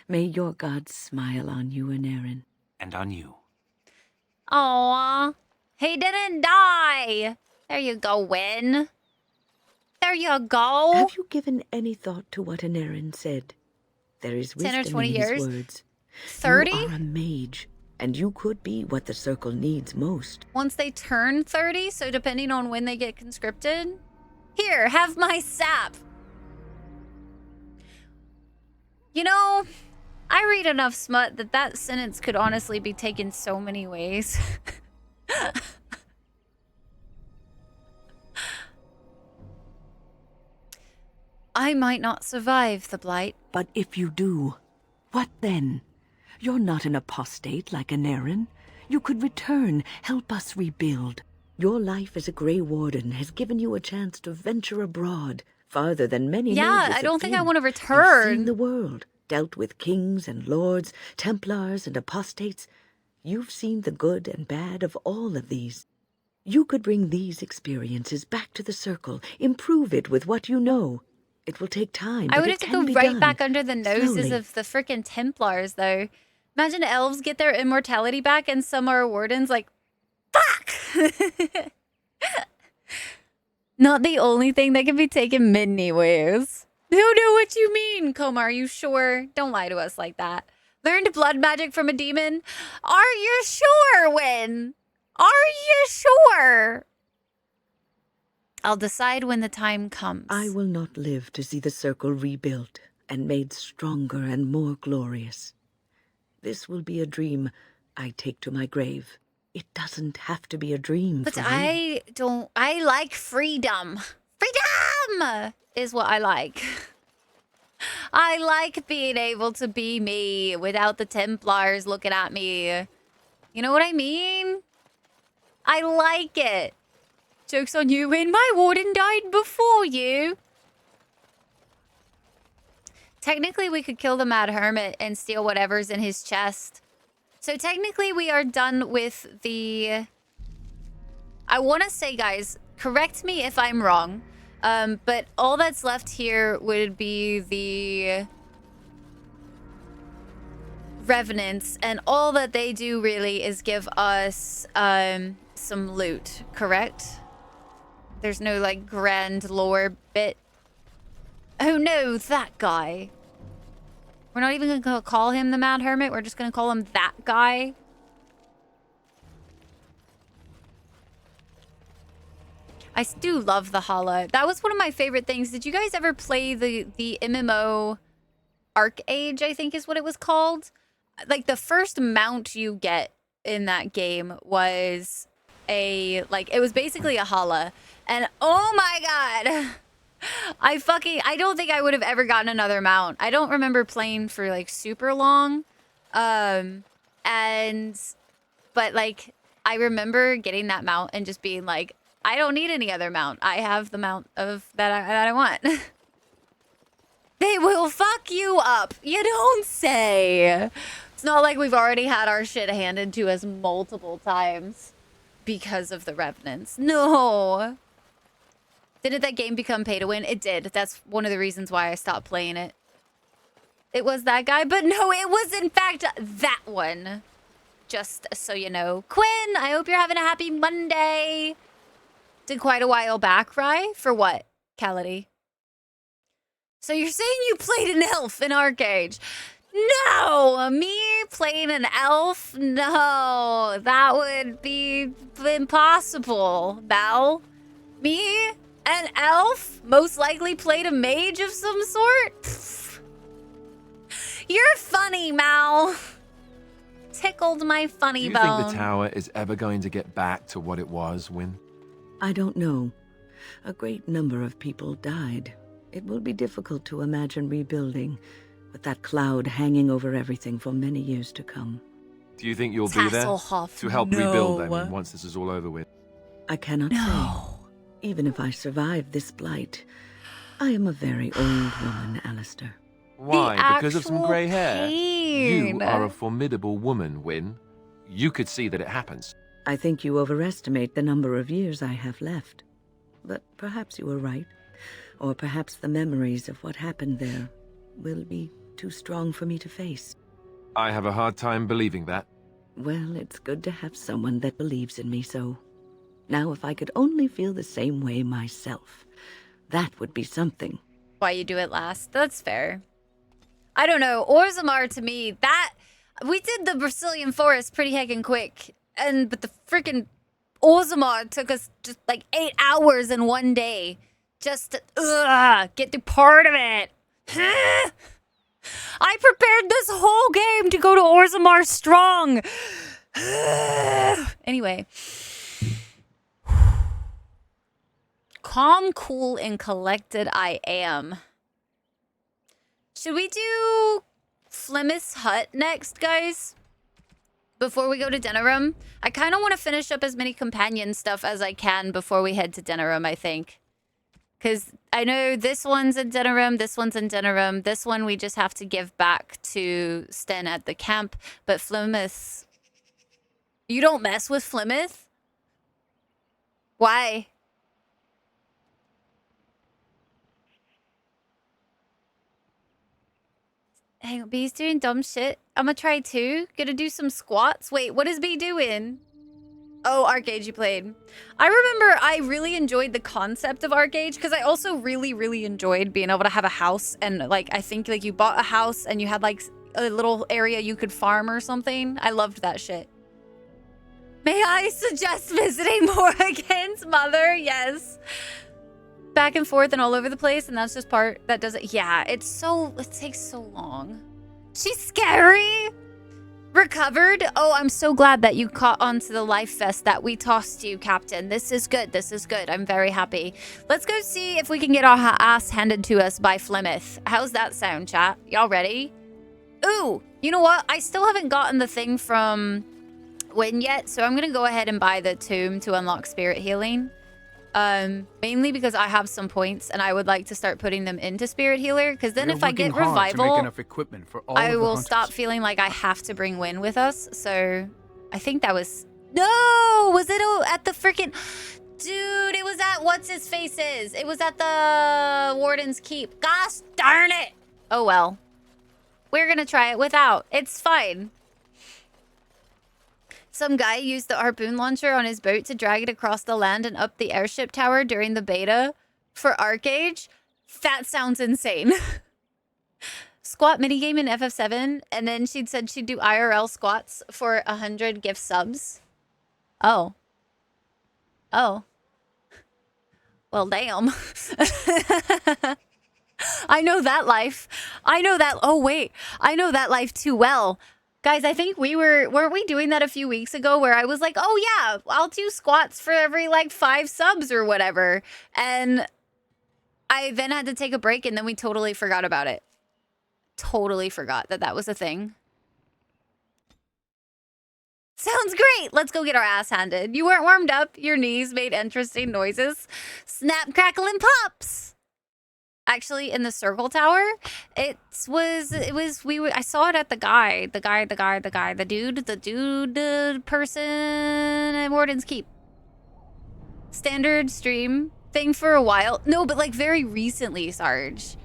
May your gods smile on you, Aneurin. And on you. Aww. He didn't die. There you go, Win. There you go. Have you given any thought to what Aneurin said? There is 10 or wisdom 20 in years? his words. 30? You are a mage, and you could be what the Circle needs most. Once they turn 30, so depending on when they get conscripted. Here, have my sap. You know, I read enough smut that that sentence could honestly be taken so many ways. I might not survive the Blight. But if you do, what then? You're not an apostate like Aneurin. You could return, help us rebuild. Your life as a Grey Warden has given you a chance to venture abroad, farther than many Yeah, mages I don't have think I been. want to You've return. seen the world, dealt with kings and lords, Templars and apostates. You've seen the good and bad of all of these. You could bring these experiences back to the Circle, improve it with what you know. It will take time, I but would it have to can go be right done. back under the noses Slowly. of the freaking Templars, though. Imagine elves get their immortality back and some are wardens like, fuck! Not the only thing that can be taken anyways. Don't know what you mean, Coma, are you sure? Don't lie to us like that. Learned blood magic from a demon? Are you sure, Win? Are you sure? I'll decide when the time comes. I will not live to see the Circle rebuilt and made stronger and more glorious. This will be a dream I take to my grave. It doesn't have to be a dream But for you. I like freedom. Freedom is what I like. I like being able to be me without the Templars looking at me. You know what I mean? I like it. Joke's on you, Win. My warden died before you. Technically, we could kill the Mad Hermit and steal whatever's in his chest. So technically, we are done with the... I want to say, guys, correct me if I'm wrong, but all that's left here would be the Revenants, and all that they do really is give us some loot, correct? There's no, like, grand lore bit. Oh no, that guy. We're not even going to call him the Mad Hermit. We're just going to call him that guy. I do love the Hala. That was one of my favorite things. Did you guys ever play the MMO Arcade, I think is what it was called? Like the first mount you get in that game was it was basically a Hala. And oh my god. I don't think I would have ever gotten another mount. I don't remember playing for like super long. But like I remember getting that mount and just being like, I don't need any other mount. I have the mount of that I want. They will fuck you up. You don't say. It's not like we've already had our shit handed to us multiple times because of the Revenants. No. Didn't that game become pay to win? It did. That's one of the reasons why I stopped playing it. It was that guy, but no, it was in fact that one. Just so you know. Quinn, I hope you're having a happy Monday. Did quite a while back, Rye? For what, Cality? So you're saying you played an elf in Arcade? No! Me playing an elf? No, that would be impossible, Belle. Me, an elf, most likely played a mage of some sort? Pfft. You're funny, Mal. Tickled my funny bone. Do you think the tower is ever going to get back to what it was, Wynne? I don't know. A great number of people died. It will be difficult to imagine rebuilding with that cloud hanging over everything for many years to come. Do you think you'll be there to help rebuild them once this is all over with? I cannot say. Even if I survive this blight, I am a very old woman, Alistair. Why? Because of some grey hair? pain. You are a formidable woman, Wynne. You could see that it happens. I think you overestimate the number of years I have left. But perhaps you are right. Or perhaps the memories of what happened there will be too strong for me to face. I have a hard time believing that. Well, it's good to have someone that believes in me so. Now, if I could only feel the same way myself, that would be something. Why you do it last? That's fair. I don't know. Orzammar to me, we did the Brazilian forest pretty heckin' quick. But the freaking Orzammar took us just like 8 hours in one day. Just to get through part of it. I prepared this whole game to go to Orzammar strong. Anyway. Calm, cool, and collected I am. Should we do Flemeth's Hut next, guys? Before we go to Denerim? I kind of want to finish up as many companion stuff as I can before we head to Denerim, I think. Because I know this one's in Denerim, this one's in Denerim. This one we just have to give back to Sten at the camp. But Flemeth... You don't mess with Flemeth? Why? Hang on, B's doing dumb shit. I'm gonna try too. Gonna do some squats. Wait, what is B doing? Oh, Arcade you played. I remember I really enjoyed the concept of Arcade because I also really, really enjoyed being able to have a house and like, I think like you bought a house and you had like a little area you could farm or something. I loved that shit. May I suggest visiting Morrigan's mother? Yes. Back and forth and all over the place, and that's just part that doesn't... Yeah, it takes so long. She's scary! Recovered? Oh, I'm so glad that you caught on to the life vest that we tossed you, Captain. This is good. This is good. I'm very happy. Let's go see if we can get our ass handed to us by Flemeth. How's that sound, chat? Y'all ready? Ooh, you know what? I still haven't gotten the thing from Wynne yet, so I'm going to go ahead and buy the tomb to unlock spirit healing. Mainly because I have some points and I would like to start putting them into Spirit Healer, because then if I get revival, I will stop feeling like I have to bring Wynne with us. So I think that was... No! Was it at the freaking... Dude, it was at What's-His-Face's. It was at the Warden's Keep. Gosh darn it! Oh well. We're gonna try it without. It's fine. Some guy used the harpoon launcher on his boat to drag it across the land and up the airship tower during the beta for Arcade. That sounds insane. Squat minigame in FF7, and then she'd said she'd do IRL squats for 100 gift subs. Oh. Oh. Well, damn. I know that life. I know that. Oh, wait. I know that life too well. Guys, I think weren't we doing that a few weeks ago where I was like, oh yeah, I'll do squats for every like 5 subs or whatever. And I then had to take a break and then we totally forgot about it. Totally forgot that that was a thing. Sounds great. Let's go get our ass handed. You weren't warmed up. Your knees made interesting noises. Snap, crackle, and pops. Actually, in the circle tower, I saw it at the dude person at Warden's Keep. Standard stream thing for a while. No, but like very recently, Sarge.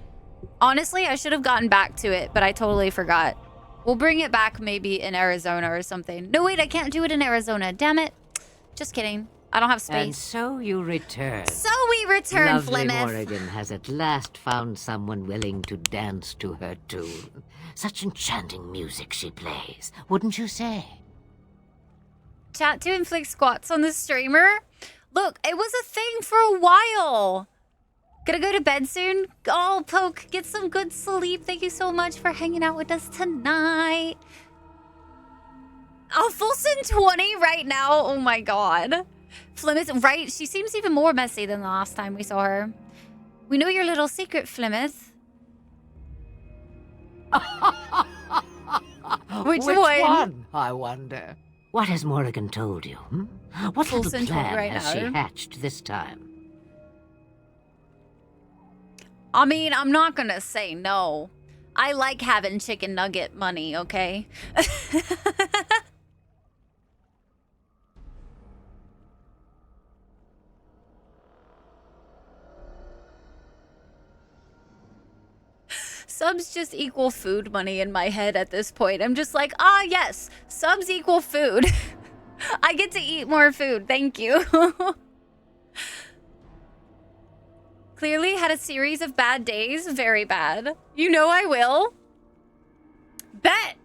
Honestly, I should have gotten back to it, but I totally forgot. We'll bring it back maybe in Arizona or something. No, wait, I can't do it in Arizona. Damn it. Just kidding. I don't have space. And so you return. So we return, Lovely Flemeth. Morrigan has at last found someone willing to dance to her tune. Such enchanting music she plays, wouldn't you say? Chat to inflict squats on the streamer? Look, it was a thing for a while. Gonna go to bed soon? Oh, Poke, get some good sleep. Thank you so much for hanging out with us tonight. I'll full send 20 right now. Oh my god. Flemeth, right? She seems even more messy than the last time we saw her. We know your little secret, Flemeth. Which one? I wonder. What has Morrigan told you? What Full little send plan right has she now. hatched this time? I mean, I'm not gonna say no. I like having chicken nugget money, okay? Subs just equal food money in my head at this point. I'm just like, ah, yes, subs equal food. I get to eat more food. Thank you. Clearly had a series of bad days. Very bad. You know I will. Bet.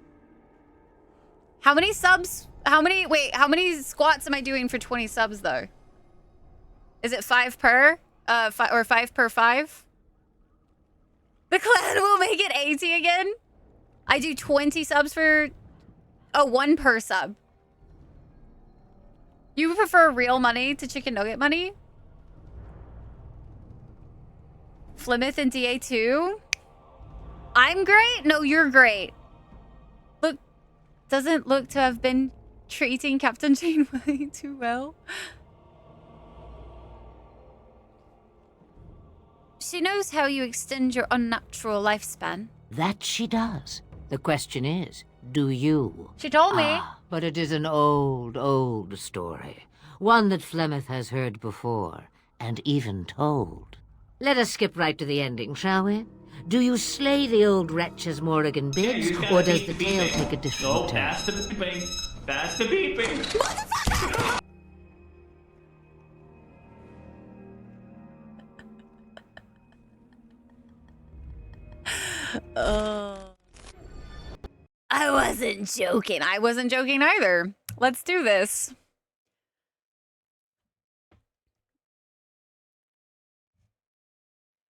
How many subs? How many squats am I doing for 20 subs, though? Is it 5 per? Or 5 per 5? The clan will make it 80 again? I do 20 subs for... Oh, 1 per sub. You prefer real money to chicken nugget money? Flemeth and DA2? I'm great? No, you're great. Look, doesn't look to have been treating Captain Janeway too well. She knows how you extend your unnatural lifespan. That she does. The question is, do you? She told me. But it is an old, old story. One that Flemeth has heard before, and even told. Let us skip right to the ending, shall we? Do you slay the old wretch as Morrigan bids, or does the tale take a different turn? That's the beeping. That's the beeping. I wasn't joking. I wasn't joking either. Let's do this.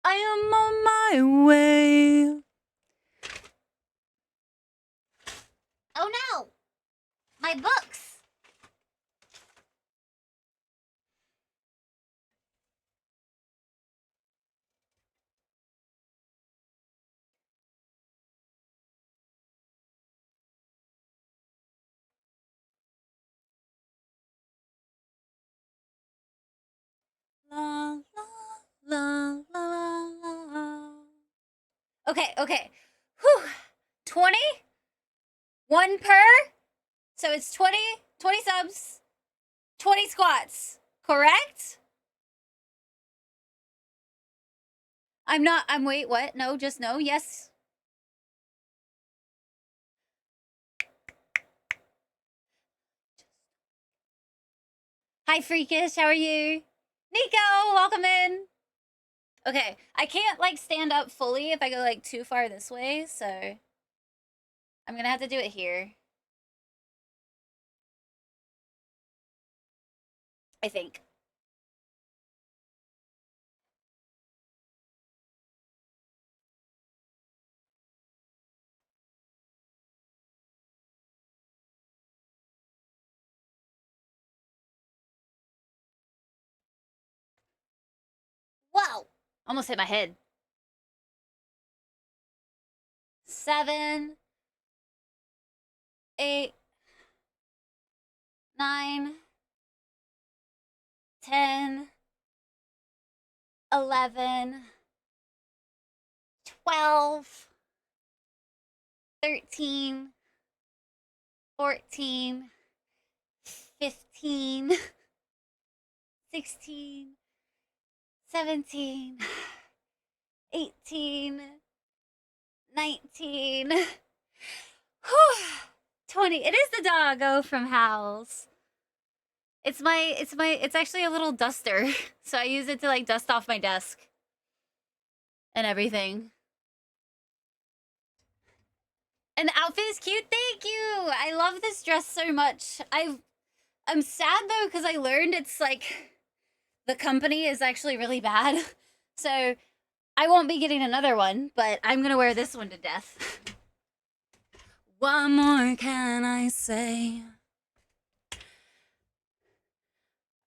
I am on my way. Oh no! My books! La, la, la, la, la. Okay. Whew. 20? 1 per? So it's 20 subs, 20 squats, correct? Wait, what? No, just no, yes. Hi, Freakish, how are you? Nico, welcome in. Okay, I can't, like, stand up fully if I go, like, too far this way, so I'm gonna have to do it here. I think. Almost hit my head. 7, 8, 9, 10, 11, 12, 13, 14, 15, 16, 17, 18, 19, 20. It is the doggo from Howl's. It's actually a little duster. So I use it to like dust off my desk and everything. And the outfit is cute. Thank you. I love this dress so much. I'm sad though because I learned it's like the company is actually really bad. So I won't be getting another one, but I'm gonna wear this one to death. What more can I say?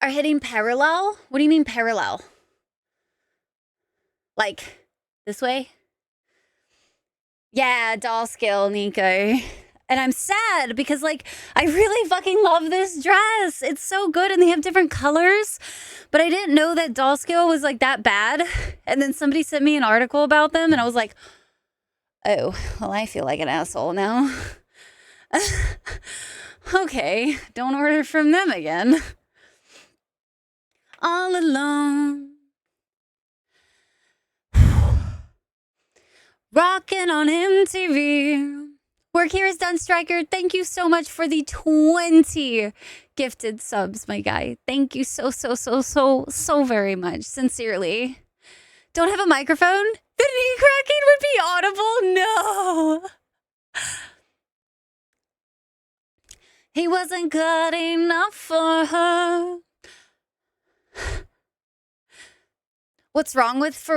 Are hitting parallel? What do you mean parallel? Like this way? Yeah, doll scale, Nico. And I'm sad because like I really fucking love this dress. It's so good and they have different colors. But I didn't know that doll scale was like that bad. And then somebody sent me an article about them and I was like, oh, well, I feel like an asshole now. Okay, don't order from them again. All alone. Rocking on MTV. Work here is done, Striker. Thank you so much for the 20 gifted subs, my guy. Thank you so very much. Sincerely. Don't have a microphone? The knee cracking would be audible? No. He wasn't good enough for her. What's wrong with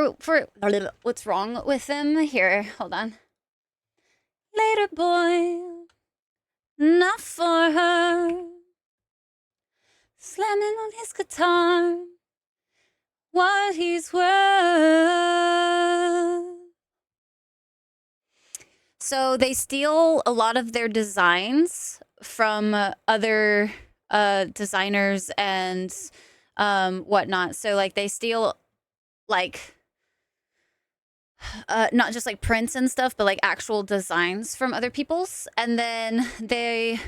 what's wrong with him? Here, hold on. Later, boy, not for her. Slamming on his guitar, what he's worth. So they steal a lot of their designs from other designers and whatnot. So like they steal like not just like prints and stuff, but like actual designs from other people's. And then they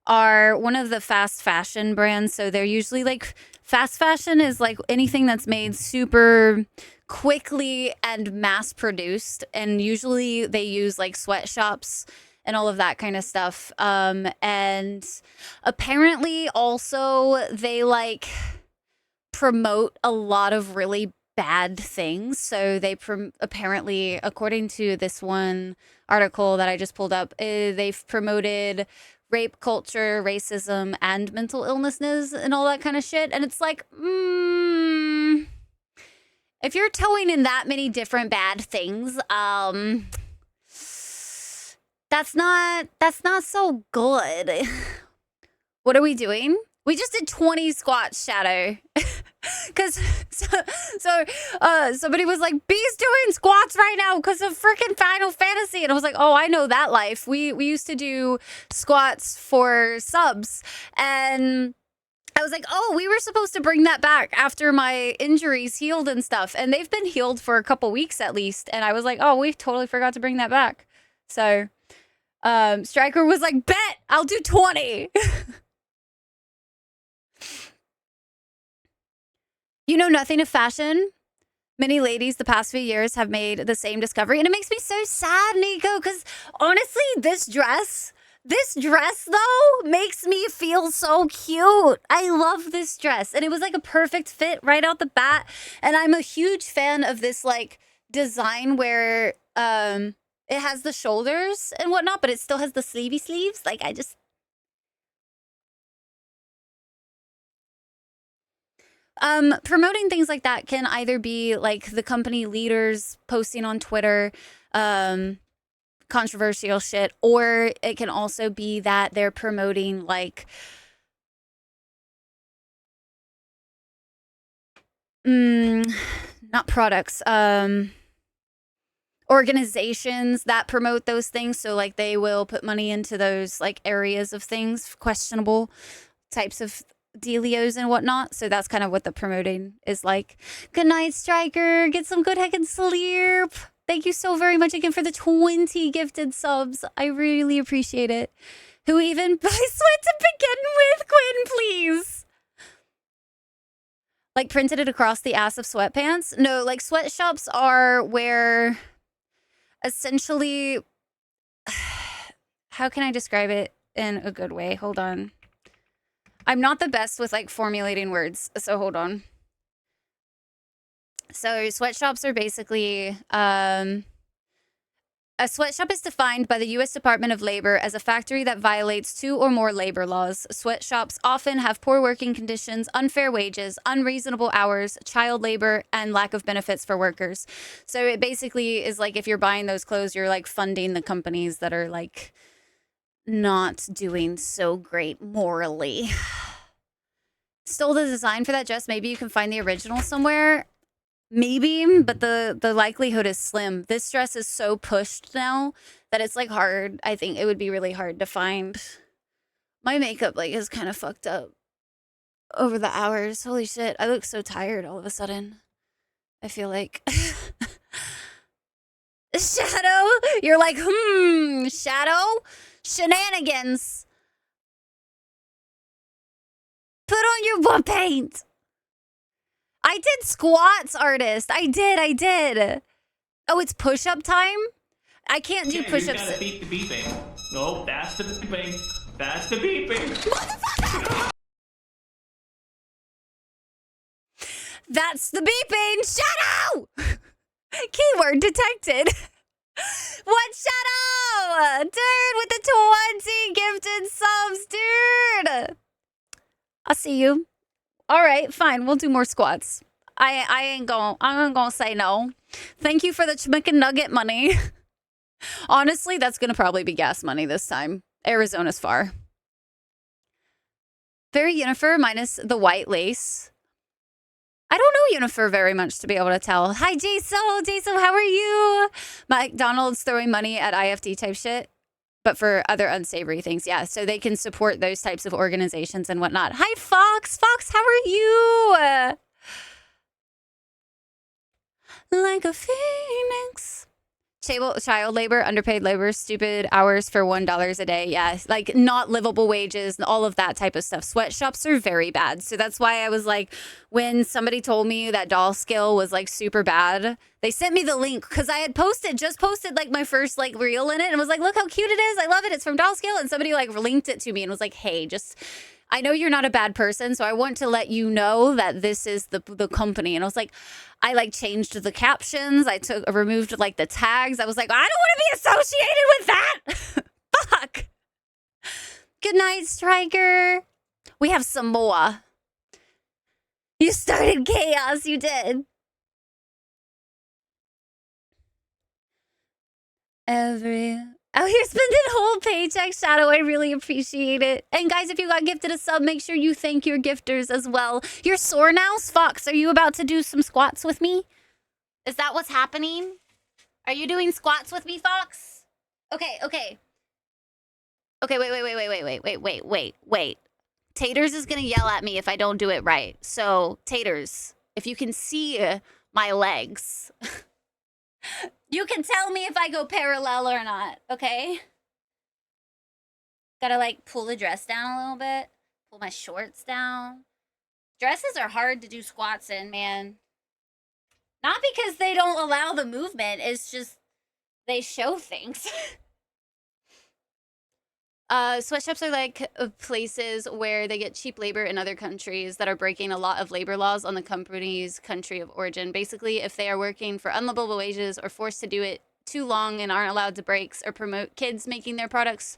are one of the fast fashion brands. So they're usually like fast fashion is like anything that's made super quickly and mass produced. And usually they use like sweatshops and all of that kind of stuff. And apparently also they like promote a lot of really bad things. So they apparently, according to this one article that I just pulled up, they've promoted rape culture, racism, and mental illnesses and all that kind of shit. And it's like, if you're towing in that many different bad things, that's not so good. What are we doing? We just did 20 squats, Shadow. Because somebody was like, B's doing squats right now because of freaking Final Fantasy. And I was like, oh, I know that life. We used to do squats for subs. And I was like, oh, we were supposed to bring that back after my injuries healed and stuff. And they've been healed for a couple weeks at least. And I was like, oh, we totally forgot to bring that back. So Stryker was like, bet, I'll do 20. You know nothing of fashion? Many ladies the past few years have made the same discovery. And it makes me so sad, Nico, because honestly, this dress though makes me feel so cute. I love this dress. And it was like a perfect fit right out the bat. And I'm a huge fan of this like design where it has the shoulders and whatnot, but it still has the sleevey sleeves. Like I just... promoting things like that can either be like the company leaders posting on Twitter, controversial shit, or it can also be that they're promoting like not products, organizations that promote those things. So like they will put money into those like areas of things, questionable types of dealios and whatnot. So that's kind of what the promoting is like. Good night, Striker. Get some good heckin' sleep. Thank you so very much again for the 20 gifted subs. I really appreciate it. Who even buys sweat to begin with, Quinn, please? Like printed it across the ass of sweatpants? No, like sweatshops are where essentially, how can I describe it in a good way? Hold on. I'm not the best with like formulating words, so hold on. So sweatshops are basically, a sweatshop is defined by the U.S. Department of Labor as a factory that violates 2 or more labor laws. Sweatshops often have poor working conditions, unfair wages, unreasonable hours, child labor, and lack of benefits for workers. So it basically is like if you're buying those clothes, you're like funding the companies that are like not doing so great morally. Stole the design for that dress. Maybe you can find the original somewhere. Maybe, but the likelihood is slim. This dress is so pushed now that it's like hard. I think it would be really hard to find. My makeup like is kind of fucked up over the hours. Holy shit, I look so tired all of a sudden. I feel like Shadow, you're like, Shadow, shenanigans. Put on your butt paint. I did squats, artist. I did. Oh, it's push-up time? I can't do push-ups. You gotta beat the beeping. No, that's the beeping. That's the beeping. That's the beeping. Shadow! Keyword detected. What Shadow? Dude, with the 20 gifted subs, dude. I'll see you. All right, fine. We'll do more squats. I ain't gonna say no. Thank you for the chicken nugget money. Honestly, that's gonna probably be gas money this time. Arizona's far. Very Unifer minus the white lace. I don't know Unifer very much to be able to tell. Hi, Jaso, how are you? McDonald's throwing money at IFD type shit, but for other unsavory things, yeah. So they can support those types of organizations and whatnot. Hi, Fox. Fox, how are you? Like a phoenix. Child labor, underpaid labor, stupid hours for $1 a day. Yeah, like not livable wages and all of that type of stuff. Sweatshops are very bad. So that's why I was like, when somebody told me that doll skill was like super bad, they sent me the link because I had just posted like my first like reel in it and was like, look how cute it is. I love it. It's from Doll Skill. And somebody like linked it to me and was like, hey, I know you're not a bad person, so I want to let you know that this is the company. And I was like, I like changed the captions. I removed like the tags. I was like, I don't want to be associated with that. Fuck. Good night, Striker. We have some more. You started chaos. You did. Out here spending whole paycheck, Shadow. I really appreciate it. And guys, if you got gifted a sub, make sure you thank your gifters as well. You're sore now? Fox, are you about to do some squats with me? Is that what's happening? Are you doing squats with me, Fox? Okay. Okay, wait. Taters is gonna yell at me if I don't do it right. So, Taters, if you can see my legs... You can tell me if I go parallel or not, okay? Gotta like pull the dress down a little bit. Pull my shorts down. Dresses are hard to do squats in, man. Not because they don't allow the movement, it's just they show things. Sweatshops are like places where they get cheap labor in other countries that are breaking a lot of labor laws on the company's country of origin. Basically, if they are working for unlivable wages or forced to do it too long and aren't allowed to breaks or promote kids making their products,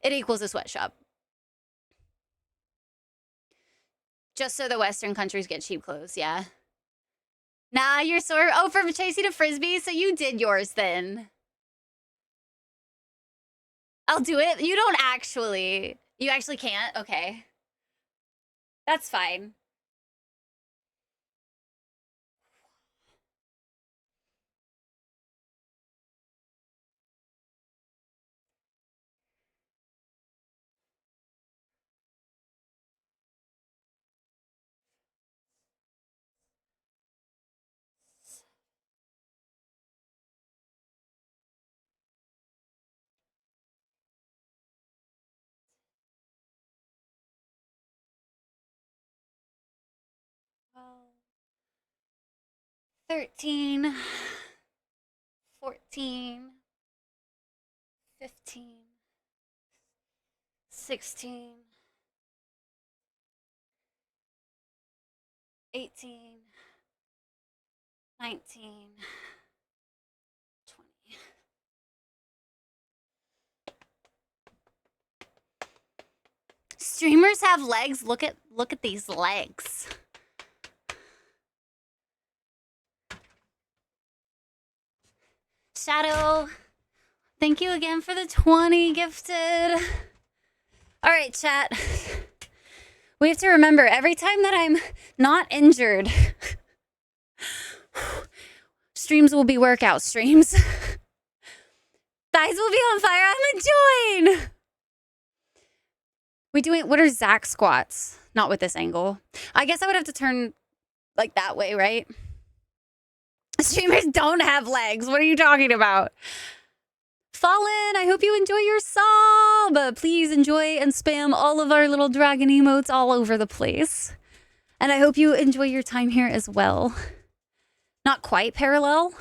it equals a sweatshop. Just so the Western countries get cheap clothes, yeah. Nah, you're sore. Oh, from Tracy to Frisbee, so you did yours then. I'll do it. You don't actually. You actually can't? Okay. That's fine. 13, 14, 15, 16, 18, 19, 20. Streamers have legs. Look at these legs. Shadow, thank you again for the 20 gifted. All right, chat. We have to remember every time that I'm not injured, streams will be workout streams. Thighs will be on fire. I'm enjoying. What are Zach squats? Not with this angle. I guess I would have to turn like that way, right? Streamers don't have legs. What are you talking about? Fallen, I hope you enjoy your sub. Please enjoy and spam all of our little dragon emotes all over the place. And I hope you enjoy your time here as well. Not quite parallel.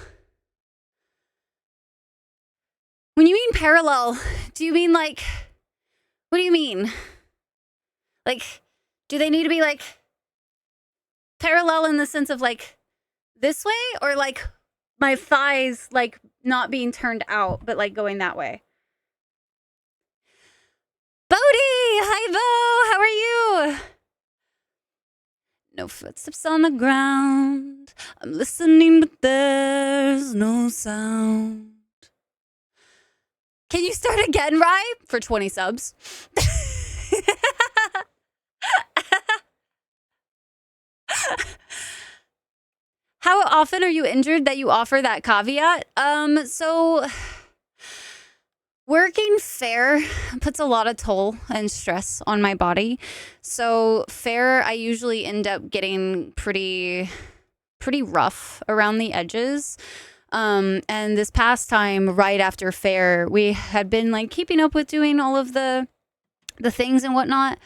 When you mean parallel, do you mean like, what do you mean? Like, do they need to be like parallel in the sense of like this way, or like my thighs like not being turned out, but like going that way? Bodhi! Hi, Bo! How are you? No footsteps on the ground. I'm listening, but there's no sound. Can you start again, Rye? For 20 subs. How often are you injured that you offer that caveat? So working fair puts a lot of toll and stress on my body. So fair, I usually end up getting pretty rough around the edges. And this past time, right after fair, we had been like keeping up with doing all of the things and whatnot.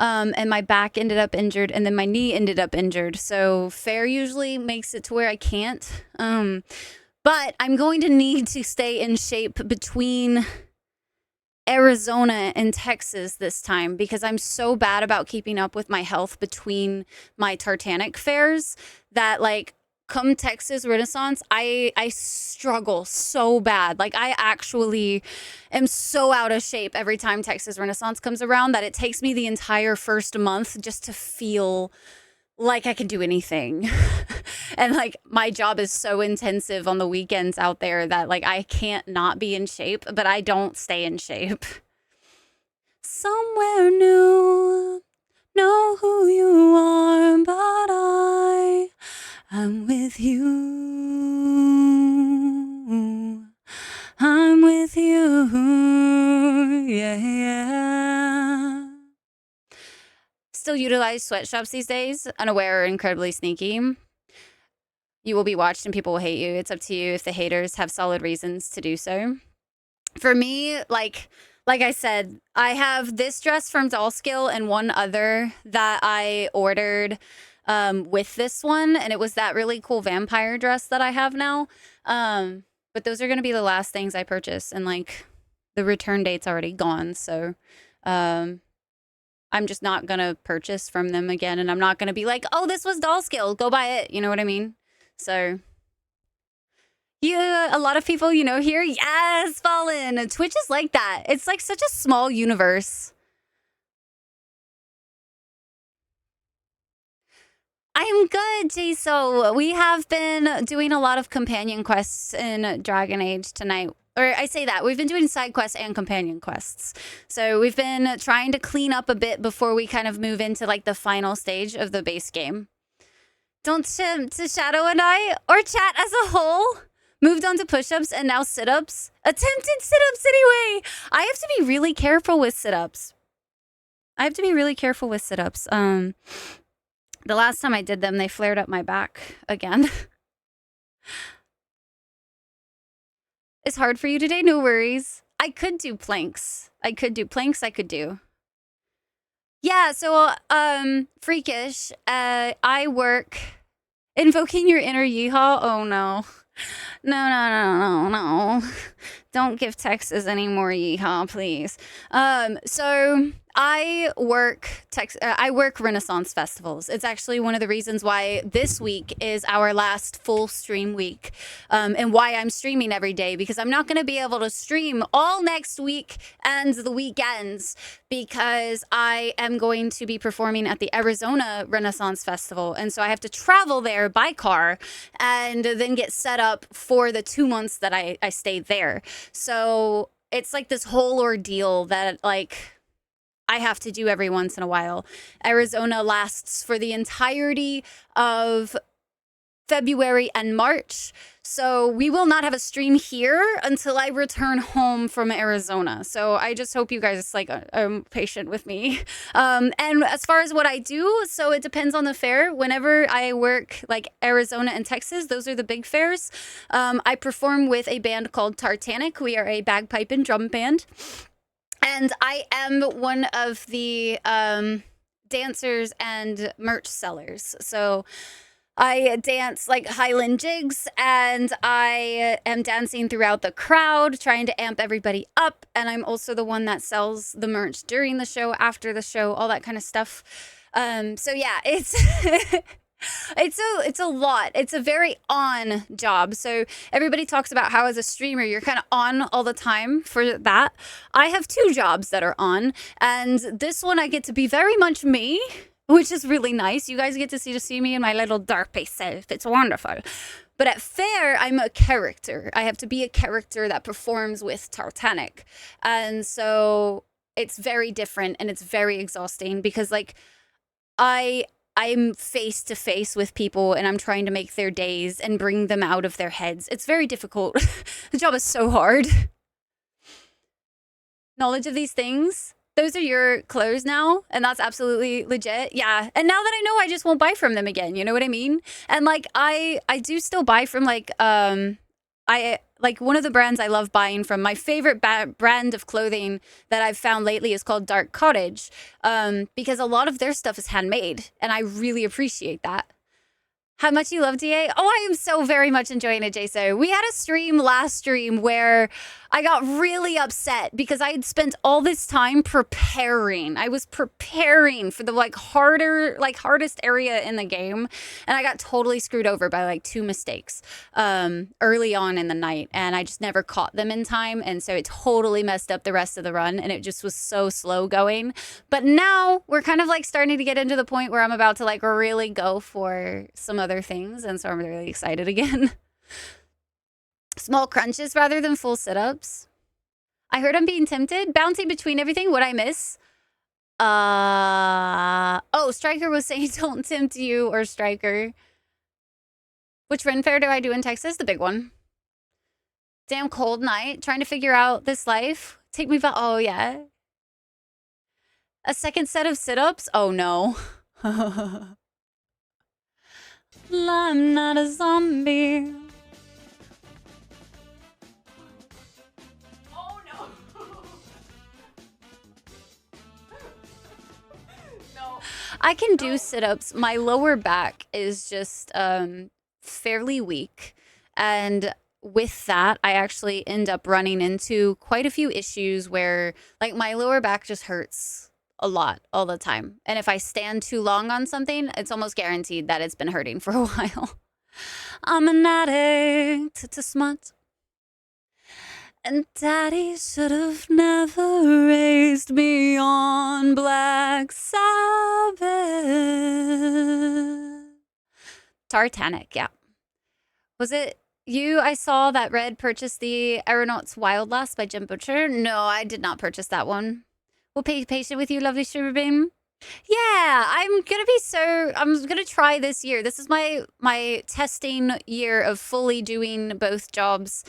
And my back ended up injured, and then my knee ended up injured. So fair usually makes it to where I can't. But I'm going to need to stay in shape between Arizona and Texas this time, because I'm so bad about keeping up with my health between my Tartanic fairs that like come Texas Renaissance, I struggle so bad. Like I actually am so out of shape every time Texas Renaissance comes around that it takes me the entire first month just to feel like I can do anything. And like my job is so intensive on the weekends out there that like I can't not be in shape, but I don't stay in shape. Somewhere new, know who you are, but I'm with you. I'm with you. Yeah, yeah. Still utilize sweatshops these days, unaware or incredibly sneaky. You will be watched and people will hate you. It's up to you if the haters have solid reasons to do so. For me, like I said, I have this dress from Dollskill and one other that I ordered with this one, and it was that really cool vampire dress that I have now. But those are going to be the last things I purchase, and like the return date's already gone, so I'm just not going to purchase from them again, and I'm not going to be like, oh, this was Dollskill, go buy it, you know what I mean? So yeah, a lot of people, you know, here, yes, Fallen. Twitch is like that. It's like such a small universe. I'm good, Jaso. We have been doing a lot of companion quests in Dragon Age tonight. Or I say that. We've been doing side quests and companion quests. So we've been trying to clean up a bit before we kind of move into like the final stage of the base game. Don't to Shadow and I, or chat as a whole, moved on to push-ups and now sit-ups. Attempted sit-ups anyway. I have to be really careful with sit-ups. The last time I did them, they flared up my back again. It's hard for you today? No worries. I could do planks. I could do. Yeah, so freakish. I work invoking your inner yeehaw. Oh no. No. Don't give Texas any more yeehaw, please. So I work Renaissance festivals. It's actually one of the reasons why this week is our last full stream week, and why I'm streaming every day, because I'm not going to be able to stream all next week and the weekends, because I am going to be performing at the Arizona Renaissance Festival, and so I have to travel there by car and then get set up for the 2 months that I stayed there. So it's like this whole ordeal that like I have to do every once in a while. Arizona lasts for the entirety of February and March. So we will not have a stream here until I return home from Arizona. So I just hope you guys like are patient with me. And as far as what I do, so it depends on the fair. Whenever I work like Arizona and Texas, those are the big fairs. I perform with a band called Tartanic. We are a bagpipe and drum band. And I am one of the dancers and merch sellers. So I dance like Highland jigs, and I am dancing throughout the crowd, trying to amp everybody up. And I'm also the one that sells the merch during the show, after the show, all that kind of stuff. So yeah, it's it's a lot. It's a very on job. So everybody talks about how as a streamer you're kind of on all the time for that. I have 2 jobs that are on, and this one I get to be very much me, which is really nice. You guys get to see me in my little darky self. It's wonderful. But at fair, I'm a character. I have to be a character that performs with Tartanic. And so it's very different, and it's very exhausting, because like I'm face to face with people, and I'm trying to make their days and bring them out of their heads. It's very difficult. The job is so hard. Knowledge of these things. Those are your clothes now, and that's absolutely legit. Yeah. And now that I know, I just won't buy from them again. You know what I mean? And like I do still buy from like I like one of the brands I love buying from. My favorite brand of clothing that I've found lately is called Dark Cottage, because a lot of their stuff is handmade, and I really appreciate that. How much you love DA? Oh, I am so very much enjoying it, Jaso. We had a last stream where I got really upset because I had spent all this time preparing. I was preparing for the hardest area in the game, and I got totally screwed over by like 2 mistakes early on in the night, and I just never caught them in time, and so it totally messed up the rest of the run, and it just was so slow going. But now we're kind of like starting to get into the point where I'm about to like really go for some other things, and so I'm really excited again. Small crunches rather than full sit-ups. I heard I'm being tempted. Bouncing between everything. What I miss? Oh, Striker was saying don't tempt you, or Striker. Which Ren Fair do I do in Texas? The big one. Damn cold night. Trying to figure out this life. Take me back. Oh, yeah. A second set of sit-ups? Oh, no. I'm not a zombie. Oh no. No. I can do sit-ups. My lower back is just fairly weak, and with that I actually end up running into quite a few issues where like my lower back just hurts a lot all the time, and if I stand too long on something, it's almost guaranteed that it's been hurting for a while. I'm an addict to smut, and Daddy should have never raised me on Black Sabbath. Tartanic, yeah. Was it you? I saw that Red purchased the Aeronauts Wild Last by Jim Butcher. No, I did not purchase that one. We'll be patient with you, lovely Sugar Beam. Yeah, I'm gonna try this year. This is my testing year of fully doing both jobs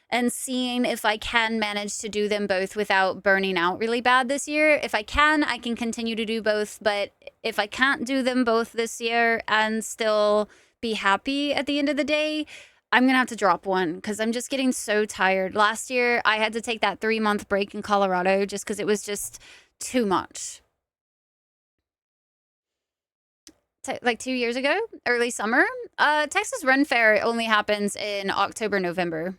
and seeing if I can manage to do them both without burning out really bad this year. If I can continue to do both, but if I can't do them both this year and still be happy at the end of the day, I'm gonna have to drop one because I'm just getting so tired. Last year, I had to take that 3-month break in Colorado just because it was just too much. like 2 years ago, early summer. Texas Ren Fair only happens in October, November.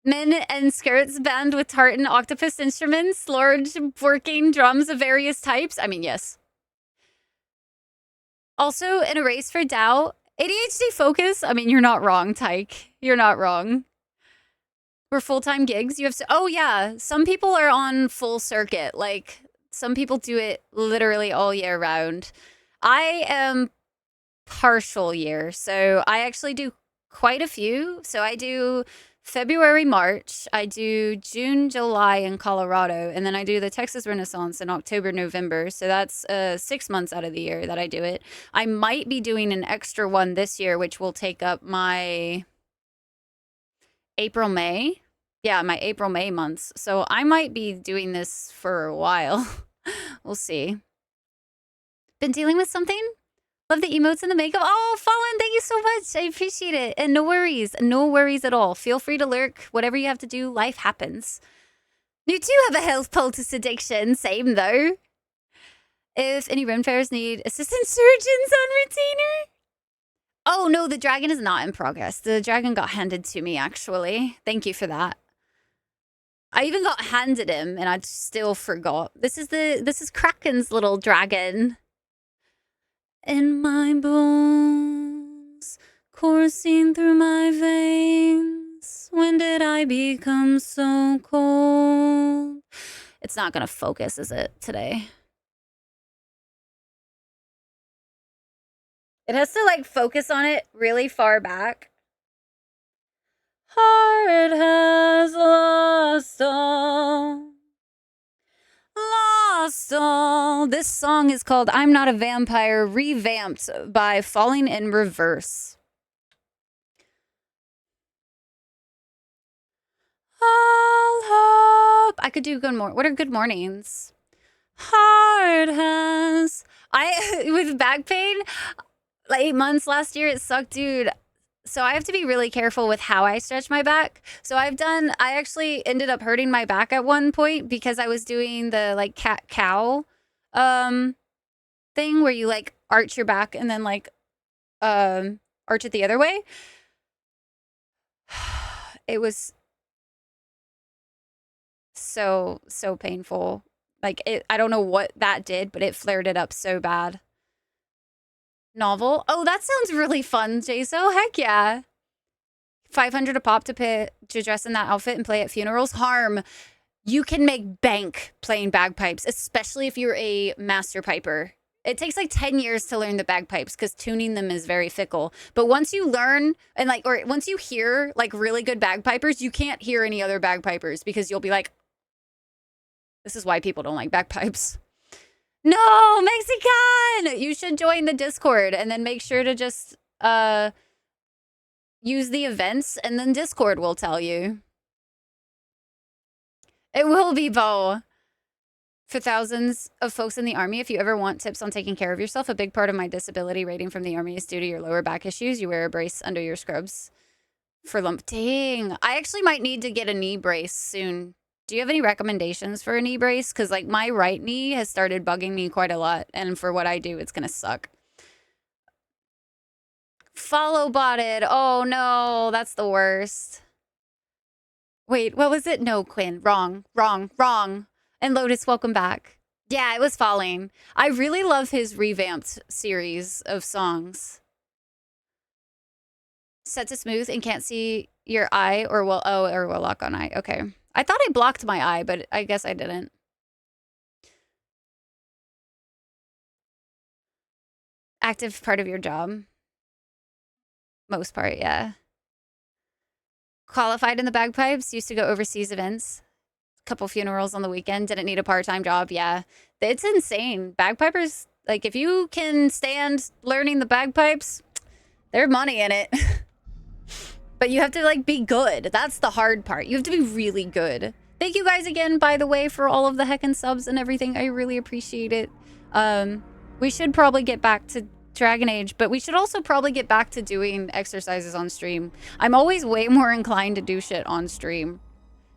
Men and skirts band with tartan octopus instruments, large working drums of various types. I mean, yes. Also, in a race for Dow, ADHD focus. I mean, you're not wrong, Tyke. You're not wrong. For full-time gigs, you have to... Oh, yeah. Some people are on full circuit. Like, some people do it literally all year round. I am partial year, so I actually do quite a few. So I do February, March. I do June, July in Colorado. And then I do the Texas Renaissance in October, November. So that's 6 months out of the year that I do it. I might be doing an extra one this year, which will take up my April, May. Yeah, my April, May months. So I might be doing this for a while. We'll see. Been dealing with something? Love the emotes and the makeup. Oh, Fallen, thank you so much. I appreciate it. And no worries. No worries at all. Feel free to lurk. Whatever you have to do, life happens. You too have a health poultice addiction. Same, though. If any Ren Fairs need assistant surgeons on retainer. Oh, no, the dragon is not in progress. The dragon got handed to me, actually. Thank you for that. I even got handed him, and I still forgot. This is Kraken's little dragon. In my bones, coursing through my veins. When did I become so cold? It's not gonna focus, is it, today? It has to, like, focus on it really far back. Heart has lost all. Lost all. This song is called I'm Not a Vampire, revamped by Falling in Reverse. All hope. I could do good morning. What are good mornings? Heart has. With back pain, like 8 months last year, it sucked, dude. So I have to be really careful with how I stretch my back. So I actually ended up hurting my back at one point because I was doing the like cat-cow thing where you like arch your back and then like arch it the other way. It was so painful. Like I don't know what that did, but it flared it up so bad. Novel. Oh, that sounds really fun, Jaso. Heck yeah. 500 a pop to dress in that outfit and play at funerals. Harm. You can make bank playing bagpipes, especially if you're a master piper. It takes like 10 years to learn the bagpipes because tuning them is very fickle. But once you learn and like, or once you hear like really good bagpipers, you can't hear any other bagpipers because you'll be like, this is why people don't like bagpipes. No, Mexican! You should join the Discord and then make sure to just use the events and then Discord will tell you. It will be, Bo. For thousands of folks in the Army, if you ever want tips on taking care of yourself, a big part of my disability rating from the Army is due to your lower back issues. You wear a brace under your scrubs for lump. Dang. I actually might need to get a knee brace soon. Do you have any recommendations for a knee brace? Because, like, my right knee has started bugging me quite a lot. And for what I do, it's going to suck. Follow botted. Oh, no. That's the worst. Wait, what was it? No, Quinn. Wrong. And Lotus, welcome back. Yeah, it was Falling. I really love his revamped series of songs. Set to smooth and can't see your eye or will lock on eye. Okay. I thought I blocked my eye, but I guess I didn't. Active part of your job. Most part, yeah. Qualified in the bagpipes. Used to go overseas events. Couple funerals on the weekend. Didn't need a part-time job. Yeah. It's insane. Bagpipers, like, if you can stand learning the bagpipes, there's money in it. But you have to, like, be good. That's the hard part. You have to be really good. Thank you guys again, by the way, for all of the heckin' subs and everything. I really appreciate it. We should probably get back to Dragon Age, but we should also probably get back to doing exercises on stream. I'm always way more inclined to do shit on stream.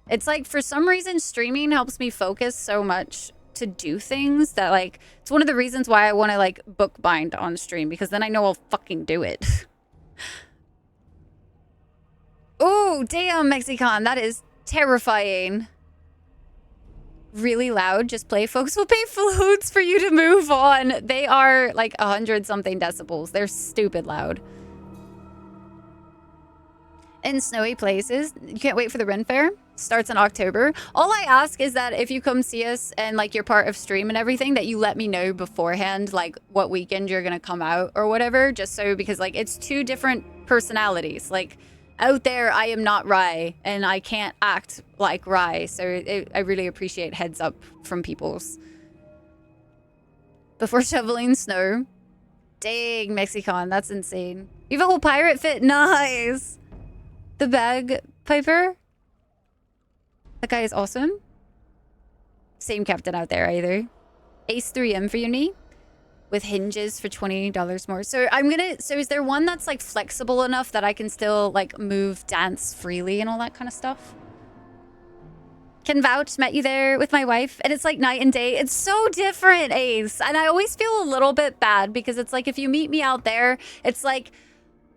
It's like, for some reason, streaming helps me focus so much to do things that, like, it's one of the reasons why I want to, like, bookbind on stream, because then I know I'll fucking do it. Oh, damn, Mexicon. That is terrifying. Really loud. Just play. Folks will pay floats for you to move on. They are like 100-something decibels. They're stupid loud. In snowy places. You can't wait for the Ren Fair. Starts in October. All I ask is that if you come see us and like you're part of stream and everything, that you let me know beforehand, like what weekend you're gonna come out or whatever. Just so, because like it's two different personalities. Like out there, I am not Rai, and I can't act like Rai, so I really appreciate heads up from peoples. Before shoveling snow. Dang, Mexicon, that's insane. You have a whole pirate fit? Nice! The bagpiper? That guy is awesome. Same captain out there, either. Ace 3M for your knee. With hinges for $20 more. So so is there one that's like flexible enough that I can still like move, dance freely and all that kind of stuff? Can vouch, met you there with my wife and it's like night and day. It's so different, Ace. And I always feel a little bit bad because it's like if you meet me out there, it's like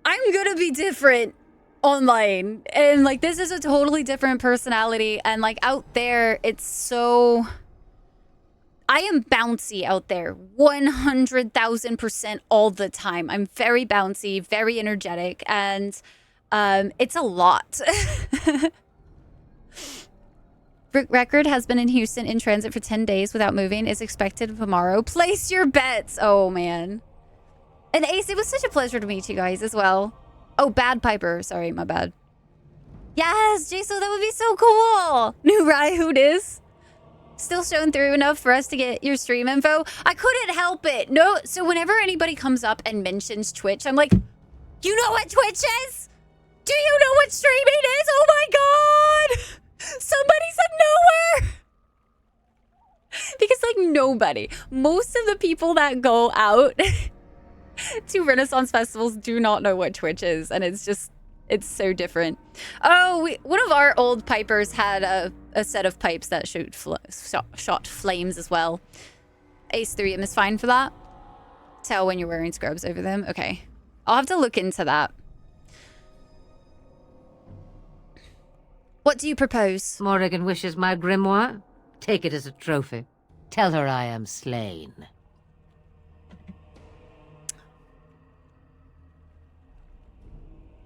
I'm gonna be different online. And like this is a totally different personality. And like out there, it's so... I am bouncy out there 100,000% all the time. I'm very bouncy, very energetic, and it's a lot. Brick Record has been in Houston in transit for 10 days without moving. Is expected tomorrow. Place your bets. Oh, man. And Ace, it was such a pleasure to meet you guys as well. Oh, Bad Piper. Sorry, my bad. Yes, Jason, that would be so cool. New Rai Hoot is. Still showing through enough for us to get your stream info. I couldn't help it. No, so whenever anybody comes up and mentions Twitch, I'm like, you know what Twitch is? Do you know what streaming is? Oh my god! Somebody said nowhere! Because like nobody, most of the people that go out to Renaissance festivals do not know what Twitch is, and it's just, it's so different. Oh, one of our old pipers had a set of pipes that shot flames as well. Ace 3M is fine for that. Tell when you're wearing scrubs over them. Okay. I'll have to look into that. What do you propose? Morrigan wishes my grimoire. Take it as a trophy. Tell her I am slain.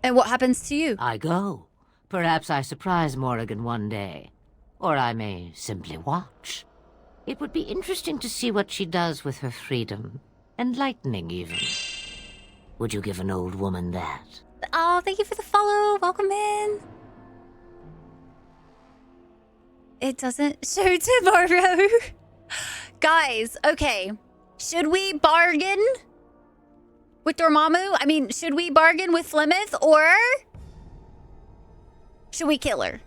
And what happens to you? I go. Perhaps I surprise Morrigan one day. Or I may simply watch. It would be interesting to see what she does with her freedom. Enlightening, even. Would you give an old woman that? Oh, thank you for the follow. Welcome in. It doesn't show tomorrow. Guys, okay. Should we bargain with Dormammu? I mean, should we bargain with Flemeth, or should we kill her?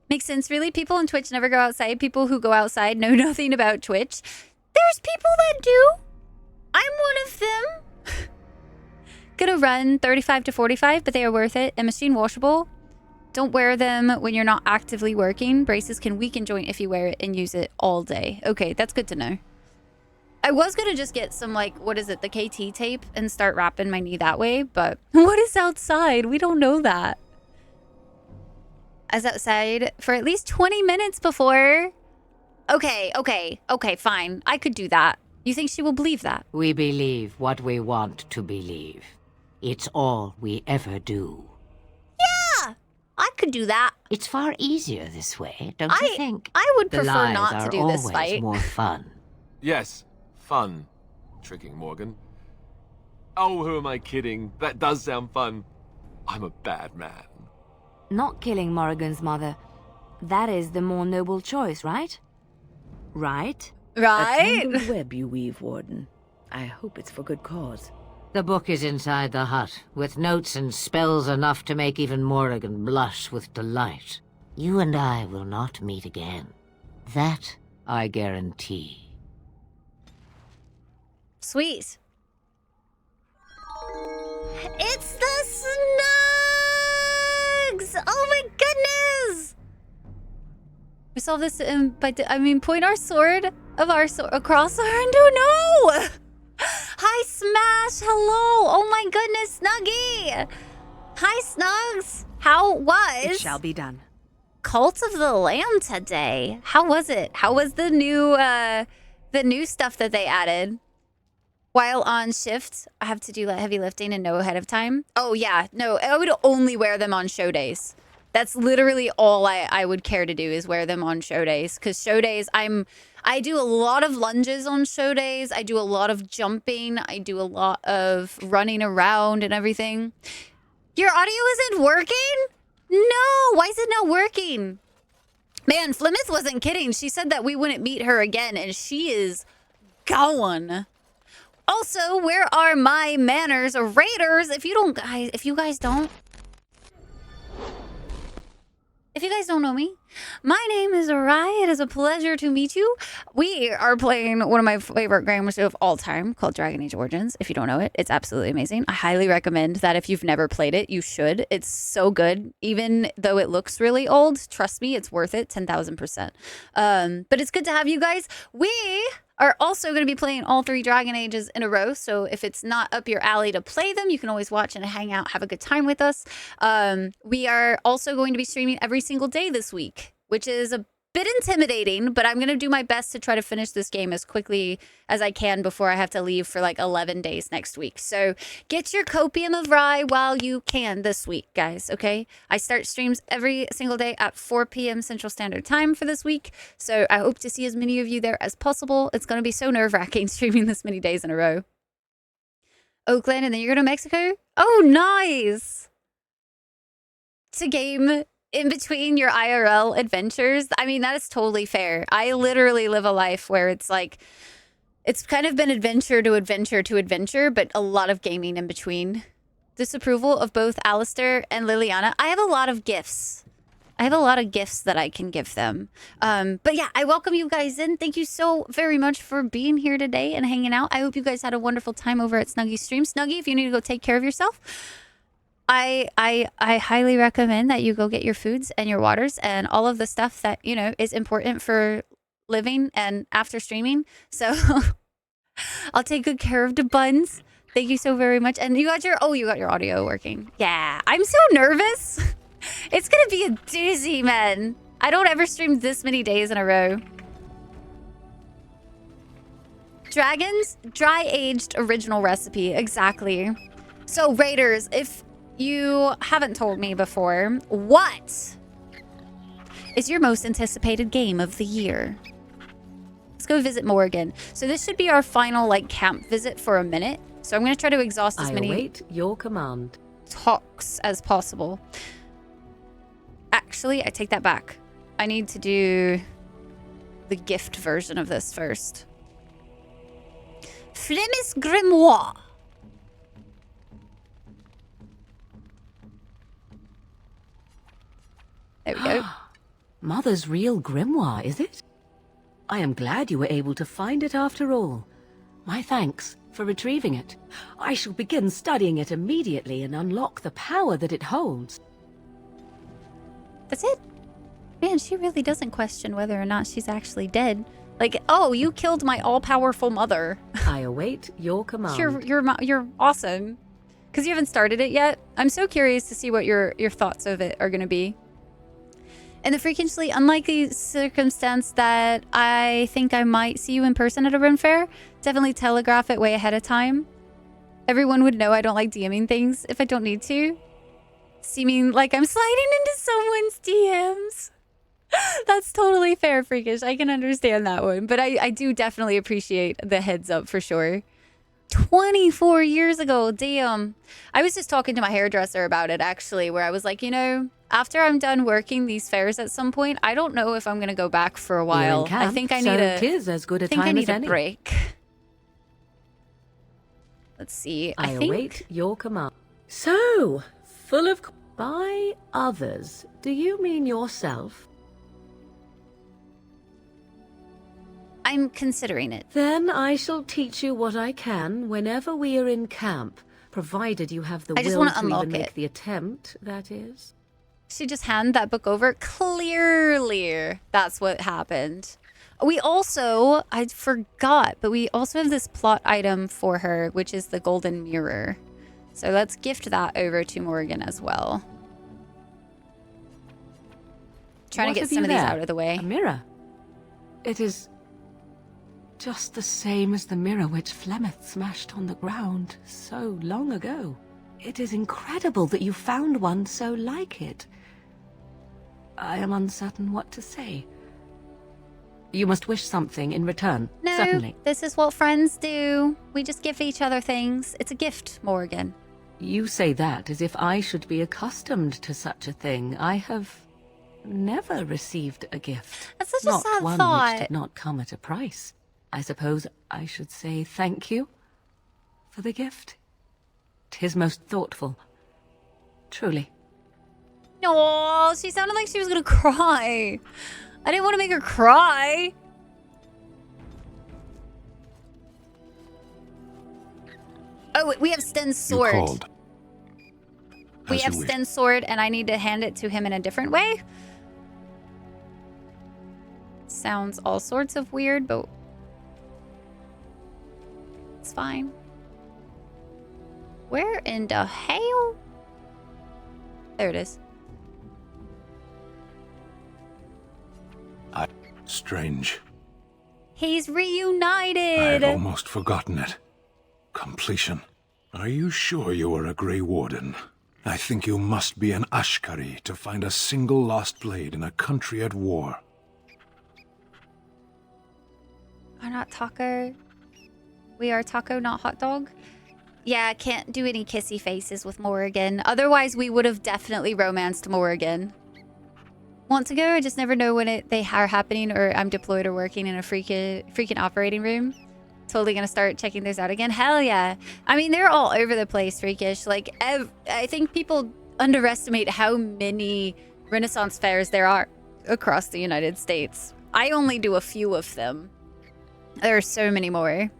Makes sense, really? People on Twitch never go outside. People who go outside know nothing about Twitch. There's people that do. I'm one of them. Gonna run 35 to 45, but they are worth it. And machine washable. Don't wear them when you're not actively working. Braces can weaken joint if you wear it and use it all day. Okay, that's good to know. I was gonna just get some, like, what is it, the KT tape and start wrapping my knee that way, but what is outside? We don't know that. I was outside for at least 20 minutes before. Okay, fine. I could do that. You think she will believe that? We believe what we want to believe. It's all we ever do. Yeah! I could do that. It's far easier this way, don't you think? I would The prefer lies not are to do this always fight. more fun. Yes, fun. Tricking Morgan. Oh, who am I kidding? That does sound fun. I'm a bad man. Not killing Morrigan's mother. That is the more noble choice, right? Right? Right? A tangled web you weave, Warden. I hope it's for good cause. The book is inside the hut, with notes and spells enough to make even Morrigan blush with delight. You and I will not meet again. That I guarantee. Sweet. It's the Snugs! Oh my goodness! solve this point our sword across our window. No! Hi, Smash. Hello. Oh my goodness, Snuggie. Hi, Snugs. How was? It shall be done. Cult of the Lamb today. How was it? How was the new stuff that they added? While on shift, I have to do heavy lifting and know ahead of time. Oh yeah, no, I would only wear them on show days. That's literally all I would care to do is wear them on show days. Because show days, I do a lot of lunges on show days. I do a lot of jumping. I do a lot of running around and everything. Your audio isn't working? No, why is it not working? Man, Flemeth wasn't kidding. She said that we wouldn't meet her again, and she is gone. Also, where are my manners raiders? If you guys don't know me, my name is Arai. It is a pleasure to meet you. We are playing one of my favorite games of all time called Dragon Age Origins. If you don't know it, it's absolutely amazing. I highly recommend that if you've never played it, you should. It's so good. Even though it looks really old, trust me, it's worth it 10,000%. But it's good to have you guys. We are also going to be playing all 3 Dragon Ages in a row. So if it's not up your alley to play them, you can always watch and hang out, have a good time with us. We are also going to be streaming every single day this week, which is a bit intimidating, but I'm going to do my best to try to finish this game as quickly as I can before I have to leave for like 11 days next week. So get your copium of rye while you can this week, guys, okay? I start streams every single day at 4 p.m. Central Standard Time for this week, so I hope to see as many of you there as possible. It's going to be so nerve-wracking streaming this many days in a row. Oakland, and then you're going to Mexico? Oh, nice! To game in between your IRL adventures. I mean, that is totally fair. I literally live a life where it's like, it's kind of been adventure to adventure to adventure, but a lot of gaming in between. Disapproval of both Alistair and Liliana. I have a lot of gifts. I have a lot of gifts that I can give them. But yeah, I welcome you guys in. Thank you so very much for being here today and hanging out. I hope you guys had a wonderful time over at Snuggie's stream. Snuggie, if you need to go take care of yourself, I highly recommend that you go get your foods and your waters and all of the stuff that, you know, is important for living and after streaming. So I'll take good care of the buns. Thank you so very much. And you got your audio working. Yeah, I'm so nervous. It's going to be a doozy, man. I don't ever stream this many days in a row. Dragons, dry-aged original recipe. Exactly. So Raiders, if you haven't told me before, what is your most anticipated game of the year? Let's go visit Morgan. So this should be our final like camp visit for a minute. So I'm going to try to exhaust as many await your command. talks as possible. Actually, I take that back. I need to do the gift version of this first. Flemis Grimoire. There we go. Mother's real grimoire, is it? I am glad you were able to find it after all. My thanks for retrieving it. I shall begin studying it immediately and unlock the power that it holds. That's it? Man, she really doesn't question whether or not she's actually dead. Like, oh, you killed my all-powerful mother. I await your command. You're awesome. Because you haven't started it yet. I'm so curious to see what your thoughts of it are going to be. In the freakishly unlikely circumstance that I think I might see you in person at a Ren Fair, definitely telegraph it way ahead of time. Everyone would know I don't like DMing things if I don't need to. Seeming like I'm sliding into someone's DMs. That's totally fair, Freakish. I can understand that one. But I do definitely appreciate the heads up for sure. 24 years ago, damn. I was just talking to my hairdresser about it, actually, where I was like, you know, after I'm done working these fairs at some point, I don't know if I'm going to go back for a while. Camp, I think I so need it is as good a time as any. A break. Let's see. I await your command. So, full of... By others, do you mean yourself? I'm considering it. Then I shall teach you what I can whenever we are in camp, provided you have the will to even make the attempt, that is. she just hand that book over? Clearly, that's what happened. We also, I forgot, but we also have this plot item for her, which is the golden mirror. So let's gift that over to Morgan as well. Trying What to get have some you of these there? out of the way. A mirror. It is just the same as the mirror which Flemeth smashed on the ground so long ago. It is incredible that you found one so like it. I am uncertain what to say. You must wish something in return. No, Certainly. this is what friends do. We just give each other things. It's a gift, Morgan. You say that as if I should be accustomed to such a thing. I have never received a gift. That's such not a sad one thought. which did not come at a price. I suppose I should say thank you for the gift. 'Tis most thoughtful. Truly. No, she sounded like she was gonna cry. I didn't want to make her cry. Oh, wait, we have Sten's sword. called. We As have you wish. Sten's sword, and I need to hand it to him in a different way. Sounds all sorts of weird, but it's fine. Where in the hell? There it is. Strange. He's reunited. I'd almost forgotten it. Completion. Are you sure you are a Grey Warden? I think you must be an Ashkari to find a single lost blade in a country at war. Are not taco. We are taco, not hot dog. Yeah, I can't do any kissy faces with Morrigan. Otherwise, we would have definitely romanced Morrigan. Want to go? I just never know when they are happening, or I'm deployed or working in a freaking operating room. Totally gonna start checking those out again. Hell yeah. I mean, they're all over the place, freakish. Like, I think people underestimate how many Renaissance fairs there are across the United States. I only do a few of them. There are so many more.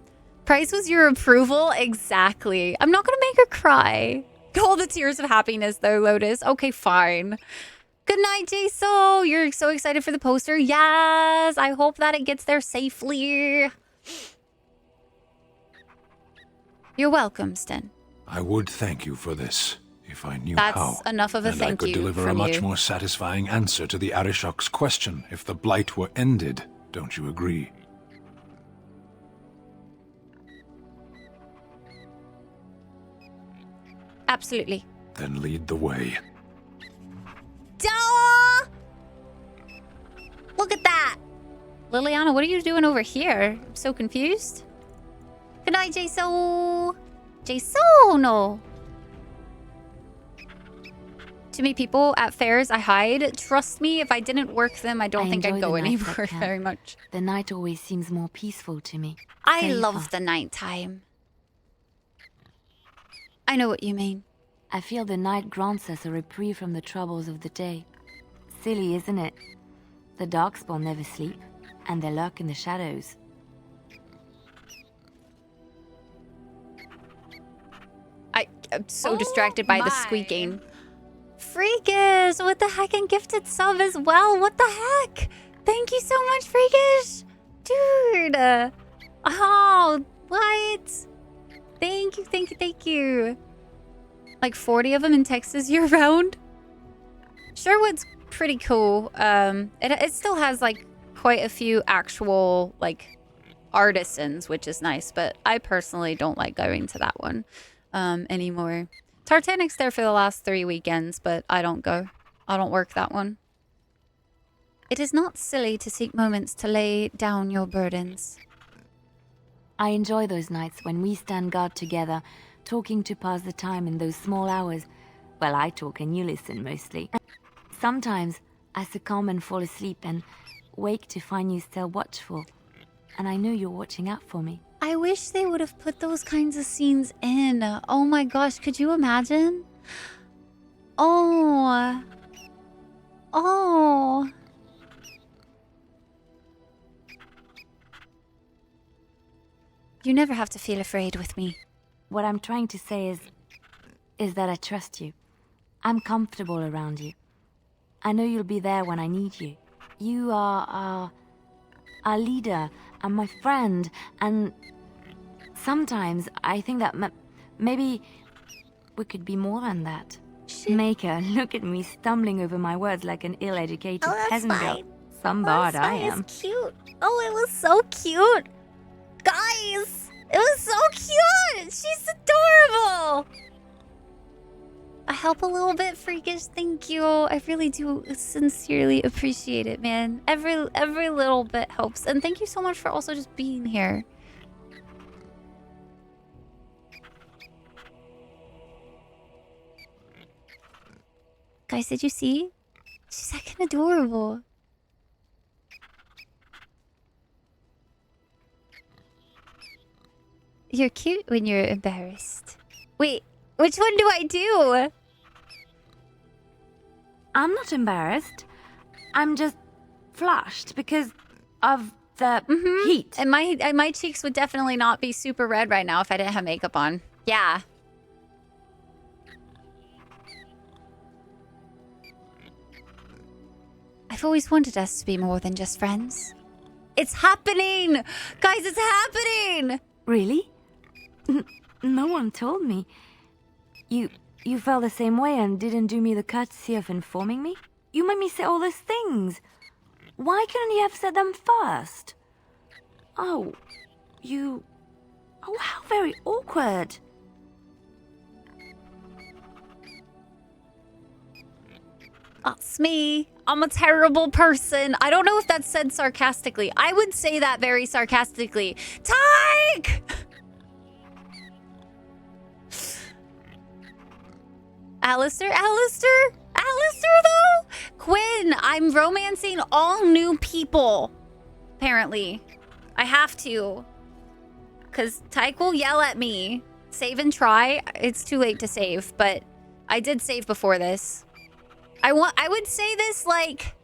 Price was your approval? Exactly. I'm not gonna make her cry. All the tears of happiness, though, Lotus. Okay, fine. Good night, Jaso. You're so excited for the poster. Yes, I hope that it gets there safely. You're welcome, Sten. I would thank you for this, if I knew That's how. enough of a and I thank could you deliver a from much you. more satisfying answer to the Arishok's question if the Blight were ended. Don't you agree? Absolutely. Then lead the way. Duh! Look at that. Liliana, what are you doing over here? I'm so confused. Good night, Jaso. Jaso, no. Too many people at fairs, I hide. Trust me, if I didn't work them, I don't think I'd go anywhere very much. The night always seems more peaceful to me. I Safer. love the nighttime. I know what you mean. I feel the night grants us a reprieve from the troubles of the day. Silly, isn't it? The Darkspawn never sleep, and they lurk in the shadows. I'm so distracted by the squeaking. Freakish with the heck and gifted sub as well. What the heck? Thank you so much, Freakish. Dude. Oh, what? Thank you, thank you, thank you. Like 40 of them in Texas year round. Sherwood's pretty cool. It still has like quite a few actual like artisans, which is nice, but I personally don't like going to that one anymore. Tartanic's there for the last 3 weekends, but I don't go. I don't work that one. It is not silly to seek moments to lay down your burdens. I enjoy those nights when we stand guard together, talking to pass the time in those small hours. Well, I talk and you listen mostly. Sometimes I succumb and fall asleep and wake to find you still watchful. And I know you're watching out for me. I wish they would have put those kinds of scenes in. Oh my gosh, could you imagine? Oh. Oh. You never have to feel afraid with me. What I'm trying to say is that I trust you. I'm comfortable around you. I know you'll be there when I need you. You are our leader and my friend, and sometimes I think that maybe we could be more than that. Maker, look at me stumbling over my words like an ill-educated peasant girl. Some bard I am. It's cute. Oh, it was so cute. Guys, it was so cute. She's adorable. I help a little bit, freakish. Thank you. I really do sincerely appreciate it, man. Every little bit helps. And thank you so much for also just being here. Guys, did you see? She's fucking adorable. You're cute when you're embarrassed. Wait, which one do I do? I'm not embarrassed. I'm just flushed because of the heat. And my cheeks would definitely not be super red right now if I didn't have makeup on. Yeah. I've always wanted us to be more than just friends. It's happening! Guys, it's happening! Really? No one told me. You felt the same way and didn't do me the courtesy of informing me? You made me say all those things. Why couldn't you have said them first? Oh, you... Oh, how very awkward. That's me. I'm a terrible person. I don't know if that's said sarcastically. I would say that very sarcastically. Tyke! Alistair, though? Quinn, I'm romancing all new people. Apparently. I have to. Because Tyke will yell at me. Save and try. It's too late to save, but I did save before this. I would say this like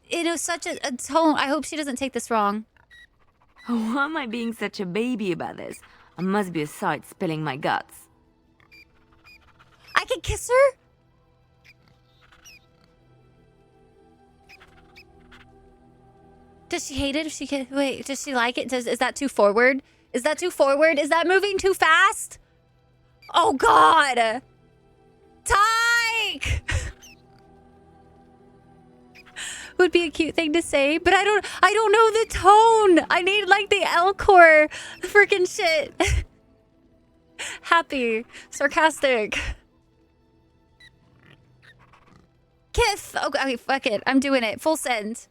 in such a tone. I hope she doesn't take this wrong. Why am I being such a baby about this? I must be a sight spilling my guts. I can kiss her? Does she hate it if she can? Wait, does she like it? Is that too forward? Is that too forward? Is that moving too fast? Oh God! Tyke! Would be a cute thing to say, but I don't know the tone. I need like the L-core freaking shit. Happy, sarcastic. Kiss. Okay, fuck it. I'm doing it. Full send.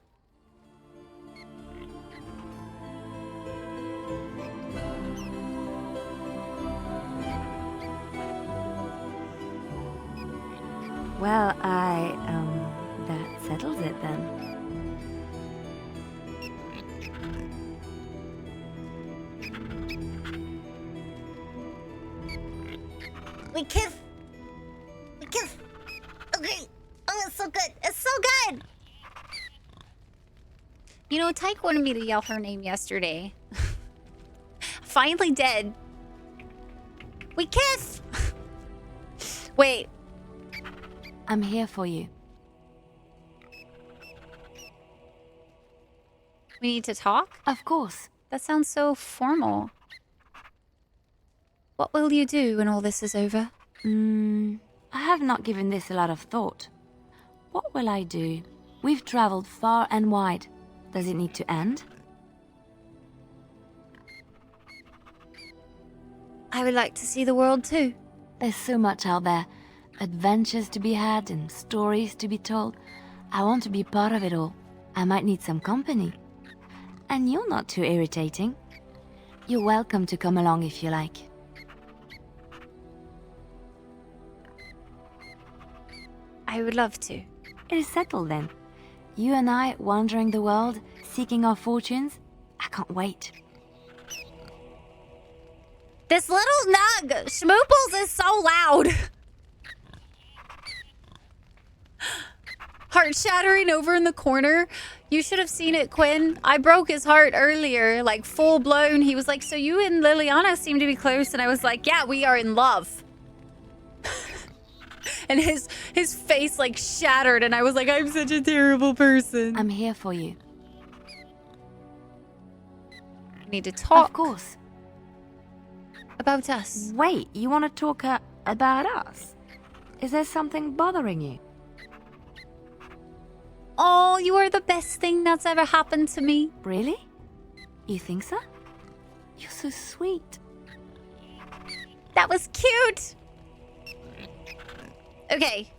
Well, that settles it then. We kiss. Okay. Oh, it's so good. It's so good. You know, Tyke wanted me to yell her name yesterday. Finally did. We kiss. Wait. I'm here for you. We need to talk? Of course. That sounds so formal. What will you do when all this is over? I have not given this a lot of thought. What will I do? We've traveled far and wide. Does it need to end? I would like to see the world too. There's so much out there. Adventures to be had and stories to be told. I want to be part of it all. I might need some company. And you're not too irritating. You're welcome to come along if you like. I would love to. It is settled then. You and I wandering the world, seeking our fortunes. I can't wait. This little nug, Schmooples, is so loud. Heart shattering over in the corner. You should have seen it, Quinn. I broke his heart earlier, like full blown. He was like, so you and Liliana seem to be close. And I was like, yeah, we are in love. And his face like shattered, and I was like, I'm such a terrible person. I'm here for you. We need to talk. Of course. About us. Wait, you want to talk about us? Is there something bothering you? Oh, you are the best thing that's ever happened to me. Really? You think so? You're so sweet. That was cute. Okay.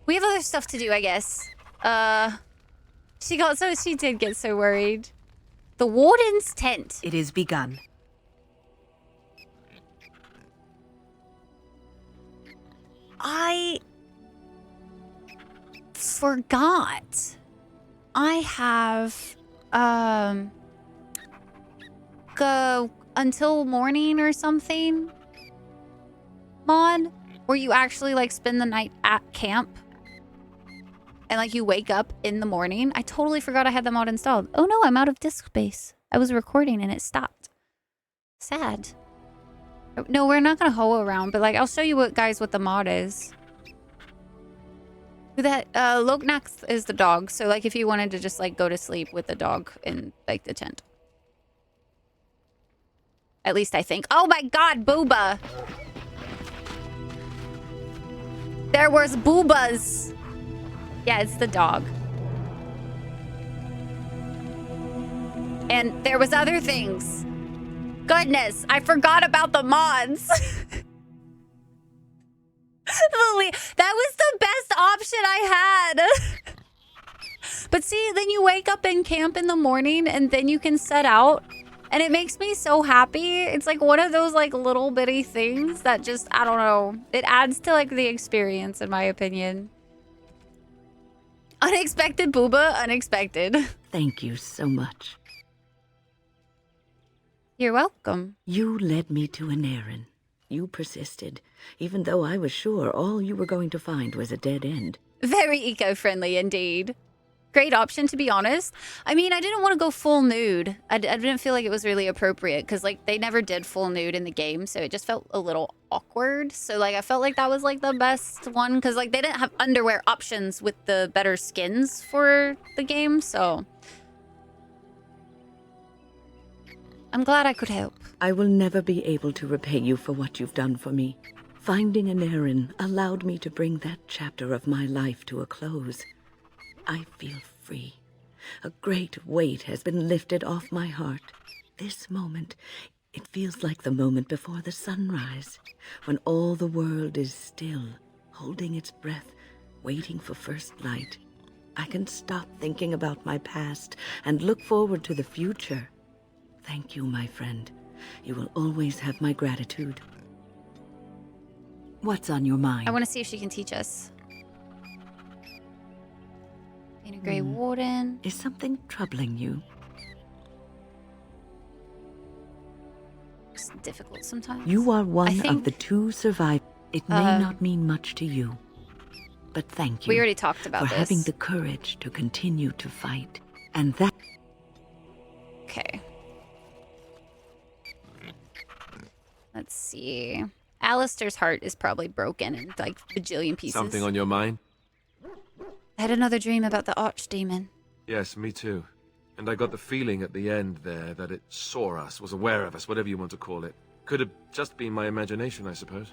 We have other stuff to do, I guess. She did get so worried. The warden's tent. It is begun. I forgot. I have go until morning or something mod where you actually like spend the night at camp and like you wake up in the morning. I totally forgot I had the mod installed. Oh no, I'm out of disk space. I was recording and it stopped. Sad. No, we're not gonna hoe around, but like I'll show you what the mod is. That Loknax is the dog, so like if you wanted to just like go to sleep with the dog in like the tent. At least I think. Oh my god, Booba! There was Boobas! Yeah, it's the dog. And there was other things. Goodness, I forgot about the mods. That was the best option I had. But see, then you wake up in camp in the morning and then you can set out. And it makes me so happy. It's like one of those like little bitty things that just, I don't know. It adds to like the experience in my opinion. Unexpected Booba, unexpected. Thank you so much. You're welcome. You led me to an errand. You persisted, even though I was sure all you were going to find was a dead end. Very eco-friendly indeed. Great option, to be honest. I mean, I didn't want to go full nude. I didn't feel like it was really appropriate because, like, they never did full nude in the game, so it just felt a little awkward. So, like, I felt like that was, like, the best one because, like, they didn't have underwear options with the better skins for the game, so... I'm glad I could help. I will never be able to repay you for what you've done for me. Finding an errand allowed me to bring that chapter of my life to a close. I feel free. A great weight has been lifted off my heart. This moment, it feels like the moment before the sunrise, when all the world is still, holding its breath, waiting for first light. I can stop thinking about my past and look forward to the future. Thank you, my friend. You will always have my gratitude. What's on your mind? I want to see if she can teach us. Being a Grey Warden. Is something troubling you? It's difficult sometimes. You are one of the two survivors. It may not mean much to you, but thank you. We already talked about for this. having the courage to continue to fight. And that... Okay. Let's see. Alistair's heart is probably broken in like bajillion pieces. Something on your mind? I had another dream about the archdemon. Yes, me too. And I got the feeling at the end there that it saw us, was aware of us, whatever you want to call it. Could have just been my imagination, I suppose.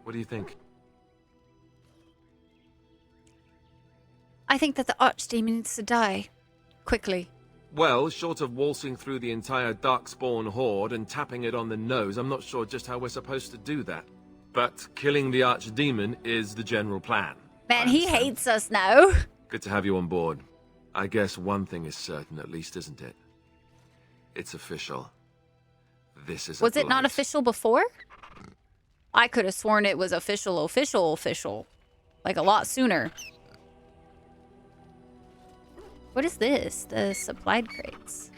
What do you think? I think that the archdemon needs to die. Quickly. Well, short of waltzing through the entire Darkspawn horde and tapping it on the nose, I'm not sure just how we're supposed to do that. But killing the archdemon is the general plan. Man, he hates us now. Good to have you on board. I guess one thing is certain, at least, isn't it? It's official. This is Was it not official before? I could have sworn it was official. Like a lot sooner. What is this? The supplied crates.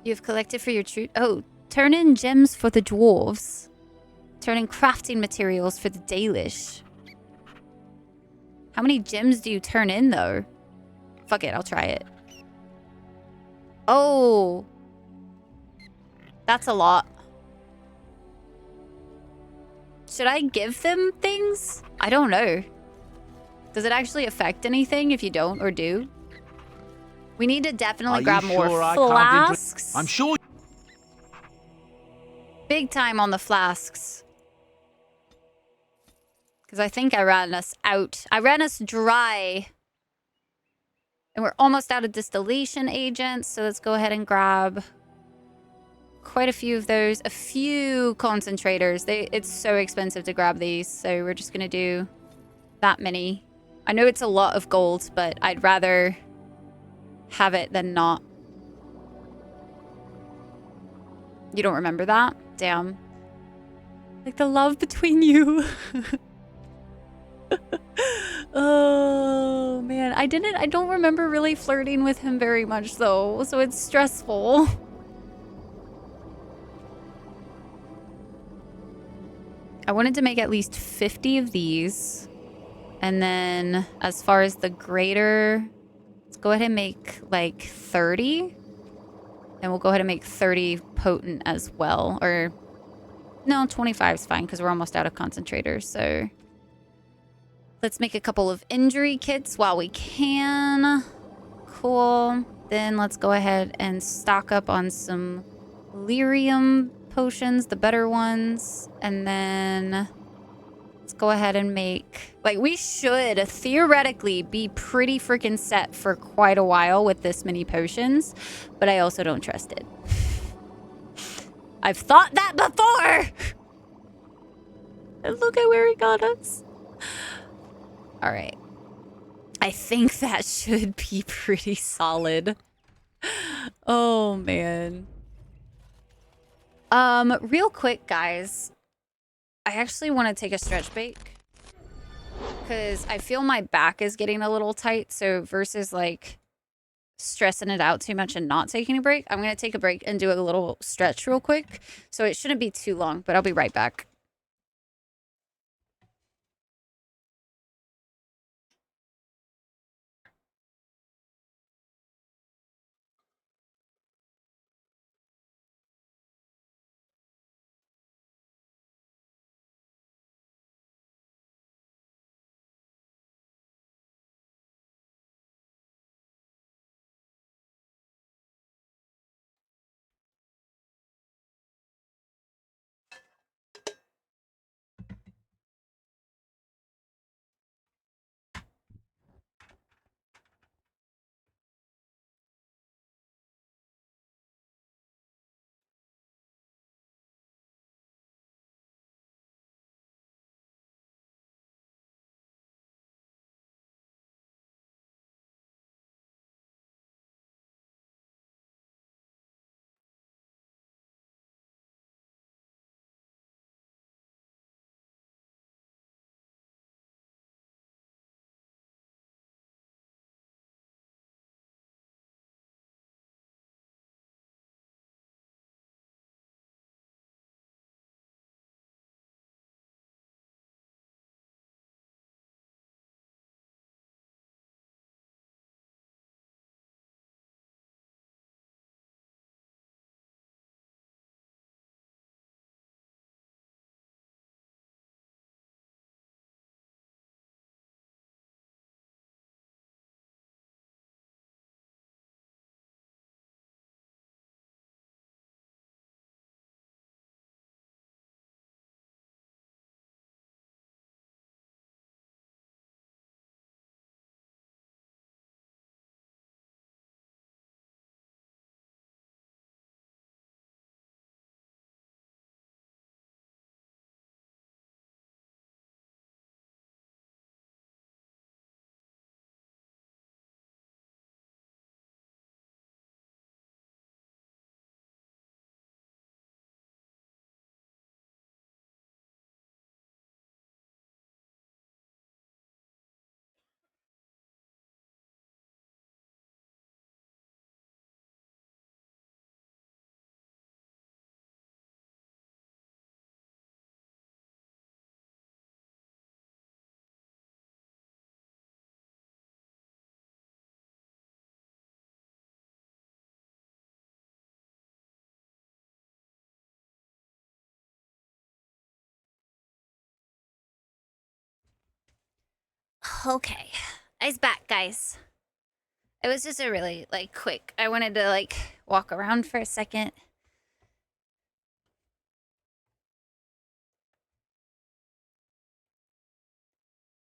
You've collected for your troop. Oh, turn in gems for the dwarves. Turn in crafting materials for the Dalish. How many gems do you turn in, though? Fuck it, I'll try it. Oh. That's a lot. Should I give them things? I don't know. Does it actually affect anything if you don't or do? We need to definitely grab more flasks. I'm sure. Big time on the flasks. Because I think I ran us out. I ran us dry. And we're almost out of distillation agents. So let's go ahead and grab quite a few of those. A few concentrators. It's so expensive to grab these. So we're just going to do that many. I know it's a lot of gold, but I'd rather have it than not. You don't remember that? Damn. Like the love between you. Oh, man. I don't remember really flirting with him very much, though. So it's stressful. I wanted to make at least 50 of these. And then as far as the grater, let's go ahead and make like 30. And we'll go ahead and make 30 potent as well. Or no, 25 is fine because we're almost out of concentrators. So let's make a couple of injury kits while we can. Cool. Then let's go ahead and stock up on some lyrium potions, the better ones. And then let's go ahead and make... Like, we should theoretically be pretty freaking set for quite a while with this many potions. But I also don't trust it. I've thought that before! And look at where it got us. All right. I think that should be pretty solid. Oh, man. Real quick, guys. I actually want to take a stretch break. Because I feel my back is getting a little tight. So versus, like, stressing it out too much and not taking a break, I'm going to take a break and do a little stretch real quick. So it shouldn't be too long, but I'll be right back. Okay. I's back, guys. It was just a really, like, quick. I wanted to, like, walk around for a second.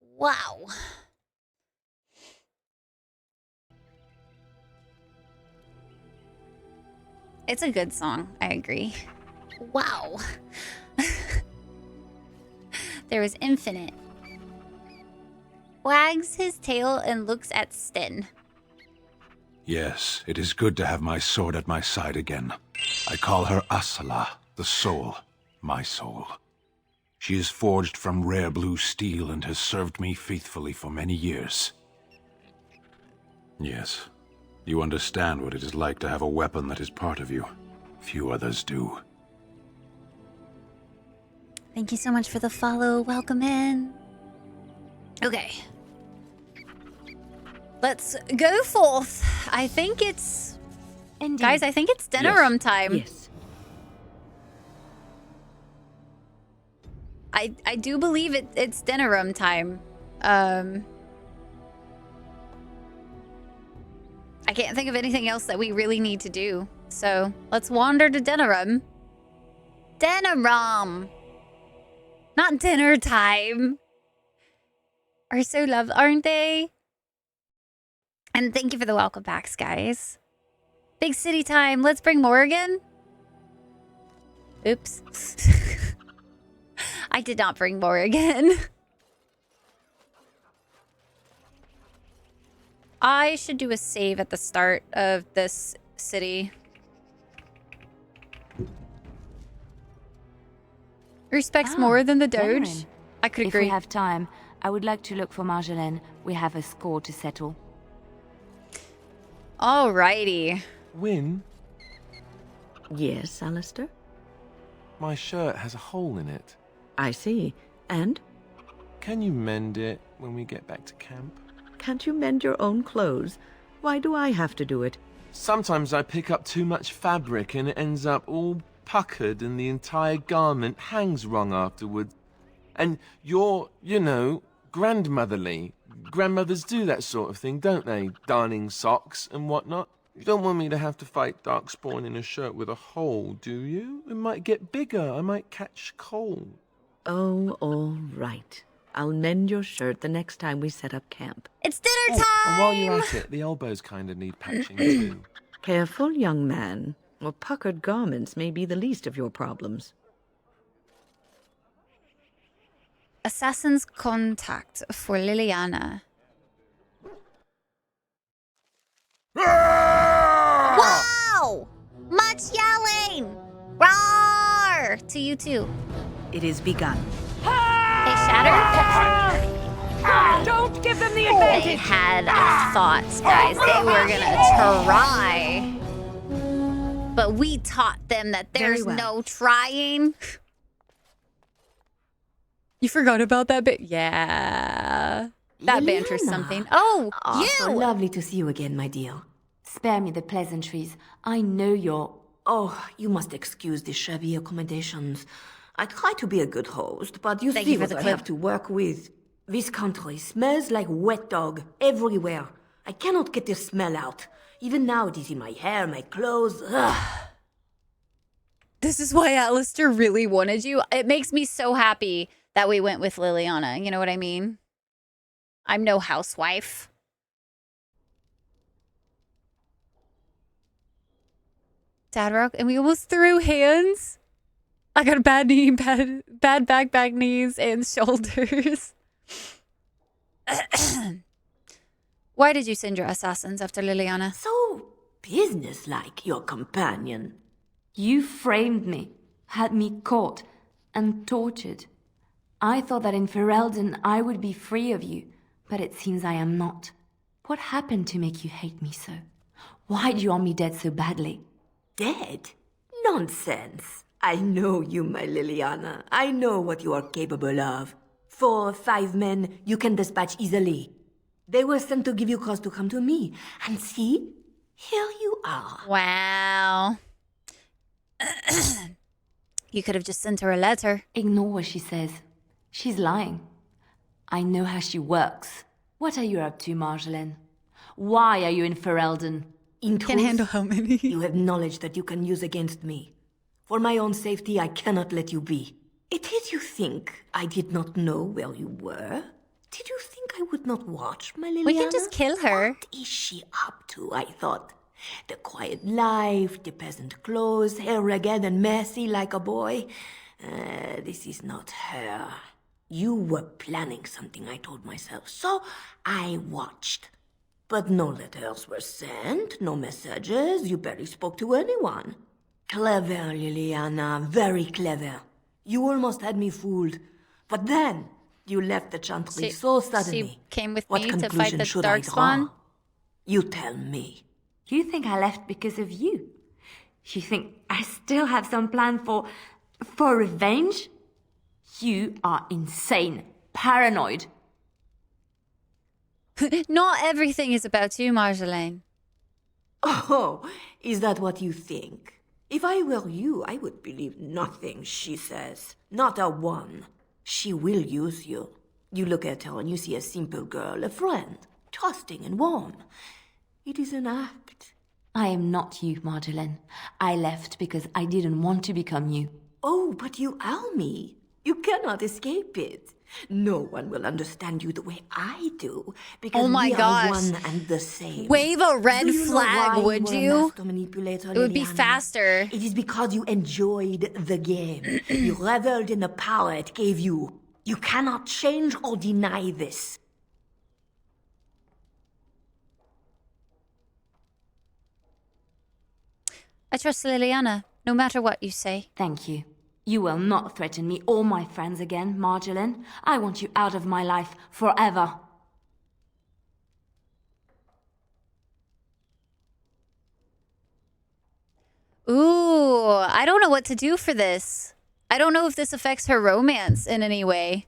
Wow. It's a good song. I agree. Wow. There was infinite. Wags his tail and looks at Sten. Yes, it is good to have my sword at my side again. I call her Asala, the soul, my soul. She is forged from rare blue steel and has served me faithfully for many years. Yes, you understand what it is like to have a weapon that is part of you. Few others do. Thank you so much for the follow. Welcome in. Okay. Let's go forth. I think it's... Indeed. Guys, I think it's dinner room time. Yes. I do believe it's dinner room time. I can't think of anything else that we really need to do. So let's wander to dinner room. Dinner room. Not dinner time. Are so loved, aren't they? And thank you for the welcome backs, guys. Big city time. Let's bring Morgan. Oops. I did not bring Morgan. I should do a save at the start of this city. Respects more than the Doge. Veteran. I could If agree. we have time, I would like to look for Marjolaine. We have a score to settle. Alrighty. Win, Yes, Alistair? my shirt has a hole in it. I see. And? Can you mend it when we get back to camp? Can't you mend your own clothes? Why do I have to do it? Sometimes I pick up too much fabric and it ends up all puckered and the entire garment hangs wrong afterwards. And you're, you know, grandmotherly. Grandmothers do that sort of thing, don't they? Darning socks and whatnot. You don't want me to have to fight Darkspawn in a shirt with a hole, do you? It might get bigger. I might catch cold. Oh, all right. I'll mend your shirt the next time we set up camp. It's dinner time! And while you're at it, the elbows kind of need patching too. Careful, young man. Or puckered garments may be the least of your problems. Assassin's contact for Liliana. Wow! Much yelling! Roar! To you too. It is begun. Hey, Shatter. Don't give them the They advantage! had thoughts, guys. They were gonna try. But we taught them that there's Very well. no trying. You forgot about that bit? Yeah. That banter's Liliana. something. Oh, So you! lovely to see you again, my dear. Spare me the pleasantries. I know you're... Oh, you must excuse the shabby accommodations. I try to be a good host, but you Thank see you for what the I clip. have to work with. This country smells like wet dog everywhere. I cannot get the smell out. Even now it is in my hair, my clothes. Ugh. This is why Alistair really wanted you. It makes me so happy that we went with Liliana. You know what I mean? I'm no housewife. Dad rock, and we almost threw hands. I got a bad knee, bad back, knees, and shoulders. Why did you send your assassins after Liliana? So businesslike, your companion. You framed me, had me caught, and tortured. I thought that in Ferelden I would be free of you, but it seems I am not. What happened to make you hate me so? Why do you want me dead so badly? Dead? Nonsense. I know you, my Liliana. I know what you are capable of. 4 or 5 men you can dispatch easily. They were sent to give you cause to come to me. And see, here you are. Wow. You could have just sent her a letter. Ignore what she says. She's lying. I know how she works. What are you up to, Marjolaine? Why are you in Ferelden? In Can't handle how many. You have knowledge that you can use against me. For my own safety, I cannot let you be. It is you think I did not know where you were? Did you think I would not watch, my Liliana? We can just kill her. What is she up to, I thought? The quiet life, the peasant clothes, hair ragged and messy like a boy. This is not her. You were planning something, I told myself, so I watched. But no letters were sent, no messages, you barely spoke to anyone. Clever, Liliana, very clever. You almost had me fooled. But then, you left the Chantry so suddenly. She came with What me to fight conclusion the should I Darkspawn. draw? You tell me. You think I left because of you? You think I still have some plan for revenge? You are insane, paranoid. Not everything is about you, Marjolaine. Oh, is that what you think? If I were you, I would believe nothing she says. Not a one. She will use you. You look at her and you see a simple girl, a friend, trusting and warm. It is an act. I am not you, Marjolaine. I left because I didn't want to become you. Oh, but you are me. You cannot escape it. No one will understand you the way I do, because Oh my we gosh. are one and the same. Wave a red Do you know flag, why would were a you? master manipulator, It would be Liliana? faster. It is because you enjoyed the game. You reveled in the power it gave you. You cannot change or deny this. I trust Liliana, no matter what you say. Thank you. You will not threaten me or my friends again, Marjolaine. I want you out of my life forever. Ooh, I don't know what to do for this. I don't know if this affects her romance in any way.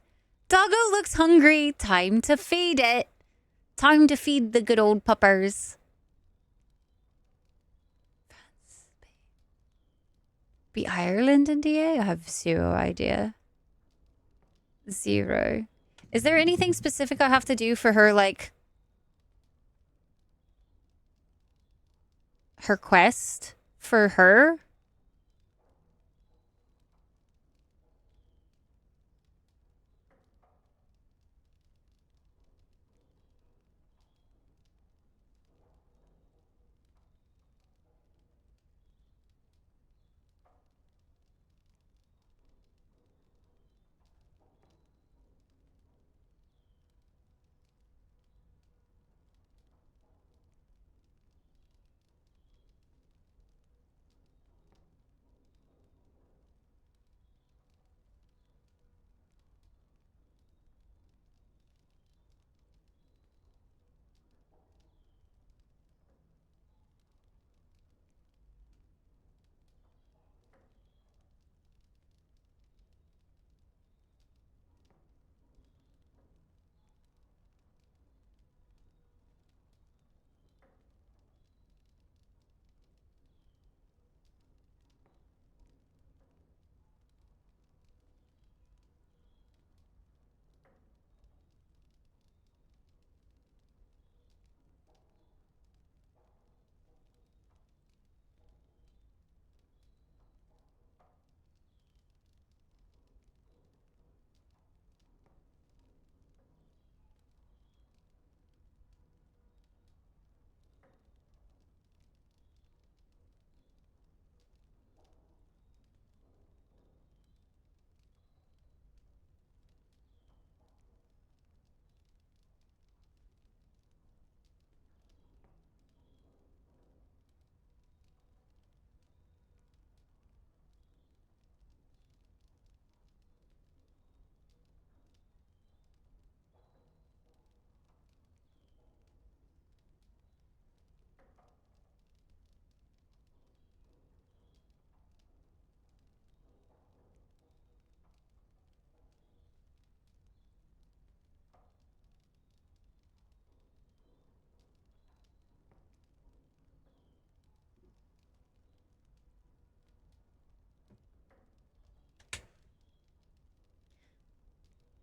Doggo looks hungry. Time to feed it. Time to feed the good old puppers. Be Ireland and DA? I have zero idea. Zero. Is there anything specific I have to do for her, like... her quest? For her?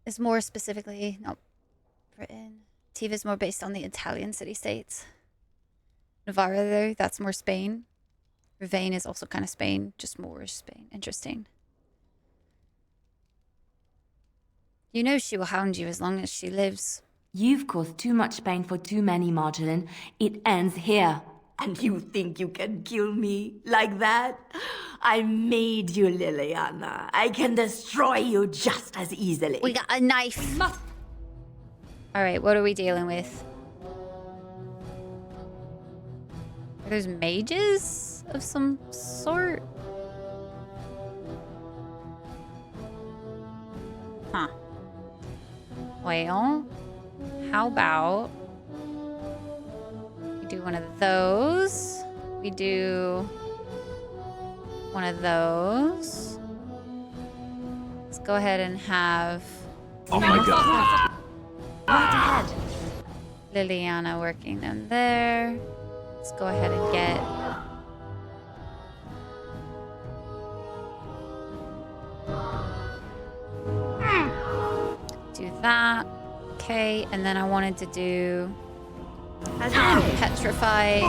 Is more specifically... Nope. Written... Tiva's more based on the Italian city-states. Navarra, though, that's more Spain. Ravane is also kind of Spain, just more Spain. Interesting. You know she will hound you as long as she lives. You've caused too much pain for too many, Marjolin. It ends here. And you think you can kill me like that? I made you, Liliana. I can destroy you just as easily. We got a knife. Alright, what are we dealing with? Are those mages of some sort? Huh. Well, how about we do one of those? We do one of those. Let's go ahead and have... Oh my god. Right ahead. Liliana working them there. Let's go ahead and get... do that. Okay, and then I wanted to do... petrify.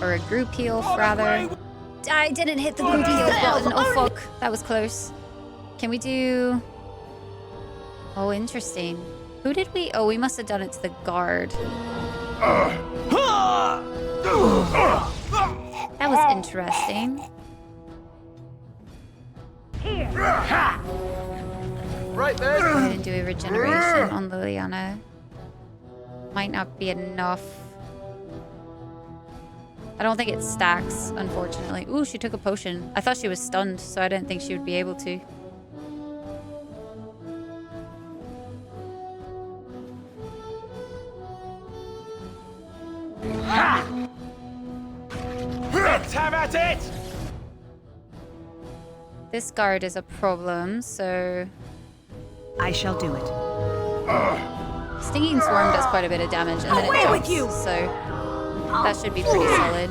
Or a group heal, rather. I didn't hit the group heal button. Oh, fuck. That was close. Can we do... oh, interesting. Who did we... oh, we must have done it to the guard. That was interesting. Right there. Go ahead and do a regeneration on Liliana. Might not be enough. I don't think it stacks, unfortunately. Ooh, she took a potion. I thought she was stunned, so I didn't think she would be able to. Let's have at it! This guard is a problem, so... I shall do it. Stinging Swarm does quite a bit of damage, and then it jumps, so that should be pretty solid.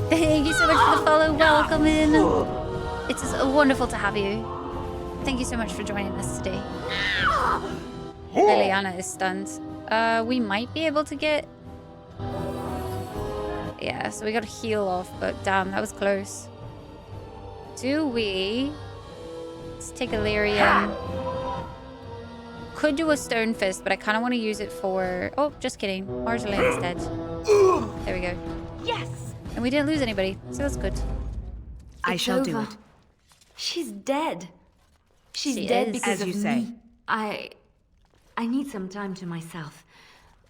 Thank you so much for the follow. Welcome in. It's just wonderful to have you. Thank you so much for joining us today. Liliana is stunned. We might be able to get... yeah, so we got to heal off, but damn, that was close. Do we... let's take a lyrium. Could do a stone fist, but I kind of want to use it for... oh, just kidding. Marjolaine is dead. There we go. Yes! And we didn't lose anybody, so that's good. I shall do it. She's dead. She's She dead is. because As of you say. me. I need some time to myself.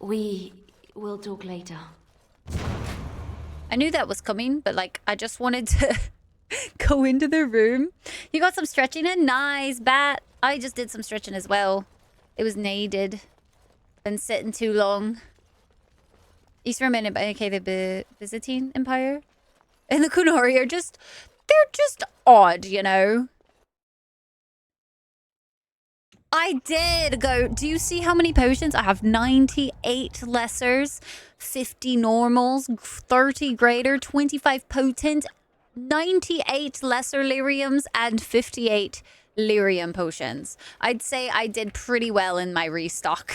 We will talk later. I knew that was coming, but like, I just wanted to go into the room. You got some stretching in? Nice, Bat. I just did some stretching as well. It was needed. Been sitting too long. East Roman Empire, okay, the Byzantine Empire. And the Kunari are just, they're just odd, you know? I did go, do you see how many potions? I have 98 lessers, 50 normals, 30 greater, 25 potent, 98 lesser lyriums, and 58 lyrium potions. I'd say I did pretty well in my restock.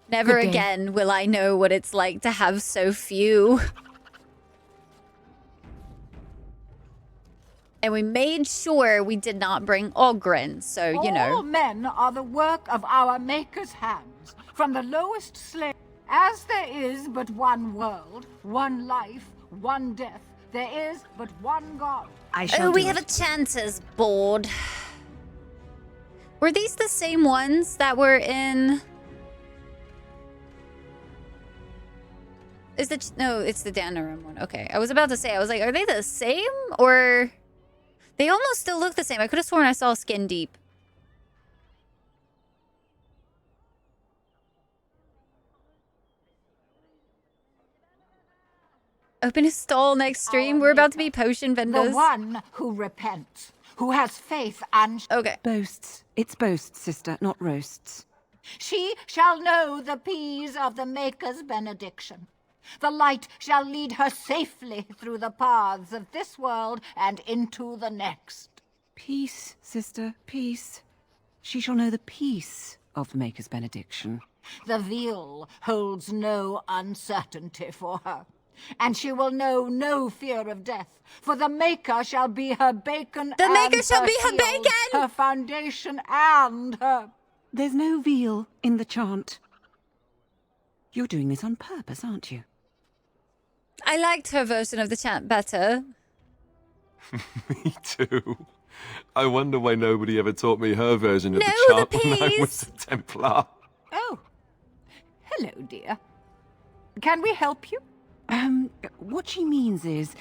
Never again will I know what it's like to have so few. And we made sure we did not bring Ogren, so, you know. All men are the work of our Maker's hands, from the lowest slave. As there is but one world, one life, one death, there is but one God. Oh, we have a chances board. Were these the same ones that were in... is the... no, it's the Danarum one. Okay, I was about to say, I was like, are they the same? Or... they almost still look the same. I could have sworn I saw Skin Deep. Open a stall next stream. We're about to be potion vendors. The one who repents, who has faith and... okay. Boasts. It's boasts, sister, not roasts. She shall know the peas of the Maker's benediction. The light shall lead her safely through the paths of this world and into the next. Peace, sister, peace. she shall know the peace of the Maker's benediction. The veil holds no uncertainty for her, and she will know no fear of death, for the Maker shall be her bacon. The Maker and shall her be her shield, bacon! her foundation, and her... There's no veal in the chant. You're doing this on purpose, aren't you? I liked her version of the chant better. Me too. I wonder why nobody ever taught me her version of the No, chant the when I was peas. a Templar. Oh, hello, dear. Can we help you? What she means is,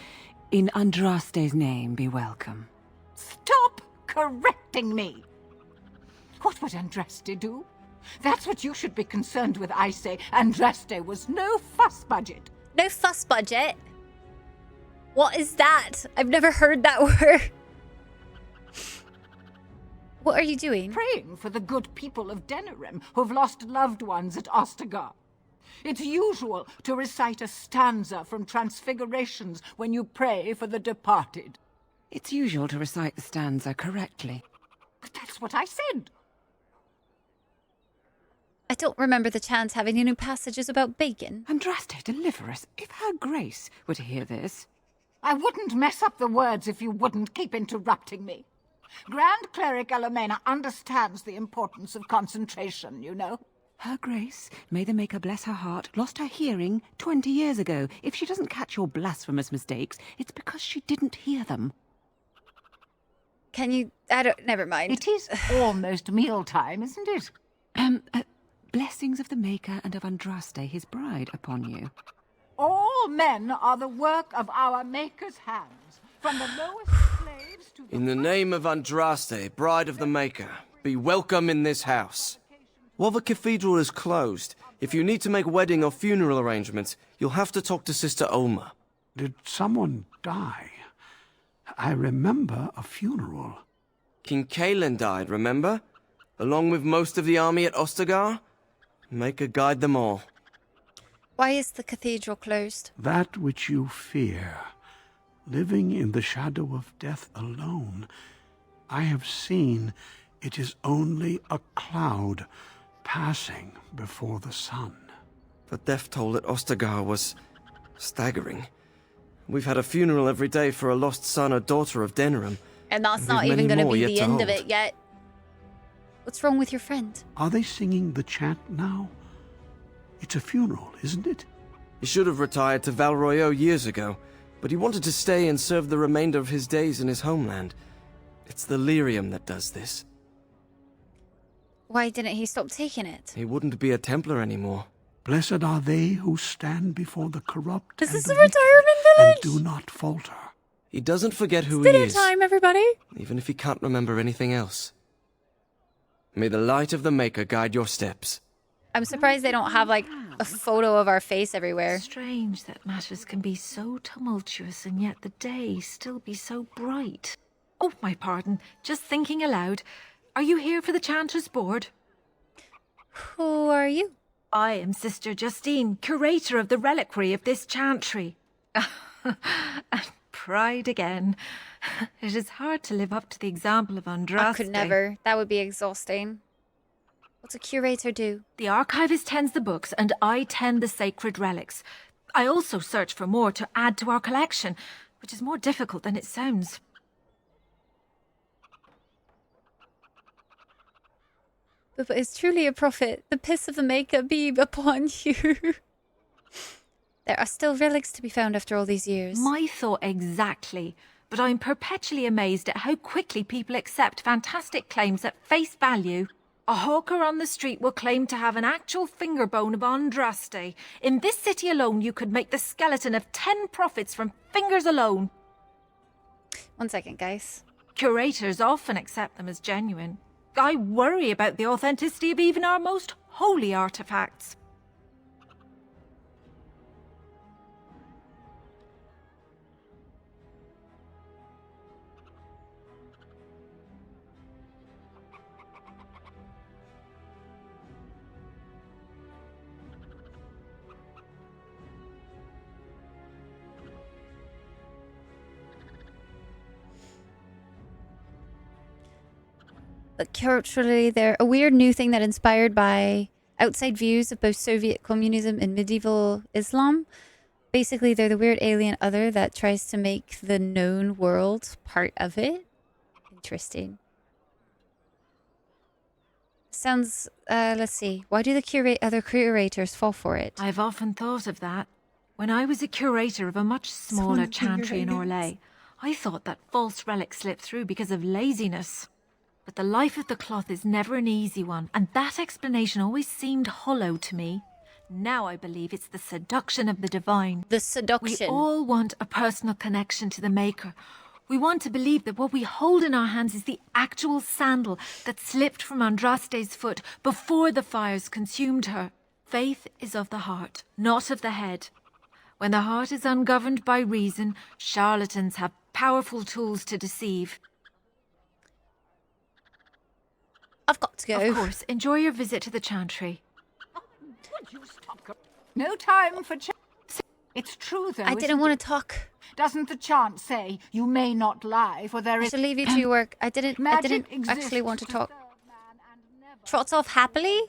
in Andraste's name, be welcome. Stop correcting me! What would Andraste do? That's what you should be concerned with, I say. Andraste was no fuss budget. No fuss budget? What is that? I've never heard that word. What are you doing? Praying for the good people of Denerim who've lost loved ones at Ostagar. It's usual to recite a stanza from Transfigurations when you pray for the departed. It's usual to recite the stanza correctly. But that's what I said. I don't remember the chant having any passages about bacon. Andraste, deliver us. If her grace were to hear this... I wouldn't mess up the words if you wouldn't keep interrupting me. Grand Cleric Elomena understands the importance of concentration, you know. Her grace, may the Maker bless her heart, lost her hearing 20 years ago. If she doesn't catch your blasphemous mistakes, it's because she didn't hear them. Can you... I don't... Never mind. It is almost mealtime, isn't it? Blessings of the Maker and of Andraste, his bride, upon you. All men are the work of our Maker's hands, from the lowest slaves to the... In the name of Andraste, bride of the Maker, be welcome in this house. While the cathedral is closed, if you need to make wedding or funeral arrangements, you'll have to talk to Sister Olma. Did someone die? I remember a funeral. King Kalen died, remember? Along with most of the army at Ostagar? Maker guide them all. Why is the cathedral closed? That which you fear, living in the shadow of death alone, I have seen it is only a cloud passing before the sun. The death toll at Ostagar was staggering. We've had a funeral every day for a lost son or daughter of Denerim. And that's We've not even many going to more be yet the to end of hold. it yet. What's wrong with your friend? Are they singing the chant now? It's a funeral, isn't it? He should have retired to Valroyo years ago, but he wanted to stay and serve the remainder of his days in his homeland. It's the lyrium that does this. Why didn't he stop taking it? He wouldn't be a Templar anymore. Blessed are they who stand before the corrupt Is and this the a retirement village? and do not falter. He doesn't forget who Dinner he is, time, everybody. even if he can't remember anything else. May the light of the Maker guide your steps. I'm surprised they don't have like a photo of our face everywhere. Strange that matters can be so tumultuous and yet the day still be so bright. Oh, my pardon. Just thinking aloud. Are you here for the Chanter's Board? Who are you? I am Sister Justine, curator of the reliquary of this chantry. And pride again. It is hard to live up to the example of Andraste. I could never. That would be exhausting. What's a curator do? The archivist tends the books, and I tend the sacred relics. I also search for more to add to our collection, which is more difficult than it sounds. But it's truly a prophet. The piss of the Maker be upon you. There are still relics to be found after all these years. My thought exactly. But I'm perpetually amazed at how quickly people accept fantastic claims at face value. A hawker on the street will claim to have an actual finger bone of Andraste. In this city alone, you could make the skeleton of 10 prophets from fingers alone. 1 second, guys. Curators often accept them as genuine. I worry about the authenticity of even our most holy artifacts. But culturally, they're a weird new thing that inspired by outside views of both Soviet communism and medieval Islam. Basically, they're the weird alien other that tries to make the known world part of it. Interesting. Sounds, let's see. Why do the other curators fall for it? I've often thought of that. When I was a curator of a much smaller chantry in Orlais, I thought that false relic slipped through because of laziness. But the life of the cloth is never an easy one, and that explanation always seemed hollow to me. Now I believe it's the seduction of the divine. The seduction. We all want a personal connection to the Maker. We want to believe that what we hold in our hands is the actual sandal that slipped from Andraste's foot before the fires consumed her. Faith is of the heart, not of the head. When the heart is ungoverned by reason, charlatans have powerful tools to deceive. I've got to go. Of course, enjoy your visit to the chantry. Would you stop? No time for It's true, though. I didn't want to talk. Doesn't the chant say you may not lie, for there is... I should leave you to your work. I didn't actually want to talk. Trots off happily?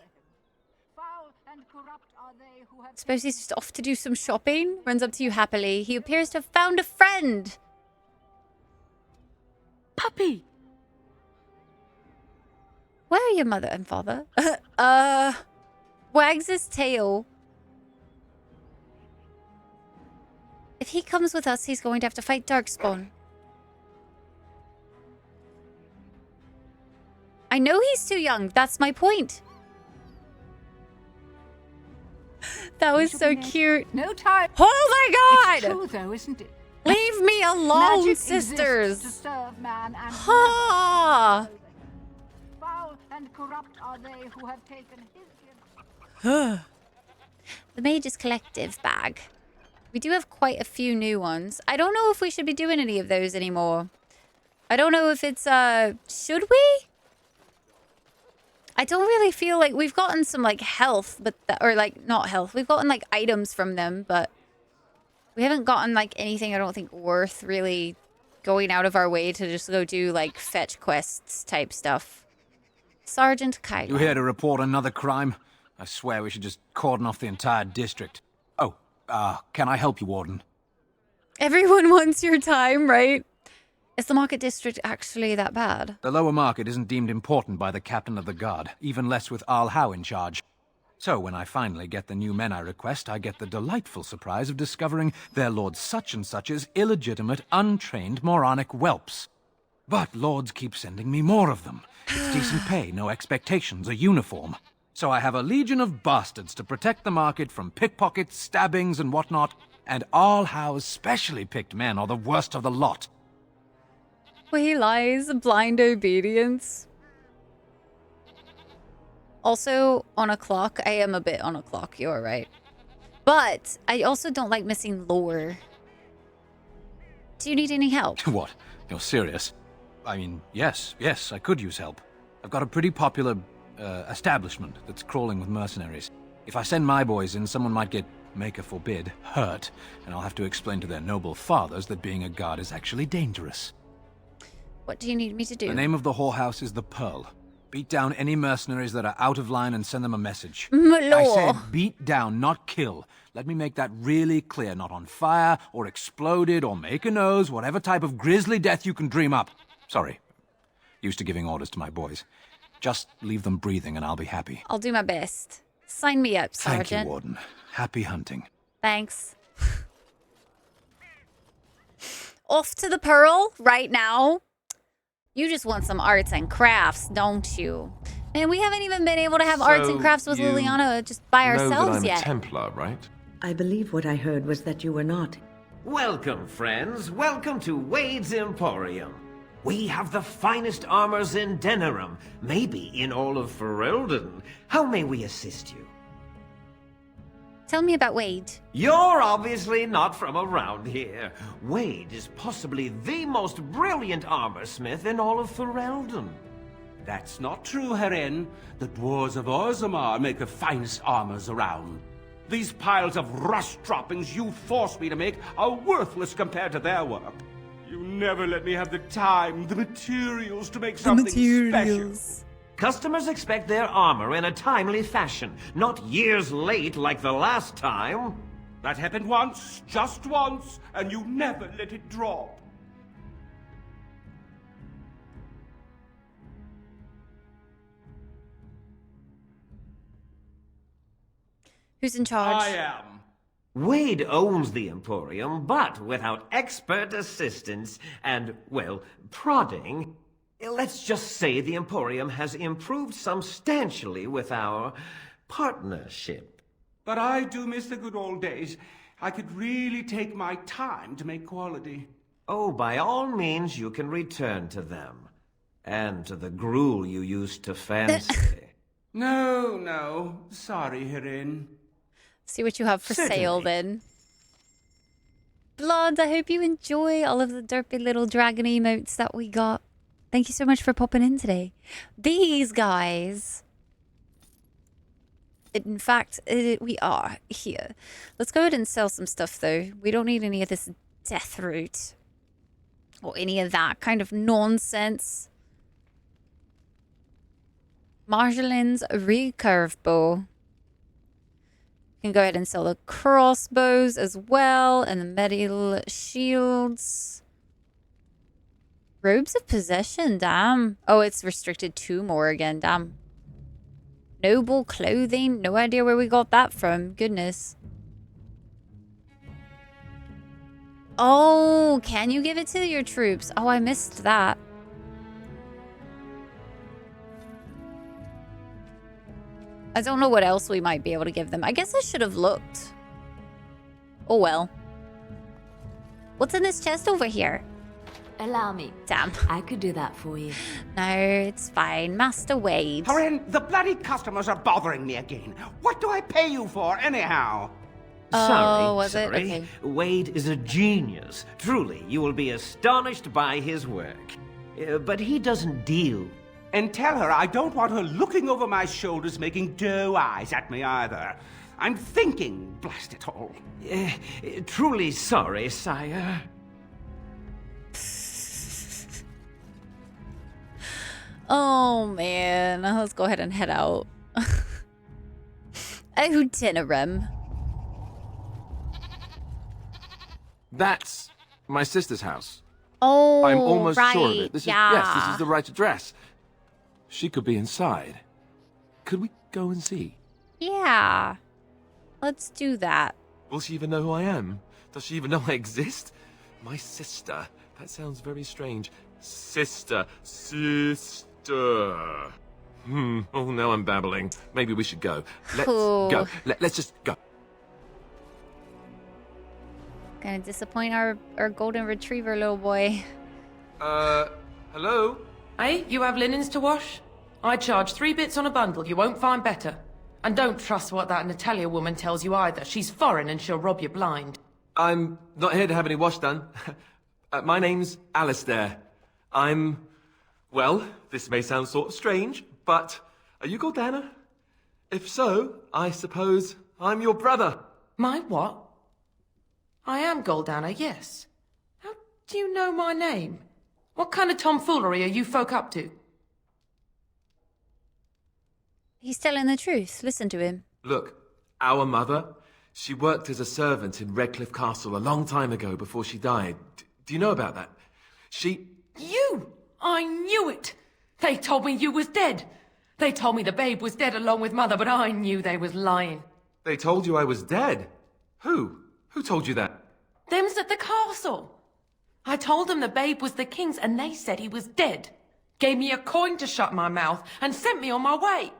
Suppose he's just off to do some shopping? Runs up to you happily. He appears to have found a friend. Puppy! Where are your mother and father? Wags his tail. If he comes with us, he's going to have to fight Darkspawn. I know he's too young. That's my point. That was so cute. No time. Oh my god! It's true, though, isn't it? Leave me alone, Magic sisters. exists to serve man and Ha! foul and corrupt are they who have taken his The Mage's Collective bag. We do have quite a few new ones. I don't know if we should be doing any of those anymore. I don't know if it's, should we? I don't really feel like we've gotten some, like, health, but, or, like, not health. We've gotten, like, items from them, but we haven't gotten, like, anything I don't think worth really going out of our way to just go do, like, fetch quests type stuff. Sergeant Kygo. You here to report another crime? I swear we should just cordon off the entire district. Oh, can I help you, Warden? Everyone wants your time, right? Is the market district actually that bad? The lower market isn't deemed important by the captain of the guard, even less with Al Howe in charge. So when I finally get the new men I request, I get the delightful surprise of discovering their Lord Such-and-Such's illegitimate, untrained, moronic whelps. But lords keep sending me more of them. It's decent pay, no expectations, a uniform. So I have a legion of bastards to protect the market from pickpockets, stabbings, and whatnot, and Al Howe's specially picked men are the worst of the lot. Well, he lies, blind obedience. Also, on a clock. I am a bit on a clock, you're right. But I also don't like missing lore. Do you need any help? What? You're serious? I mean, yes, I could use help. I've got a pretty popular, establishment that's crawling with mercenaries. If I send my boys in, someone might get, Maker forbid, hurt, and I'll have to explain to their noble fathers that being a guard is actually dangerous. What do you need me to do? The name of the whorehouse is the Pearl. Beat down any mercenaries that are out of line and send them a message. I said beat down, not kill. Let me make that really clear. Not on fire, or exploded, or make a nose, whatever type of grisly death you can dream up. Sorry. Used to giving orders to my boys. Just leave them breathing and I'll be happy. I'll do my best. Sign me up, Sergeant. Thank you, Warden. Happy hunting. Thanks. Off to the Pearl right now. You just want some arts and crafts, don't you? Man, we haven't even been able to have arts and crafts with Liliana just by ourselves yet. I'm a Templar, right? I believe what I heard was that you were not. Welcome, friends. Welcome to Wade's Emporium. We have the finest armors in Denerim, maybe in all of Ferelden. How may we assist you? Tell me about Wade. You're obviously not from around here. Wade is possibly the most brilliant armorsmith in all of Ferelden. That's not true, Herin. The dwarves of Orzammar make the finest armors around. These piles of rust droppings you force me to make are worthless compared to their work. You never let me have the time, the materials to make something special. Customers expect their armor in a timely fashion, not years late like the last time. That happened once, just once, and you never let it drop. Who's in charge? I am. Wade owns the Emporium, but without expert assistance and, well, prodding, let's just say the Emporium has improved substantially with our partnership. But I do miss the good old days. I could really take my time to make quality. Oh, by all means, you can return to them. And to the gruel you used to fancy. No. Sorry, Hirin. See what you have for Certainly. sale then. Blood, I hope you enjoy all of the derpy little dragon emotes that we got. Thank you so much for popping in today. These guys... In fact, we are here. Let's go ahead and sell some stuff, though. We don't need any of this death root. Or any of that kind of nonsense. Marjolin's recurve bow. Can go ahead and sell the crossbows as well, and the medieval shields. Robes of possession, damn. Oh, it's restricted 2 more again, damn. Noble clothing, no idea where we got that from, goodness. Oh, can you give it to your troops? Oh, I missed that. I don't know what else we might be able to give them. I guess I should have looked. Oh well. What's in this chest over here? Allow me. Damn. I could do that for you. No, it's fine. Master Wade. Hirin, the bloody customers are bothering me again. What do I pay you for, anyhow? Was it? Sorry. Okay. Wade is a genius. Truly, you will be astonished by his work. But he doesn't deal. And tell her I don't want her looking over my shoulders making doe eyes at me either. I'm thinking, blast it all. Truly sorry, sire. Oh man, let's go ahead and head out. Itinerary. That's my sister's house. Oh, I'm almost right. sure of it. Yes, this is the right address. She could be inside. Could we go and see? Yeah. Let's do that. Will she even know who I am? Does she even know I exist? My sister. That sounds very strange. Sister. Oh, now I'm babbling. Maybe we should go. Let's go. Let's just go. Gonna disappoint our golden retriever little boy. Hello? Hey, you have linens to wash? I charge 3 bits on a bundle. You won't find better. And don't trust what that Natalia woman tells you either. She's foreign and she'll rob you blind. I'm not here to have any wash done. My name's Alistair. Well, this may sound sort of strange, but are you Gordana? If so, I suppose I'm your brother. My what? I am Goldana, yes. How do you know my name? What kind of tomfoolery are you folk up to? He's telling the truth. Listen to him. Look, our mother, she worked as a servant in Redcliffe Castle a long time ago before she died. Do you know about that? You! I knew it! They told me you was dead. They told me the babe was dead along with mother, but I knew they was lying. They told you I was dead? Who? Who told you that? Them's at the castle. I told them the babe was the king's and they said he was dead. Gave me a coin to shut my mouth and sent me on my way.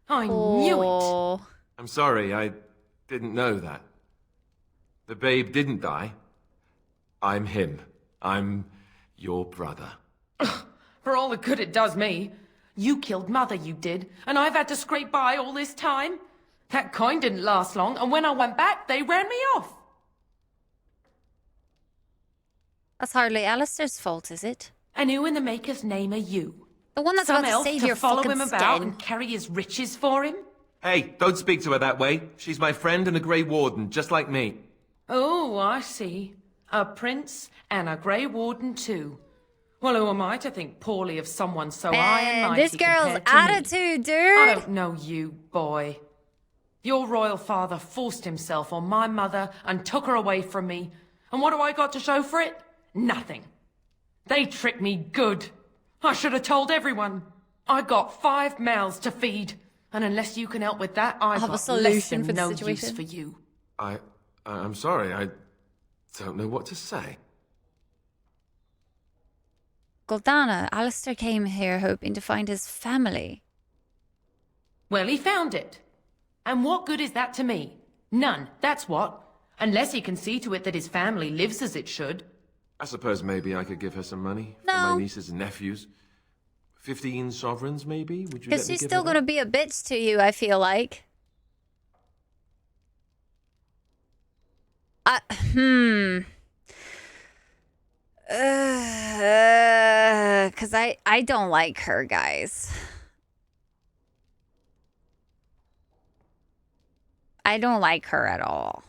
I knew it. I'm sorry, I didn't know that. The babe didn't die. I'm him. I'm your brother. For all the good it does me. You killed mother, you did, and I've had to scrape by all this time. That coin didn't last long, and when I went back, they ran me off. That's hardly Alistair's fault, is it? And who in the Maker's name are you? The one that's Some about to elf save to your follow fucking him about skin. and carry his riches for him? Hey, don't speak to her that way. She's my friend and a Grey Warden, just like me. Oh, I see. a prince, and a Grey Warden too. Well, who am I to think poorly of someone so high and Man, mighty this girl's compared to me? attitude, dude. I don't know you, boy. Your royal father forced himself on my mother and took her away from me. And what do I got to show for it? Nothing. They tricked me good. I should have told everyone. I got 5 mouths to feed. And unless you can help with that, I've have a got solution less for than the no situation. use for you. I'm sorry, I don't know what to say. Goldana, Alistair came here hoping to find his family. Well, he found it. And what good is that to me? None, that's what. Unless he can see to it that his family lives as it should. I suppose maybe I could give her some money for No. my nieces and nephews. 15 sovereigns, maybe? Would you Because let me she's give still her going to be a bitch to you, I feel like. Because I don't like her, guys. I don't like her at all.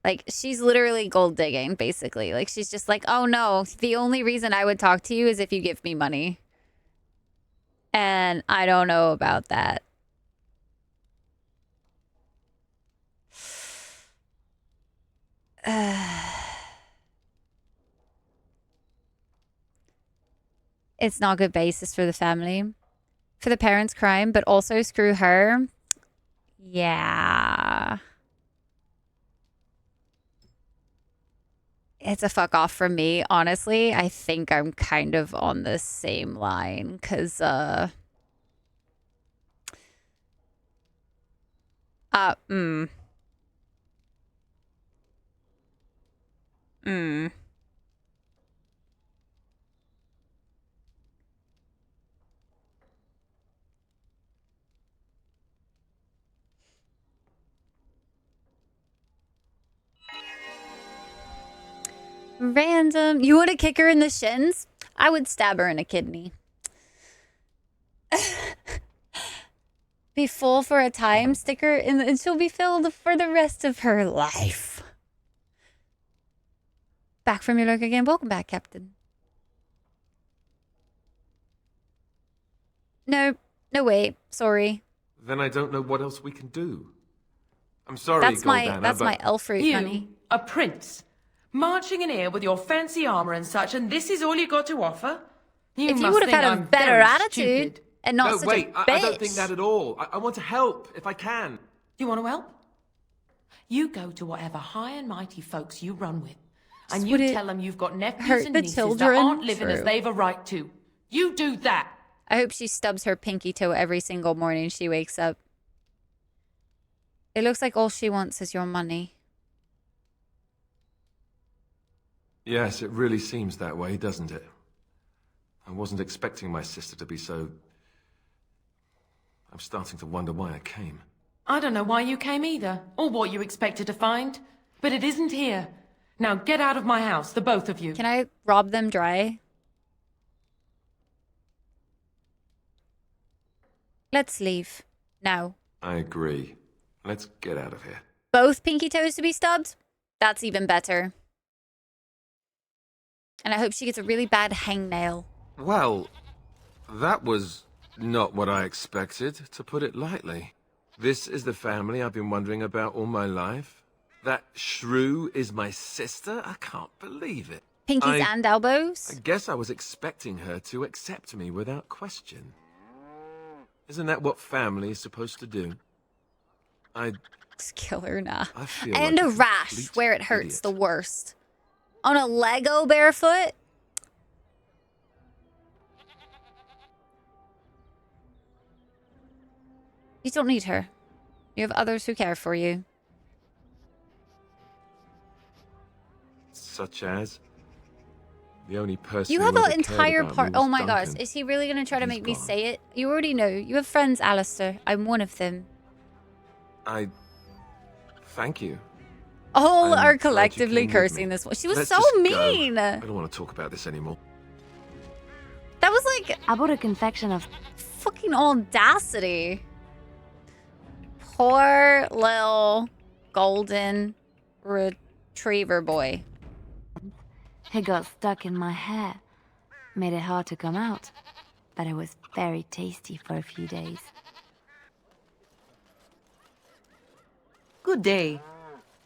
Like, she's literally gold digging, basically. Like, she's just like, oh no, the only reason I would talk to you is if you give me money. And I don't know about that. It's not good basis for the family. For the parents' crime, but also screw her. Yeah. It's a fuck off from me, honestly. I think I'm kind of on the same line, because, Random. You want to kick her in the shins? I would stab her in a kidney. Be full for a time, stick her in, and she'll be filled for the rest of her life. Back from your lurk again. Welcome back, Captain. No, wait. Sorry. Then I don't know what else we can do. I'm sorry, That's my Goldana, but... my elf root, You, honey. a prince, marching in here with your fancy armor and such, and this is all you got to offer? If you must would have think had a I'm better very attitude stupid. and not No, such wait, a bitch. I don't think that at all. I want to help, if I can. You want to help? You go to whatever high and mighty folks you run with, and Just you would it tell them you've got nephews hurt and the nieces children? that aren't living as True. they've a right to. You do that. I hope she stubs her pinky toe every single morning she wakes up. It looks like all she wants is your money. Yes, it really seems that way, doesn't it? I wasn't expecting my sister to be so... I'm starting to wonder why I came. I don't know why you came either, or what you expected to find, but it isn't here. Now get out of my house, the both of you. Can I rob them dry? Let's leave. Now. I agree. Let's get out of here. Both pinky toes to be stubbed? That's even better. And I hope she gets a really bad hangnail. Well, that was not what I expected, to put it lightly. This is the family I've been wondering about all my life. That shrew is my sister? I can't believe it. Pinkies and elbows? I guess I was expecting her to accept me without question. Isn't that what family is supposed to do? Just kill her now. I feel And like a rash complete where it hurts idiot. the worst. On a Lego barefoot? You don't need her. You have others who care for you. Such as? The only person You who have ever an cared entire about part. me was Oh my gosh. Duncan. Is he really going to try to He's make me gone. say it? You already know. You have friends, Alistair. I'm one of them. Thank you. All I'm are glad you collectively came with cursing me. this one. She was Let's so just go. mean. I don't want to talk about this anymore. That was like I bought a confection of fucking audacity. Poor little golden retriever boy. It got stuck in my hair. Made it hard to come out. But it was very tasty for a few days. Good day.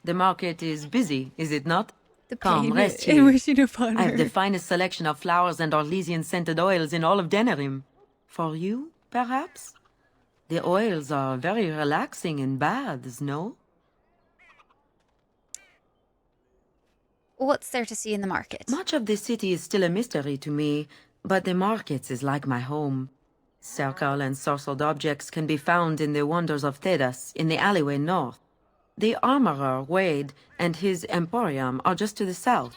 The market is busy, is it not? Come, pain rest in here. wishing upon I have her. the finest selection of flowers and Orlesian-scented oils in all of Denerim. For you, perhaps? The oils are very relaxing in baths, no? What's there to see in the market? Much of the city is still a mystery to me, but the market is like my home. Circle and sorcelled objects can be found in the wonders of Thedas, in the alleyway north. The armorer, Wade, and his emporium are just to the south.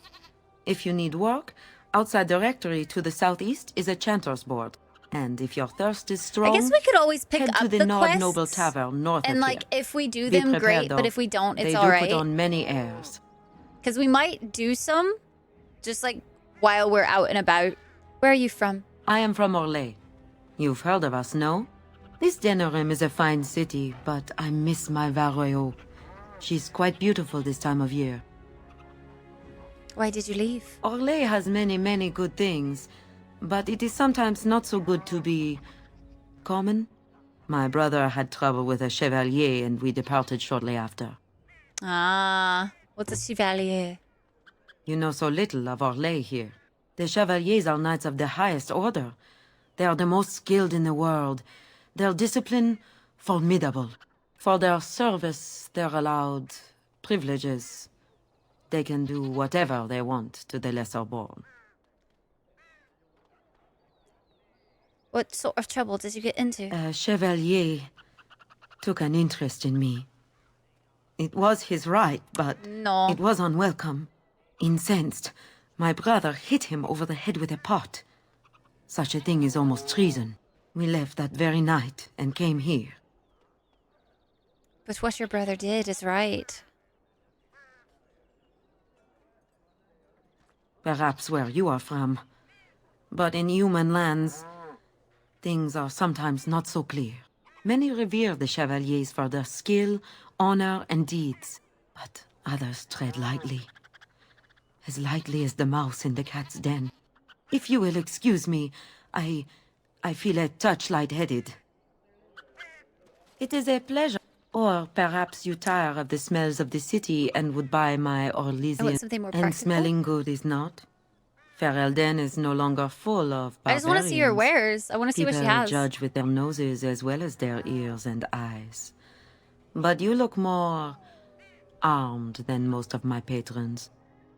If you need work, outside the rectory to the southeast is a chanter's board. And if your thirst is strong, I guess we could always pick head up to the the Nord quests, Noble Tavern north and of like here. if we do Be them, prepared, great. But though. if we don't, it's They all do right. put on many airs. Because we might do some, just like while we're out and about. Where are you from? I am from Orlais. You've heard of us, no? This Denerim is a fine city, but I miss my Varoyo. She's quite beautiful this time of year. Why did you leave? Orlais has many, many good things, but it is sometimes not so good to be common. My brother had trouble with a chevalier, and we departed shortly after. Ah, what's a chevalier? You know so little of Orlais here. The chevaliers are knights of the highest order. They are the most skilled in the world. Their discipline, formidable. For their service, they're allowed privileges. They can do whatever they want to the lesser born. What sort of trouble did you get into? A chevalier took an interest in me. It was his right, but it was unwelcome. Incensed, my brother hit him over the head with a pot. Such a thing is almost treason. We left that very night and came here. But what your brother did is right. Perhaps where you are from. But in human lands, things are sometimes not so clear. Many revere the chevaliers for their skill, honor, and deeds. But others tread lightly. As lightly as the mouse in the cat's den. If you will excuse me, I feel a touch lightheaded. It is a pleasure. Or perhaps you tire of the smells of the city and would buy my Orlesian. something more And practical. smelling good is not. Ferelden is no longer full of I just want to see her barbarians. wares. I want to see what she People has. judge with their noses as well as their ears and eyes. But you look more armed than most of my patrons.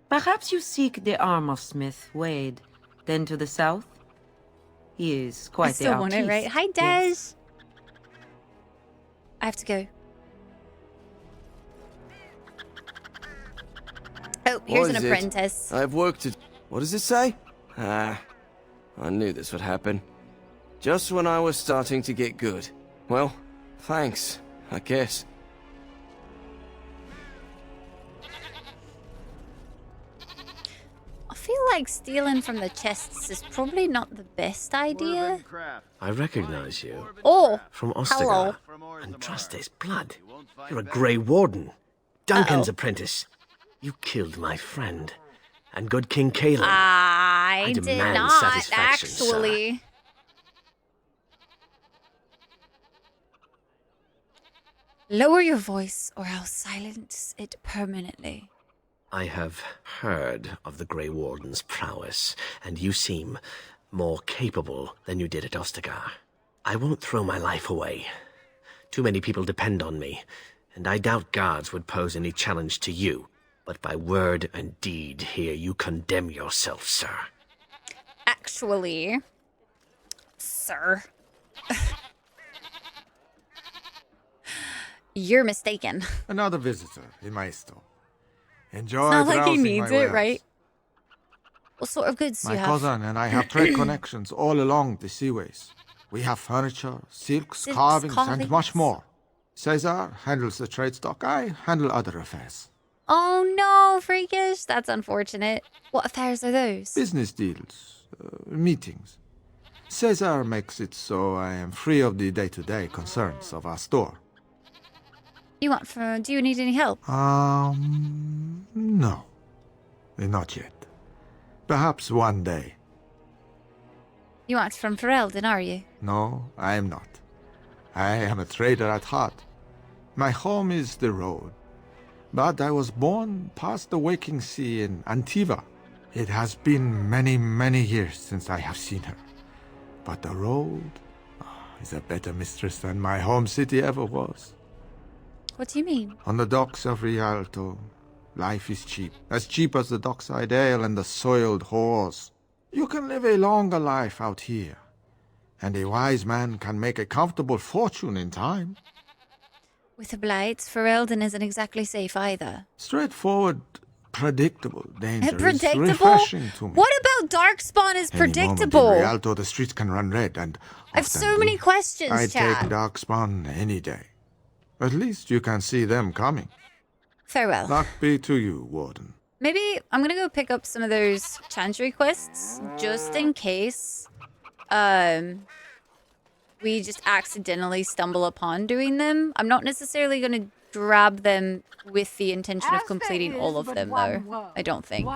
Perhaps you seek the armor smith, Wade. Then to the south? He is quite I still want it, right? Hi, Des. Yes. I have to go. Oh, here's an What is it? apprentice. I have work to... What does it say? Ah, I knew this would happen. Just when I was starting to get good. Well, thanks, I guess. I feel like stealing from the chests is probably not the best idea. I recognize you. Oh, From hello. Ostagar. And trust his blood. You're a Grey Warden. Duncan's apprentice. You killed my friend. And good King Caelan. I did demand not, satisfaction, sir. actually. Lower your voice or I'll silence it permanently. I have heard of the Grey Warden's prowess, and you seem more capable than you did at Ostagar. I won't throw my life away. Too many people depend on me, and I doubt guards would pose any challenge to you. But by word and deed here you condemn yourself, sir. Actually, sir, you're mistaken. Another visitor in my store. Enjoy It's not like he browsing needs my it, wares. right? What sort of goods do My you have? cousin and I have trade connections all along the seaways. We have furniture, silks, carvings, and much more. Caesar handles the trade stock. I handle other affairs. Oh no, freakish. That's unfortunate. What affairs are those? Business deals, meetings. Caesar makes it so I am free of the day-to-day concerns of our store. Do you need any help? No. Not yet. Perhaps one day. You aren't from Ferelden, are you? No, I am not. I am a trader at heart. My home is the road. But I was born past the waking sea in Antiva. It has been many, many years since I have seen her. But the road is a better mistress than my home city ever was. What do you mean? On the docks of Rialto, life is cheap. As cheap as the dockside ale and the soiled whores. You can live a longer life out here. And a wise man can make a comfortable fortune in time. With the blights, Ferelden isn't exactly safe either. Straightforward, predictable danger Predictable? is refreshing to me. What about Darkspawn is predictable? Any moment in Rialto, the streets can run red, and I have so many questions, I'd Chad. take Darkspawn any day. At least you can see them coming. Farewell. Luck be to you, Warden. Maybe I'm gonna go pick up some of those Chantry quests, just in case we just accidentally stumble upon doing them. I'm not necessarily gonna grab them with the intention of completing all of them, though. I don't think.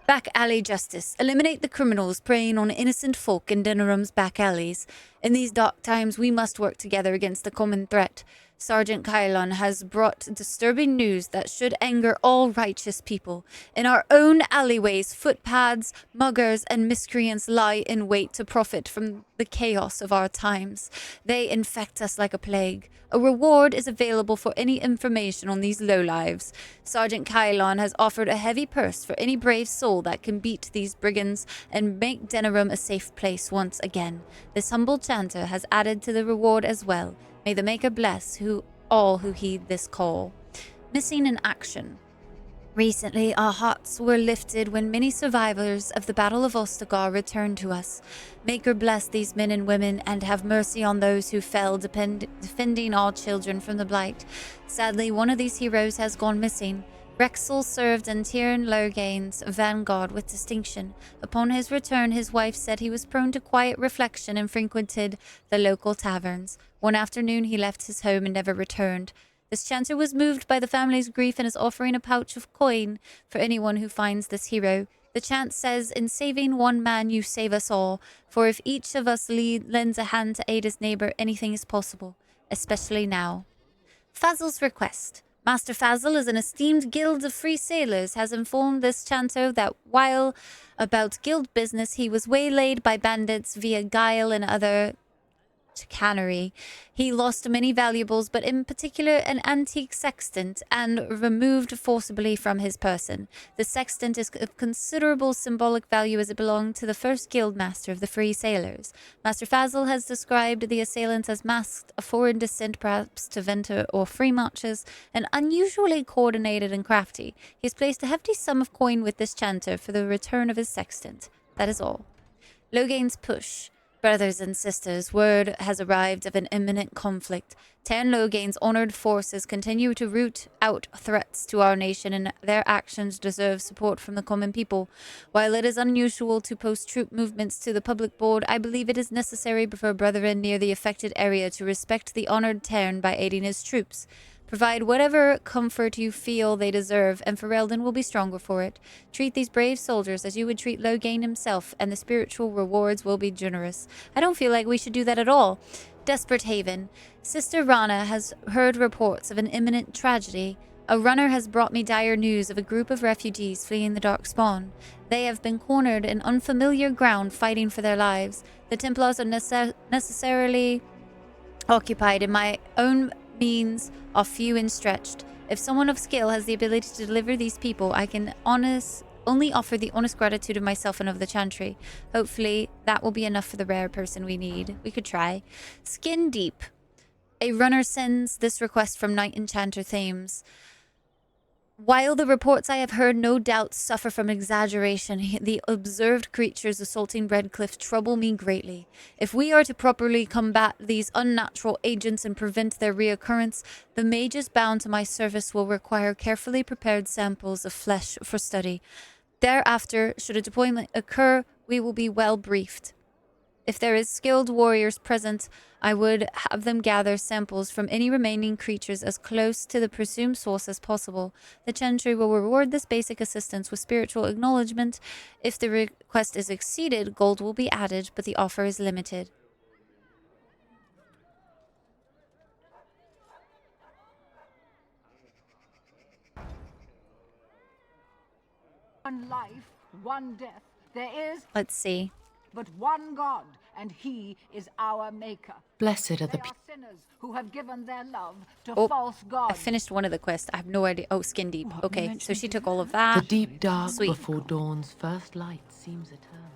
Back alley justice. Eliminate the criminals preying on innocent folk in Denorum's back alleys. In these dark times, we must work together against the common threat. Sergeant Kylon has brought disturbing news that should anger all righteous people. In our own alleyways, footpads, muggers, and miscreants lie in wait to profit from the chaos of our times. They infect us like a plague. A reward is available for any information on these lowlives. Sergeant Kylon has offered a heavy purse for any brave soul that can beat these brigands and make Denerim a safe place once again. This humble chanter has added to the reward as well. May the Maker bless all who heed this call. Missing in action. Recently, our hearts were lifted when many survivors of the Battle of Ostagar returned to us. Maker bless these men and women and have mercy on those who fell defending our children from the Blight. Sadly, one of these heroes has gone missing. Rexel served in Tyrion Loghain's vanguard with distinction. Upon his return, his wife said he was prone to quiet reflection and frequented the local taverns. One afternoon, he left his home and never returned. This chancer was moved by the family's grief and is offering a pouch of coin for anyone who finds this hero. The chant says, in saving one man, you save us all. For if each of us lends a hand to aid his neighbor, anything is possible, especially now. Fazl's request. Master Fazl, as an esteemed guild of free sailors, has informed this chanter that while about guild business, he was waylaid by bandits via guile and other chicanery. He lost many valuables, but in particular an antique sextant, and removed forcibly from his person. The sextant is of considerable symbolic value as it belonged to the first guild master of the Free Sailors. Master Fazl has described the assailants as masked, of foreign descent, perhaps to Venter or Free Marchers, and unusually coordinated and crafty. He has placed a hefty sum of coin with this chanter for the return of his sextant. That is all. Loghain's push. Brothers and sisters, word has arrived of an imminent conflict. Tairn Loghain's honored forces continue to root out threats to our nation, and their actions deserve support from the common people. While it is unusual to post troop movements to the public board, I believe it is necessary for brethren near the affected area to respect the honored Tairn by aiding his troops. Provide whatever comfort you feel they deserve, and Ferelden will be stronger for it. Treat these brave soldiers as you would treat Loghain himself, and the spiritual rewards will be generous. I don't feel like we should do that at all. Desperate Haven. Sister Rana has heard reports of an imminent tragedy. A runner has brought me dire news of a group of refugees fleeing the Dark Spawn. They have been cornered in unfamiliar ground, fighting for their lives. The Templars are necessarily occupied, in my own means are few and stretched. If someone of skill has the ability to deliver these people, I can only offer the honest gratitude of myself and of the Chantry. Hopefully, that will be enough for the rare person we need. We could try. Skin Deep. A runner sends this request from Knight Enchanter Thames. While the reports I have heard no doubt suffer from exaggeration, the observed creatures assaulting Redcliffe trouble me greatly. If we are to properly combat these unnatural agents and prevent their reoccurrence, the mages bound to my service will require carefully prepared samples of flesh for study. Thereafter, should a deployment occur, we will be well briefed. If there is skilled warriors present, I would have them gather samples from any remaining creatures as close to the presumed source as possible. The Chantry will reward this basic assistance with spiritual acknowledgement. If the request is exceeded, gold will be added, but the offer is limited. One life, one death. There is Let's see. but one God, and He is our Maker. Blessed are They the are sinners who have given their love to Oh, false I gods. finished one of the quests. I have no idea. Oh, Skin Deep. Okay, so she took all of that. The deep dark Sweet. before dawn's first light seems eternal.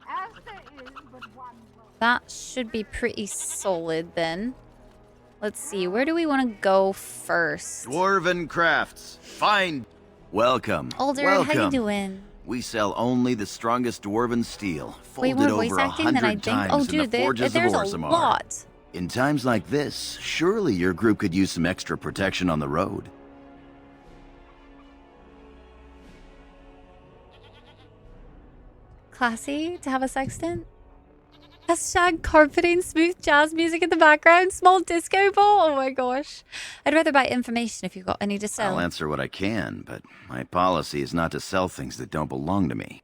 As there is but one world. That should be pretty solid then. Let's see. Where do we want to go first? Dwarven crafts. Fine. Welcome. Alder, Welcome. how you doing? We sell only the strongest dwarven steel, Way folded more voice over acting than I 100 think. times Oh, in dude, the forges there's of a Orzammar. lot. In times like this, surely your group could use some extra protection on the road. Classy to have a sextant. Hashtag carpeting, smooth jazz music in the background, small disco ball. Oh my gosh. I'd rather buy information if you've got any to sell. I'll answer what I can, but my policy is not to sell things that don't belong to me.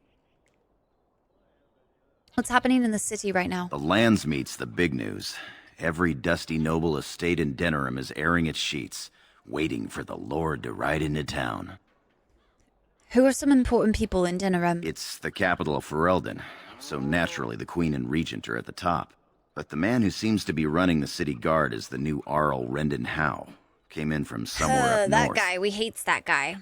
What's happening in the city right now? The Landsmeet's the big news. Every dusty noble estate in Denerim is airing its sheets, waiting for the Lord to ride into town. Who are some important people in Denerim? It's the capital of Ferelden, so naturally the Queen and Regent are at the top. But the man who seems to be running the city guard is the new Arl Rendon Howe. Came in from somewhere up that north. guy. We hates that guy.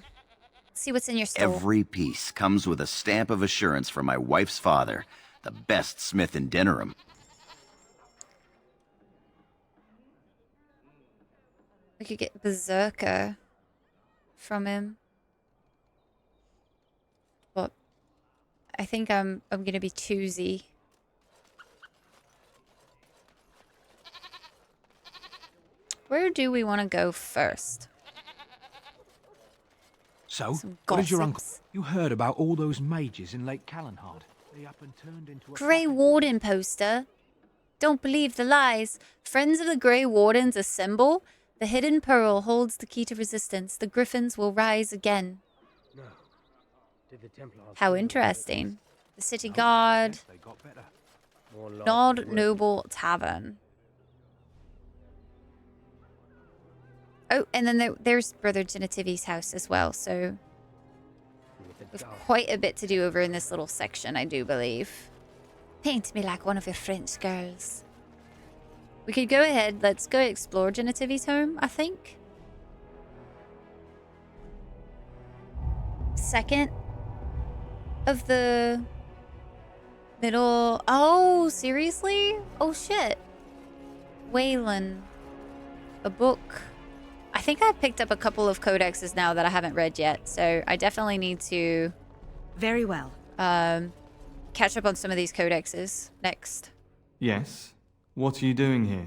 Let's see what's in your store. Every piece comes with a stamp of assurance from my wife's father, the best smith in Denerim. We could get Berserker from him. But I think I'm gonna be choosy. Where do we want to go first? So, Some what did your uncle? gossips. You heard about all those mages in Lake Callanhard? They up and turned into a Grey Warden poster. Don't believe the lies. Friends of the Grey Wardens assemble. The hidden pearl holds the key to resistance. The griffins will rise again. How interesting. The city guard. Nod Noble Tavern. Oh, and then there's Brother Genitivi's house as well, so we've quite a bit to do over in this little section, I do believe. Paint me like one of your French girls. We could go ahead, let's go explore Genitivi's home, I think. Second of the middle. Oh, seriously? Oh, shit. Waylon. A book. I think I picked up a couple of codexes now that I haven't read yet, so I definitely need to... Very well. Catch up on some of these codexes next. Yes? What are you doing here?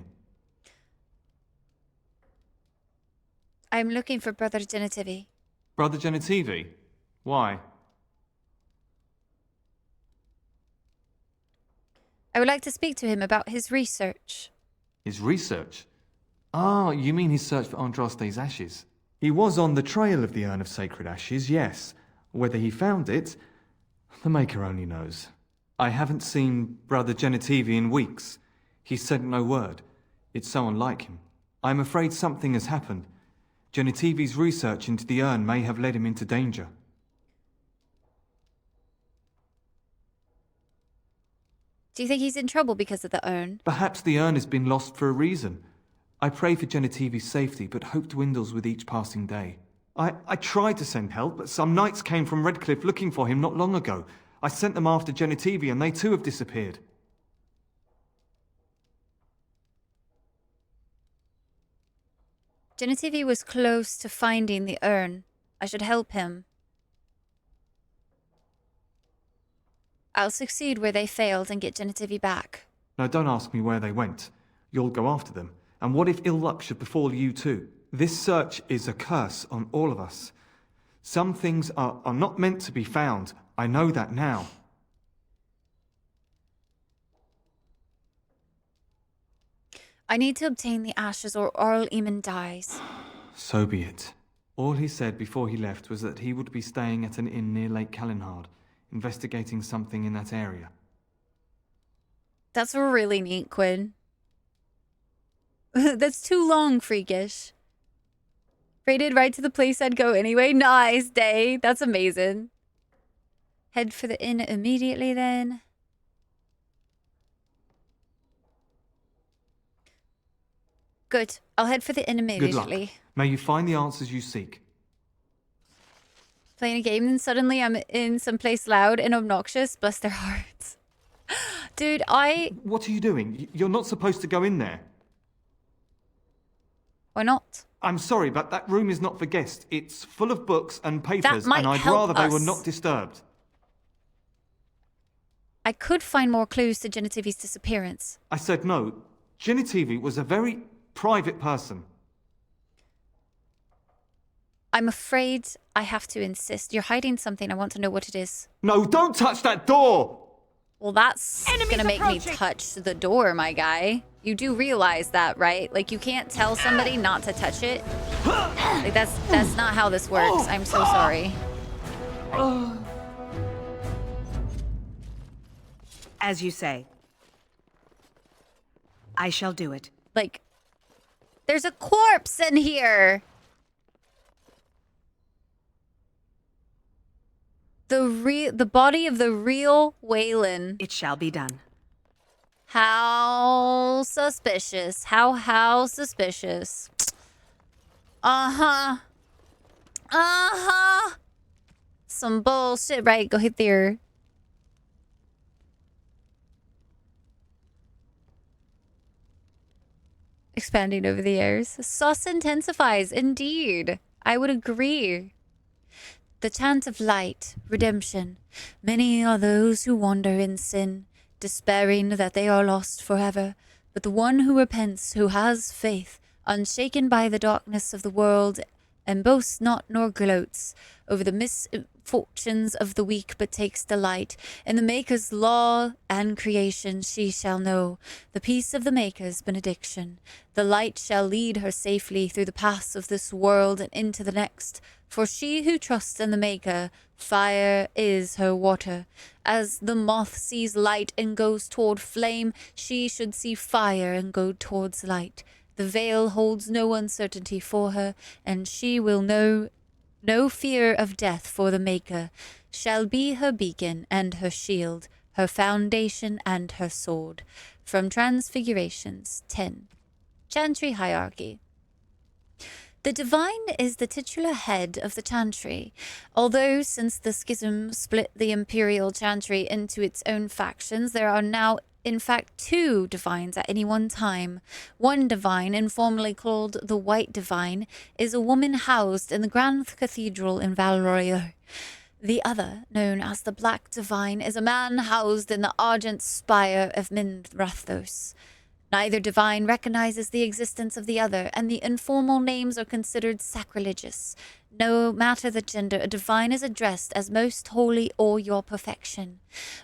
I'm looking for Brother Genitivi. Brother Genitivi? Why? I would like to speak to him about his research. His research? Ah, you mean his search for Andraste's ashes? He was on the trail of the Urn of Sacred Ashes, yes. Whether he found it, the Maker only knows. I haven't seen Brother Genitivi in weeks. He sent no word. It's so unlike him. I'm afraid something has happened. Genitivi's research into the urn may have led him into danger. Do you think he's in trouble because of the urn? Perhaps the urn has been lost for a reason. I pray for Genitivi's safety, but hope dwindles with each passing day. I tried to send help, but some knights came from Redcliffe looking for him not long ago. I sent them after Genitivi, and they too have disappeared. Genitivi was close to finding the urn. I should help him. I'll succeed where they failed and get Genitivi back. Now don't ask me where they went. You'll go after them. And what if ill luck should befall you too? This search is a curse on all of us. Some things are not meant to be found. I know that now. I need to obtain the ashes or Arl Eamon dies. So be it. All he said before he left was that he would be staying at an inn near Lake Calenhard, investigating something in that area. That's really neat, Quinn. That's too long, freakish. Rated right to the place I'd go anyway. Nice day. That's amazing. Head for the inn immediately then. Good. I'll head for the inn Good luck. immediately. May you find the answers you seek. Playing a game, then suddenly I'm in someplace loud and obnoxious. Bless their hearts. Dude, What are you doing? You're not supposed to go in there. Why not? I'm sorry, but that room is not for guests. It's full of books and papers, might and I'd help rather they were us. not disturbed. I could find more clues to Genitivi's disappearance. I said no. Genitivi was a very private person. I'm afraid I have to insist. You're hiding something. I want to know what it is. No, don't touch that door! Well, that's gonna make me touch the door, my guy. You do realize that, right? Like, you can't tell somebody not to touch it. Like, that's not how this works. I'm so sorry. As you say. I shall do it. Like, there's a corpse in here. The body of the real Waylon. It shall be done. How suspicious. How suspicious. Uh-huh. Uh-huh. Some bullshit. Right, go hit there. Expanding over the years. Sauce intensifies, indeed. I would agree. The chant of light, redemption. Many are those who wander in sin, despairing that they are lost forever. But the one who repents, who has faith, unshaken by the darkness of the world, and boasts not nor gloats over the misfortunes of the weak, but takes delight in the Maker's law and creation, she shall know the peace of the Maker's benediction. The light shall lead her safely through the paths of this world and into the next. For she who trusts in the Maker, fire is her water. As the moth sees light and goes toward flame, she should see fire and go towards light. The veil holds no uncertainty for her, and she will know no fear of death, for the Maker shall be her beacon and her shield, her foundation and her sword. From Transfigurations 10. Chantry Hierarchy. The Divine is the titular head of the Chantry, although since the schism split the Imperial Chantry into its own factions, there are now in fact 2 Divines at any one time. One Divine, informally called the White Divine, is a woman housed in the Grand Cathedral in Valroyo. The other, known as the Black Divine, is a man housed in the Argent Spire of Minrathos. Neither divine recognizes the existence of the other, and the informal names are considered sacrilegious. No matter the gender, a divine is addressed as most holy or your perfection.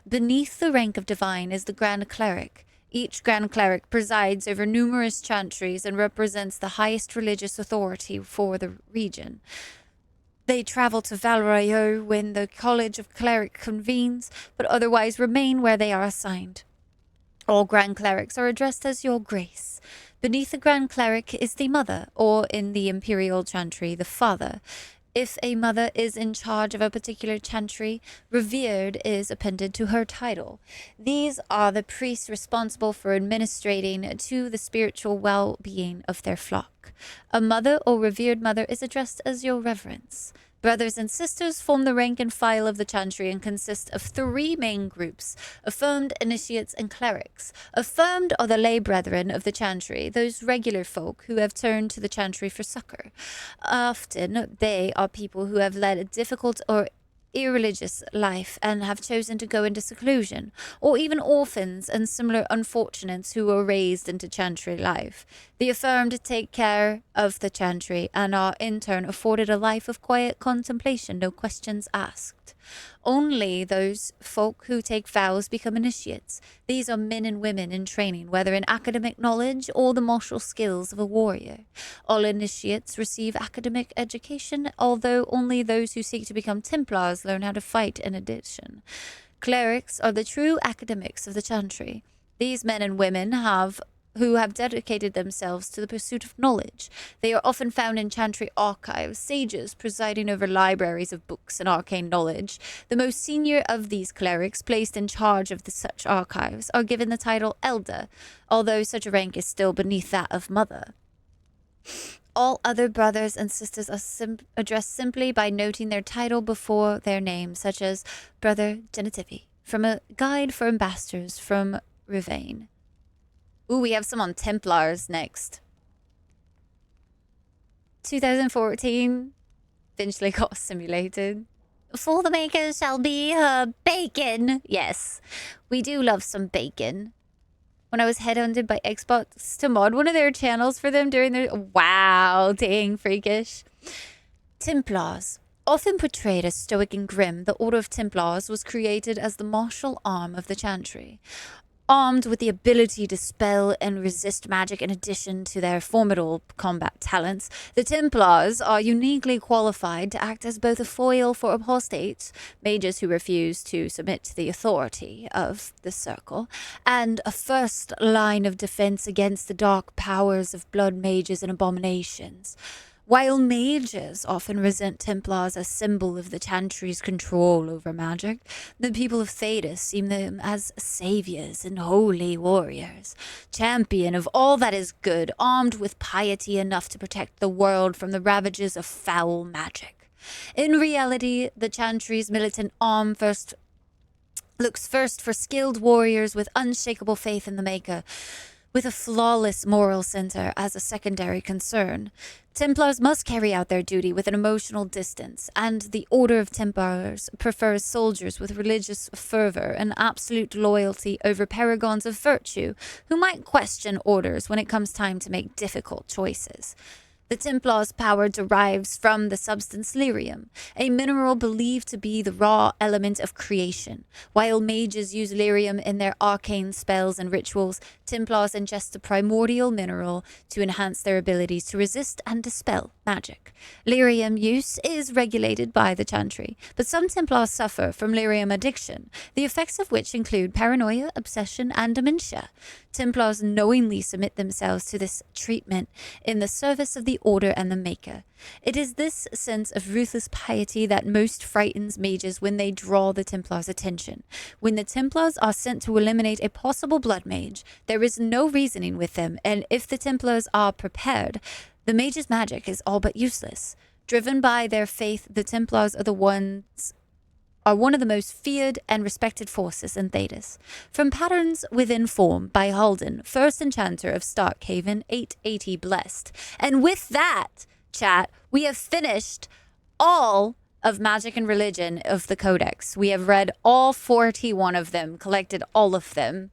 Beneath the rank of divine is the Grand Cleric. Each Grand Cleric presides over numerous chantries and represents the highest religious authority for the region. They travel to Valrayo when the College of Cleric convenes, but otherwise remain where they are assigned. All Grand Clerics are addressed as Your Grace. Beneath the Grand Cleric is the Mother, or in the Imperial Chantry, the Father. If a mother is in charge of a particular chantry, revered is appended to her title. These are the priests responsible for administrating to the spiritual well-being of their flock. A mother or revered mother is addressed as Your Reverence. Brothers and sisters form the rank and file of the chantry and consist of 3 main groups: affirmed, initiates, and clerics. Affirmed are the lay brethren of the chantry, those regular folk who have turned to the chantry for succor. Often they are people who have led a difficult or irreligious life and have chosen to go into seclusion, or even orphans and similar unfortunates who were raised into chantry life. The affirmed take care of the chantry and are in turn afforded a life of quiet contemplation, no questions asked. sect. Only those folk who take vows become initiates. These are men and women in training, whether in academic knowledge or the martial skills of a warrior. All initiates receive academic education, although only those who seek to become Templars learn how to fight in addition. Clerics are the true academics of the Chantry. These men and women who have dedicated themselves to the pursuit of knowledge. They are often found in Chantry archives, sages presiding over libraries of books and arcane knowledge. The most senior of these clerics, placed in charge of such archives, are given the title Elder, although such a rank is still beneath that of Mother. All other brothers and sisters are addressed simply by noting their title before their name, such as Brother Genitivi, from a guide for ambassadors from Rivain. Ooh, we have some on Templars next. 2014, eventually got simulated. For the makers shall be bacon. Yes, we do love some bacon. When I was headhunted by Xbox to mod one of their channels for them during their... Wow, dang, freakish. Templars. Often portrayed as stoic and grim, the Order of Templars was created as the martial arm of the Chantry. Armed with the ability to spell and resist magic in addition to their formidable combat talents, the Templars are uniquely qualified to act as both a foil for apostates, mages who refuse to submit to the authority of the Circle, and a first line of defense against the dark powers of blood mages and abominations. While mages often resent Templars as symbol of the Chantry's control over magic, the people of Thedas see them as saviors and holy warriors, champion of all that is good, armed with piety enough to protect the world from the ravages of foul magic. In reality, the Chantry's militant arm looks first for skilled warriors with unshakable faith in the Maker, with a flawless moral center as a secondary concern. Templars must carry out their duty with an emotional distance, and the Order of Templars prefers soldiers with religious fervor and absolute loyalty over paragons of virtue who might question orders when it comes time to make difficult choices. The Templars' power derives from the substance lyrium, a mineral believed to be the raw element of creation. While mages use lyrium in their arcane spells and rituals, Templars ingest the primordial mineral to enhance their abilities to resist and dispel magic. Lyrium use is regulated by the Chantry, but some Templars suffer from lyrium addiction, the effects of which include paranoia, obsession, and dementia. Templars knowingly submit themselves to this treatment in the service of the Order and the Maker. It is this sense of ruthless piety that most frightens mages when they draw the Templars' attention. When the Templars are sent to eliminate a possible blood mage, there is no reasoning with them, and if the Templars are prepared, the mage's magic is all but useless. Driven by their faith, the Templars are one of the most feared and respected forces in Thedas. From Patterns Within Form by Halden, first enchanter of Starkhaven, 880 blessed. And with that, chat, we have finished all of Magic and Religion of the Codex. We have read all 41 of them, collected all of them.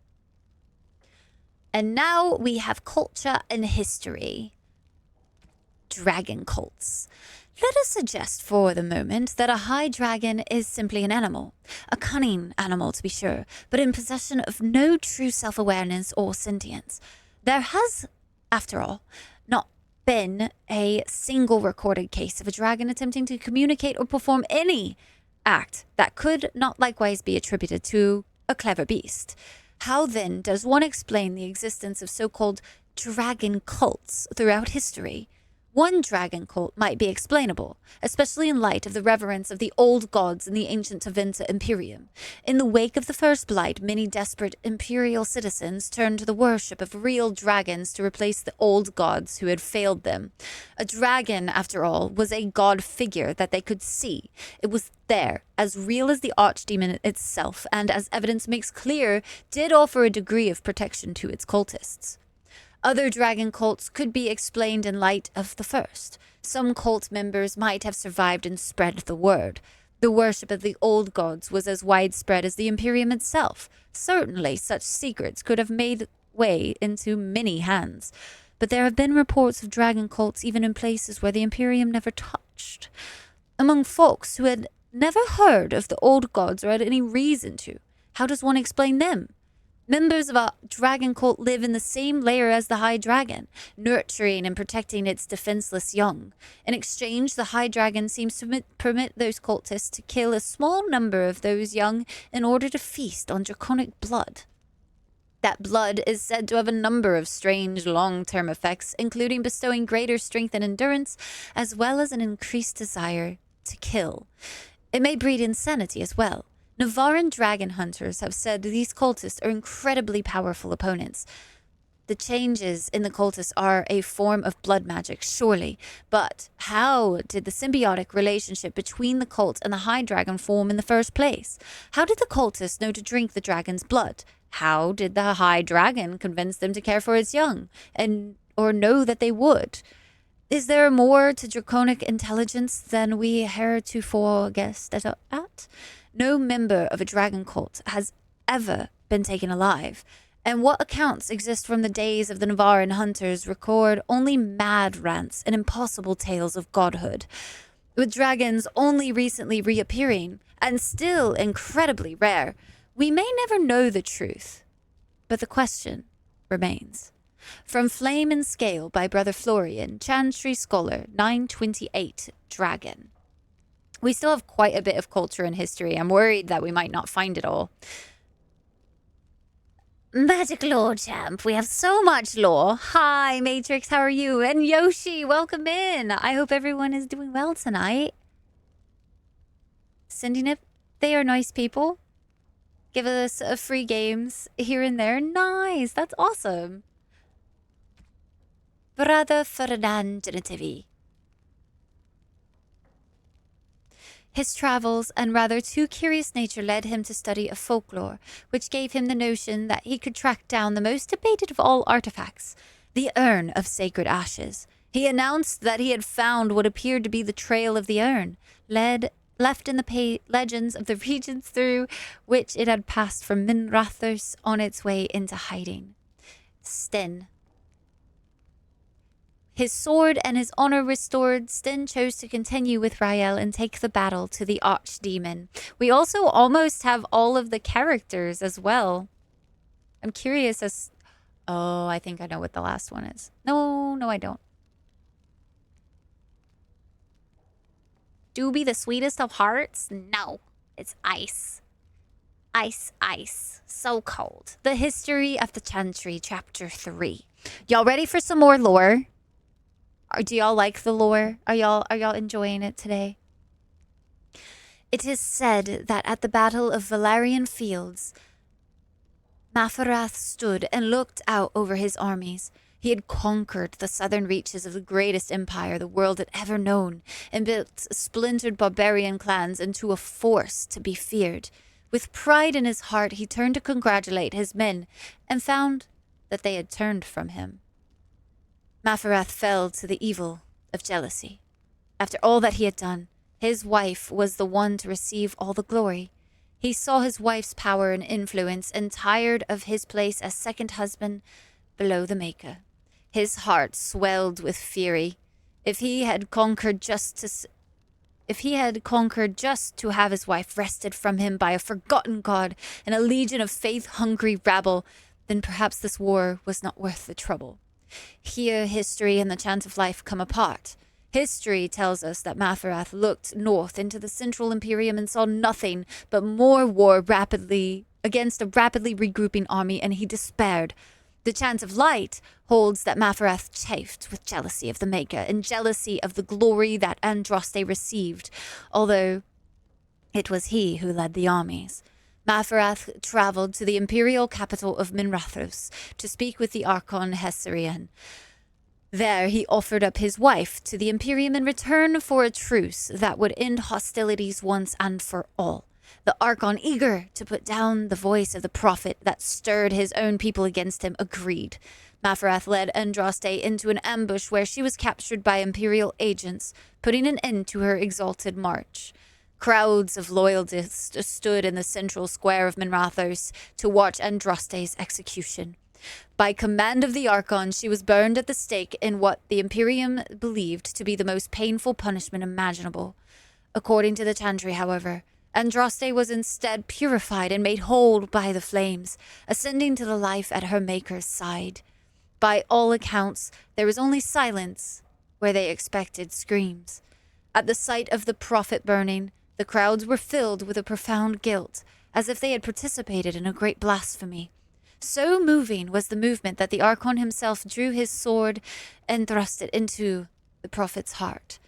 And now we have Culture and History. Dragon cults. Let us suggest for the moment that a high dragon is simply an animal, a cunning animal to be sure, but in possession of no true self-awareness or sentience. There has, after all, not been a single recorded case of a dragon attempting to communicate or perform any act that could not likewise be attributed to a clever beast. How then does one explain the existence of so-called dragon cults throughout history? One dragon cult might be explainable, especially in light of the reverence of the old gods in the ancient Taventa Imperium. In the wake of the First Blight, many desperate imperial citizens turned to the worship of real dragons to replace the old gods who had failed them. A dragon, after all, was a god figure that they could see. It was there, as real as the archdemon itself, and as evidence makes clear, did offer a degree of protection to its cultists. Other dragon cults could be explained in light of the first. Some cult members might have survived and spread the word. The worship of the old gods was as widespread as the Imperium itself. Certainly, such secrets could have made way into many hands. But there have been reports of dragon cults even in places where the Imperium never touched. Among folks who had Never heard of the old gods or had any reason to. How does one explain them? Members of a dragon cult live in the same lair as the High Dragon, nurturing and protecting its defenseless young. In exchange, the High Dragon seems to permit those cultists to kill a small number of those young in order to feast on draconic blood. That blood is said to have a number of strange long-term effects, including bestowing greater strength and endurance, as well as an increased desire to kill. It may breed insanity as well. Navaran dragon hunters have said these cultists are incredibly powerful opponents. The changes in the cultists are a form of blood magic, surely. But how did the symbiotic relationship between the cult and the High Dragon form in the first place? How did the cultists know to drink the dragon's blood? How did the High Dragon convince them to care for its young, or know that they would? Is there more to draconic intelligence than we heretofore guessed at? No member of a dragon cult has ever been taken alive, and what accounts exist from the days of the Navaran hunters record only mad rants and impossible tales of godhood, with dragons only recently reappearing, and still incredibly rare. We may never know the truth, but the question remains. From Flame and Scale by Brother Florian, Chantry Scholar, 928, Dragon. We still have quite a bit of culture and history. I'm worried that we might not find it all. Magic lore, champ. We have so much lore. Hi, Matrix. How are you? And Yoshi, welcome in. I hope everyone is doing well tonight. Sending it. They are nice people. Give us free games here and there. Nice. That's awesome. Brother Ferdinand Genitivi. His travels and rather too curious nature led him to study of folklore, which gave him the notion that he could track down the most debated of all artifacts, the urn of sacred ashes. He announced that he had found what appeared to be the trail of the urn, left in the legends of the regions through which it had passed from Minrathos on its way into hiding. Sten. His sword and his honor restored, Sten chose to continue with Rael and take the battle to the archdemon. We also almost have all of the characters as well. I'm curious as... Oh, I think I know what the last one is. No, I don't. Doobie, the sweetest of hearts? No, it's ice. Ice. So cold. The History of the Chantry, Chapter 3. Y'all ready for some more lore? Do y'all like the lore? Are y'all enjoying it today? It is said that at the Battle of Valerian Fields, Mafarath stood and looked out over his armies. He had conquered the southern reaches of the greatest empire the world had ever known, and built splintered barbarian clans into a force to be feared. With pride in his heart, he turned to congratulate his men, and found that they had turned from him. Mafarath fell to the evil of jealousy. After all that he had done, his wife was the one to receive all the glory. He saw his wife's power and influence, and tired of his place as second husband below the Maker. His heart swelled with fury. If he had conquered just to have his wife wrested from him by a forgotten god and a legion of faith-hungry rabble, then perhaps this war was not worth the trouble. Here history and the chant of life come apart. History tells us that Mafarath looked north into the Central Imperium and saw nothing but more war against a rapidly regrouping army, and he despaired. The chant of light holds that Mafarath chafed with jealousy of the Maker and jealousy of the glory that Andraste received, although it was he who led the armies. Mafarath traveled to the imperial capital of Minrathos to speak with the Archon Hessarian. There he offered up his wife to the Imperium in return for a truce that would end hostilities once and for all. The Archon, eager to put down the voice of the prophet that stirred his own people against him, agreed. Mafarath led Andraste into an ambush where she was captured by Imperial agents, putting an end to her exalted march. Crowds of loyalists stood in the central square of Minrathos to watch Andraste's execution. By command of the Archon, she was burned at the stake in what the Imperium believed to be the most painful punishment imaginable. According to the Chantry, however, Andraste was instead purified and made whole by the flames, ascending to the life at her maker's side. By all accounts, there was only silence where they expected screams. At the sight of the prophet burning, the crowds were filled with a profound guilt, as if they had participated in a great blasphemy. So moving was the movement that the Archon himself drew his sword and thrust it into the prophet's heart,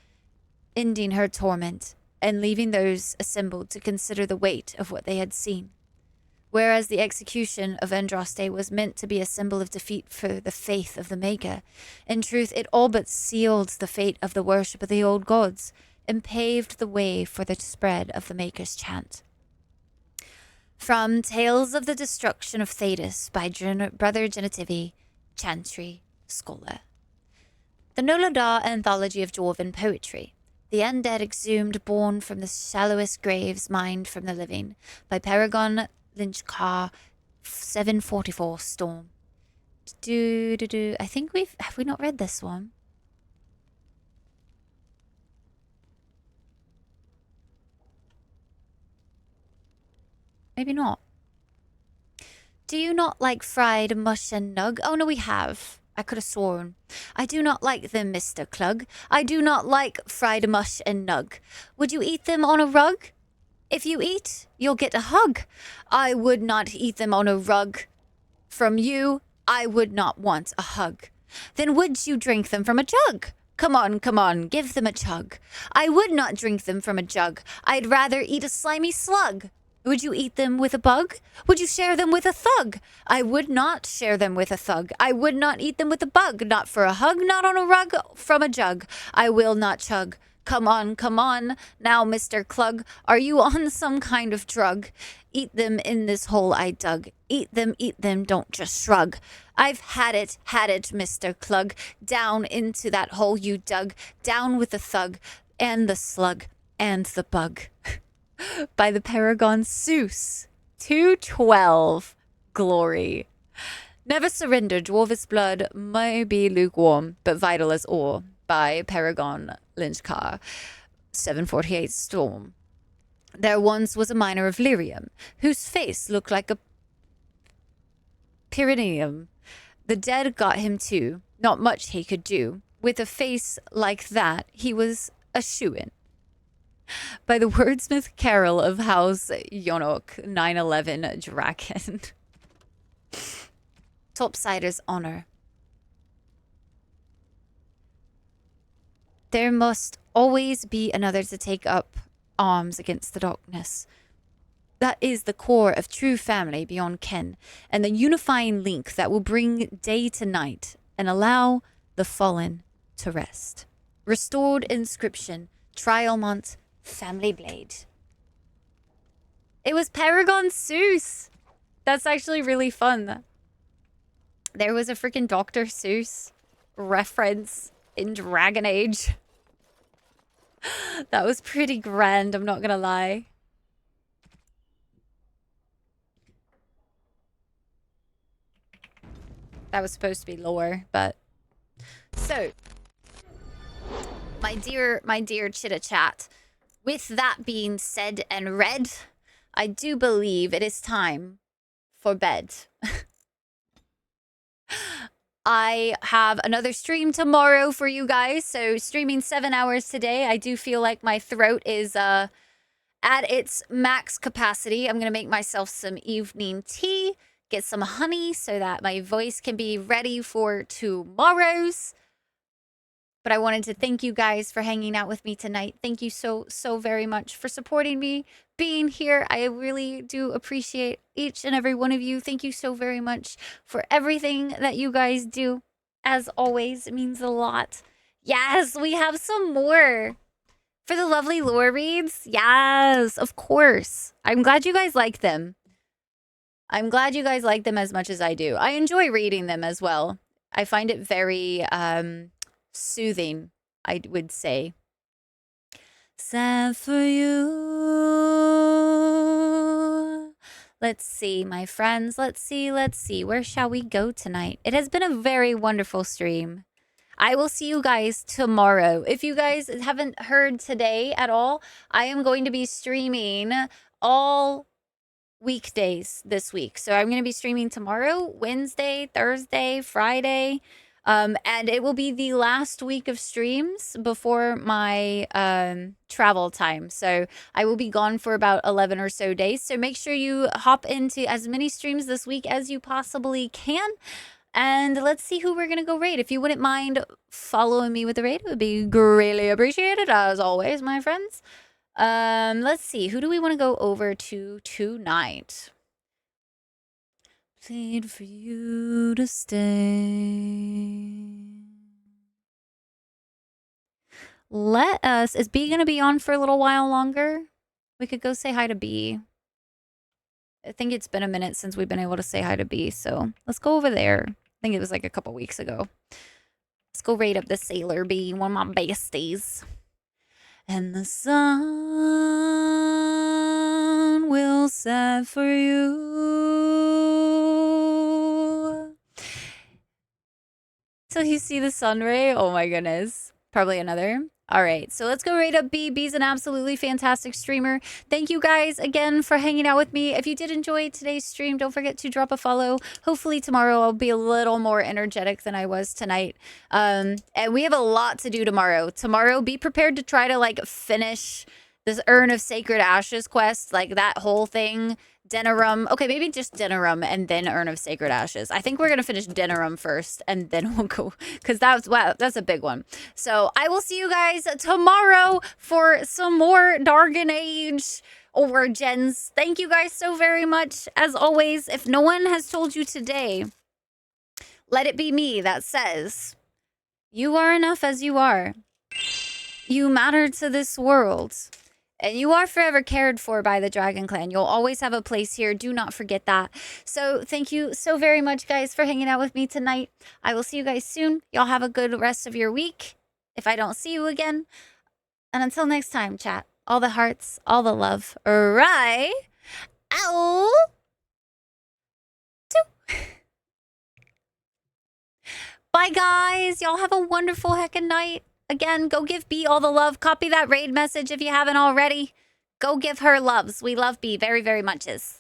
ending her torment and leaving those assembled to consider the weight of what they had seen. Whereas the execution of Andraste was meant to be a symbol of defeat for the faith of the Maker, in truth it all but sealed the fate of the worship of the old gods and paved the way for the spread of the Maker's chant. From Tales of the Destruction of Thetis by Brother Genitivi, Chantry Scholar. The Noloda Anthology of Dwarven Poetry. The Undead Exhumed, Born from the Shallowest Graves, Mined from the Living, by Paragon Lynchcar, 744 Storm. I think have we not read this one? Maybe not. Do you not like fried mush and nug? Oh no, we have. I could have sworn. I do not like them, Mr. Clug. I do not like fried mush and nug. Would you eat them on a rug? If you eat, you'll get a hug. I would not eat them on a rug. From you, I would not want a hug. Then would you drink them from a jug? Come on, give them a chug. I would not drink them from a jug. I'd rather eat a slimy slug. Would you eat them with a bug? Would you share them with a thug? I would not share them with a thug. I would not eat them with a bug. Not for a hug, not on a rug, from a jug. I will not chug. Come on. Now, Mr. Clug, are you on some kind of drug? Eat them in this hole I dug. Eat them, don't just shrug. I've had it, Mr. Clug. Down into that hole you dug. Down with the thug, and the slug, and the bug. By the Paragon Seuss. 212. Glory. Never surrender. Dwarvish blood may be lukewarm, but vital as ore. By Paragon Lynchcar. 748 Storm. There once was a miner of lyrium, whose face looked like a perineum. The dead got him too. Not much he could do. With a face like that, he was a shoo-in. By the wordsmith Carol of House Yonok, 911 Draken. Topsider's honor. There must always be another to take up arms against the darkness. That is the core of true family beyond kin, and the unifying link that will bring day to night and allow the fallen to rest. Restored inscription, Trialmont Family Blade. It was Paragon Seuss. That's actually really fun. There was a freaking Dr. Seuss reference in Dragon Age. That was pretty grand, I'm not gonna lie. That was supposed to be lore, but... So, my dear Chitta Chat, with that being said and read, I do believe it is time for bed. I have another stream tomorrow for you guys, so streaming 7 hours today. I do feel like my throat is at its max capacity. I'm gonna make myself some evening tea, get some honey so that my voice can be ready for tomorrow's. But I wanted to thank you guys for hanging out with me tonight. Thank you so very much for supporting me, being here. I really do appreciate each and every one of you. Thank you so very much for everything that you guys do. As always, it means a lot. Yes, we have some more. For the lovely lore reads? Yes, of course. I'm glad you guys like them. I'm glad you guys like them as much as I do. I enjoy reading them as well. I find it very soothing, I would say. Sad for you. Let's see, my friends. Let's see. Where shall we go tonight? It has been a very wonderful stream. I will see you guys tomorrow. If you guys haven't heard today at all, I am going to be streaming all weekdays this week. So I'm going to be streaming tomorrow, Wednesday, Thursday, Friday. And it will be the last week of streams before my travel time. So I will be gone for about 11 or so days. So make sure you hop into as many streams this week as you possibly can. And let's see who we're going to go raid. If you wouldn't mind following me with the raid, it would be greatly appreciated, as always, my friends. Let's see. Who do we want to go over to tonight? Plead for you to stay. Let us... Is B going to be on for a little while longer? We could go say hi to B. I think it's been a minute since we've been able to say hi to B, so let's go over there. I think it was like a couple weeks ago. Let's go raid up the Sailor B, one of my besties. And the sun will set for you. So you see the sun ray? Oh my goodness. Probably another. All right, so let's go raid up B. B's an absolutely fantastic streamer. Thank you guys again for hanging out with me. If you did enjoy today's stream, don't forget to drop a follow. Hopefully tomorrow I'll be a little more energetic than I was tonight. And we have a lot to do tomorrow. Tomorrow, be prepared to try to like finish this Urn of Sacred Ashes quest, like that whole thing. Denerum. Okay, maybe just Denerum and then Urn of Sacred Ashes. I think we're going to finish Denerum first and then we'll go, because that's a big one. So I will see you guys tomorrow for some more Dargan Age Origins. Thank you guys so very much. As always, if no one has told you today, let it be me that says, you are enough as you are. You matter to this world. And you are forever cared for by the Dragon Clan. You'll always have a place here. Do not forget that. So thank you so very much, guys, for hanging out with me tonight. I will see you guys soon. Y'all have a good rest of your week if I don't see you again. And until next time, chat, all the hearts, all the love. Right? Ow! Bye, guys. Y'all have a wonderful heckin' night. Again, go give B all the love. Copy that raid message if you haven't already. Go give her loves. We love B very, very muches.